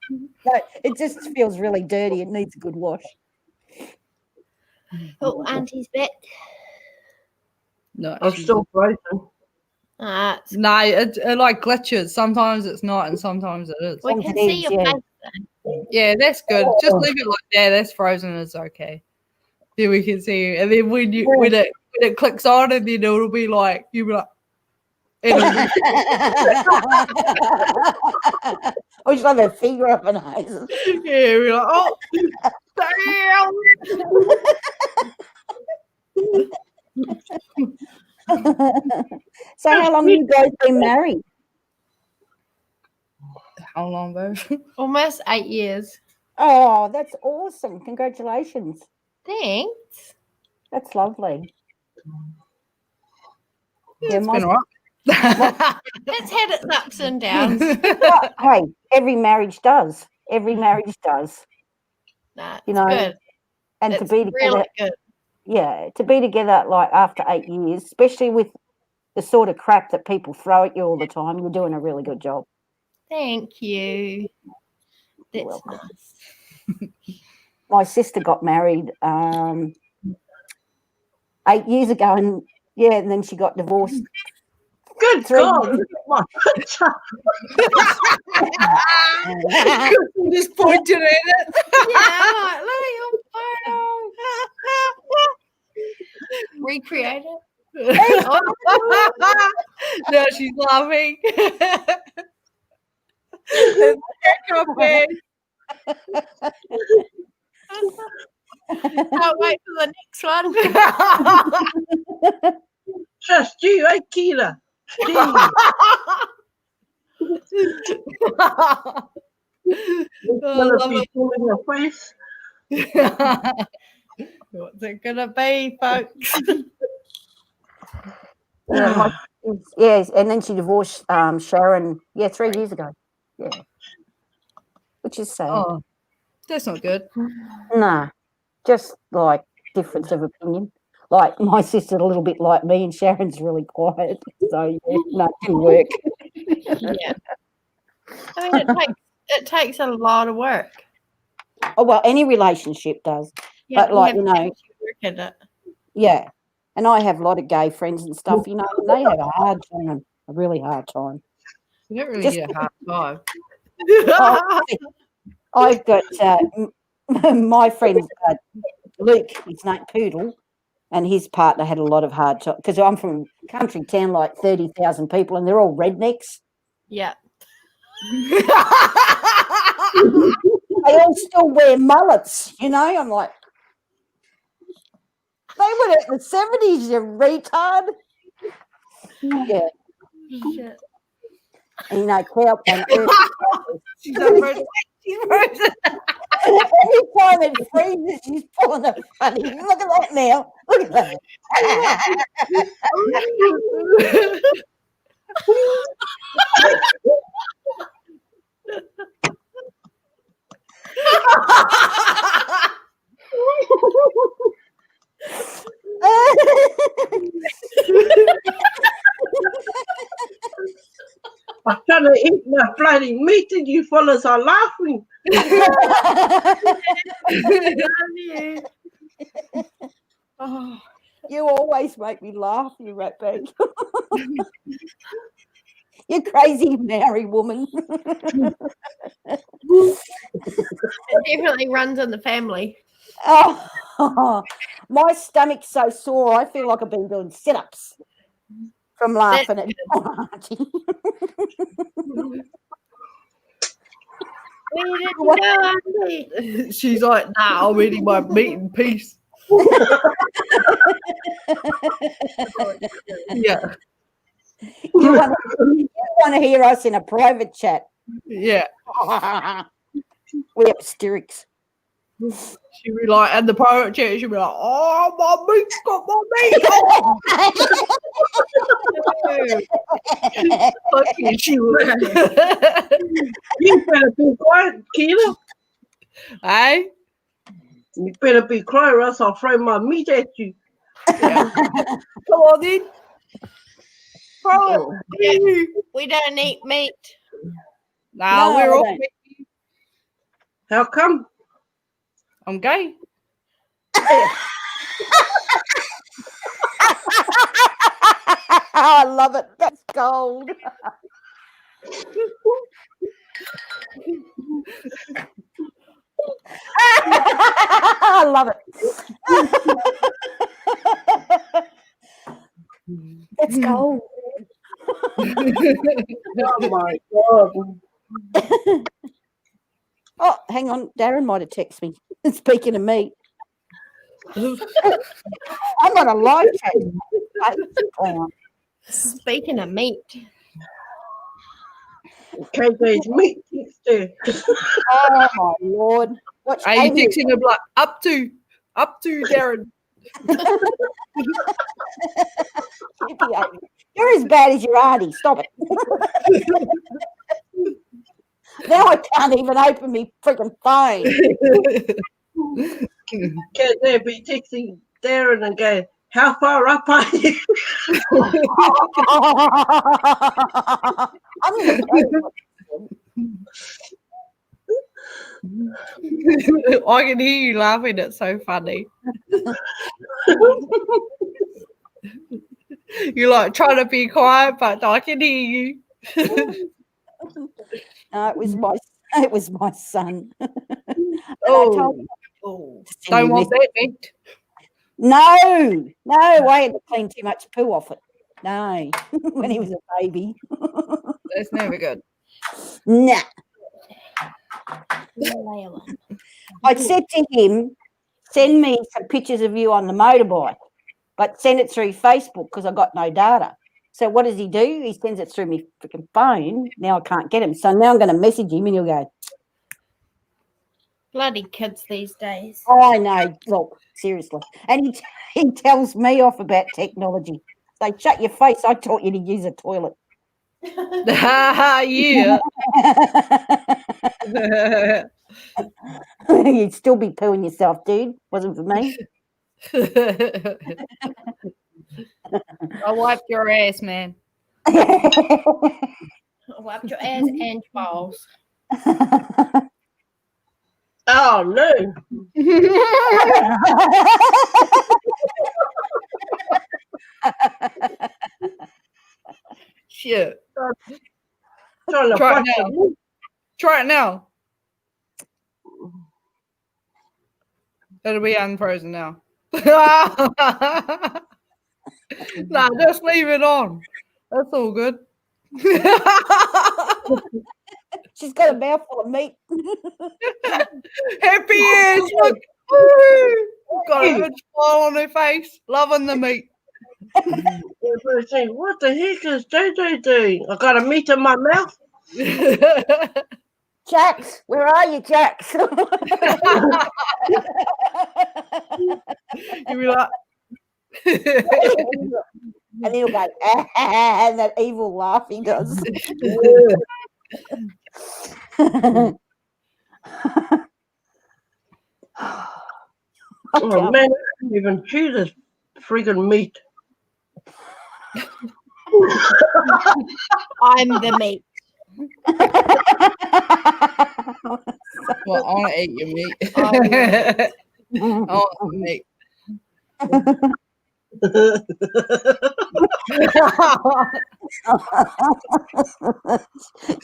No, it just feels really dirty. It needs a good wash. Oh, Auntie's back. No, I'm still frozen. no, it like glitches. Sometimes it's not, and sometimes it is. We can see your yeah. face though. Yeah, that's good. Just leave it like that. That's frozen. It's okay. Then we can see you, and then when it clicks on, and then it'll be like you'll be like. I just have a finger up her nose. Yeah, we're like, oh, So how long have you guys been married? how long, babe? Almost 8 years. Oh, that's awesome. Congratulations. Thanks. That's lovely. Yeah, it's been all right. It's had its ups and downs. Well, hey, every marriage does. Every marriage does. Nah, You know, good. and It's to be together, really good. yeah, to be together like after 8 years, especially with the sort of crap that people throw at you all the time, you're doing a really good job. Thank you. That's welcome. nice. My sister got married 8 years ago, and yeah, and then she got divorced. Good 3 God. years. Look at my Just pointed at it. Yeah, look at your photo. Recreate it. Now she's laughing. It's back up there. Can't wait for the next one. Just you, eh, Keita? Gee. It's gonna love be it. full in your face. What's it gonna be, folks? Yeah, yes, and then she divorced Sharon. Yeah, 3 years ago. Yeah, which is sad. Oh, that's not good. Nah, just like difference of opinion. Like my sister's a little bit like me, and Sharon's really quiet. So yeah, no, it didn't work. Yeah. I mean, it takes a lot of work. Oh well, any relationship does. Yeah, But like have you to know, actually work at it. yeah. And I have a lot of gay friends and stuff. You know, and they have a hard time, a really hard time. You don't really Just- get a hard time. Oh, I've got my friend Luke, his name Poodle, and his partner had a lot of hard time because I'm from a country town, like 30,000 people, and they're all rednecks. Yeah. They all still wear mullets, you know. I'm like, they were at the 70s, you retard. Yeah, Shit. and you know, cow and She's frozen. She's frozen. every time it freezes, she's pulling a funny. Look at that now. Look at that. I'm trying to eat my bloody meat and you fellas are laughing. Oh, You always make me laugh, you ratbag. You crazy Maori woman. it definitely runs in the family. Oh, my stomach's so sore. I feel like I've been doing sit-ups from laughing at Auntie. Where did you go, Auntie? She's like, nah, I'm eating my meat in peace. Yeah. You want to hear us in a private chat. Yeah. We have hysterics. She'd be like, and the private chat, she'd be like, oh, my meat's got my meat. Fucking she would. You better be quiet, Keela. Hey? You better be quiet, or else I'll throw my meat at you. Yeah. Come on, then. Throw it. We don't eat meat. Nah, No, we're I all don't. meat. How come? I'm gay. I love it. That's gold. I love it. That's gold. Oh my God. Oh, hang on. Darren might have texted me. Speaking of meat, I'm on a live chat. Speaking of meat, KJ's meat kicks there. Oh my Lord. Watch Are you Amy. texting him like, up to Darren? You're as bad as your auntie. Stop it. Now I can't even open me freaking phone. KJ be texting Darren and going, how far up are you? I'm in the I can hear you laughing. It's so funny. You're like trying to be quiet, but I can hear you. No, it was my son. And I told him Oh, to send don't me want that meat. No, I had to clean too much poo off it. No, when he was a baby. That's never good. Nah. I said to him, send me some pictures of you on the motorbike, but send it through Facebook because I got no data. So what does he do? He sends it through my freaking phone. Now I can't get him. So now I'm going to message him and he'll go, bloody kids these days. oh, I know. Look, seriously. And he tells me off about technology. Say, shut your face. I taught you to use a toilet. Yeah. You'd still be pooing yourself, dude. Wasn't for me. I wiped your ass, man. I wiped your ass and your balls. Oh no. Shit. Trying to Try it fuck now. you. Try it now. It'll be unfrozen now. Nah, just leave it on. That's all good. She's got a mouthful of meat. Happy ears, look. Woo! Got a good smile on her face, loving the meat. Everybody's saying, what the heck is JJ doing? I got a meat in my mouth. Jax, where are you, Jax? You'll be like, and he'll go, and that evil laugh he does. Oh man, I can't even chew this friggin' meat. I'm the meat. well, I want to eat your meat. I want the meat.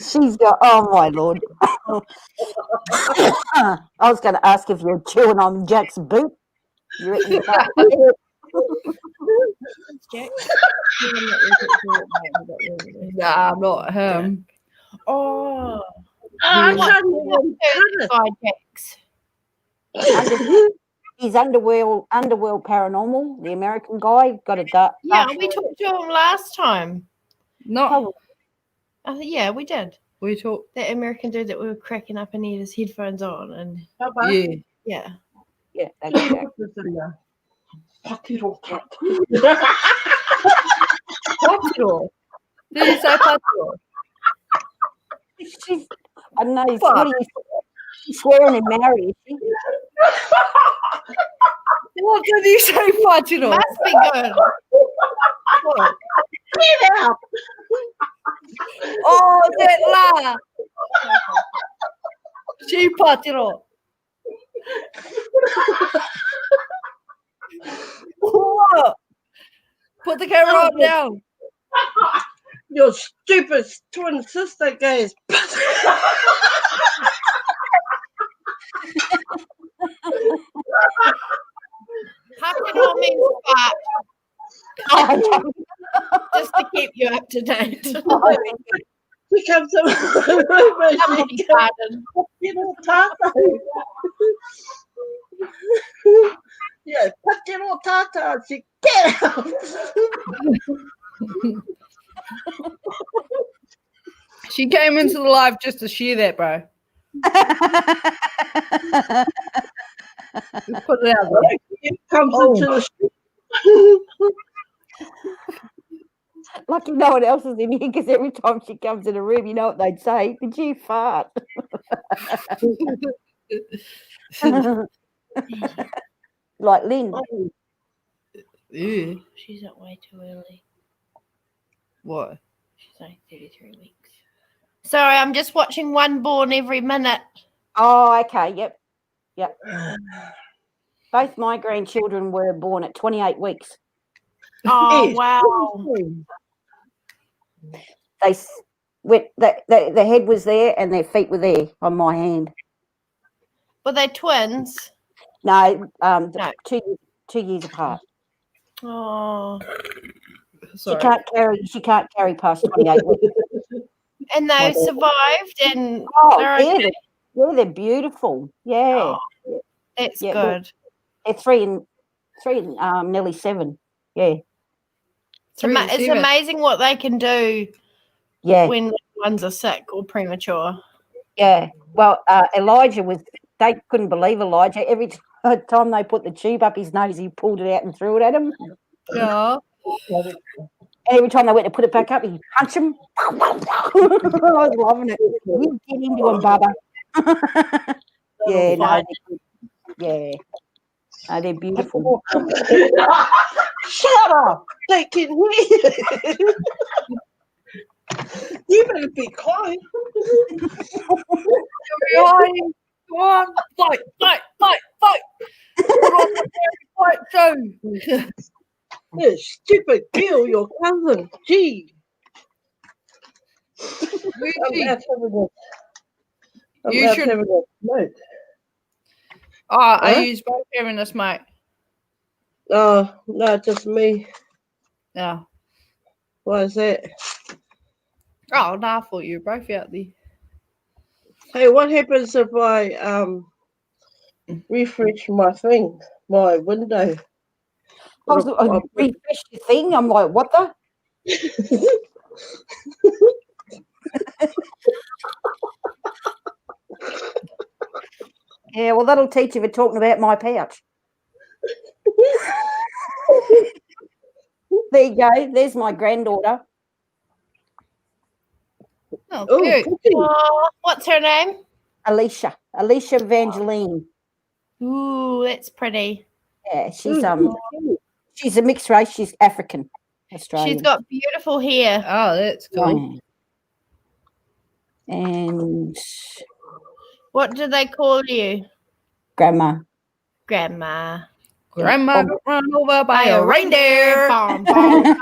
She's got, oh my Lord. I was going to ask if you're chewing on Jack's boot. You reckon you can't? Nah, I'm not him. Oh, I can't even cut it. He's Underworld Paranormal, the American guy. Got a dark. yeah, we talked to him last time. Not Yeah, we did. We talked. That American dude that we were cracking up and he had his headphones on and Yeah. yeah. Yeah, that's Jack. Potiro. Did you say Potiro? She's, I don't know. What are you swearing and marry? Is she? What did you say, Potiro? Must be good. What? Get out! Oh, that la. She Potiro. What? Put the camera on now. Your stupid twin sister goes. Papiro means fart. Just to keep you up to date. She comes in the room and she goes, "Little Tata." Yeah, put little Tata. She get out. She came into the live just to share that, bro. Just put it out there. It comes into the street. Lucky no one else is in here because every time she comes in a room, you know what they'd say? Did you fart? Like Lynn. Ew. She's up way too early. What? She's only 33 weeks. Sorry, I'm just watching one born every minute. Oh, okay. Yep. Both my grandchildren were born at 28 weeks. Oh, Yes. wow. They went, the head was there and their feet were there on my hand. Were they twins? No, No. 2 years apart. Oh. She can't carry past 28 weeks. And they survived and Oh, they're yeah, okay. they're beautiful. Yeah. Oh, that's Yeah, good. They're 3 and nearly 7. Yeah. It's amazing what they can do Yeah. when ones are sick or premature. Yeah. Well, Elijah they couldn't believe Elijah. Every time they put the tube up his nose, he pulled it out and threw it at him. Yeah. Every time they went to put it back up, he punched him. I was loving it. You get into him, Bubba. Yeah, no, yeah. No, they're beautiful. Shut up! They can hear you. You better be quiet. Come on, fight. Put on the fight show. You stupid girl, your cousin. Gee. I'm out You should. having a smoke. Oh, I use both having this, mate. Oh, no, just me. Yeah. Why is that? Oh, no, I thought you were both out there. Hey, what happens if I refresh my thing, my window? I refresh the thing. I'm like, what the? Yeah, well, that'll teach you for talking about my pouch. There you go. There's my granddaughter. Oh, cute. What's her name? Alicia Evangeline. Ooh, that's pretty. Yeah, she's a mixed race. She's African Australian. She's got beautiful hair. Oh, that's cool. Yeah. And What do they call you? Grandma. Grandma. Grandma got run over by a reindeer. Bom, bom.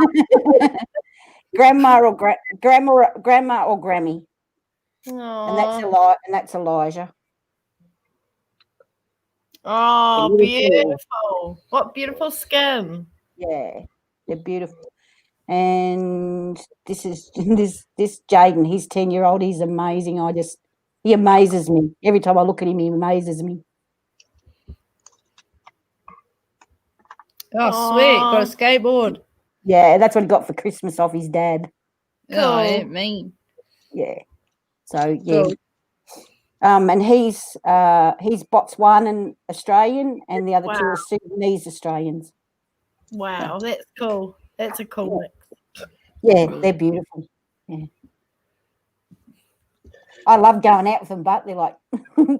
Grandma or Grammy. Aww. And that's Elijah. Oh, beautiful. What beautiful skin. Yeah, they're beautiful. And this is this Jaden, he's 10-year-old. He's amazing. He amazes me. Every time I look at him, he amazes me. Oh, sweet. Got a skateboard. Yeah, that's what he got for Christmas off his dad. Oh, I ain't mean. Yeah. So yeah. Cool. And he's Botswanan Australian, and the other two Wow. are Sudanese Australians. Wow, that's cool. That's a cool mix. Yeah, they're beautiful. Yeah. I love going out with them, but they're like,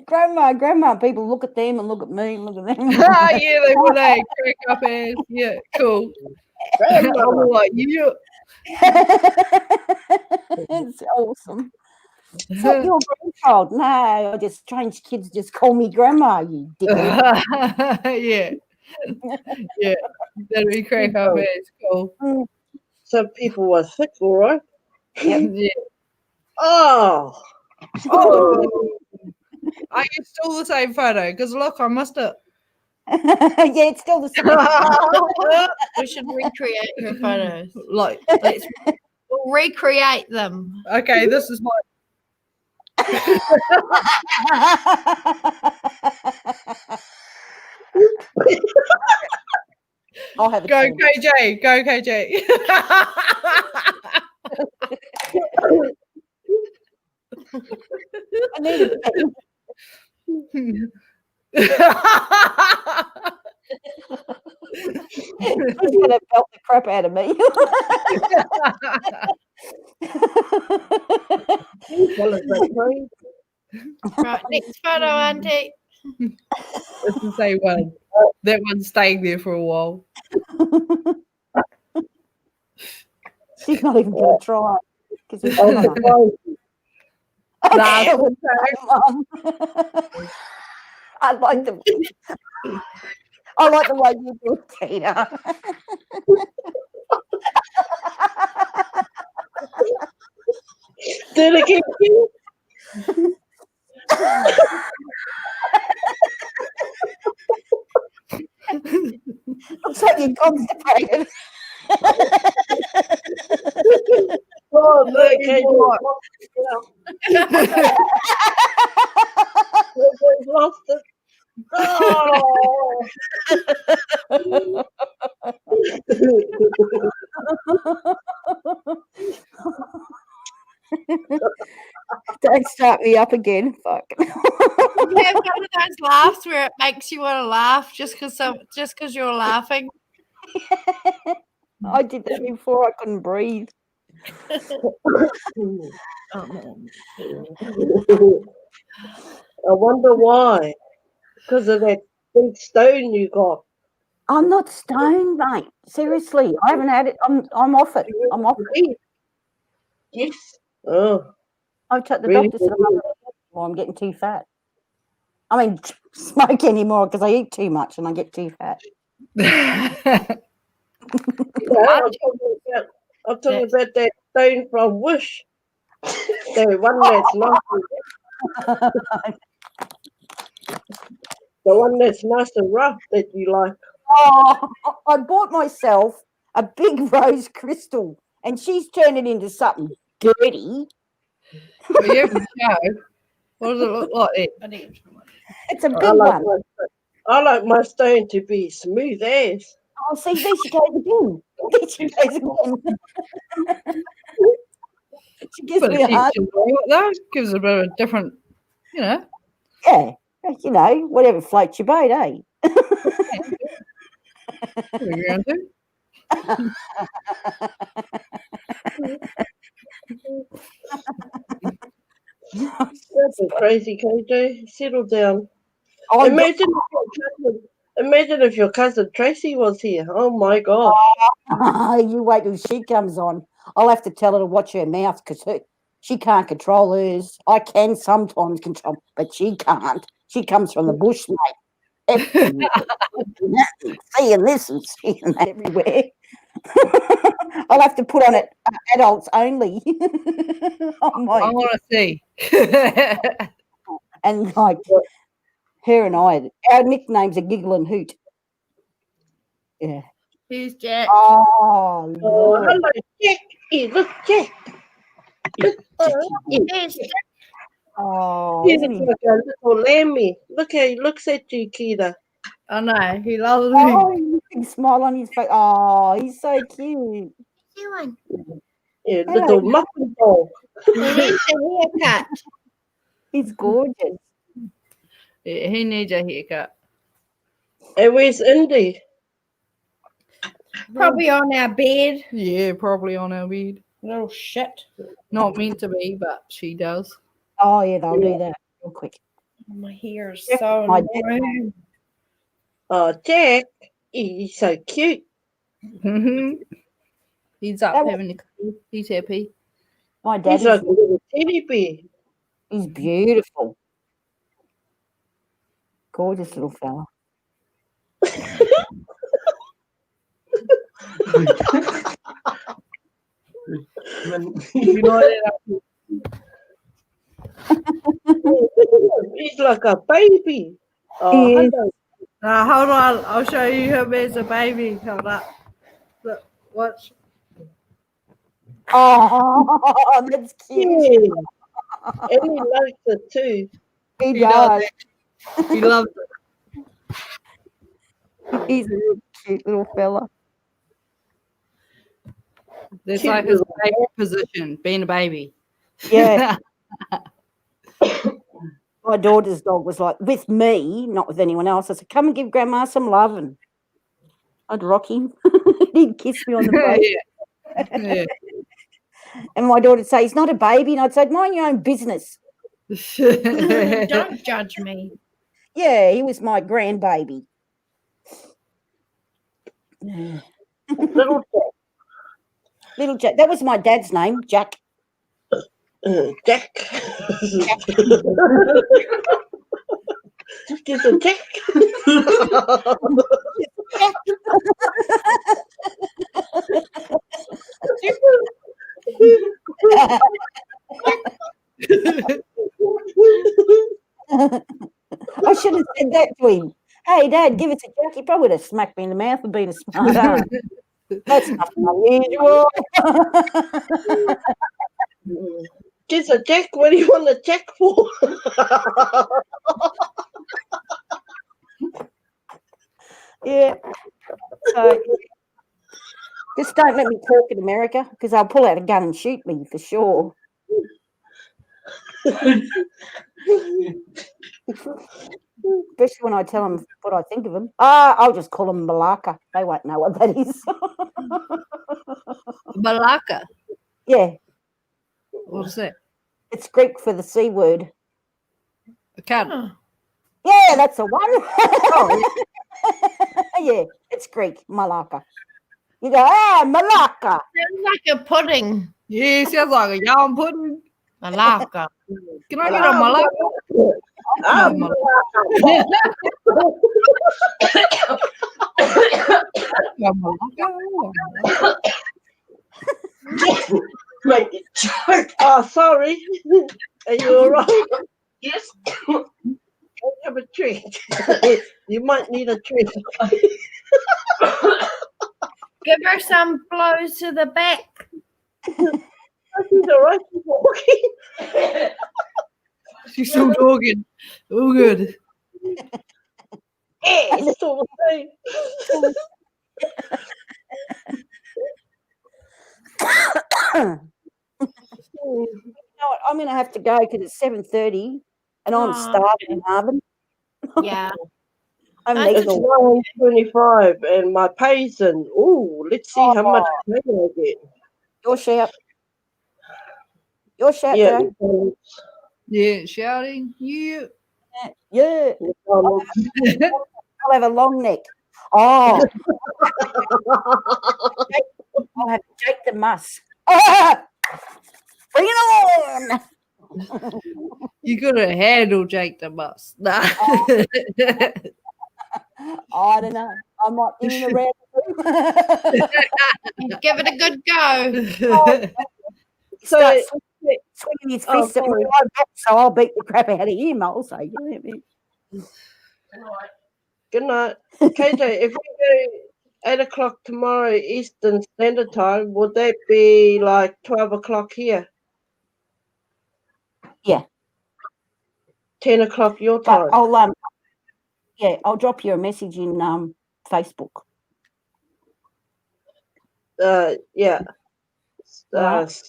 Grandma. People look at them and look at me and look at them. Yeah, they would. Crack up ass. Yeah, cool. I'm like, yeah. It's awesome. Is that your grandchild? No, I just strange kids just call me grandma, you dickhead. Yeah. Yeah. That'd be crack up ass. Cool. Some people were sick, all right. Yep. Yeah. Oh, Oh, are you still the same photo? Because look, I missed it. Yeah, it's still the same. We should recreate her photos. Like, We'll recreate them. okay, this is my. I'll have a Go turn. KJ. Go KJ. I need a pen. He's gonna belt the crap out of me. Right, next photo, Auntie. It's the same one. That one's staying there for a while. She's not even gonna try. 'Cause it's oh, fun. Nah, Okay, Mum. I like the way you do it, Tina. do it again. Looks like you're constipated. Oh, no, okay. We've lost it. Oh. Don't start me up again. Fuck. You have one of those laughs where it makes you want to laugh just because you're laughing. I did that before. I couldn't breathe. I wonder why. Because of that big stone you got. I'm not stoned, mate. Seriously, I haven't had it. I'm off it. I'm off it. Yes. Oh. I took the Really? doctor said I'm getting too fat. I mean, smoke anymore because I eat too much and I get too fat. Yeah, I'm talking about that stone from Wish. The one that's nice. The one that's nice and rough that you like. Oh, I bought myself a big rose crystal and she's turned it into something dirty. Well, you have to show. What does it look like then? It's a big one. I like my stone to be smooth as. Oh, see, there she goes again. There she goes again. She gives But me a heart. that gives it a bit of a different, you know. Yeah, you know, whatever floats your boat, eh? That's crazy, KJ. Settle down. Oh, Imagine if your cousin Tracy was here. Oh my gosh. You wait till she comes on. I'll have to tell her to watch her mouth because she can't control hers. I can sometimes control, but she can't. She comes from the bush, mate. Seeing this and seeing that everywhere. I'll have to put on it adults only. Oh my! I want to see. And like her and I, our nicknames are Giggle and Hoot. Yeah. Here's Jack. Oh, Lord. Hello, Jack. Hey, look, Jack. Look, Here's Jack. Oh, he's isn't he? like a little lammy. Look how he looks at you, Kira. I know. He loves me. Oh, big smile on his face. Oh, he's so cute. Doing? Yeah, Hello. little muffin ball. He needs a haircut. He's gorgeous. Yeah, he needs a haircut. And where's Indy? Probably on our bed. Yeah, probably on our bed. Little shit. Not meant to be, but she does. Oh, yeah, they'll do that real quick. My hair is Yeah, so my annoying. Oh, Jack. He's so cute. He's up That was- having a cuddle. He's happy. My He's daddy's like a little teddy bear. he's beautiful. Gorgeous little fella. You know what? He's like a baby. Oh, He is. hello. Hold on. I'll show you him as a baby. Hold up. Look, watch. Oh, that's cute. Yeah. And he likes it too. He He does. He loves it. He's a real cute little fella. That's Cute like his little favorite position, being a baby. Yeah. My daughter's dog was like, with me, not with anyone else. I said, come and give Grandma some love. And I'd rock him. He'd kiss me on the face. Yeah. And my daughter would say, he's not a baby. And I'd say, mind your own business. Don't judge me. Yeah, he was my grandbaby. Yeah. Little Jack. Little Jack. That was my dad's name, Jack. Jack. Just a Jack. I should have said that to him. Hey, Dad, give it to Jack. He probably would have smacked me in the mouth for being a smart ass. That's nothing unusual. Just a Jack. What do you want a Jack for? Yeah. So just don't let me talk in America because I'll pull out a gun and shoot me for sure. Especially when I tell them what I think of them. I'll just call them Malacca. They won't know what that is. Malacca. Yeah, What's that? it's Greek for the C word. A cuddle. Yeah, that's the one. Yeah, it's Greek, Malacca. You go, Malacca. Sounds like a pudding. Yeah, sounds like a yam pudding. Malacca. Can I get a Malacca? Ah, oh, sorry. Are you all right? Yes. I have a treat. You might need a treat. Give her some blows to the back. She's all right. She's walking. She's still talking. Oh, good. Hey, it's still the same. You know what? I'm going to have to go because it's 7:30 and I'm Oh, starving, Marvin. Yeah. I'm I next It's just- 9:25 and my pay's in. Ooh, let's see how much pay I get. Your shout. Your shout, Yeah, Joe. Yeah, shouting. Yeah. Yeah. McDonald's. I'll have a long neck. Oh, I'll have Jake the Muss. Bring it on. You could have handled Jake the Muss. Nah. I don't know. I might give him a round. Give it a good go. So, Start swinging his Oh, fist at me, sorry. so I'll beat the crap out of him. I'll say, you know what I mean? good night. KJ, if we go 8 o'clock tomorrow Eastern Standard Time, would that be like 12 o'clock here? Yeah. 10 o'clock your But time? I'll drop you a message in Facebook. Yeah. Right.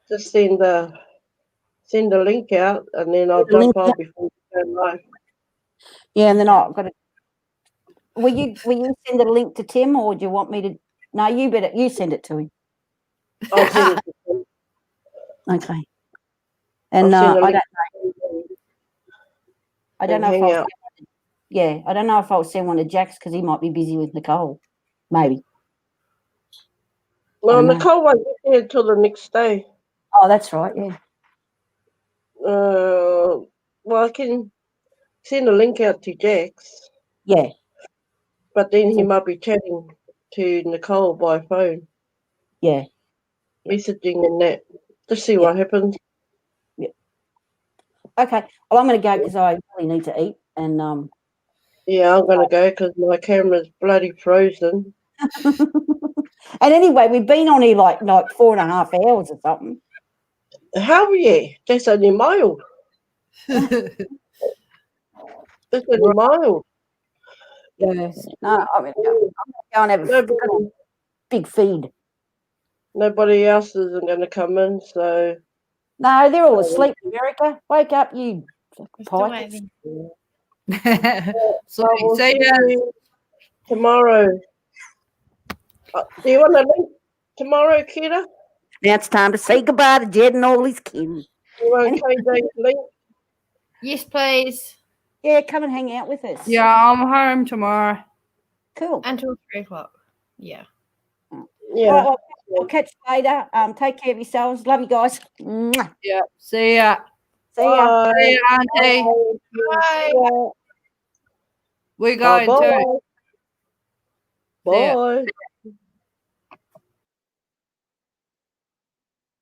Just send the link out, and then I'll Send the link jump on out. before we go live. Yeah, and then I've got to. Will you send a link to Tim, or do you want me to? No, you send it to him. I'll send it to him. Okay. And I'll send a I link don't know if hang I'll out. I don't know if I'll send one to Jax because he might be busy with Nicole. Maybe. Well, don't know. Nicole won't get there until the next day. Oh, that's right. Yeah. Well, I can send a link out to Jax, Yeah. but then he might be chatting to Nicole by phone, Yeah. messaging and that. Just see what happens. Okay. Well, I'm going to go because I really need to eat. And Yeah, I'm gonna go because my camera's bloody frozen. and anyway, we've been on here like 4.5 hours or something. Hell yeah, that's only mild. That's only mild. Yes. No, I'm going to go and have a big feed. Nobody else isn't going to come in, so. No, they're all asleep, America. Wake up, you pike. So, we'll see see ya. you tomorrow. Do you want to link tomorrow, Kira? Now it's time to say goodbye to Jed and all his kin. You want KJ's link? Yes, please. Yeah, come and hang out with us. Yeah, I'm home tomorrow. Cool. Until 3:00. Yeah. Yeah. All right, well, I'll catch you later. Take care of yourselves. Love you guys. Mwah. Yeah. See ya. See ya. See ya, Auntie. Bye. We going too. Bye. See ya. Bye.